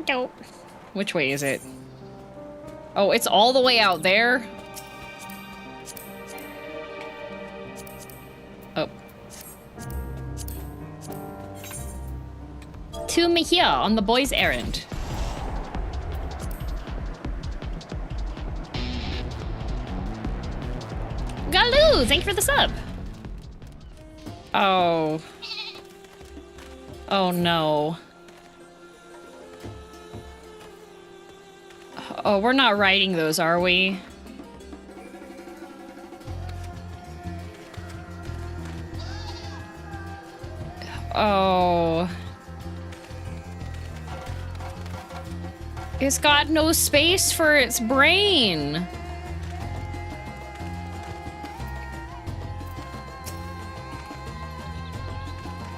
Do. Which way is it? Oh, it's all the way out there? Oh. To Mihia on the boy's errand. Galoo, thank you for the sub. Oh. Oh no. Oh, we're not writing those, are we? Oh. It's got no space for its brain.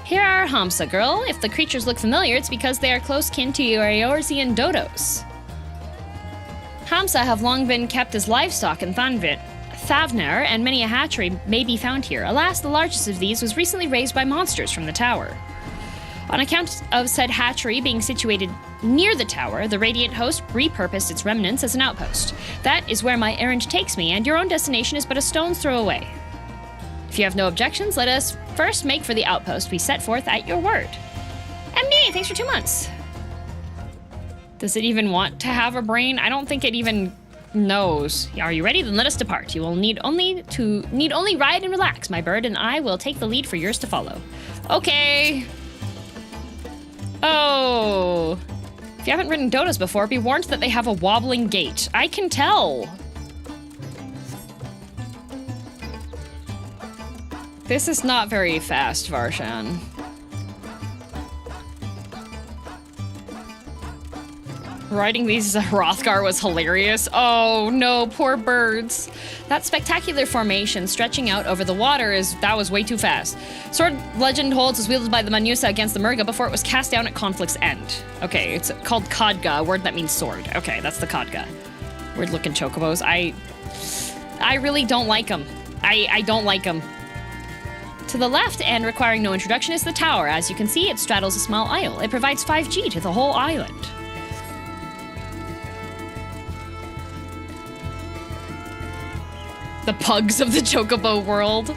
Here are Hamsa, girl. If the creatures look familiar, it's because they are close kin to your Eorzean dodos. Hamsa have long been kept as livestock in Thavnair, and many a hatchery may be found here. Alas, the largest of these was recently raised by monsters from the tower. On account of said hatchery being situated near the tower, the Radiant Host repurposed its remnants as an outpost. That is where my errand takes me, and your own destination is but a stone's throw away. If you have no objections, let us first make for the outpost we set forth at your word. MD, thanks for 2 months. Does it even want to have a brain? I don't think it even knows. Are you ready? Then let us depart. You will need only ride and relax, my bird, and I will take the lead for yours to follow. Okay. Oh. If you haven't ridden dodos before, be warned that they have a wobbling gait. I can tell. This is not very fast, Varshan. Riding these as a Hrothgar was hilarious. Oh no, poor birds. That spectacular formation stretching out over the water that was way too fast. Sword legend holds was wielded by the Manusa against the Murga before it was cast down at conflict's end. Okay, it's called Khadga, a word that means sword. Okay, that's the Khadga. Weird looking chocobos. I really don't like them. I don't like them. To the left, and requiring no introduction, is the tower. As you can see, it straddles a small isle. It provides 5G to the whole island. The pugs of the chocobo world.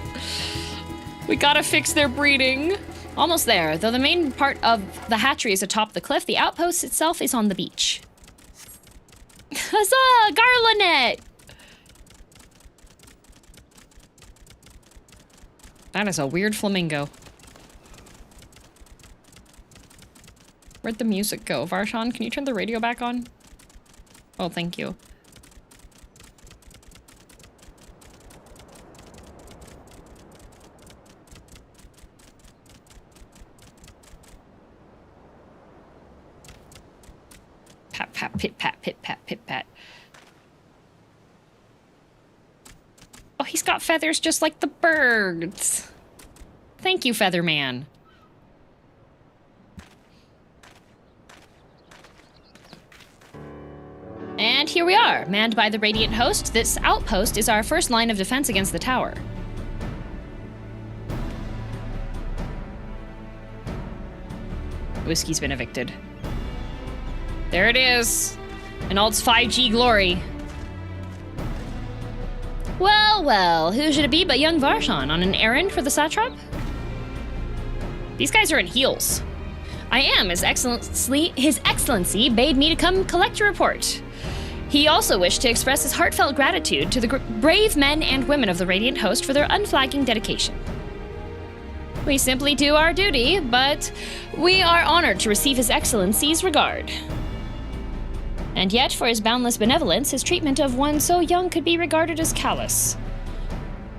We gotta fix their breeding. Almost there. Though the main part of the hatchery is atop the cliff, the outpost itself is on the beach. Huzzah! Garlinet! That is a weird flamingo. Where'd the music go? Varshan, can you turn the radio back on? Oh, thank you. Pat, pat, pit, pat, pit, pat, pit, pat. Oh, he's got feathers just like the birds. Thank you, Featherman. And here we are, manned by the Radiant Host. This outpost is our first line of defense against the tower. Whiskey's been evicted. There it is, in all its 5G glory. Well, well, who should it be but young Varshan on an errand for the satrap? These guys are in heels. I am. His Excellency bade me to come collect your report. He also wished to express his heartfelt gratitude to the brave men and women of the Radiant Host for their unflagging dedication. We simply do our duty, but we are honored to receive His Excellency's regard. And yet, for his boundless benevolence, his treatment of one so young could be regarded as callous.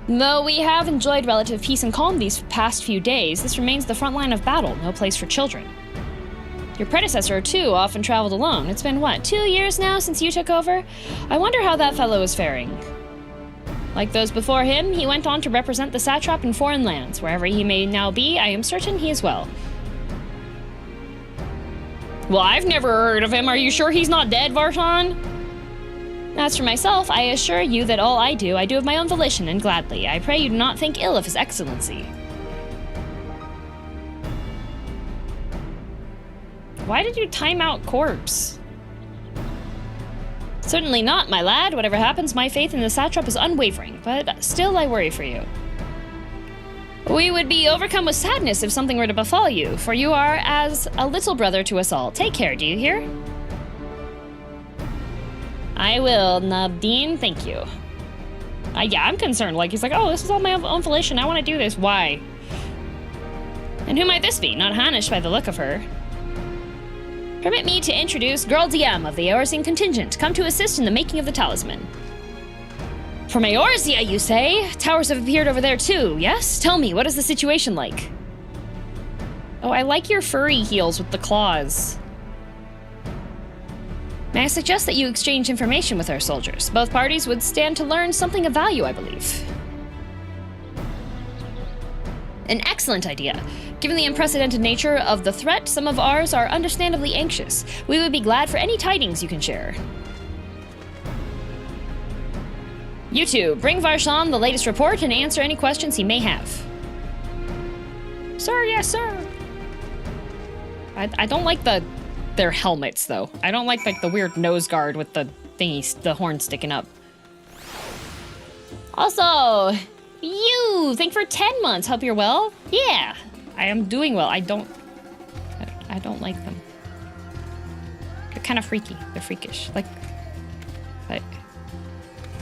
Though we have enjoyed relative peace and calm these past few days, this remains the front line of battle, no place for children. Your predecessor, too, often traveled alone. It's been, what, 2 years now since you took over? I wonder how that fellow is faring. Like those before him, he went on to represent the satrap in foreign lands. Wherever he may now be, I am certain he is well. Well, I've never heard of him. Are you sure he's not dead, Varshan? As for myself, I assure you that all I do of my own volition and gladly. I pray you do not think ill of His Excellency. Why did you time out corpse? Certainly not, my lad. Whatever happens, my faith in the satrap is unwavering, but still I worry for you. We would be overcome with sadness if something were to befall you, for you are as a little brother to us all. Take care, do you hear? I will, Nabdeen, thank you. Yeah, I'm concerned. Like, he's like, oh, this is all my own volition. I want to do this. Why? And who might this be? Not Hanish by the look of her. Permit me to introduce girldm of the Eorzean contingent, come to assist in the making of the talisman. From Eorzea, you say? Towers have appeared over there too, yes? Tell me, what is the situation like? Oh, I like your furry heels with the claws. May I suggest that you exchange information with our soldiers? Both parties would stand to learn something of value, I believe. An excellent idea. Given the unprecedented nature of the threat, some of ours are understandably anxious. We would be glad for any tidings you can share. You two, bring Varshan the latest report and answer any questions he may have. Sir, yes, sir. I don't like their helmets, though. I don't like the weird nose guard with the thingy, the horn sticking up. Also, you, thank for 10 months. Hope you're well. Yeah, I am doing well. I don't like them. They're kind of freaky. They're freakish. Like,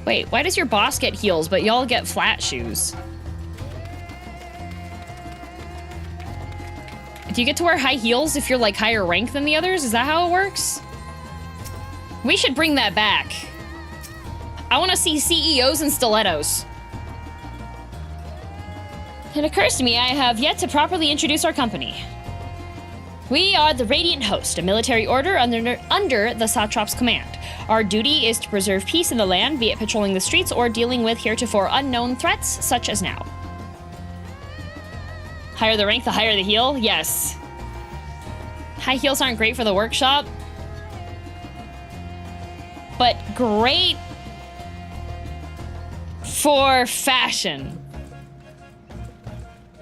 wait, why does your boss get heels, but y'all get flat shoes? Do you get to wear high heels if you're like higher rank than the others? Is that how it works? We should bring that back. I want to see CEOs in stilettos. It occurs to me I have yet to properly introduce our company. We are the Radiant Host, a military order under the Satrap's command. Our duty is to preserve peace in the land, be it patrolling the streets or dealing with heretofore unknown threats, such as now. Higher the rank, the higher the heel? Yes. High heels aren't great for the workshop, but great for fashion.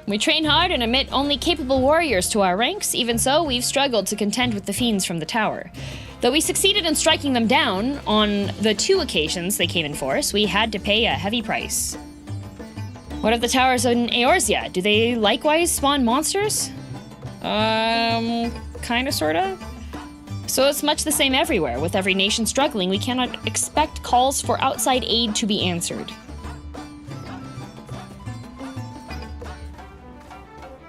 We train hard and admit only capable warriors to our ranks. Even so, we've struggled to contend with the fiends from the tower. Though we succeeded in striking them down on the 2 occasions they came in force, we had to pay a heavy price. What of the towers in Eorzea? Do they likewise spawn monsters? Kinda, sorta. So it's much the same everywhere. With every nation struggling, we cannot expect calls for outside aid to be answered.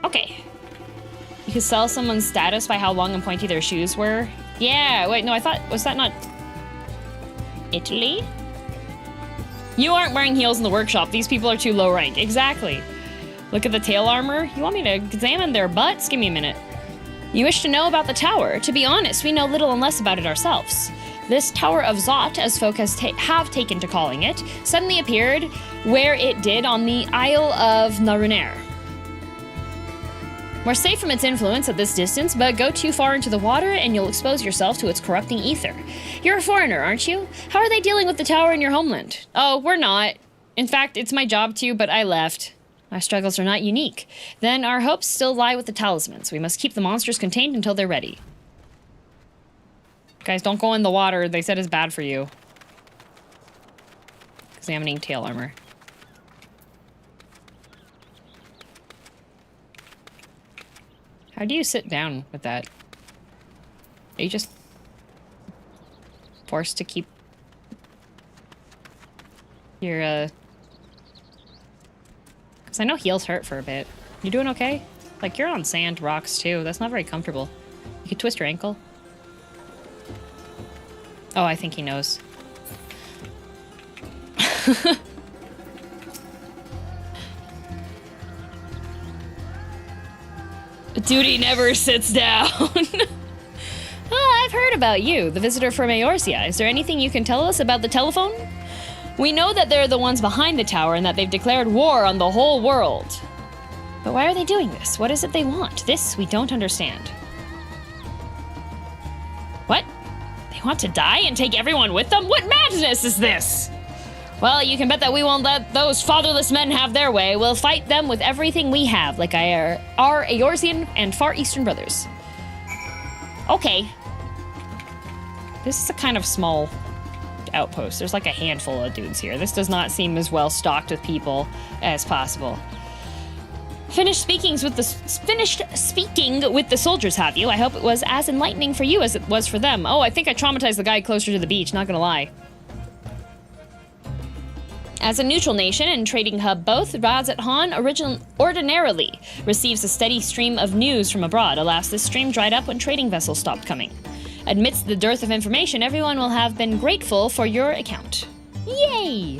Okay. You could sell someone's status by how long and pointy their shoes were. Yeah, wait, no, I thought, was that not Italy? You aren't wearing heels in the workshop. These people are too low rank. Exactly. Look at the tail armor. You want me to examine their butts? Give me a minute. You wish to know about the tower? To be honest, we know little and less about it ourselves. This Tower of Zot, as folk have taken to calling it, suddenly appeared where it did on the Isle of Narunair. We're safe from its influence at this distance, but go too far into the water and you'll expose yourself to its corrupting ether. You're a foreigner, aren't you? How are they dealing with the tower in your homeland? Oh, we're not. In fact, it's my job too, but I left. Our struggles are not unique. Then our hopes still lie with the talismans. We must keep the monsters contained until they're ready. Guys, don't go in the water. They said it's bad for you. Examining tail armor. How do you sit down with that? Are you just forced to keep your, Because I know heels hurt for a bit. You doing okay? Like, you're on sand, rocks, too. That's not very comfortable. You could twist your ankle. Oh, I think he knows. Duty never sits down. Oh, I've heard about you, the visitor from Eorzea. Is there anything you can tell us about the telephone? We know that they're the ones behind the tower and that they've declared war on the whole world. But why are they doing this? What is it they want? This we don't understand. What? They want to die and take everyone with them? What madness is this? Well, you can bet that we won't let those fatherless men have their way. We'll fight them with everything we have, like our Eorzean and Far Eastern brothers. Okay. This is a kind of small outpost. There's like a handful of dudes here. This does not seem as well stocked with people as possible. Finished speaking with the soldiers, have you? I hope it was as enlightening for you as it was for them. Oh, I think I traumatized the guy closer to the beach, not gonna lie. As a neutral nation and trading hub both, Radz-at-Han ordinarily receives a steady stream of news from abroad. Alas, this stream dried up when trading vessels stopped coming. Amidst the dearth of information, everyone will have been grateful for your account. Yay!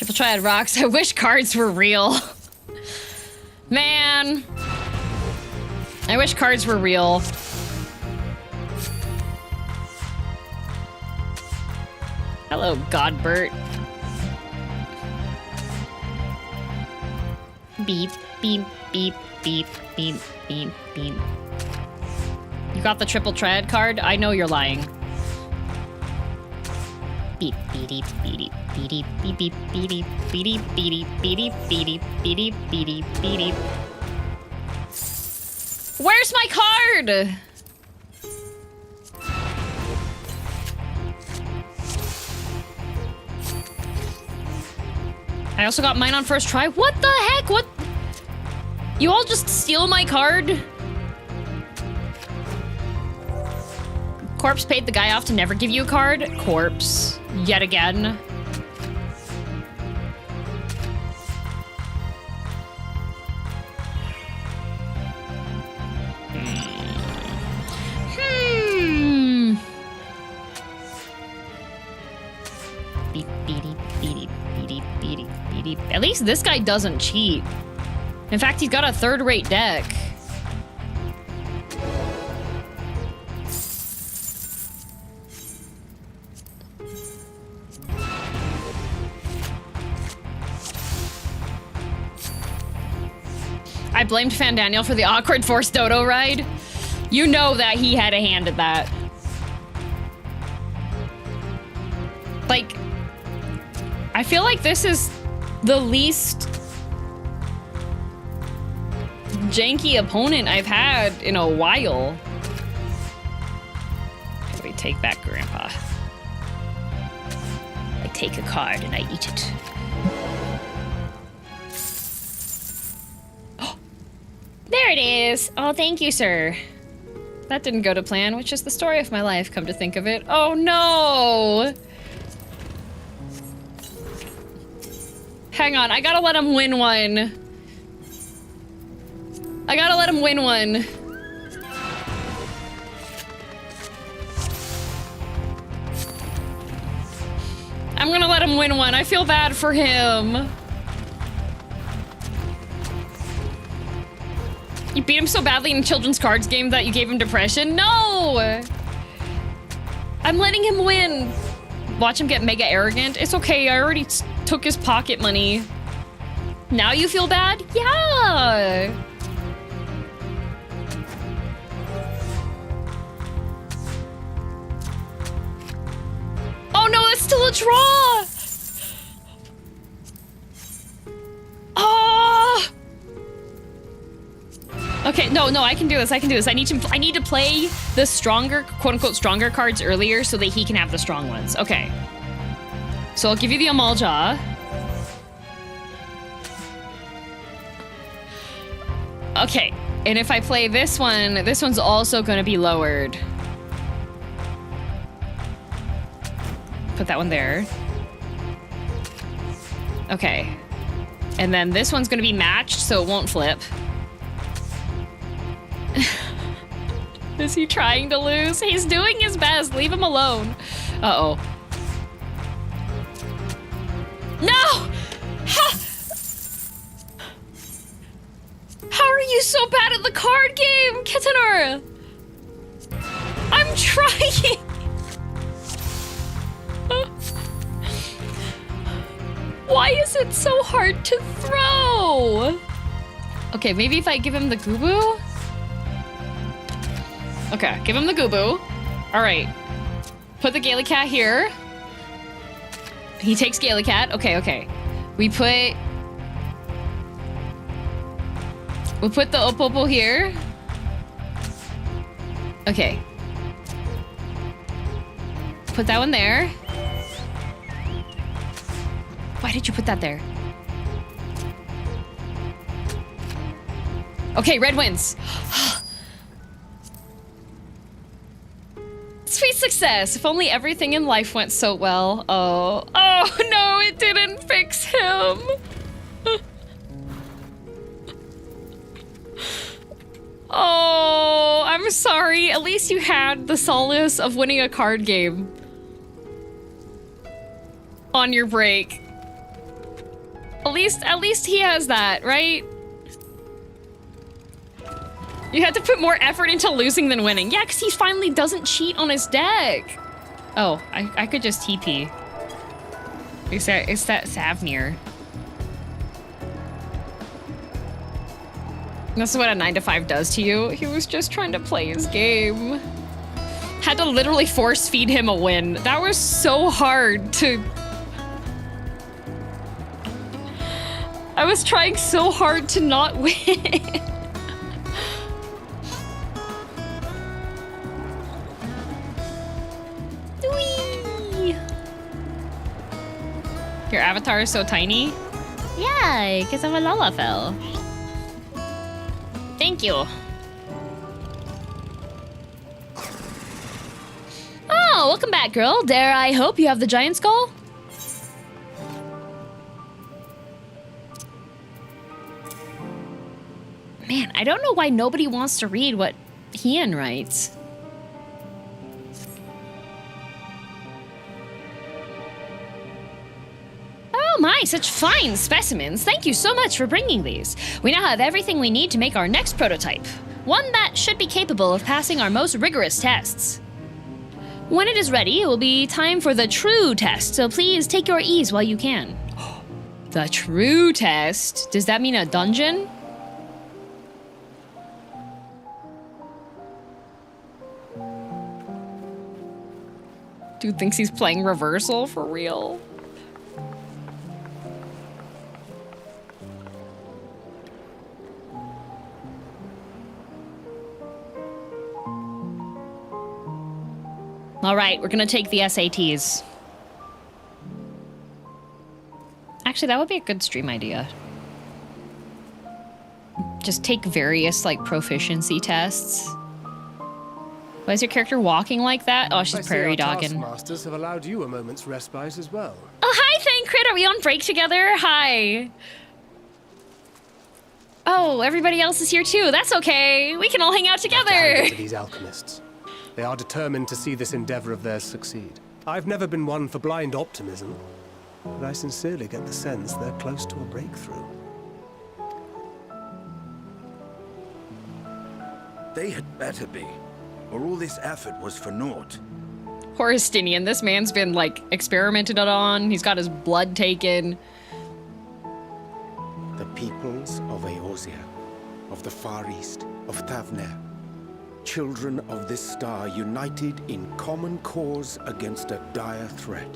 Triple Triad rocks. I wish cards were real. Man. I wish cards were real. Hello, Godbert. Beep, beep, beep, beep, beep, beep, beep. You got the Triple Triad card? I know you're lying. Beep, beep, beep, beep, beep, beep, beep, beep, beep, beep, beep, beep, beep, beep, beep, beep. Where's my card? I also got mine on first try. What the heck? What? You all just steal my card? Corpse paid the guy off to never give you a card. Corpse. Yet again. Beep, beep, beep, beep, beep, beep. At least this guy doesn't cheat. In fact, he's got a third-rate deck. I blamed Fandaniel for the awkward forced dodo ride. You know that he had a hand at that. Like, I feel like this is the least janky opponent I've had in a while. Okay, we take back Grandpa. I take a card and I eat it. There it is. Oh, thank you, sir. That didn't go to plan, which is the story of my life, come to think of it. Oh, no! Hang on, I gotta let him win one. I gotta let him win one. I'm gonna let him win one. I feel bad for him. You beat him so badly in a children's cards game that you gave him depression? No! I'm letting him win. Watch him get mega arrogant. It's okay, I already took his pocket money. Now you feel bad? Yeah! Oh no, it's still a draw! Oh! Okay, no, I can do this. I can do this. I need to play the stronger, quote-unquote, stronger cards earlier so that he can have the strong ones. Okay. So I'll give you the Amalja. Okay, and if I play this one's also going to be lowered. Put that one there. Okay. And then this one's going to be matched, so it won't flip. Is he trying to lose? He's doing his best. Leave him alone. Uh-oh. No! How are you so bad at the card game, Kittenor? I'm trying. Why is it so hard to throw? Okay, maybe if I give him the Gubu? Okay, give him the Gubu. All right. Put the Gallicat here. He takes Gallicat. Okay. We'll put the Opopo here. Okay. Put that one there. Why did you put that there? Okay, red wins. Sweet success. If only everything in life went so well. Oh no, it didn't fix him. Oh, I'm sorry. At least you had the solace of winning a card game on your break. At least he has that, right? You had to put more effort into losing than winning. Yeah, because he finally doesn't cheat on his deck. Oh, I could just TP. It's that Thavnair. This is what a 9 to 5 does to you. He was just trying to play his game. Had to literally force feed him a win. That was so hard to... I was trying so hard to not win. Whee! Your avatar is so tiny? Yeah, because I'm a lalafell. Thank you. Oh, welcome back, girl. Dare I hope you have the giant skull? Man, I don't know why nobody wants to read what Hien writes. Oh my, such fine specimens. Thank you so much for bringing these. We now have everything we need to make our next prototype. One that should be capable of passing our most rigorous tests. When it is ready, it will be time for the true test, so please take your ease while you can. The true test? Does that mean a dungeon? Dude thinks he's playing reversal for real. All right, we're gonna take the SATs. Actually, that would be a good stream idea. Just take various, like, proficiency tests. Why is your character walking like that? Oh, she's prairie dogging. Masters have allowed you a moment's respite as well. Oh, hi, Thancred. Are we on break together? Hi. Oh, everybody else is here too. That's okay. We can all hang out together. To these alchemists. They are determined to see this endeavor of theirs succeed. I've never been one for blind optimism, but I sincerely get the sense they're close to a breakthrough. They had better be, or all this effort was for naught. Horistinian, this man's been, like, experimented on. He's got his blood taken. The peoples of Eorzea, of the Far East, of Thavnair. Children of this star united in common cause against a dire threat.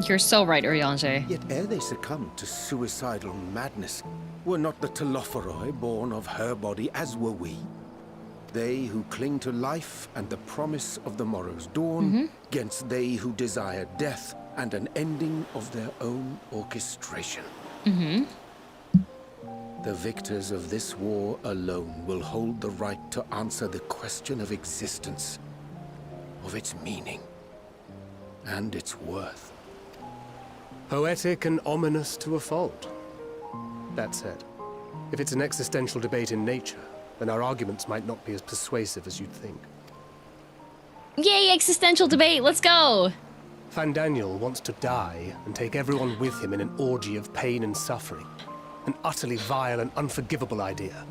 You're so right, Urianger. Yet ere they succumbed to suicidal madness, were not the Telophoroi born of her body as were we? They who cling to life and the promise of the morrow's dawn, against they who desire death and an ending of their own orchestration. The victors of this war alone will hold the right to answer the question of existence, of its meaning, and its worth. Poetic and ominous to a fault. That said, if it's an existential debate in nature, then our arguments might not be as persuasive as you'd think. Yay, existential debate, let's go! Fandaniel wants to die and take everyone with him in an orgy of pain and suffering. An utterly vile and unforgivable idea.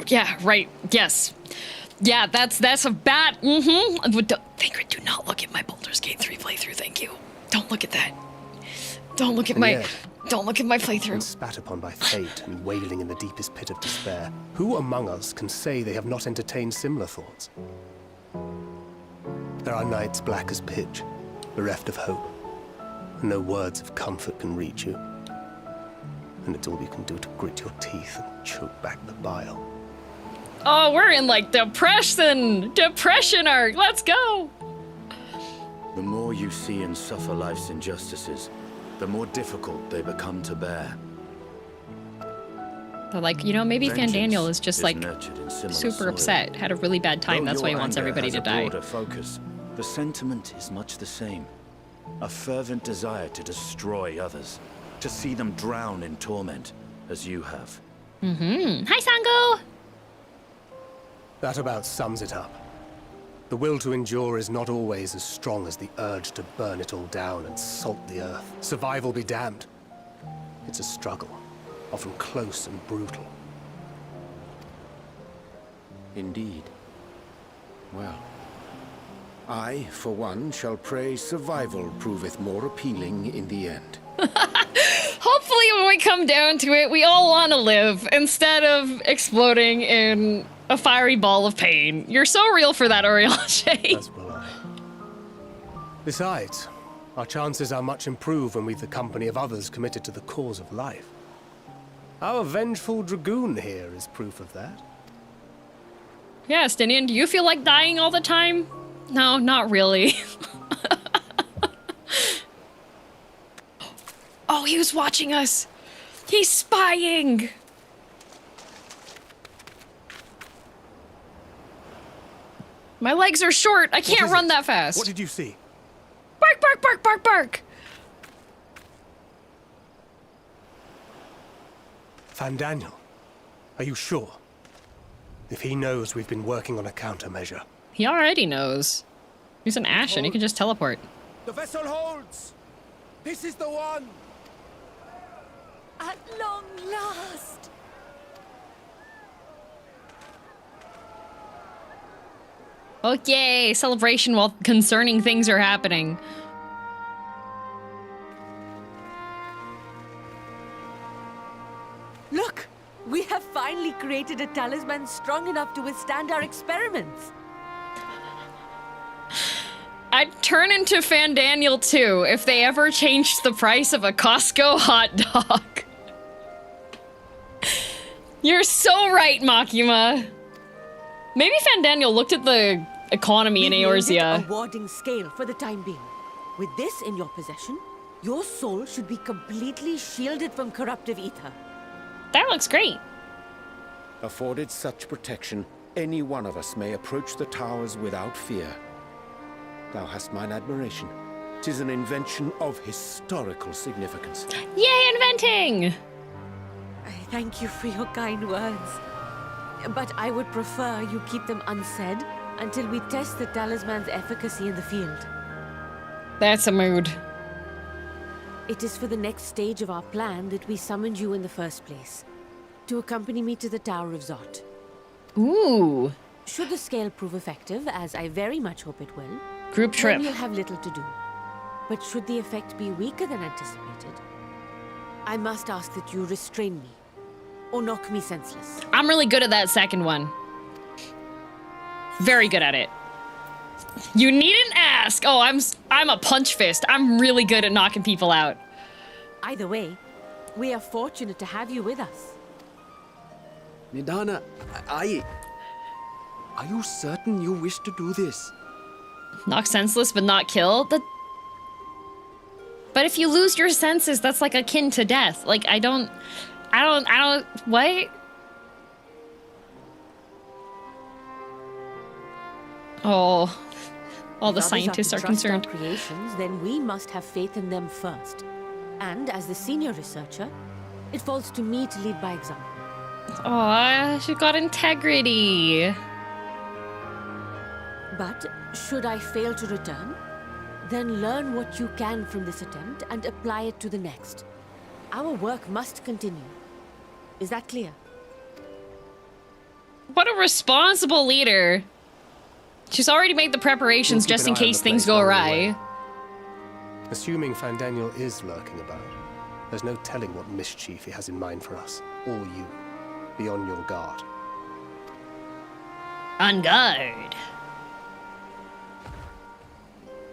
Yeah, right, yes. Yeah, that's a bad, Thancred, do not look at my Baldur's Gate 3 playthrough, thank you. Don't look at that. Don't look at don't look at my playthrough. And spat upon by fate and wailing in the deepest pit of despair. Who among us can say they have not entertained similar thoughts? There are nights black as pitch, bereft of hope, and no words of comfort can reach you. And it's all you can do to grit your teeth and choke back the bile. Oh, we're in, like, depression arc, let's go! The more you see and suffer life's injustices, the more difficult they become to bear. They're like, you know, maybe Fandaniel is just, like, super super upset, had a really bad time, that's why he wants everybody to die. Broader focus, the sentiment is much the same. A fervent desire to destroy others, to see them drown in torment, as you have. Hi, Sango! That about sums it up. The will to endure is not always as strong as the urge to burn it all down and salt the earth. Survival be damned. It's a struggle, often close and brutal. Indeed. Well, I, for one, shall pray survival proveth more appealing in the end. Hopefully when we come down to it, we all want to live instead of exploding in a fiery ball of pain. You're so real for that, Oriache. As will I. Besides, our chances are much improved when we've the company of others committed to the cause of life. Our vengeful dragoon here is proof of that. Yeah, Stinian, do you feel like dying all the time? No, not really. Oh, he was watching us. He's spying. My legs are short. I can't run that fast. What did you see? Bark, bark, bark, bark, bark. Fandaniel, are you sure? If he knows we've been working on a countermeasure. He already knows. He's an Ashen. He can just teleport. The vessel holds! This is the one! At long last! Okay, celebration while concerning things are happening. Look! We have finally created a talisman strong enough to withstand our experiments. I'd turn into Fandaniel too if they ever changed the price of a Costco hot dog. You're so right, Makima. Maybe Fandaniel looked at the economy in Eorzea. A warding scale for the time being. With this in your possession, your soul should be completely shielded from corruptive ether. That looks great. Afforded such protection, any one of us may approach the towers without fear. Thou hast mine admiration. 'Tis an invention of historical significance. Yay, inventing! I thank you for your kind words. But I would prefer you keep them unsaid until we test the talisman's efficacy in the field. That's a mood. It is for the next stage of our plan that we summoned you in the first place. To accompany me to the Tower of Zot. Ooh. Should the scale prove effective, as I very much hope it will, Group trip. then you'll have little to do. But should the effect be weaker than anticipated, I must ask that you restrain me, or knock me senseless. I'm really good at that second one. Very good at it. You needn't ask. Oh, I'm a punch fist. I'm really good at knocking people out. Either way, we are fortunate to have you with us. Nidana, are you certain you wish to do this? Knock senseless but not kill? But if you lose your senses, that's like akin to death. Like, I don't, what? Oh, all the scientists are concerned. Our creations, then we must have faith in them first. And as the senior researcher, it falls to me to lead by example. Aw, she got integrity. But should I fail to return, then learn what you can from this attempt and apply it to the next. Our work must continue. Is that clear? What a responsible leader. She's already made the preparations just in case things go awry. Assuming Fandaniel is lurking about, there's no telling what mischief he has in mind for us, or you. Be on your guard. On guard.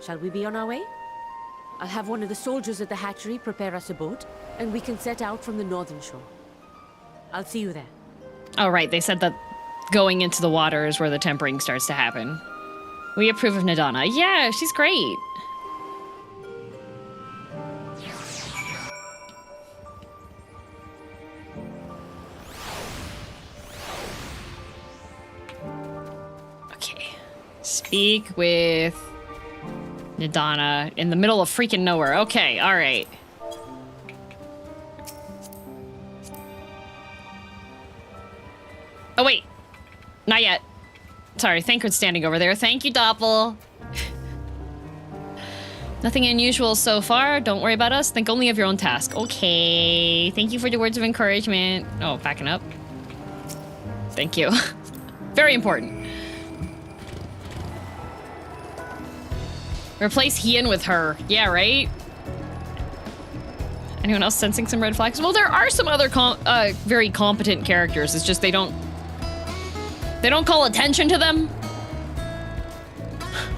Shall we be on our way? I'll have one of the soldiers at the hatchery prepare us a boat, and we can set out from the northern shore. I'll see you there. Oh, right. They said that going into the water is where the tempering starts to happen. We approve of Nidana. Yeah, she's great. Okay. Speak with Nidana in the middle of freaking nowhere. Okay, all right. Oh, wait. Not yet. Sorry, Thancred's standing over there. Thank you, Doppel. Nothing unusual so far. Don't worry about us. Think only of your own task. Okay. Thank you for the words of encouragement. Oh, backing up. Thank you. Very important. Replace Hien with her. Yeah, right? Anyone else sensing some red flags? Well, there are some other very competent characters. It's just they don't call attention to them.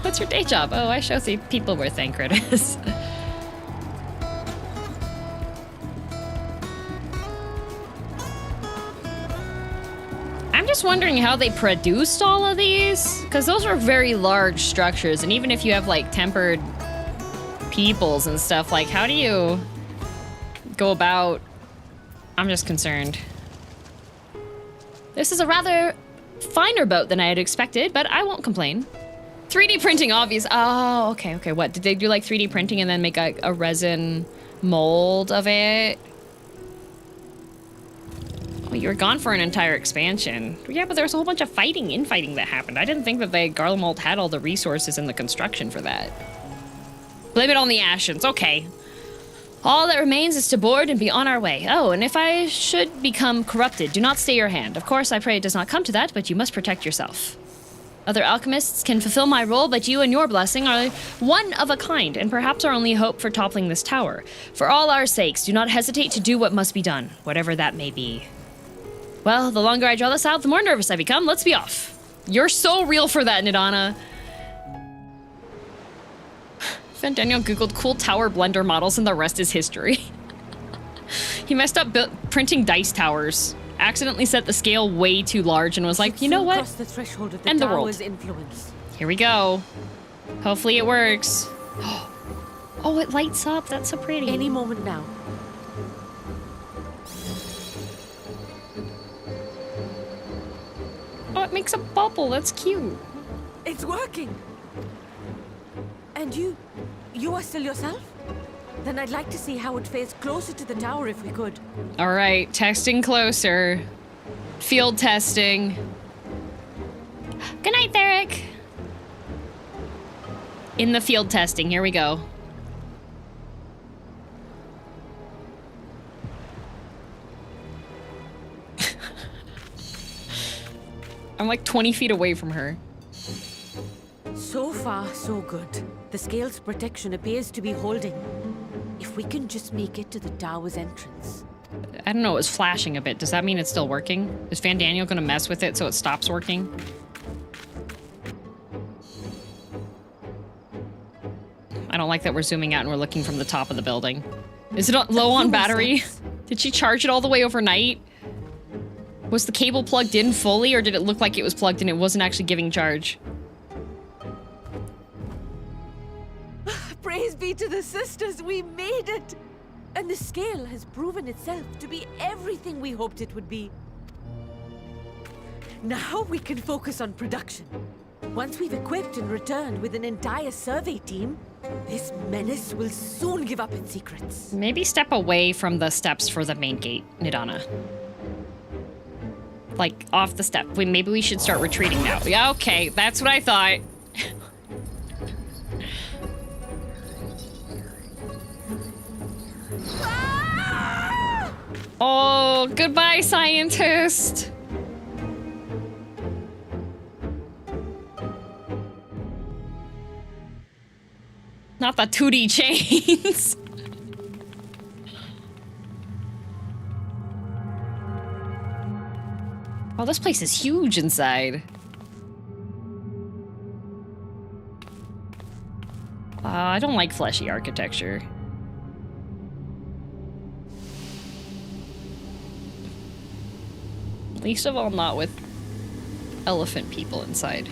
What's your day job? Oh, I show people where Thancred is. I'm just wondering how they produced all of these, because those are very large structures, and even if you have like tempered peoples and stuff, like how do you go about? I'm just concerned. This is a rather finer boat than I had expected, but I won't complain. 3D printing, obvious. Oh, okay. What, did they do like 3D printing and then make a resin mold of it? Oh, you were gone for an entire expansion. Yeah, but there was a whole bunch of infighting that happened. I didn't think that Garlemald had all the resources and the construction for that. Blame it on the Ascians. Okay. All that remains is to board and be on our way. Oh, and if I should become corrupted, do not stay your hand. Of course, I pray it does not come to that, but you must protect yourself. Other alchemists can fulfill my role, but you and your blessing are one of a kind, and perhaps our only hope for toppling this tower. For all our sakes, do not hesitate to do what must be done, whatever that may be. Well, the longer I draw this out, the more nervous I become. Let's be off. You're so real for that, Nidana. Fandaniel googled cool tower blender models, and the rest is history. He messed up printing dice towers. Accidentally set the scale way too large and was like, you know what? The threshold of the End the world. tower's influence. Here we go. Hopefully it works. Oh, it lights up. That's so pretty. Any moment now. Oh, it makes a bubble. That's cute. It's working. And you are still yourself? Then I'd like to see how it fares closer to the tower if we could. All right, texting closer. Field testing. Good night, Theric. In the field testing, here we go. I'm like 20 feet away from her. So far, so good. The scale's protection appears to be holding. If we can just make it to the tower's entrance. I don't know, it was flashing a bit. Does that mean it's still working? Is Fandaniel gonna mess with it so it stops working? I don't like that we're zooming out and we're looking from the top of the building. Is it low on battery? Did she charge it all the way overnight? Was the cable plugged in fully, or did it look like it was plugged in? It wasn't actually giving charge. Praise be to the sisters, we made it! And the scale has proven itself to be everything we hoped it would be. Now we can focus on production. Once we've equipped and returned with an entire survey team, this menace will soon give up its secrets. Maybe step away from the steps for the main gate, Nidana. Like, off the step. Maybe we should start retreating now. Yeah, okay, that's what I thought. Oh, goodbye, scientist. Not the 2D chains. Oh, this place is huge inside. I don't like fleshy architecture. Least of all, not with elephant people inside.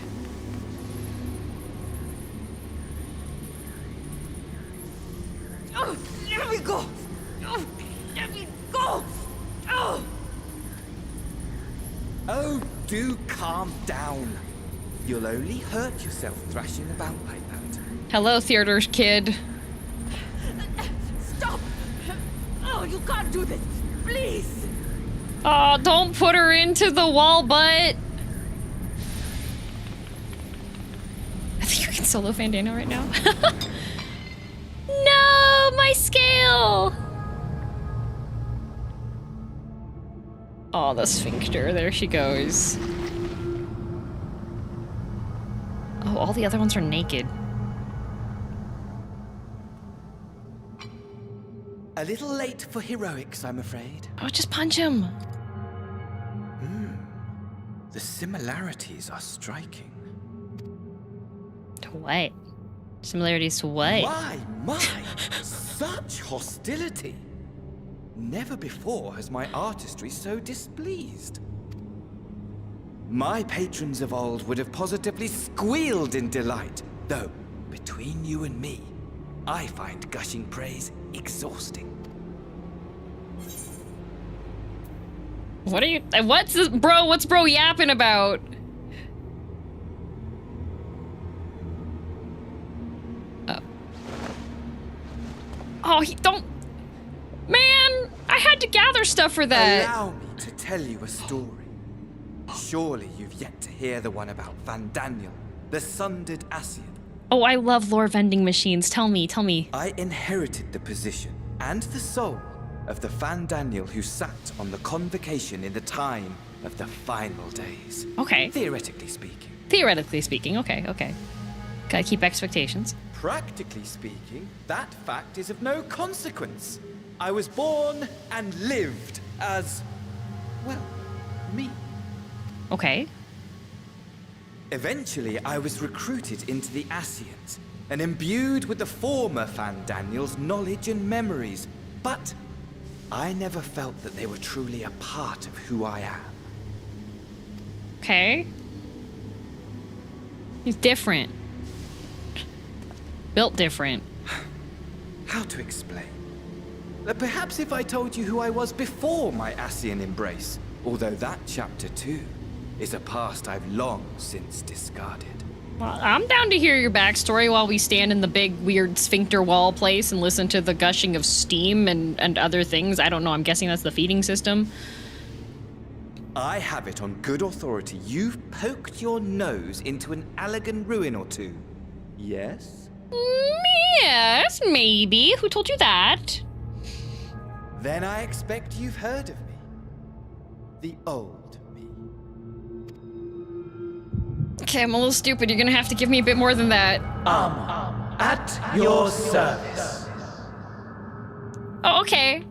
Oh, let me go! Oh, let me go! Oh! Oh, do calm down. You'll only hurt yourself thrashing about like that. Hello, theater's kid. Stop! Oh, you can't do this! Please! Oh, don't put her into the wall, butt! I think you can solo Fandaniel right now. my scale! Oh, the sphincter. There she goes. Oh, all the other ones are naked. A little late for heroics, I'm afraid. Oh, just punch him. The similarities are striking. To what? Similarities to what? My! Such hostility! Never before has my artistry so displeased. My patrons of old would have positively squealed in delight, though, between you and me, I find gushing praise exhausting. What are you- what's this, bro? What's bro yapping about? Oh, he don't- Man, I had to gather stuff for that. Allow me to tell you a story. Surely you've yet to hear the one about Fandaniel, the sundered Ascian. Oh, I love lore vending machines. Tell me, tell me. I inherited the position and the soul of the Fandaniel who sat on the convocation in the time of the final days. Okay. Theoretically speaking. Theoretically speaking, okay, okay. Gotta keep expectations. Practically speaking, that fact is of no consequence. I was born and lived as, well, me. Okay. Eventually, I was recruited into the Ascians and imbued with the former Fandaniel's knowledge and memories, but I never felt that they were truly a part of who I am. Okay. He's different. Built different. How to explain? Perhaps if I told you who I was before my Ascian embrace, although that chapter too is a past I've long since discarded. Well, I'm down to hear your backstory while we stand in the big weird sphincter wall place and listen to the gushing of steam and other things. I don't know, I'm guessing that's the feeding system. I have it on good authority you've poked your nose into an Allegan ruin or two. Yes? Yes, maybe. Who told you that? Then I expect you've heard of me. The old me. Okay, I'm a little stupid. You're gonna have to give me a bit more than that. At your service. Oh, okay.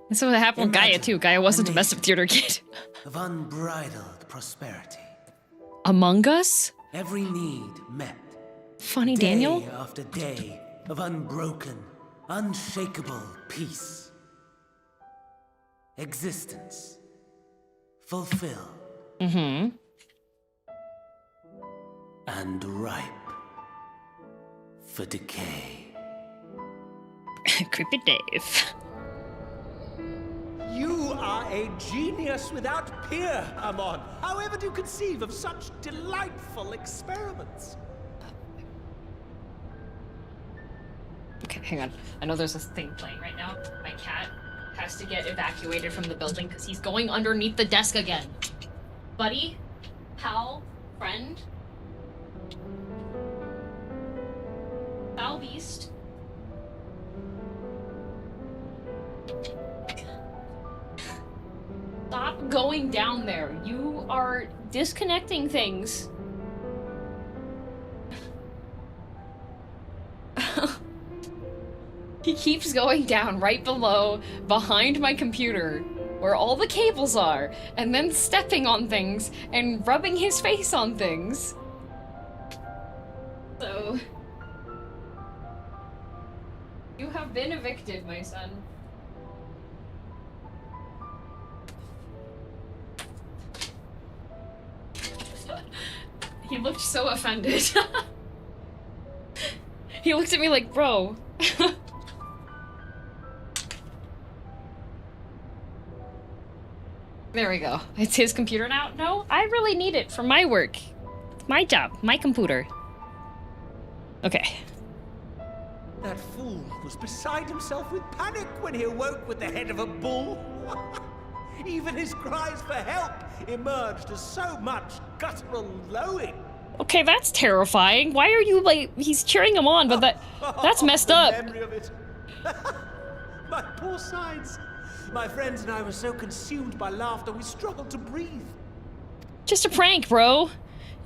This is what happened with Gaia, too. Gaia wasn't a mess of theater kid. Of unbridled prosperity. Among Us? Every need met. Funny Daniel? Day after day of unbroken, unshakable peace. Existence. Fulfilled. Mm-hmm. And ripe for decay. Creepy Dave. You are a genius without peer, Amon. However do you conceive of such delightful experiments? Okay, hang on. I know there's this thing playing right now. My cat has to get evacuated from the building because he's going underneath the desk again. Buddy? Pal? Friend? Foul beast? Stop going down there. You are disconnecting things. He keeps going down right below, behind my computer, where all the cables are, and then stepping on things and rubbing his face on things. So... you have been evicted, my son. He looked so offended. He looked at me like, bro. There we go. It's his computer now? No, I really need it for my work. It's my job, my computer. Okay. That fool was beside himself with panic when he awoke with the head of a bull. Even his cries for help emerged as so much guttural lowing. Okay, that's terrifying. Why are you, like, he's cheering him on, but that's messed up. The memory of it. My poor sides. My friends and I were so consumed by laughter we struggled to breathe. Just a prank, bro.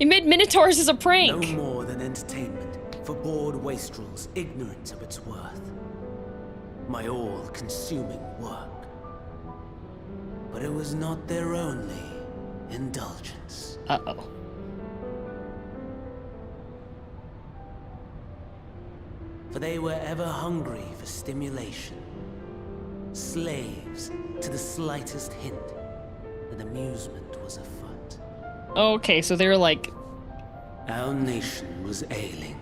You made Minotaurs as a prank. No more than entertainment for bored wastrels ignorant of its worth. My all-consuming work. But it was not their only indulgence. Uh-oh. For they were ever hungry for stimulation. Slaves to the slightest hint that amusement was afoot. Okay, so they're like... Our nation was ailing.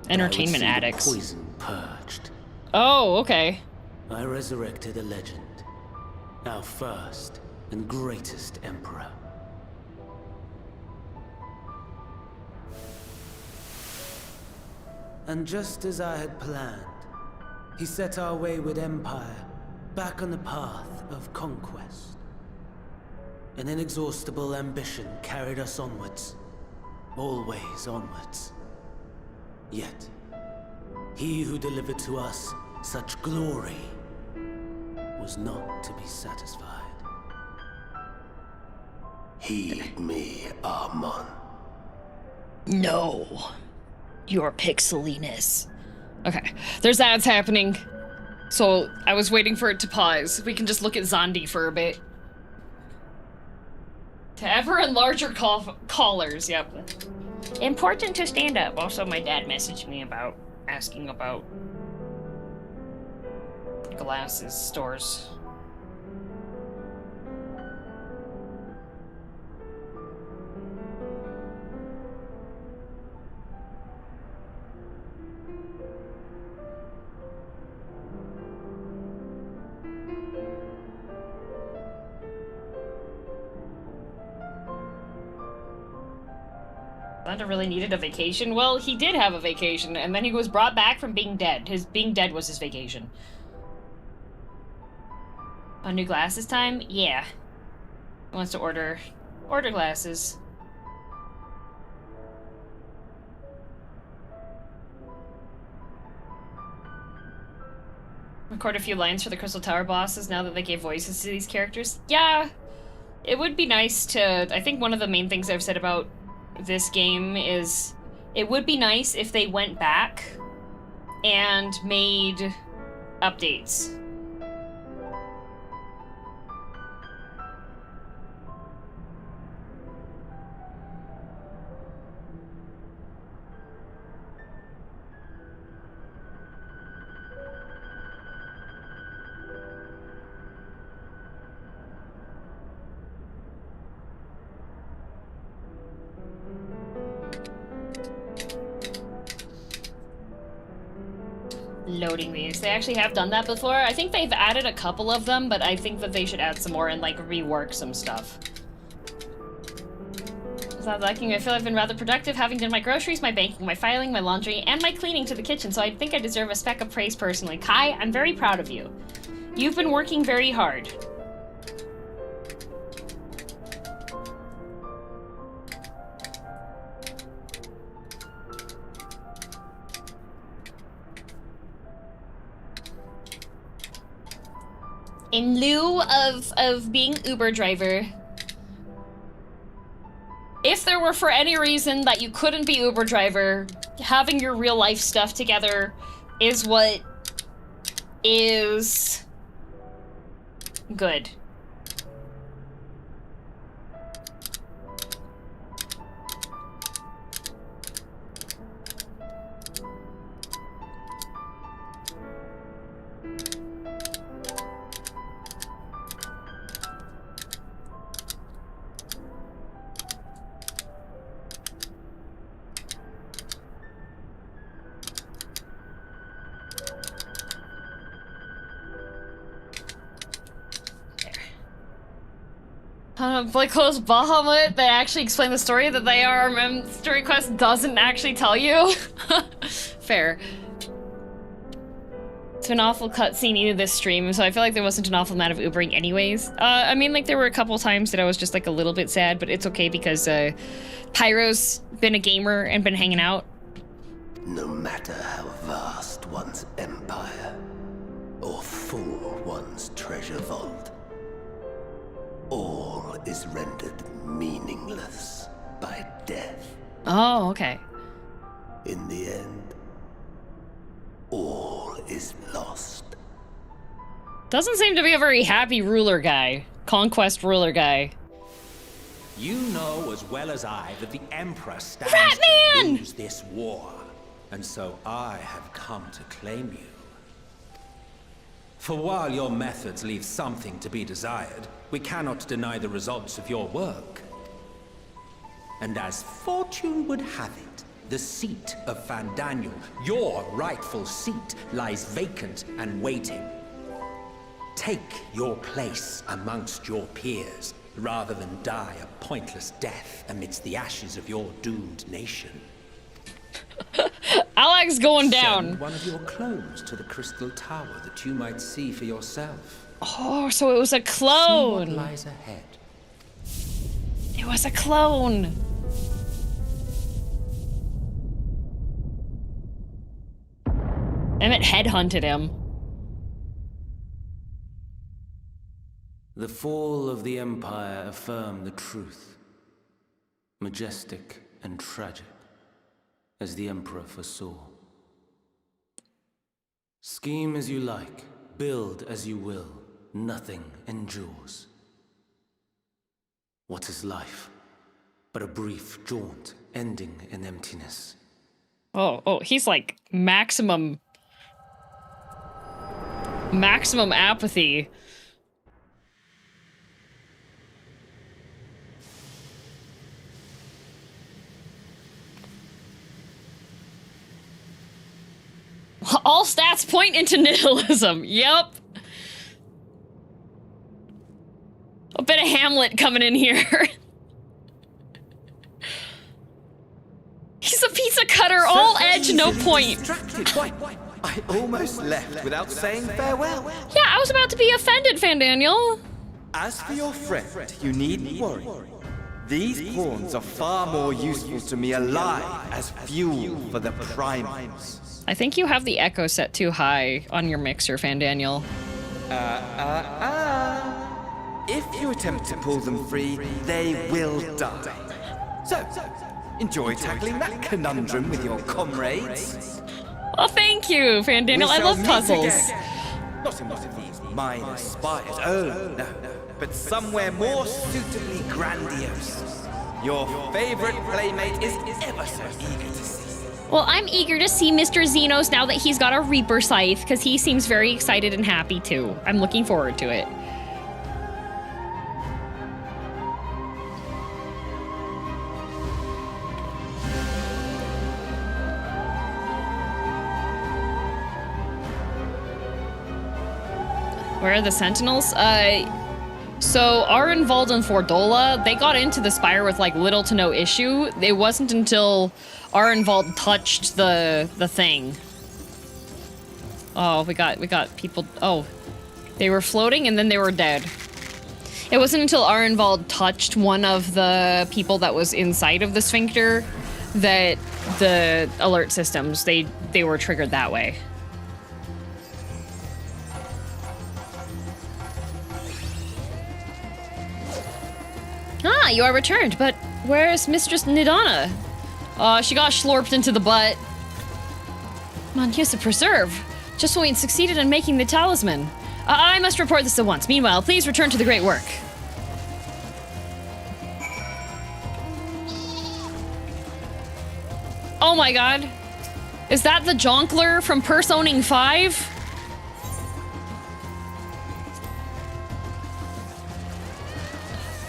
Entertainment addicts. The poison purged. Oh, okay. I resurrected a legend. Our first and greatest emperor. And just as I had planned, he set our wayward empire back on the path of conquest. An inexhaustible ambition carried us onwards, always onwards. Yet, he who delivered to us such glory was not to be satisfied. Heed me, Armon. No. Your pixeliness. Okay, there's ads happening. So I was waiting for it to pause. We can just look at Zondi for a bit. To ever and larger callers, yep. Important to stand up. Also, my dad messaged me about asking about glasses stores. Santa really needed a vacation? Well, he did have a vacation, and then he was brought back from being dead. His being dead was his vacation. A new glasses time? Yeah. He wants to order glasses. Record a few lines for the Crystal Tower bosses now that they gave voices to these characters. Yeah, it would be nice to... I think one of the main things I've said about this game is it would be nice if they went back and made updates. Loading these. They actually have done that before. I think they've added a couple of them, but I think that they should add some more and like rework some stuff. Without liking, I feel I've been rather productive, having done my groceries, my banking, my filing, my laundry, and my cleaning to the kitchen, so I think I deserve a speck of praise personally. Kai, I'm very proud of you. You've been working very hard. In lieu of being Uber driver, if there were for any reason that you couldn't be Uber driver, having your real life stuff together is what is good. Blackhole Bahamut, they actually explain the story that they are, story quest doesn't actually tell you. Fair. to an awful cutscene either this stream, so I feel like there wasn't an awful amount of Ubering anyways. I mean, like, there were a couple times that I was just, like, a little bit sad, but it's okay because, Pyro's been a gamer and been hanging out. No matter how vast one's empire, or full one's treasure vault, all is rendered meaningless by death. Oh, okay. In the end, all is lost. Doesn't seem to be a very happy ruler guy. Conquest ruler guy. You know as well as I that the Emperor stands Ratman! to lose this war, and so I have come to claim you. For while your methods leave something to be desired, we cannot deny the results of your work. And as fortune would have it, the seat of Fandaniel, your rightful seat, lies vacant and waiting. Take your place amongst your peers, rather than die a pointless death amidst the ashes of your doomed nation. Alex going down. Send one of your clones to the Crystal Tower that you might see for yourself. Oh, so it was a clone. See what lies ahead. It was a clone. Emmett headhunted him. The fall of the Empire affirmed the truth. Majestic and tragic, as the Emperor foresaw. Scheme as you like, build as you will, nothing endures. What is life but a brief jaunt ending in emptiness? Oh, he's like maximum apathy. All stats point into nihilism. Yep. A bit of Hamlet coming in here. He's a pizza cutter, all edge, no point. I almost left without saying farewell. Yeah, I was about to be offended, Fandaniel. As for your friend, you needn't worry. These pawns are far more useful to me alive as fuel for the primals. I think you have the echo set too high on your mixer, Fandaniel. If you attempt to pull them free, they will die. So, enjoy tackling that conundrum with your comrades. Oh, thank you, Fandaniel. I love puzzles. Not in one of these minor spires, oh no, but somewhere more suitably grandiose. Your favorite playmate is ever so eager to see. Well, I'm eager to see Mr. Xenos now that he's got a Reaper Scythe, because he seems very excited and happy too. I'm looking forward to it. Where are the Sentinels? So Arenvald and Fordola, they got into the Spire with like little to no issue. It wasn't until Arenvald touched the thing. Oh, we got people. Oh, they were floating and then they were dead. It wasn't until Arenvald touched one of the people that was inside of the sphincter that the alert systems they were triggered that way. Ah, you are returned, but where's Mistress Nidana? She got slurped into the butt. Manhusa Preserve. Just when we succeeded in making the talisman. I must report this at once. Meanwhile, please return to the great work. Oh my god. Is that the Jonkler from Personing 5?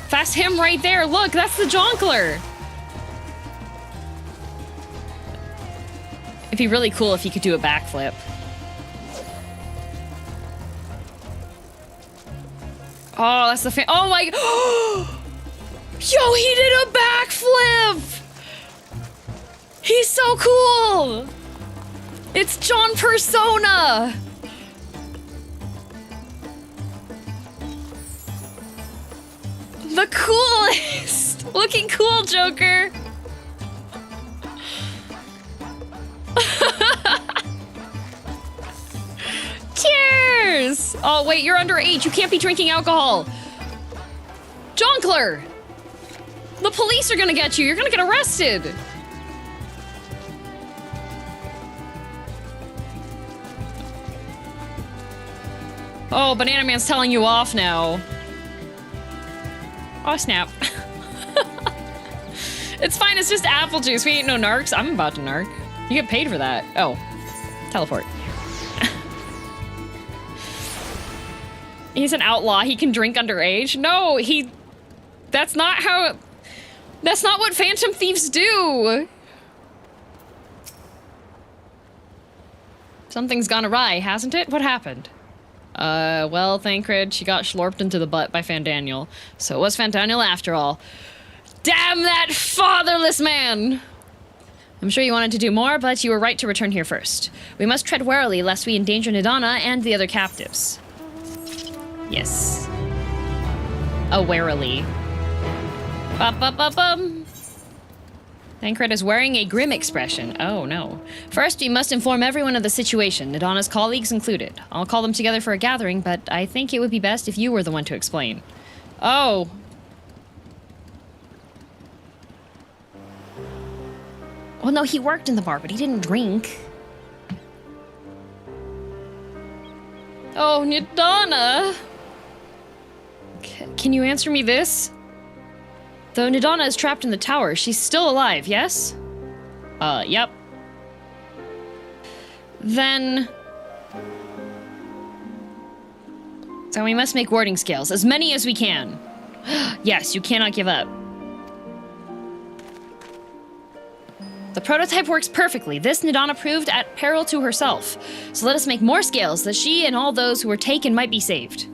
That's him right there. Look, that's the Jonkler. It'd be really cool if he could do a backflip. Oh, that's the oh my. Yo, he did a backflip. He's so cool. It's John Persona. The coolest! Looking cool, Joker! Cheers! Oh, wait, you're underage. You can't be drinking alcohol. Jonkler! The police are gonna get you. You're gonna get arrested. Oh, Banana Man's telling you off now. Oh, snap. It's fine, it's just apple juice. We ain't no narcs. I'm about to narc. You get paid for that. Oh. Teleport. He's an outlaw. He can drink underage. No, that's not how... That's not what Phantom Thieves do! Something's gone awry, hasn't it? What happened? Well, Thancred, she got schlorped into the butt by Fandaniel. So it was Fandaniel after all. Damn that fatherless man! I'm sure you wanted to do more, but you were right to return here first. We must tread warily lest we endanger Nidana and the other captives. Yes. Warily. Ba-ba-ba-bum. Thancred is wearing a grim expression. Oh, no. First, you must inform everyone of the situation, Nidana's colleagues included. I'll call them together for a gathering, but I think it would be best if you were the one to explain. Oh. Well, no, he worked in the bar, but he didn't drink. Oh, Nidana! Can you answer me this? Though Nidana is trapped in the tower, she's still alive, yes? Yep. Then... So we must make warding scales, as many as we can. Yes, you cannot give up. The prototype works perfectly. This Nidana proved at peril to herself. So let us make more scales, that she and all those who were taken might be saved.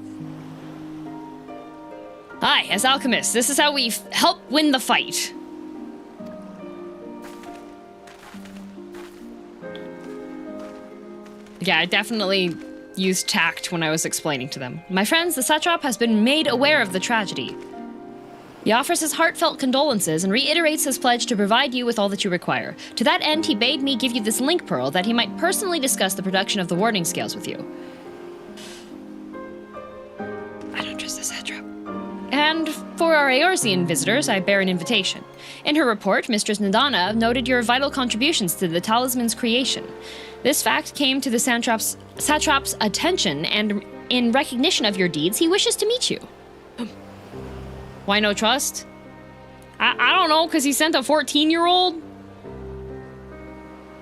Aye, as alchemists, this is how we help win the fight. Yeah, I definitely used tact when I was explaining to them. My friends, the satrap has been made aware of the tragedy. He offers his heartfelt condolences and reiterates his pledge to provide you with all that you require. To that end, he bade me give you this link pearl that he might personally discuss the production of the warding scales with you. I don't trust the satrap. And for our Eorzean visitors, I bear an invitation. In her report, Mistress Nidana noted your vital contributions to the Talisman's creation. This fact came to the satrap's attention, and in recognition of your deeds, he wishes to meet you. Why no trust? I don't know, because he sent a 14-year-old?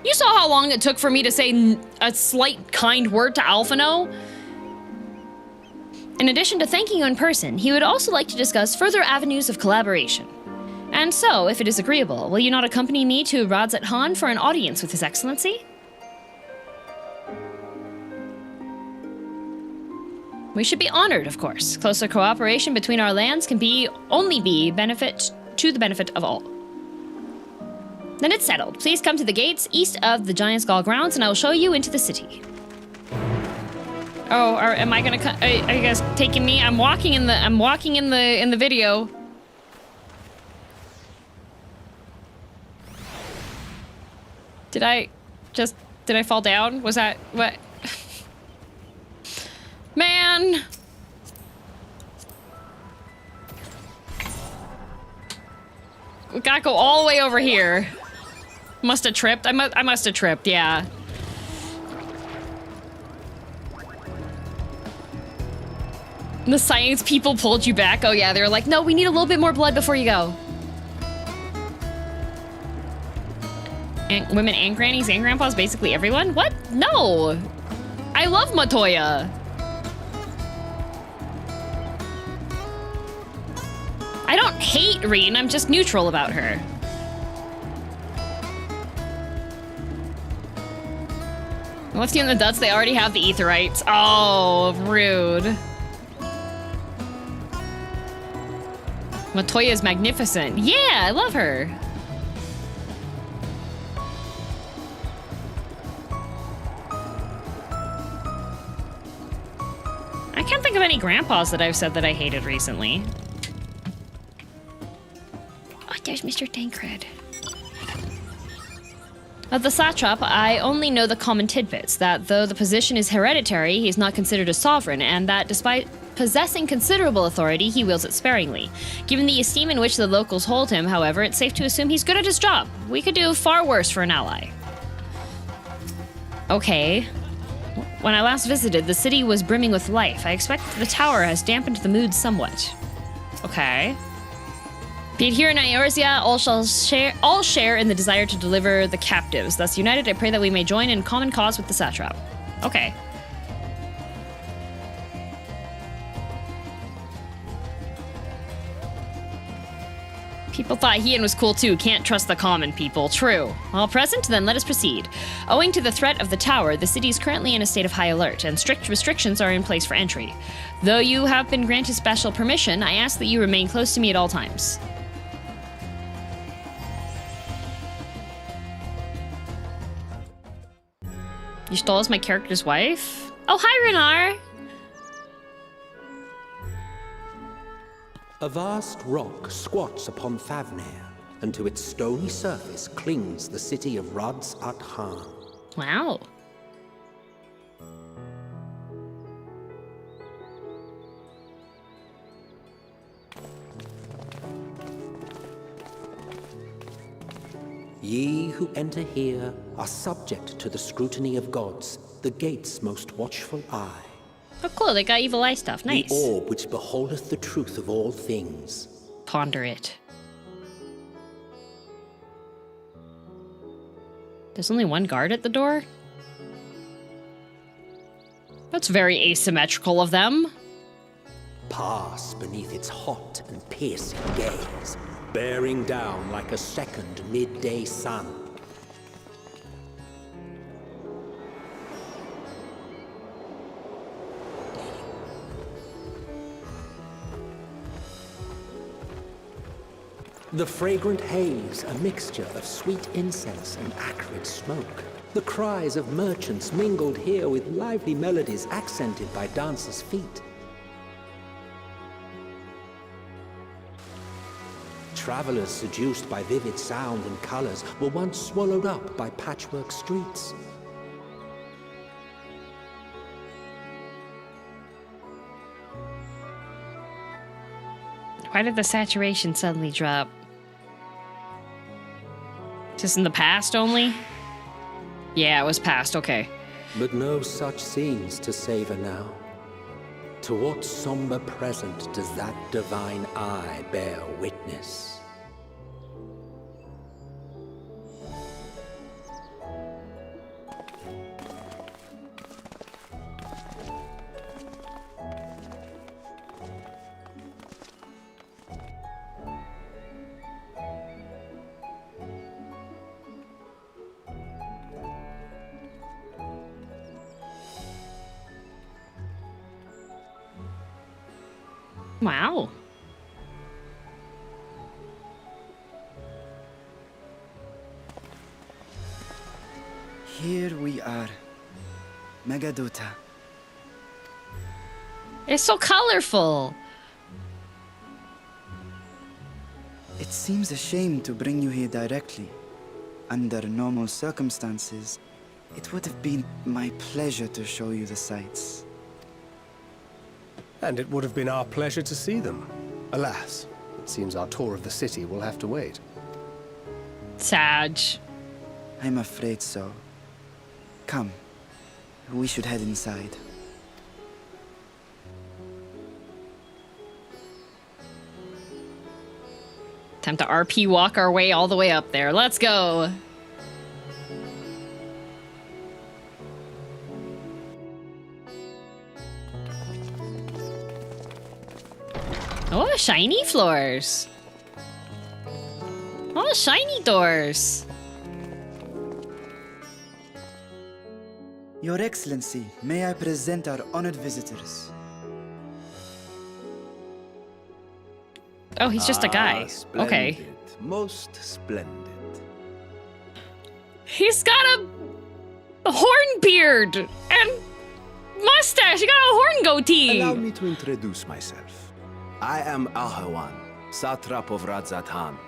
You saw how long it took for me to say a slight kind word to Alphino? In addition to thanking you in person, he would also like to discuss further avenues of collaboration. And so, if it is agreeable, will you not accompany me to Radzat Han for an audience with His Excellency? We should be honored, of course. Closer cooperation between our lands can only be to the benefit of all. Then it's settled. Please come to the gates east of the Giant's Gall grounds, and I will show you into the city. Oh, am I gonna? Are you guys taking me? I'm walking in the video. Did I fall down? Was that what? Man. We gotta go all the way over here. Must have tripped. I must have tripped. Yeah. The science people pulled you back. Oh yeah, they were like, no, we need a little bit more blood before you go. And women and grannies and grandpas, basically everyone? What? No! I love Matoya. I don't hate Reen, I'm just neutral about her. What's you in the Duds? They already have the Aetherytes. Oh, rude. Matoya is magnificent. Yeah, I love her. I can't think of any grandpas that I've said that I hated recently. there's Mr. Tancred. Of the satrap, I only know the common tidbits, that though the position is hereditary, he's not considered a sovereign, and that despite possessing considerable authority, he wields it sparingly. Given the esteem in which the locals hold him, however, it's safe to assume he's good at his job. We could do far worse for an ally. Okay. When I last visited, the city was brimming with life. I expect the tower has dampened the mood somewhat. Okay. Be it here in Eorzea, all share in the desire to deliver the captives. Thus united, I pray that we may join in common cause with the satrap. Okay. People thought Heian was cool too. Can't trust the common people. True. All present, then let us proceed. Owing to the threat of the tower, the city is currently in a state of high alert, and strict restrictions are in place for entry. Though you have been granted special permission, I ask that you remain close to me at all times. You stole as my character's wife? Oh, hi, Renar! A vast rock squats upon Thavnair, and to its stony surface clings the city of Radzat-Han. Wow. Ye who enter here are subject to the scrutiny of gods, the gate's most watchful eye. Oh, cool, they got evil eye stuff. Nice. The orb which beholdeth the truth of all things. Ponder it. There's only one guard at the door? That's very asymmetrical of them. Pass beneath its hot and piercing gaze, bearing down like a second midday sun. The fragrant haze, a mixture of sweet incense and acrid smoke. The cries of merchants mingled here with lively melodies accented by dancers' feet. Travelers seduced by vivid sound and colors were once swallowed up by patchwork streets. Why did the saturation suddenly drop? Just in the past only? Yeah, it was past, okay. But no such scenes to savor now. To what somber present does that divine eye bear witness? Wow. Here we are. Miqo'te. It's so colorful. It seems a shame to bring you here directly. Under normal circumstances, it would have been my pleasure to show you the sights. And it would have been our pleasure to see them. Alas, it seems our tour of the city will have to wait. Sag. I'm afraid so. Come, we should head inside. Time to RP walk our way all the way up there. Let's go. Oh, shiny floors. Oh, shiny doors. Your Excellency, may I present our honored visitors? Oh, he's just a guy. Okay. Splendid. Most splendid. He's got a horn beard and mustache. He got a horn goatee. Allow me to introduce myself. I am Ahawan, satrap of Radzat-Han.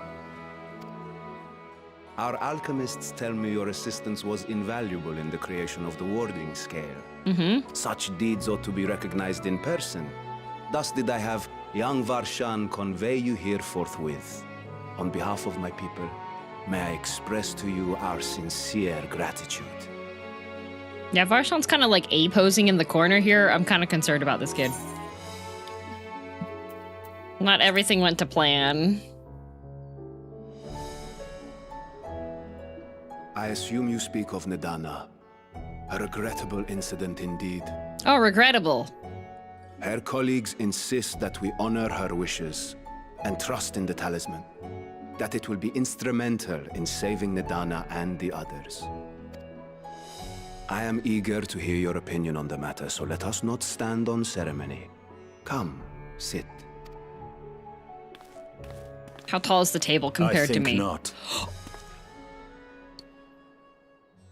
Our alchemists tell me your assistance was invaluable in the creation of the warding scale. Such deeds ought to be recognized in person. Thus did I have young Varshan convey you here forthwith. On behalf of my people, may I express to you our sincere gratitude. Yeah, Varshan's kind of like A-posing in the corner here. I'm kind of concerned about this kid. Not everything went to plan. I assume you speak of Nidana. A regrettable incident indeed. Oh, regrettable. Her colleagues insist that we honor her wishes and trust in the talisman, that it will be instrumental in saving Nidana and the others. I am eager to hear your opinion on the matter, so let us not stand on ceremony. Come, sit. How tall is the table compared to me? I think not.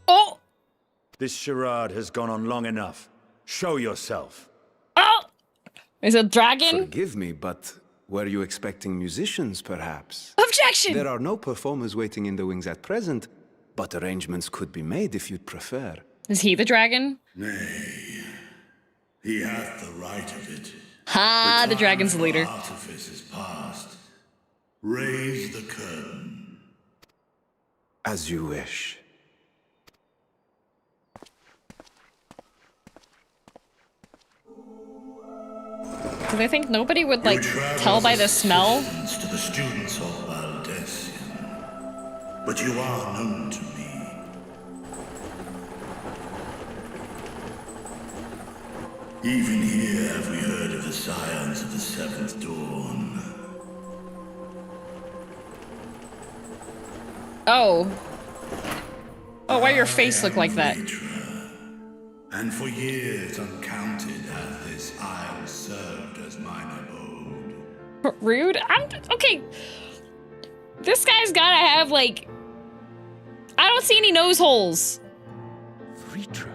Oh! This charade has gone on long enough. Show yourself. Oh! Is it a dragon? Forgive me, but were you expecting musicians, perhaps? Objection! There are no performers waiting in the wings at present, but arrangements could be made if you'd prefer. Is he the dragon? Nay, he hath the right of it. Ha! The dragon's the leader. Artifice is past. Raise the curtain. As you wish. Do they think nobody would, like, tell by the smell? To the students of Valdesian, but you are known to me. Even here have we heard of the scions of the Seventh Dawn. Oh. Oh, why your face look like that? And for years uncounted hath this isle served as mine abode. Rude? Okay. This guy's gotta have, like... I don't see any nose holes. Vrtra,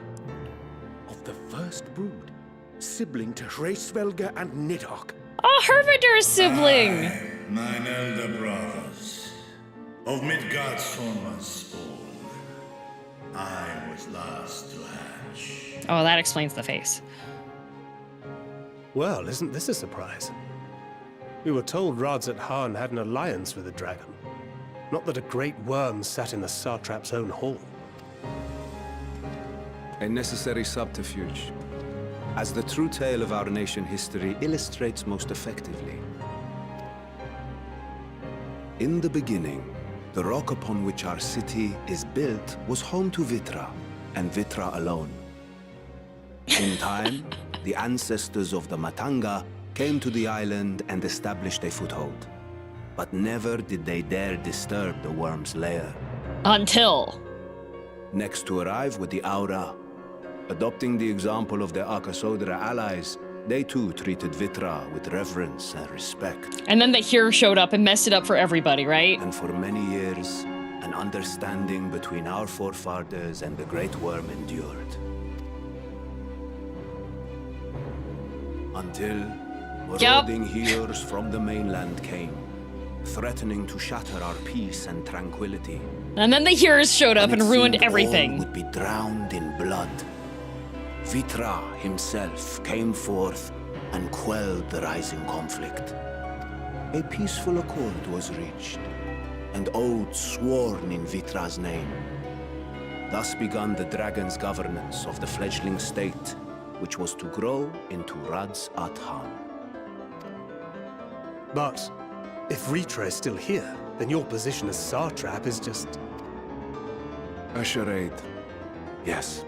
of the first brood, sibling to Hraesvelga and Nidhogg. Oh, Hervidur's sibling! Mine elder brothers, of Midgardsormr's spawn, I was last to hatch. Oh, that explains the face. Well, isn't this a surprise? We were told Radzat Han had an alliance with the dragon. Not that a great worm sat in the satrap's own hall. A necessary subterfuge, as the true tale of our nation history illustrates most effectively. In the beginning, the rock upon which our city is built was home to Vrtra, and Vrtra alone. In time, the ancestors of the Matanga came to the island and established a foothold. But never did they dare disturb the worm's lair. Until... Next to arrive with the Aura. Adopting the example of their Akasodra allies, they too treated Vrtra with reverence and respect. And then the Hero showed up and messed it up for everybody, right? And for many years, an understanding between our forefathers and the Great Worm endured. Until marauding heroes from the mainland came, threatening to shatter our peace and tranquility. And then the Heroes showed up and ruined everything. All would be drowned in blood. Vrtra himself came forth and quelled the rising conflict. A peaceful accord was reached, and oaths sworn in Vrtra's name. Thus began the dragon's governance of the fledgling state, which was to grow into Radzat Han. But if Vrtra is still here, then your position as satrap is just... A charade, yes.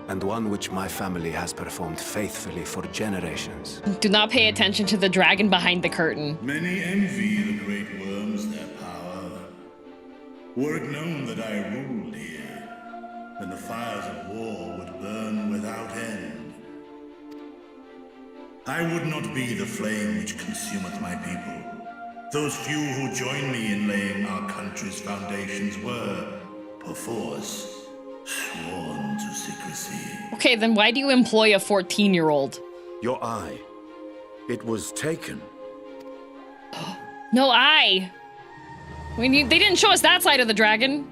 And one which my family has performed faithfully for generations. Do not pay attention to the dragon behind the curtain. Many envy the great worms their power. Were it known that I ruled here, then the fires of war would burn without end. I would not be the flame which consumeth my people. Those few who join me in laying our country's foundations were, perforce, sworn to secrecy. Okay, then why do you employ a 14-year-old? Your eye. It was taken. No eye. They didn't show us that side of the dragon.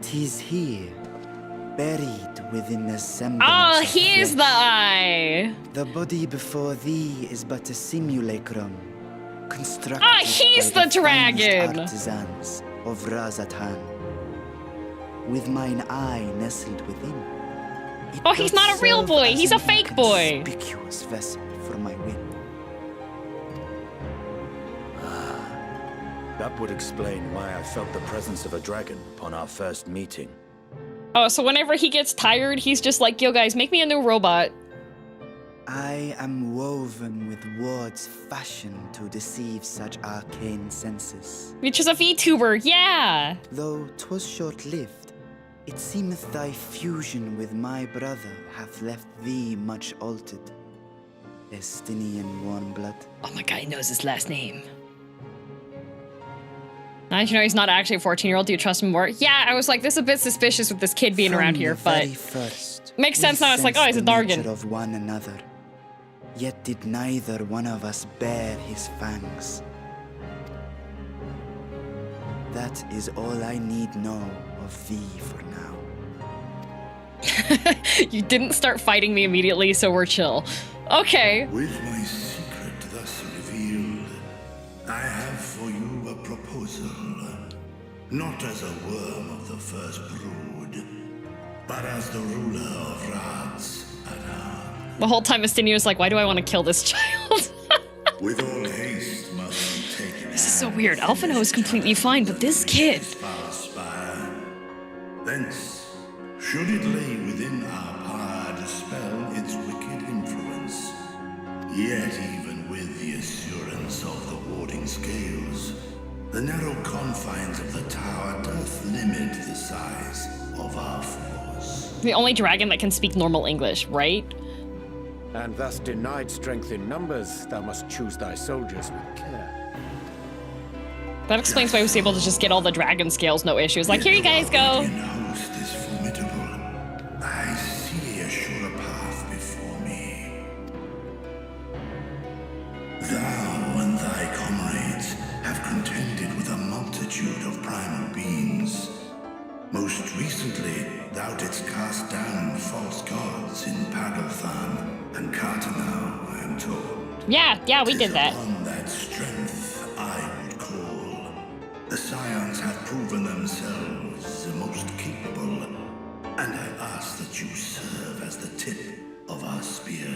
'Tis here, buried within the semblance. Oh, of here's the flesh. eye. The body before thee is but a simulacrum, constructed Ah, he's by the finest dragon. artisans of Razatan. With mine eye nestled within. It Oh, he's doth not a real serve boy. as He's a an fake boy. inconspicuous vessel for my wit. That would explain why I felt the presence of a dragon upon our first meeting. Oh, so whenever he gets tired, he's just like, yo guys, make me a new robot. I am woven with words fashioned to deceive such arcane senses. Which is a VTuber, yeah. Though 'twas short-lived, it seemeth thy fusion with my brother hath left thee much altered. Estinian Warmblood. Oh my god, he knows his last name. Now that you know he's not actually a 14-year-old, do you trust him more? Yeah, I was like, this is a bit suspicious with this kid being around here, but makes sense now. It's like, oh, he's a Dargan. Of one another. Yet did neither one of us bear his fangs. That is all I need know of thee for now. You didn't start fighting me immediately, so we're chill. Okay. With my secret thus revealed, I have for you a proposal. Not as a worm of the first brood, but as the ruler of Radz. The whole time Estinian was like, why do I want to kill this child? With all haste must be taken. This is so weird. Alphino is completely fine, but this kid. Thence, should it lay within our power, dispel its wicked influence. Yet even with the assurance of the warding scales, the narrow confines of the tower doth limit the size of our force. The only dragon that can speak normal English, right? And thus denied strength in numbers, thou must choose thy soldiers with care. That explains why I was able to just get all the dragon scales, no issues. Like, here you guys go. Host is formidable. I see a surer path before me. Thou and thy comrades have contended with a multitude of primal beings. Most recently, thou didst cast down false gods in Pagalthan and Cartanau, I am told. Yeah, we did that. Upon that strength I would call. The Scions have proven themselves the most capable, and I ask that you serve as the tip of our spear.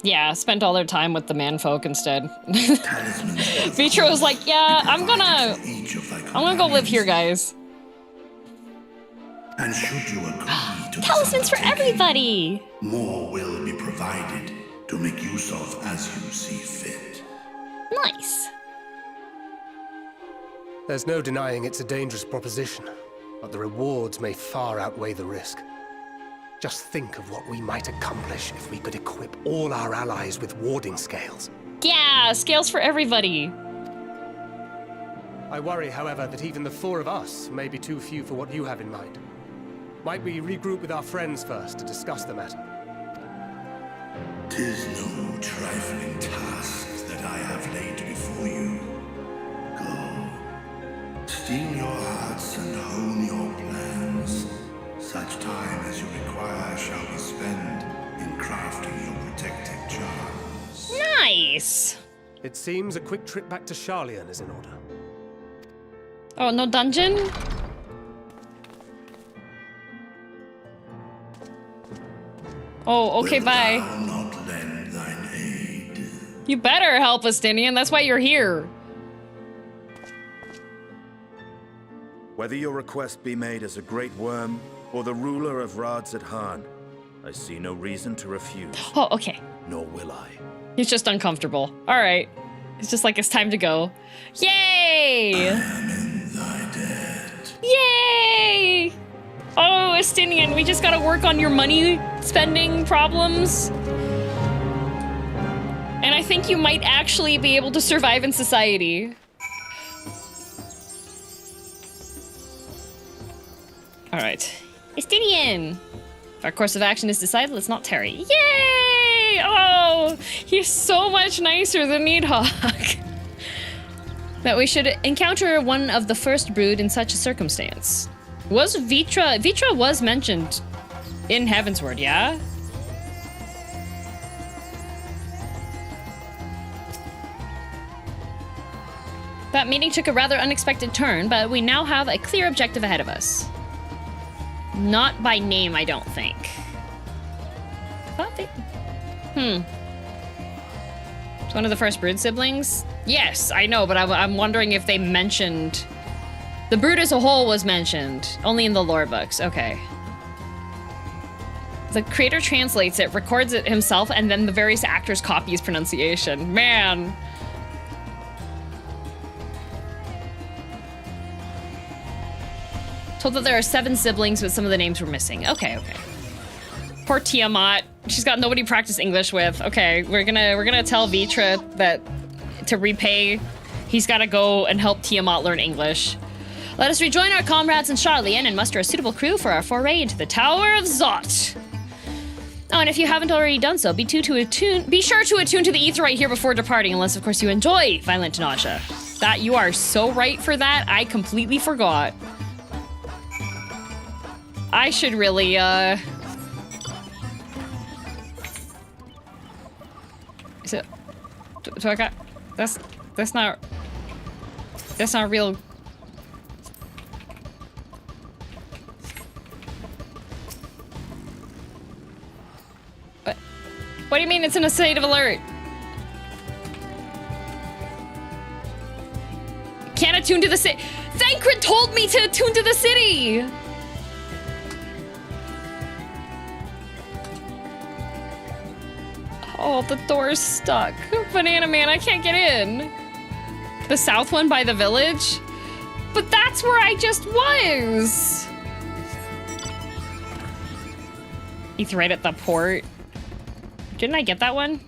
Yeah, spent all their time with the manfolk instead. Vrtra was like, yeah, I'm gonna go live here, guys. And should you agree to Talismans for everybody! more will be provided to make use of as you see fit. Nice. There's no denying it's a dangerous proposition, but the rewards may far outweigh the risk. Just think of what we might accomplish if we could equip all our allies with warding scales. Yeah, scales for everybody. I worry, however, that even the four of us may be too few for what you have in mind. Might we regroup with our friends first to discuss the matter? 'Tis no trifling task that I have laid before you. Go, steel your hearts and hone your plans. Such time as you require shall be spent in crafting your protective charms. Nice. It seems a quick trip back to Sharlayan is in order. Oh, no dungeon? Oh, okay, bye. Not lend thine aid. You better help us, Estinian. That's why you're here. Whether your request be made as a great worm or the ruler of Radz, I see no reason to refuse. Oh, okay. Nor will I. He's just uncomfortable. All right. It's just like it's time to go. Yay! I am in thy debt. Yay! Oh, Estinian, we just gotta work on your money spending problems. And I think you might actually be able to survive in society. All right. Estinian! If our course of action is decided, let's not tarry. Yay! Oh, he's so much nicer than Needhawk. That we should encounter one of the first brood in such a circumstance. Was Vrtra... Vrtra was mentioned in Heavensward, yeah? That meeting took a rather unexpected turn, but we now have a clear objective ahead of us. Not by name, I don't think. Thought they... It's one of the first brood siblings? Yes, I know, but I'm wondering if they mentioned... The brood as a whole was mentioned, only in the lore books. Okay. The creator translates it, records it himself, and then the various actors copy his pronunciation. Man. Told that there are 7 siblings, but some of the names were missing. Okay, okay. Poor Tiamat. She's got nobody to practice English with. Okay, we're gonna tell Vrtra that to repay, he's gotta go and help Tiamat learn English. Let us rejoin our comrades in Sharlayan and muster a suitable crew for our foray into the Tower of Zot. Oh, and if you haven't already done so, be sure to attune to the Aetheryte here before departing, unless of course you enjoy violent nausea. That you are so right for that. I completely forgot. I should really, Is it... So I got... That's not real... What do you mean it's in a state of alert? Can't attune to the city. Thancred told me to attune to the city! Oh, the door's stuck. Banana Man, I can't get in. The south one by the village? But that's where I just was! He's right at the port. Didn't I get that one?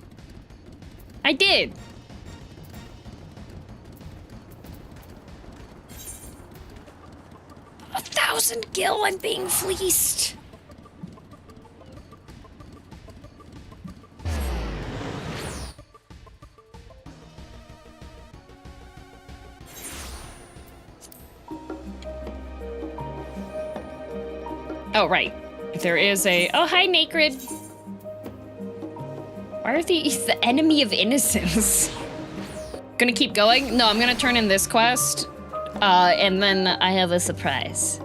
I did! $1,000 gil, I'm being fleeced! Oh, right. There is a... Oh, hi, Naked. Why are these the enemy of innocence? Gonna keep going? No, I'm gonna turn in this quest. And then I have a surprise.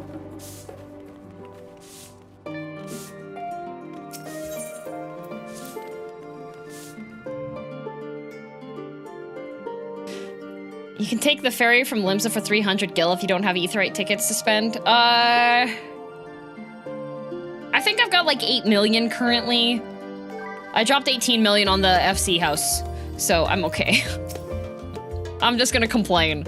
You can take the ferry from Limsa for 300 gil if you don't have Aetheryte tickets to spend. I think I've got like 8 million currently. I dropped 18 million on the FC house, so I'm okay. I'm just gonna complain.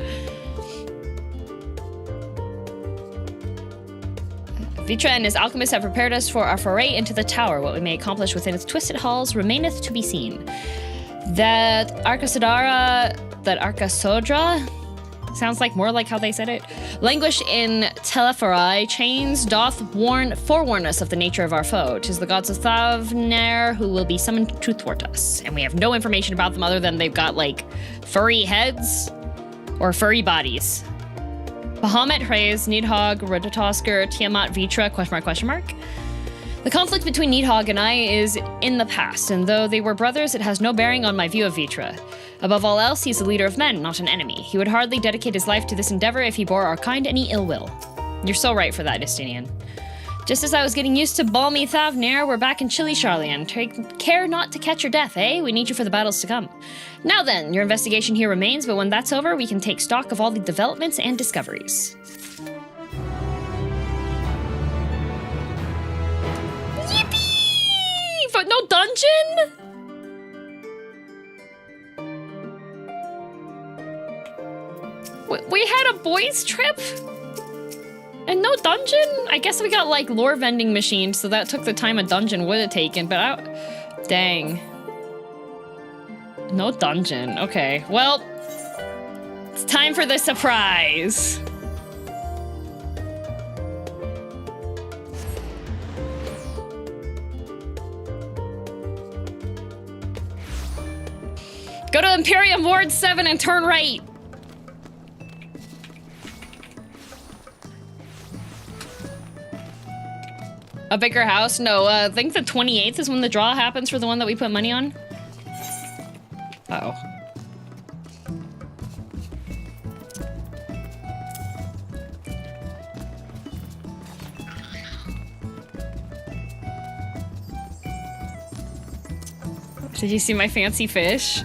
Vrtra and his alchemists have prepared us for our foray into the tower. What we may accomplish within its twisted halls remaineth to be seen. That Arkasodra, sounds like more like how they said it, languish in Teleportation chains doth forewarn us of the nature of our foe. 'Tis the gods of Thavnair who will be summoned to thwart us. And we have no information about them other than they've got, like, furry heads or furry bodies. Bahamut, Reyes, Nidhogg, Rototosker, Tiamat, Vrtra, question mark. The conflict between Nidhogg and I is in the past, and though they were brothers, it has no bearing on my view of Vrtra. Above all else, he is the leader of men, not an enemy. He would hardly dedicate his life to this endeavor if he bore our kind any ill will. You're so right for that, Destinian. Just as I was getting used to balmy Thavnair, we're back in chilly Sharlayan. Take care not to catch your death, eh? We need you for the battles to come. Now then, your investigation here remains, but when that's over, we can take stock of all the developments and discoveries. Yippee! But no dungeon? We had a boys' trip? And no dungeon? I guess we got, like, lore vending machines, so that took the time a dungeon would have taken, but dang. No dungeon. Okay, well, it's time for the surprise. Go to Imperium Ward 7 and turn right. A bigger house? No, I think the 28th is when the draw happens for the one that we put money on. Uh-oh. Did you see my fancy fish?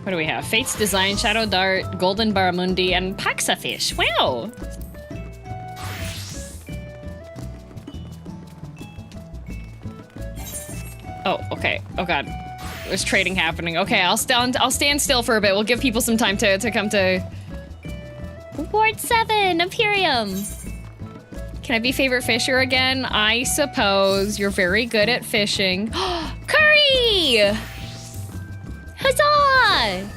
What do we have? Fate's Design, Shadow Dart, Golden Barramundi, and Paxa Fish. Wow! Oh, okay. Oh god. There's trading happening. Okay, I'll stand still for a bit. We'll give people some time to come to... Ward 7, Imperium! Can I be favorite fisher again? I suppose. You're very good at fishing. Curry! Huzzah!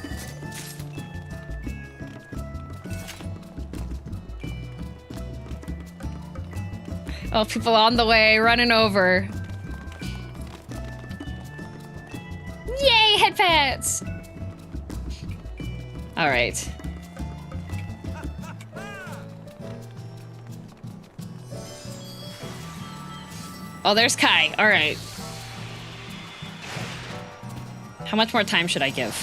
Oh, people on the way, running over. Yay, head pats! All right. Oh, there's Kai. All right. How much more time should I give?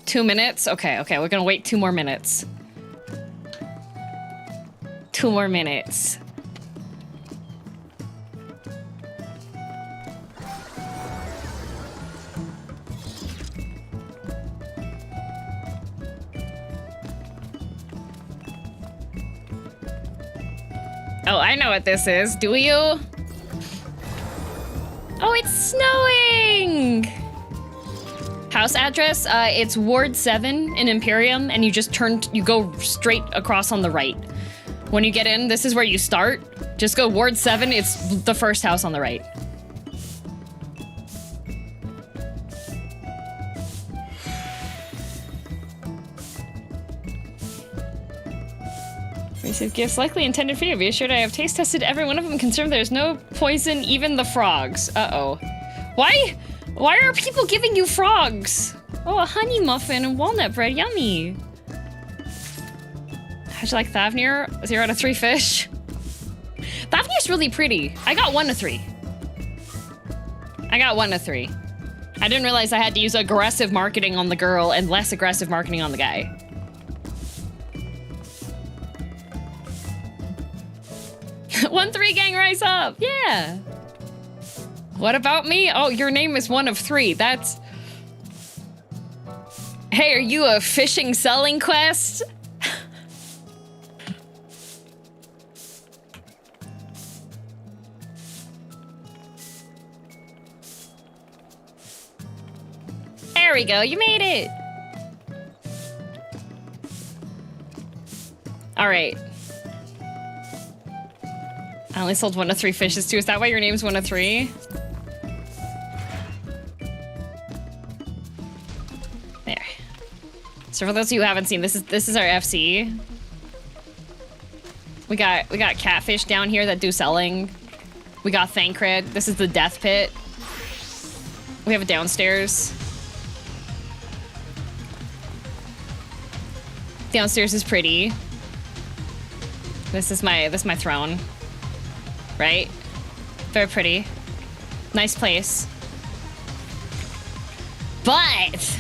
Two minutes? Okay, okay. We're gonna wait 2 more minutes. 2 more minutes. Oh, I know what this is. Do you? Oh, it's snowing! House address, it's Ward 7 in Imperium, and you just you go straight across on the right. When you get in, this is where you start. Just go Ward 7, it's the first house on the right. Receive gifts likely intended for you. Be assured I have taste tested every one of them. Concerned there's no poison, even the frogs. Uh-oh. Why are people giving you frogs? Oh, a honey muffin and walnut bread. Yummy. How'd you like Thavnair? 0 out of 3 fish. Thavnair's really pretty. I got 1 of 3. I got 1 of 3. I didn't realize I had to use aggressive marketing on the girl and less aggressive marketing on the guy. One 3 gang, rise up. Yeah. What about me? Oh, your name is 1 of 3. That's... Hey, are you a fishing selling quest? There we go. You made it. All right. I only sold 1 of 3 fishes too. Is that why your name's 1 of 3? There. So for those of you who haven't seen, this is our FC. We got catfish down here that do selling. We got Thancred. This is the death pit. We have a downstairs. Downstairs is pretty. This is my throne. Right? Very pretty. Nice place. But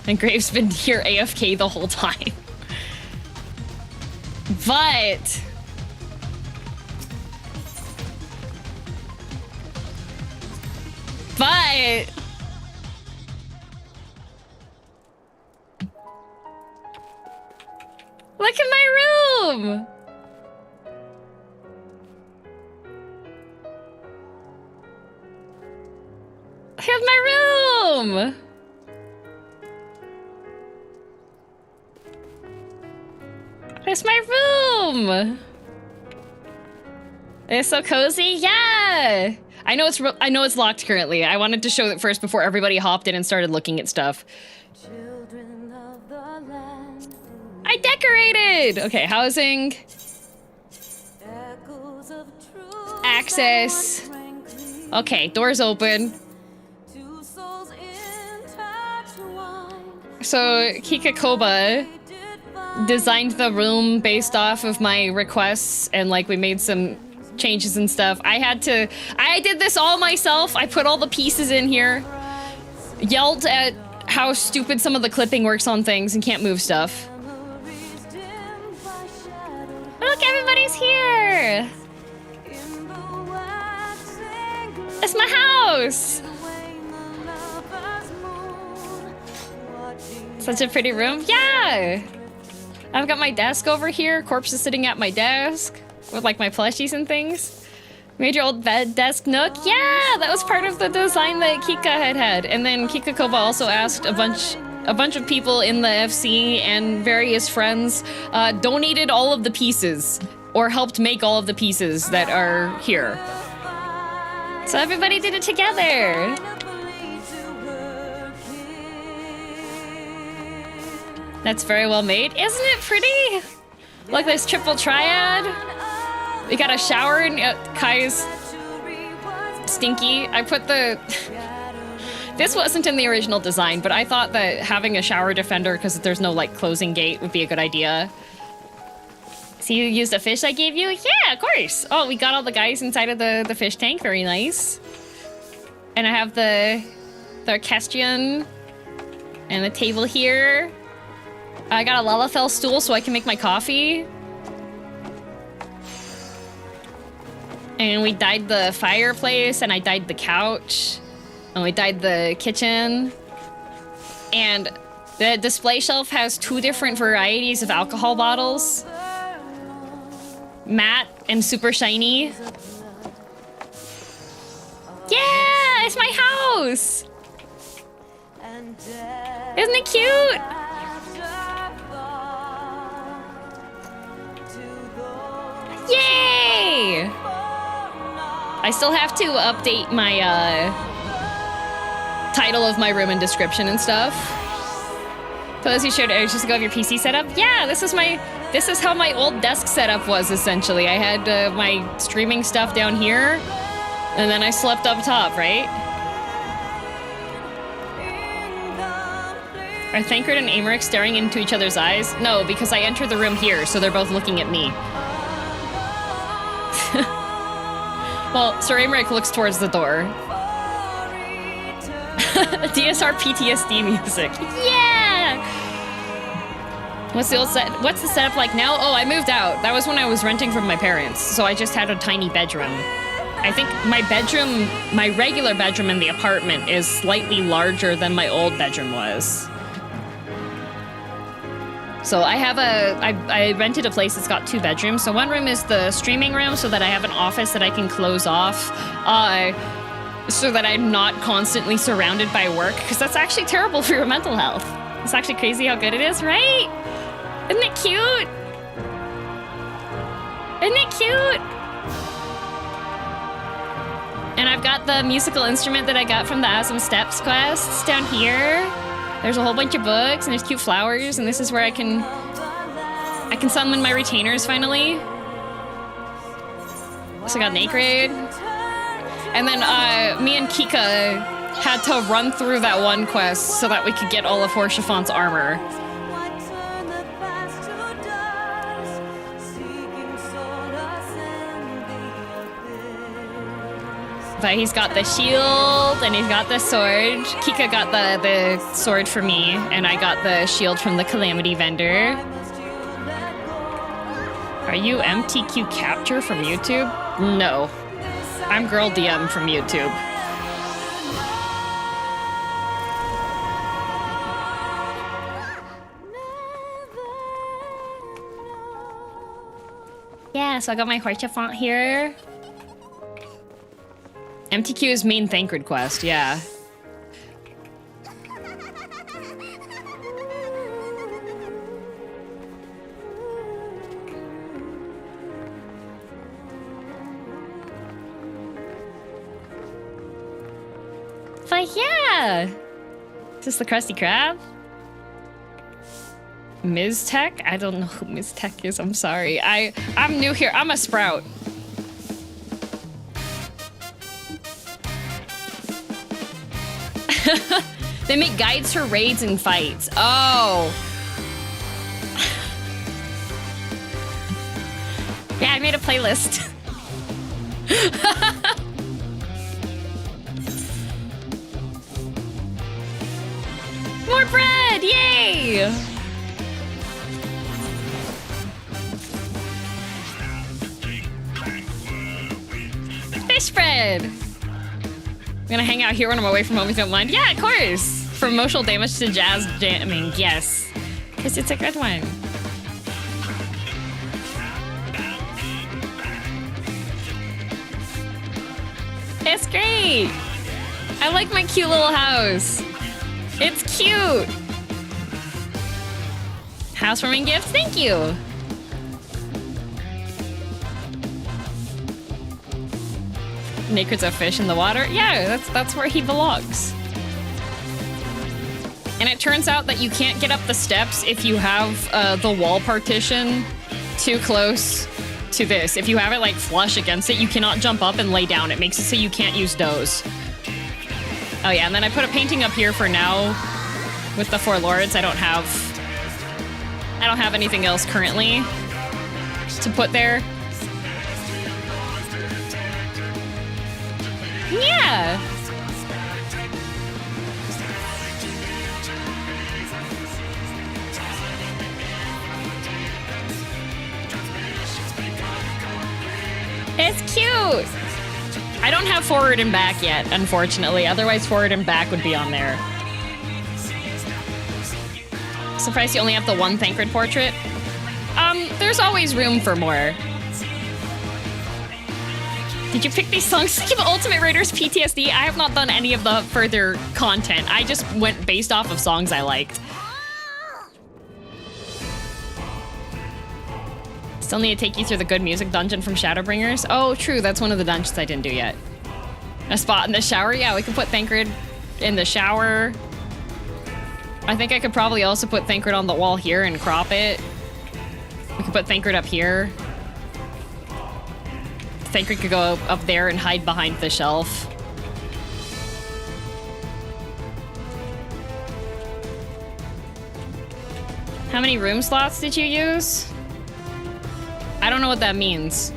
and Graves been here AFK the whole time. But look at my room! I have my room! Where's my room? It's so cozy, yeah! I know it's locked currently. I wanted to show it first before everybody hopped in and started looking at stuff. I decorated! Okay, housing. Access. Okay, door's open. So Kika Koba designed the room based off of my requests, and like we made some changes and stuff. I did this all myself. I put all the pieces in here. Yelled at how stupid some of the clipping works on things and can't move stuff. Look, everybody's here! It's my house! Such a pretty room. Yeah! I've got my desk over here. Corpse is sitting at my desk with like my plushies and things. Made your old bed desk nook. Yeah, that was part of the design that Kika had. And then Kika Koba also asked a bunch of people in the FC and various friends donated all of the pieces or helped make all of the pieces that are here. So everybody did it together. That's very well made. Isn't it pretty? Look, there's triple triad. We got a shower and Kai's stinky. I put the... This wasn't in the original design, but I thought that having a shower defender, because there's no like closing gate, would be a good idea. So you used a fish I gave you? Yeah, of course. Oh, we got all the guys inside of the fish tank. Very nice. And I have the orchestrion and the table here. I got a lalafell stool so I can make my coffee. And we dyed the fireplace, and I dyed the couch. And we dyed the kitchen. And the display shelf has 2 different varieties of alcohol bottles. Matte and super shiny. Yeah, it's my house! Isn't it cute? Yay! I still have to update my title of my room and description and stuff. For those who showed just to go over your PC setup. Yeah, this is how my old desk setup was essentially. I had my streaming stuff down here, and then I slept up top, right? Are Thancred and Amaric staring into each other's eyes? No, because I entered the room here, so they're both looking at me. Well, Sir Amaric looks towards the door. DSR PTSD music. Yeah! What's the setup like now? Oh, I moved out. That was when I was renting from my parents, so I just had a tiny bedroom. I think my regular bedroom in the apartment is slightly larger than my old bedroom was. So I rented a place that's got 2 bedrooms. So one room is the streaming room so that I have an office that I can close off, so that I'm not constantly surrounded by work, because that's actually terrible for your mental health. It's actually crazy how good it is, right? Isn't it cute? Isn't it cute? And I've got the musical instrument that I got from the Awesome Steps quests down here. There's a whole bunch of books, and there's cute flowers, and this is where I can summon my retainers finally. So I got Nacred. And then me and Kika had to run through that one quest so that we could get all of Horschifon's armor. But he's got the shield, and he's got the sword. Kika got the sword for me, and I got the shield from the Calamity vendor. Are you MTQ Capture from YouTube? No. I'm girldm from YouTube. Yeah, so I got my Horschiphant here. MTQ is main Thancred quest, yeah. But yeah! Is this the Krusty Krab? Ms. Tech? I don't know who Ms. Tech is, I'm sorry. I'm new here, I'm a Sprout. They make guides for raids and fights. Oh. Yeah, I made a playlist. More bread! Yay! Fish bread! I'm gonna hang out here when I'm away from home if you don't mind. Yeah, of course! From emotional damage to jazz jamming, yes. Because it's a good one. It's great! I like my cute little house. It's cute! Housewarming gift, thank you! Naked's a fish in the water? Yeah, that's where he belongs. And it turns out that you can't get up the steps if you have the wall partition too close to this. If you have it like flush against it, you cannot jump up and lay down. It makes it so you can't use those. Oh yeah, and then I put a painting up here for now with the Four Lords. I don't have anything else currently to put there. Yeah. It's cute. I don't have forward and back yet, unfortunately. Otherwise, forward and back would be on there. Surprised you only have the one Thancred portrait. There's always room for more. Did you pick these songs to give Ultimate Raiders PTSD? I have not done any of the further content. I just went based off of songs I liked. Still need to take you through the good music dungeon from Shadowbringers. Oh, true. That's one of the dungeons I didn't do yet. A spot in the shower? Yeah, we could put Thancred in the shower. I think I could probably also put Thancred on the wall here and crop it. We could put Thancred up here. Thancred could go up there and hide behind the shelf. How many room slots did you use? I don't know what that means.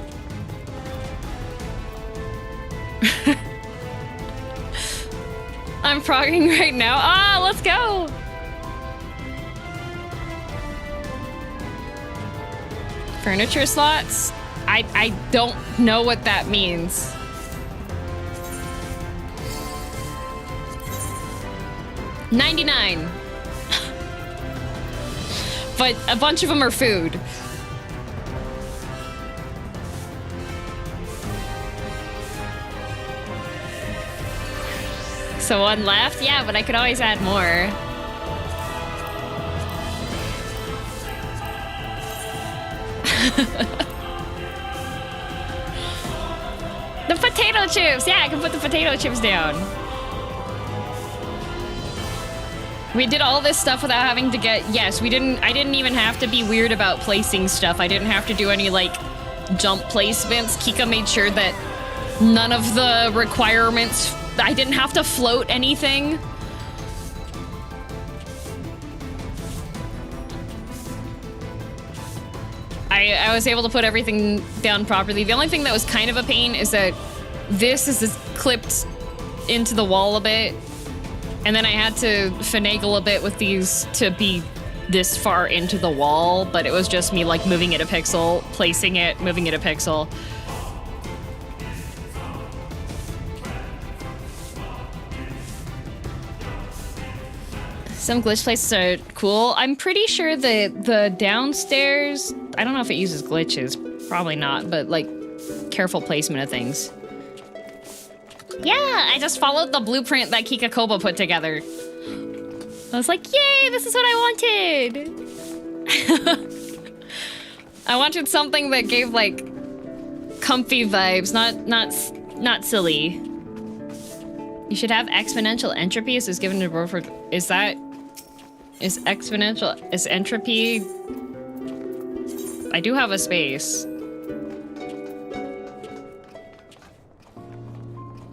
I'm progging right now. Ah, let's go! Furniture slots? I don't know what that means. $99. But a bunch of them are food. So one left? Yeah, but I could always add more. The potato chips! Yeah, I can put the potato chips down. We did all this stuff without having to get... Yes, I didn't even have to be weird about placing stuff. I didn't have to do any, like, jump placements. Kika made sure that none of the requirements... I didn't have to float anything. I was able to put everything down properly. The only thing that was kind of a pain is that this is clipped into the wall a bit. And then I had to finagle a bit with these to be this far into the wall, but it was just me like moving it a pixel, placing it, moving it a pixel. Some glitch places are cool. I'm pretty sure that the downstairs, I don't know if it uses glitches, probably not, but like careful placement of things. Yeah, I just followed the blueprint that Kika Koba put together. I was like, yay, this is what I wanted. I wanted something that gave like comfy vibes, not silly. You should have exponential entropy. This is given to roll for, is entropy? I do have a space.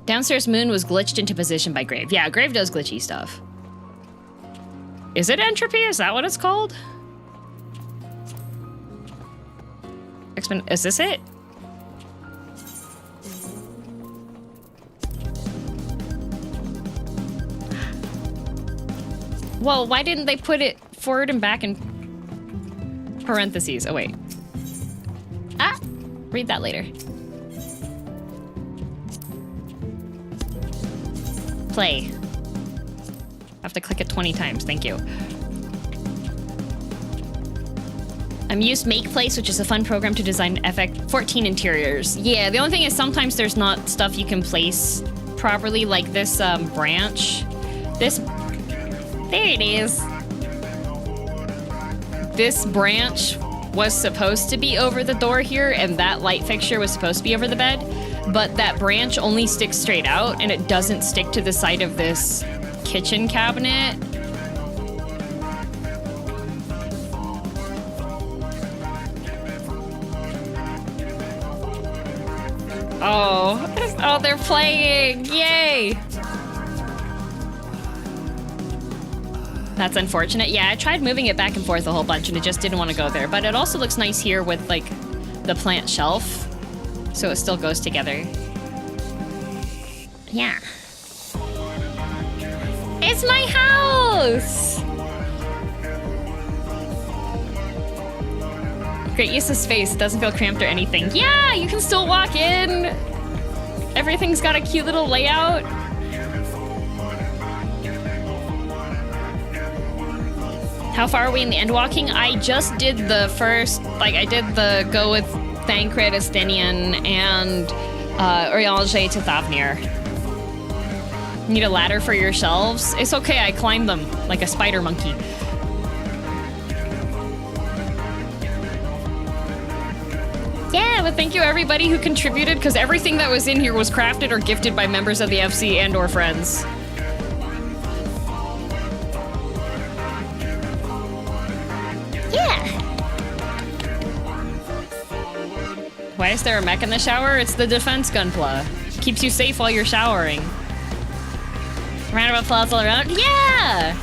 Downstairs moon was glitched into position by Grave. Yeah, Grave does glitchy stuff. Is it entropy? Is that what it's called? Is this it? Well, why didn't they put it forward and back in parentheses? Oh, wait. Ah! Read that later. Play. I have to click it 20 times. Thank you. I'm used Makeplace, which is a fun program to design FF14 interiors. Yeah, the only thing is sometimes there's not stuff you can place properly, like this branch. There it is. This branch was supposed to be over the door here, and that light fixture was supposed to be over the bed, but that branch only sticks straight out, and it doesn't stick to the side of this kitchen cabinet. Oh, they're playing! Yay! That's unfortunate. Yeah, I tried moving it back and forth a whole bunch and it just didn't want to go there. But it also looks nice here with, like, the plant shelf. So it still goes together. Yeah. It's my house! Great use of space. It doesn't feel cramped or anything. Yeah, you can still walk in. Everything's got a cute little layout. How far are we in the Endwalking? I just did the first, like, I did the go with Thancred, Estinian, and Oriange to Thavnair. Need a ladder for your shelves? It's okay, I climbed them like a spider monkey. Yeah, but thank you everybody who contributed, because everything that was in here was crafted or gifted by members of the FC and or friends. Why is there a mech in the shower? It's the defense gunpla. Keeps you safe while you're showering. Round of applause all around. Yeah!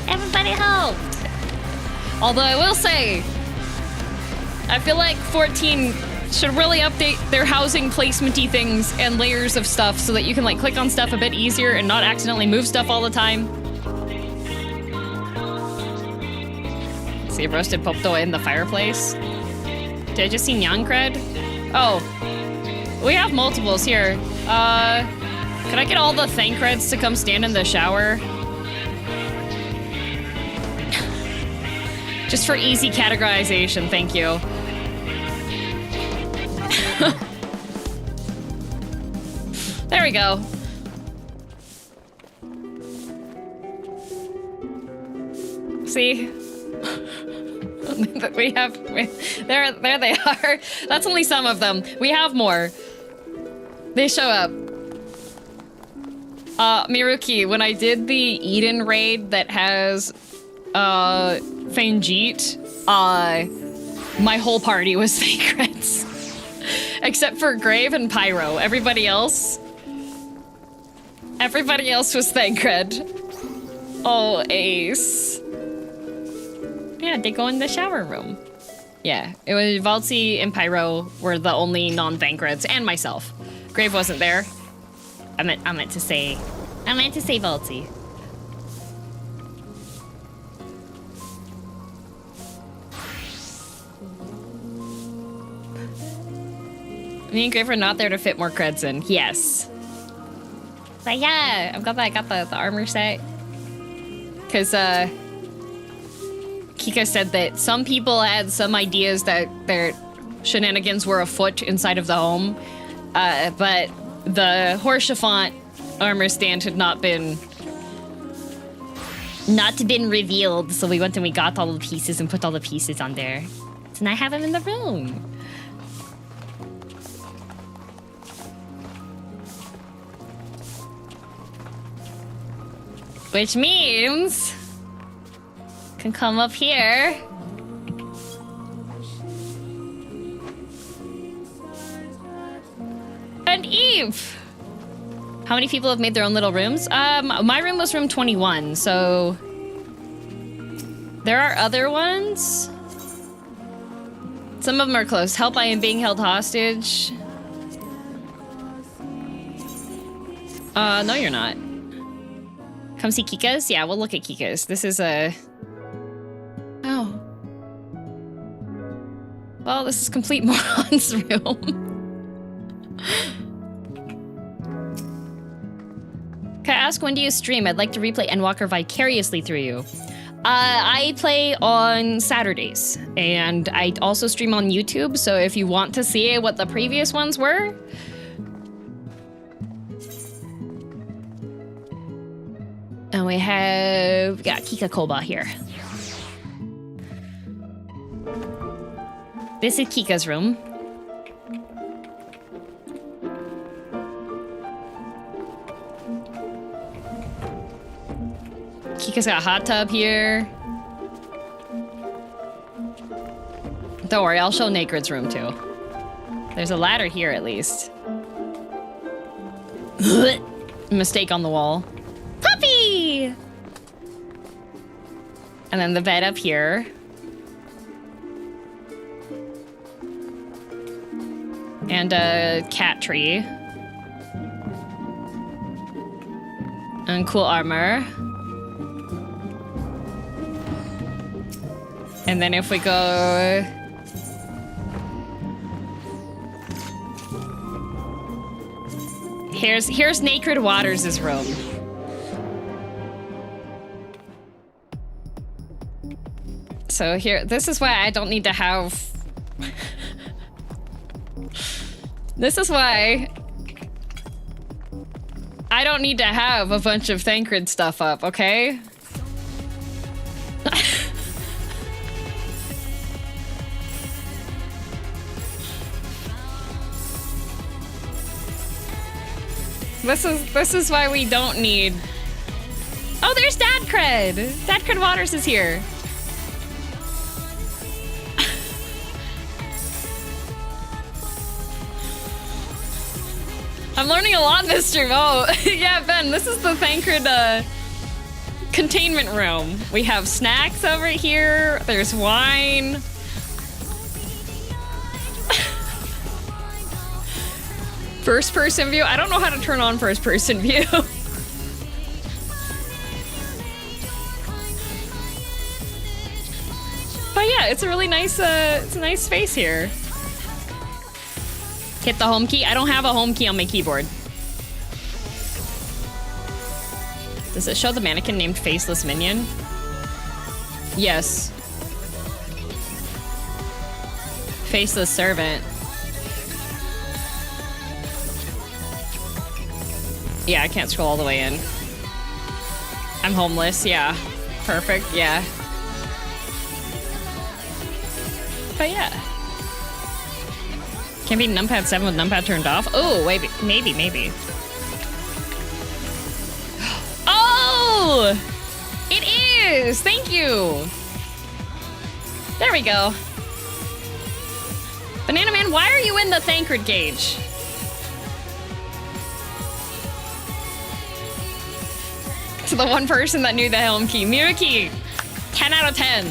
Everybody helped! Although I will say, I feel like 14 should really update their housing placement-y things and layers of stuff so that you can, like, click on stuff a bit easier and not accidentally move stuff all the time. See a roasted popto in the fireplace. Did I just see Nyan cred? Oh, we have multiples here. Could I get all the Thancreds to come stand in the shower? Just for easy categorization, thank you. There we go. See? we have... there they are. That's only some of them. We have more. They show up. Miruki, when I did the Eden raid that has Fangit, my whole party was Thancreds. Except for Grave and Pyro. Everybody else was Thancred. Oh, ace. Yeah, they go in the shower room. Yeah, it was Valtzi and Pyro were the only non-Thancreds, and myself. Grave wasn't there. I meant to say Valtzi. Me and Grave are not there to fit more creds in. Yes. But yeah, I'm glad that I got the armor set. Because Kika said that some people had some ideas that their shenanigans were afoot inside of the home. But the Horshafont armor stand had not been revealed. So we went and we got all the pieces and put all the pieces on there. So now I have them in the room. Which means can come up here. And Eve! How many people have made their own little rooms? My room was room 21, so... There are other ones. Some of them are close. Help, I am being held hostage. No you're not. Come see Kika's? Yeah, we'll look at Kika's. This is a... Oh. Well, this is complete moron's room. Can I ask, when do you stream? I'd like to replay Endwalker vicariously through you. I play on Saturdays, and I also stream on YouTube, so if you want to see what the previous ones were... And we got Kika Koba here. This is Kika's room. Kika's got a hot tub here. Don't worry, I'll show Nakrid's room too. There's a ladder here at least. Mistake on the wall. Puppy! And then the bed up here. And a cat tree. And cool armor. And then if we go... Here's Nakrid Waters' room. So here, this is why I don't need to have... This is why I don't need to have a bunch of Thancred stuff up, okay? This is why we don't need... Oh, there's Dadcred! Dadcred Waters is here. I'm learning a lot in this stream. Oh, yeah, Ben, this is the Thancred containment room. We have snacks over here. There's wine. First person view? I don't know how to turn on first person view. But yeah, it's a really nice, it's a nice space here. Hit the home key. I don't have a home key on my keyboard. Does it show the mannequin named Faceless Minion? Yes. Faceless Servant. Yeah, I can't scroll all the way in. I'm homeless, yeah. Perfect, yeah. But yeah. Can be numpad 7 with numpad turned off? Oh, wait, maybe. Oh! It is! Thank you! There we go. Banana Man, why are you in the Thancred gauge? To the one person that knew the helm key. Miruki, 10 out of 10.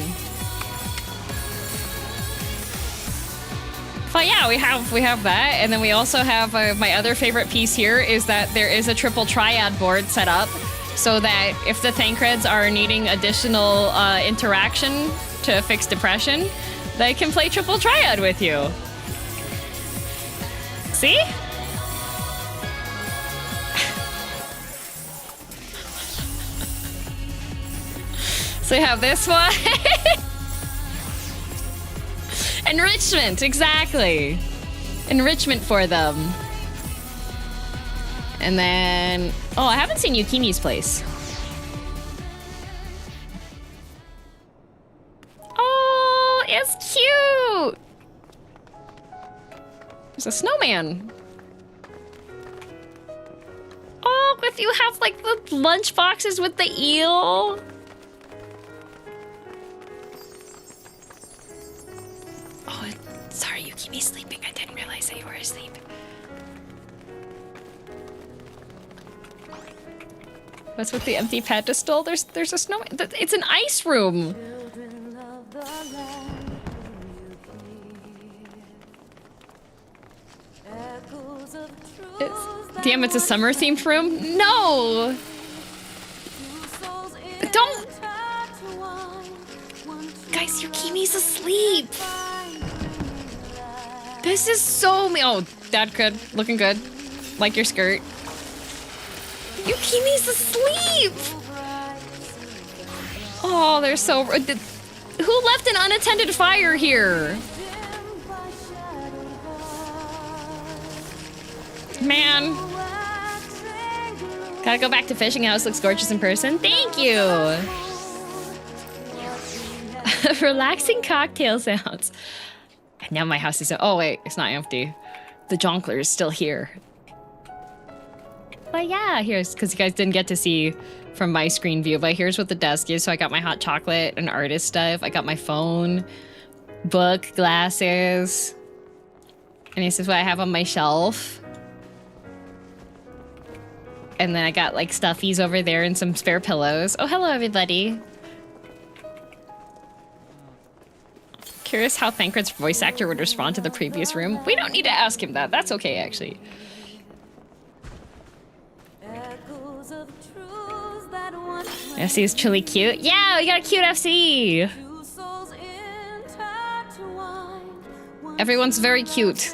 But yeah, we have that, and then we also have my other favorite piece here is that there is a triple triad board set up so that if the Thancreds are needing additional interaction to fix depression, they can play triple triad with you. See? So we have this one. Enrichment, exactly. Enrichment for them. And then... Oh, I haven't seen Yukimi's place. Oh, it's cute! There's a snowman. Oh, if you have like the lunch boxes with the eel. Kimmy's sleeping. I didn't realize that you were asleep. What's with the empty pedestal? There's a snow. It's an ice room. Damn, it's a summer themed room? No! Don't! Guys, Yukimi's asleep! This is so me. Oh, that good. Looking good. Like your skirt. Yukimi's asleep! Oh, they're so... Who left an unattended fire here? Man. Gotta go back to fishing. House looks gorgeous in person. Thank you! Relaxing cocktail sounds. And now my house is... Oh, wait. It's not empty. The Jonkler is still here. But yeah, here's... Because you guys didn't get to see from my screen view. But here's what the desk is. So I got my hot chocolate and artist stuff. I got my phone, book, glasses. And this is what I have on my shelf. And then I got like stuffies over there and some spare pillows. Oh, hello everybody. Curious how Thancred's voice actor would respond to the previous room. We don't need to ask him that. That's okay, actually. FC is truly cute. Yeah, we got a cute FC. Everyone's very cute.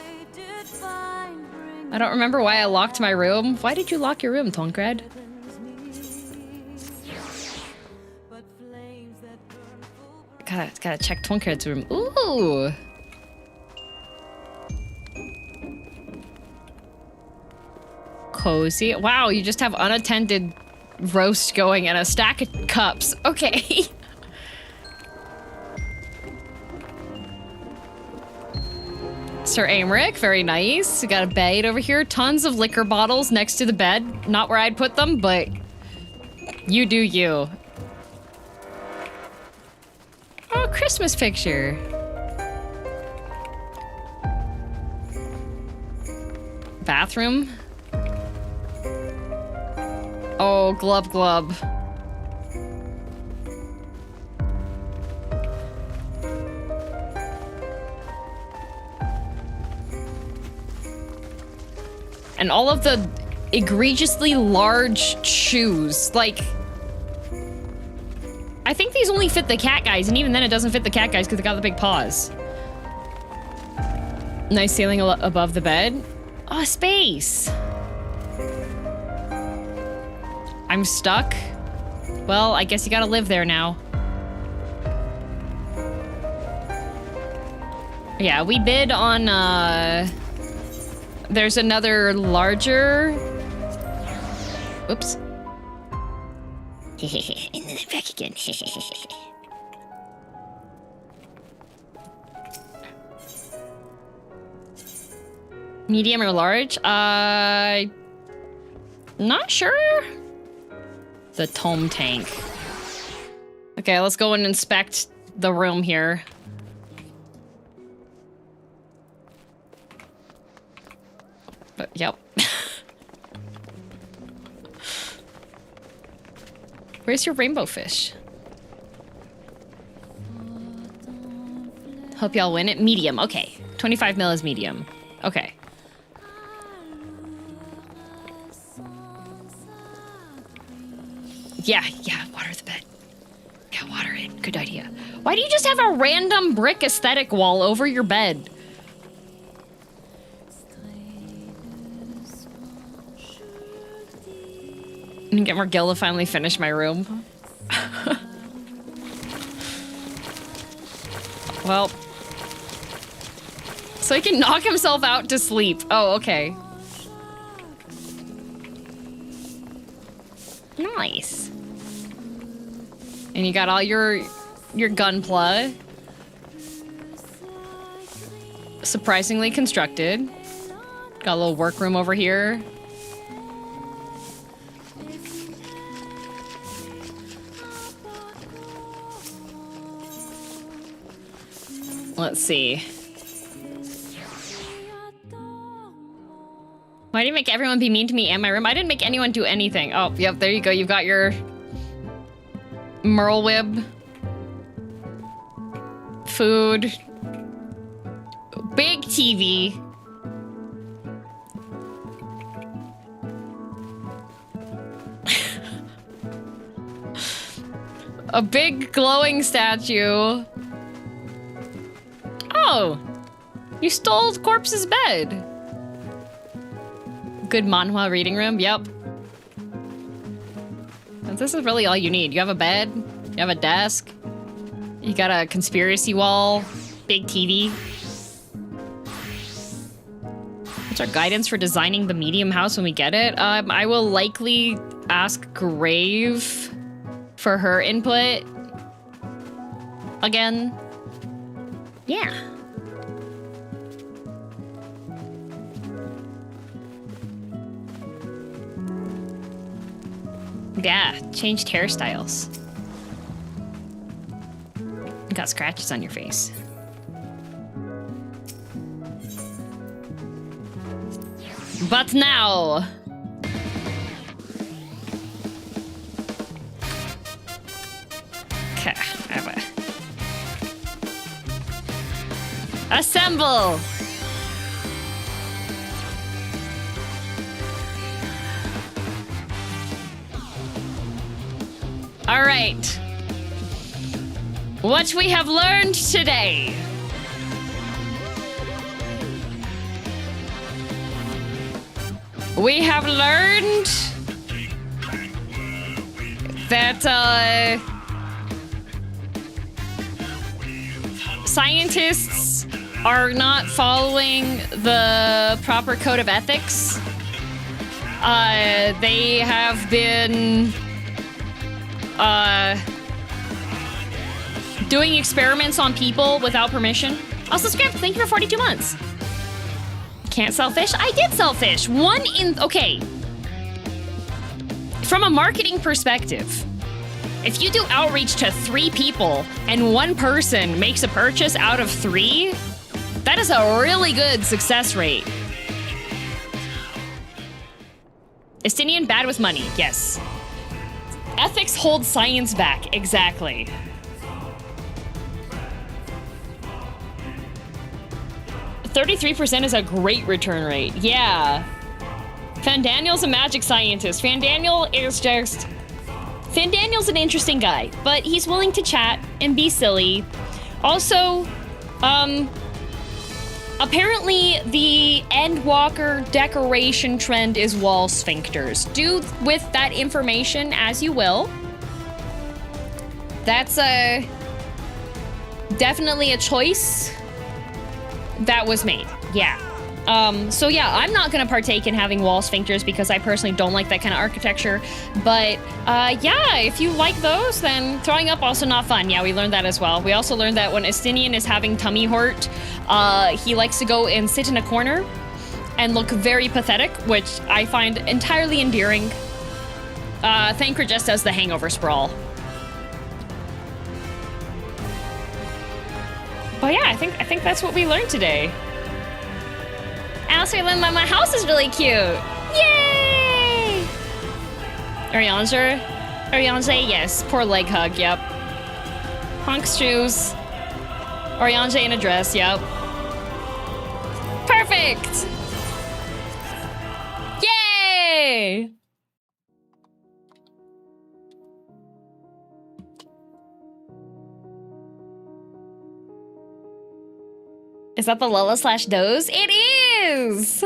I don't remember why I locked my room. Why did you lock your room, Thancred? Gotta check Thancred's room. Ooh! Cozy. Wow, you just have unattended roast going and a stack of cups. Okay. Sir Aymeric, very nice. We got a bed over here. Tons of liquor bottles next to the bed. Not where I'd put them, but you do you. Oh, Christmas picture. Bathroom. Oh, glub glub. And all of the egregiously large shoes. Like, I think these only fit the cat guys, and even then it doesn't fit the cat guys because they got the big paws. Nice ceiling above the bed. Oh, space. I'm stuck. Well, I guess you gotta live there now. Yeah, we bid on, there's another larger... Oops. And then back again. Medium or large? Not sure. The tome tank. Okay, let's go and inspect the room here. But, yep. Where's your rainbow fish? Hope y'all win it. Medium, okay. 25 mil is medium. Okay. Yeah, water the bed. Yeah, water it. Good idea. Why do you just have a random brick aesthetic wall over your bed? I can get Margil to finally finish my room. Well. So he can knock himself out to sleep. Oh, okay. Nice. And you got all your gunpla. Surprisingly constructed. Got a little workroom over here. Let's see. Why do you make everyone be mean to me and my room? I didn't make anyone do anything. Oh, yep, there you go. You've got your Merlwib. Food. Big TV. A big glowing statue. Oh, you stole Corpse's bed. Good manhwa reading room, yep. And this is really all you need. You have a bed, you have a desk, you got a conspiracy wall, big TV. What's our guidance for designing the medium house when we get it? I will likely ask Grave for her input. Again. Yeah. Yeah, changed hairstyles. You got scratches on your face. But now... Okay, assemble! All right. What we have learned today. We have learned that scientists are not following the proper code of ethics. They have been doing experiments on people without permission. Also, Script, thank you for 42 months. Can't sell fish? I did sell fish. Okay. From a marketing perspective, if you do outreach to 3 people and 1 person makes a purchase out of 3, that is a really good success rate. Estinian bad with money, yes. Ethics hold science back, exactly. $33% is a great return rate, yeah. Fandaniel's a magic scientist. Fandaniel's an interesting guy, but he's willing to chat and be silly. Also, apparently the Endwalker decoration trend is wall sphincters. Do with that information as you will. That's definitely a choice that was made, yeah. So yeah, I'm not gonna partake in having wall sphincters because I personally don't like that kind of architecture. But yeah, if you like those, then throwing up also not fun. Yeah, we learned that as well. We also learned that when Estinian is having tummy hurt, he likes to go and sit in a corner and look very pathetic, which I find entirely endearing. Thanker just does the hangover sprawl. But yeah, I think that's what we learned today. Also, my house is really cute. Yay! Oriange, yes. Poor leg hug, yep. Punk's shoes. Oriange in a dress, yep. Perfect! Yay! Is that the Lala/Doze? It is!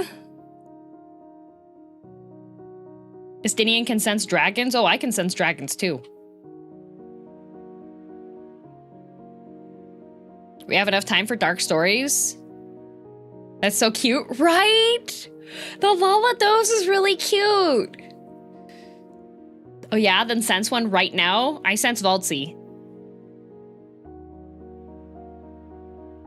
Estinian can sense dragons? Oh, I can sense dragons too. We have enough time for dark stories? That's so cute, right? The Lala/Doze is really cute. Oh yeah, then sense one right now? I sense Valtzy.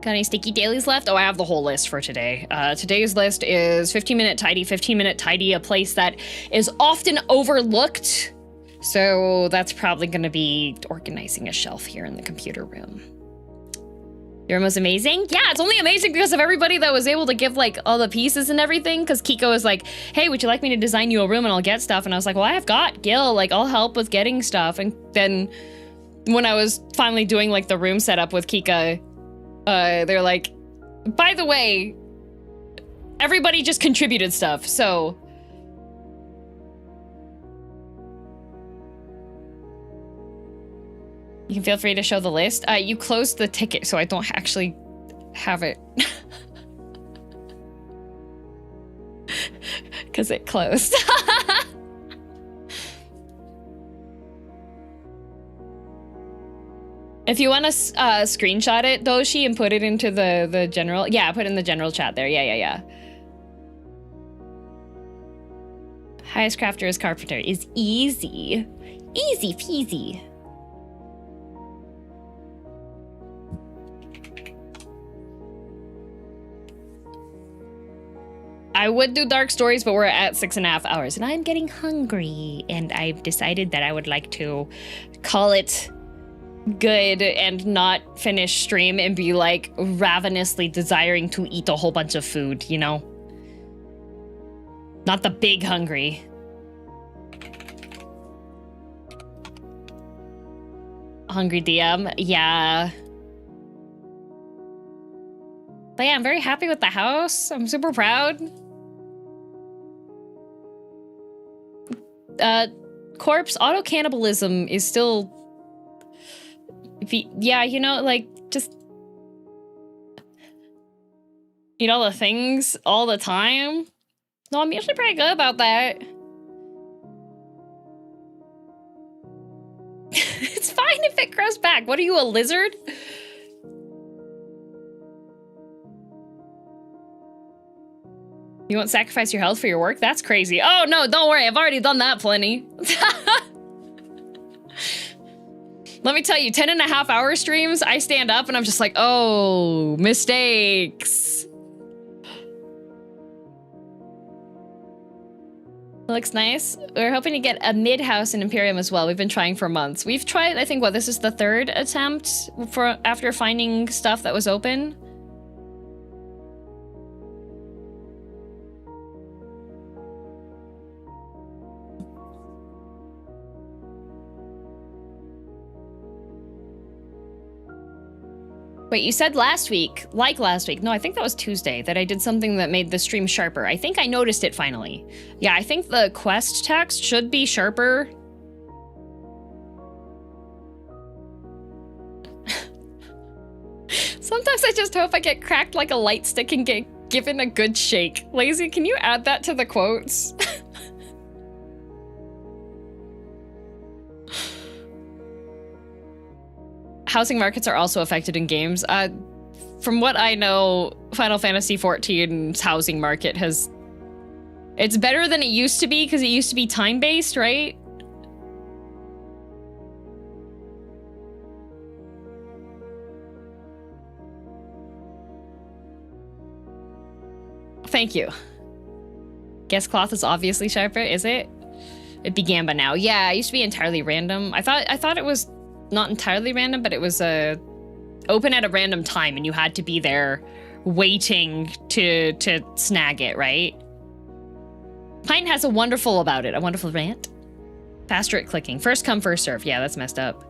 Got any sticky dailies left? Oh, I have the whole list for today. Today's list is 15-minute tidy. 15-minute tidy, a place that is often overlooked. So that's probably going to be organizing a shelf here in the computer room. Your room was amazing? Yeah, it's only amazing because of everybody that was able to give like all the pieces and everything. Because Kiko was like, hey, would you like me to design you a room and I'll get stuff? And I was like, well, I've got Gil, like I'll help with getting stuff. And then when I was finally doing like the room setup with Kika, they're like, by the way, everybody just contributed stuff, so. You can feel free to show the list. You closed the ticket, so I don't actually have it. Because it closed. If you want to screenshot it, Doshi, and put it into the general... Yeah, put it in the general chat there. Yeah. Highest crafter is carpenter is easy. Easy peasy. I would do dark stories, but we're at 6.5 hours and I'm getting hungry. And I've decided that I would like to call it good and not finish stream and be like ravenously desiring to eat a whole bunch of food, you know? Not the big hungry. Hungry DM, yeah. But yeah, I'm very happy with the house. I'm super proud. Corpse auto-cannibalism is still... Yeah, you know, like, just... Eat all the things all the time. No, I'm usually pretty good about that. It's fine if it grows back. What are you, a lizard? You won't sacrifice your health for your work? That's crazy. Oh no, don't worry. I've already done that plenty. Let me tell you, 10.5 hour streams, I stand up and I'm just like, oh, mistakes. It looks nice. We're hoping to get a mid-house in Imperium as well. We've been trying for months. We've tried, I think, what, this is the 3rd attempt for after finding stuff that was open. Wait, you said last week, like last week. No, I think that was Tuesday, that I did something that made the stream sharper. I think I noticed it finally. Yeah, I think the quest text should be sharper. Sometimes I just hope I get cracked like a light stick and get given a good shake. Lazy, can you add that to the quotes? Housing markets are also affected in games. From what I know, Final Fantasy XIV's housing market has... It's better than it used to be, because it used to be time-based, right? Thank you. Guest cloth is obviously sharper, is it? It began by now. Yeah, it used to be entirely random. I thought it was... not entirely random, but it was open at a random time and you had to be there waiting to snag it, right? Pine has a wonderful about it, a wonderful rant. Faster at clicking. First come, first serve. Yeah, that's messed up.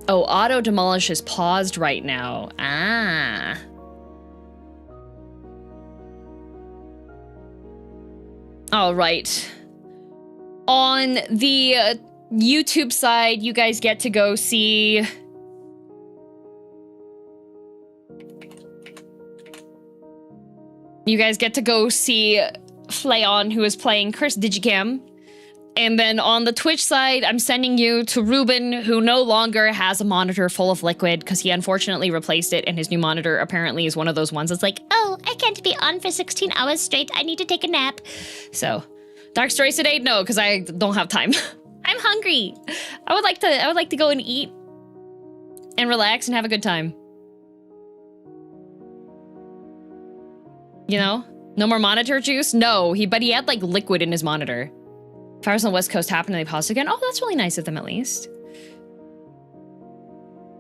Oh, auto demolish is paused right now. Ah. All right. On the YouTube side, you guys get to go see... You guys get to go see Flayon, who is playing Curse Digicam. And then on the Twitch side, I'm sending you to Ruben, who no longer has a monitor full of liquid because he unfortunately replaced it, and his new monitor apparently is one of those ones that's like, oh, I can't be on for 16 hours straight. I need to take a nap. So, dark stories today? No, because I don't have time. I'm hungry. I would like to go and eat and relax and have a good time. You know? No more monitor juice? No, but he had like liquid in his monitor. Fires on the West Coast happen and they pause again. Oh, that's really nice of them at least.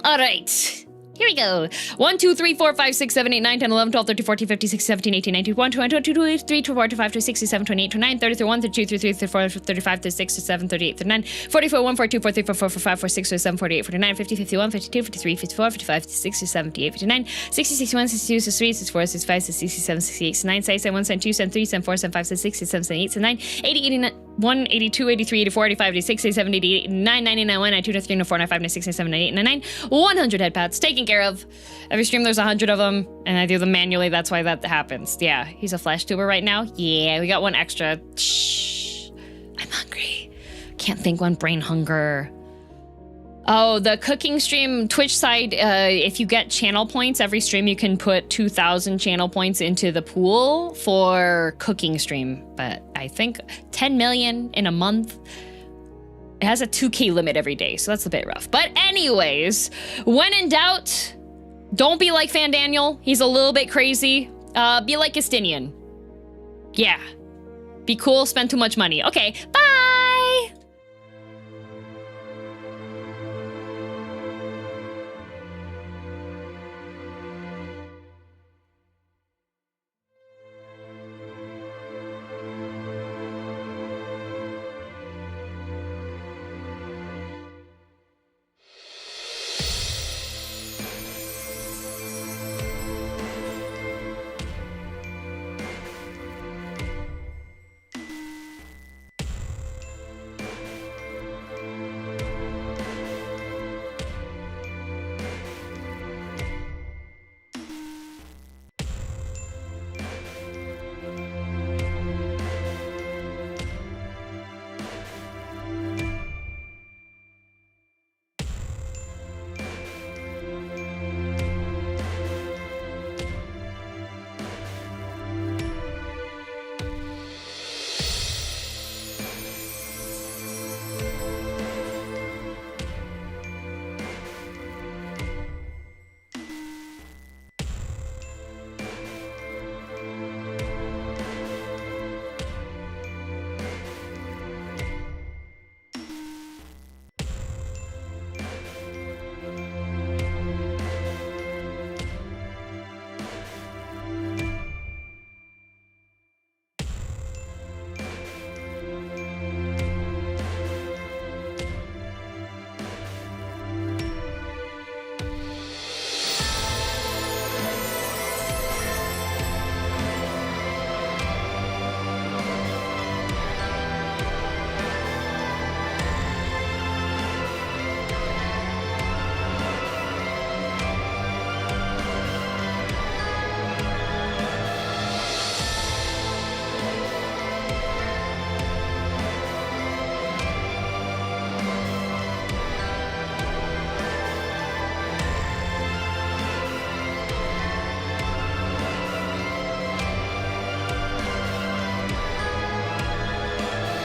All right. Here we go. 1, 2, 3, 4, 5, 6, 7, 8, 9, 10, 11, 12, 13, 14, 15, 16, 17, 18, 19, 20, 21, 22, 23, 24, 25, 26, 27, 28, 29, 30, 31, 32, 33, 34, 35, 36, 37, 38, 39, 44, 1, 42, 43, 44, 45, 46, 47, 48, 49, 50, 51, 52, 53, 54, 55, 56, 57, 58, 59, 60, 61, 62, 63, 64, 65, 67, 68, 69, 71, 72, 73, 74, 75, 76, 77, 78, 79, 80, 89, 1, 82, 83, 84, 85, 86, 87, 88, 89, 90, 91, 92, 93, 94, 95, 96, 97, 98, 99, 100 head pads taken care of. Every stream there's 100 of them, and I do them manually. That's why that happens. Yeah, he's a flash tuber right now. Yeah, we got one extra. Shh. I'm hungry. Can't think when brain hunger. Oh, the cooking stream Twitch side, if you get channel points, every stream you can put 2,000 channel points into the pool for cooking stream. But I think 10 million in a month. It has a 2K limit every day, so that's a bit rough. But anyways, when in doubt, don't be like Fandaniel. He's a little bit crazy. Be like Estinian. Yeah. Be cool, spend too much money. Okay, bye!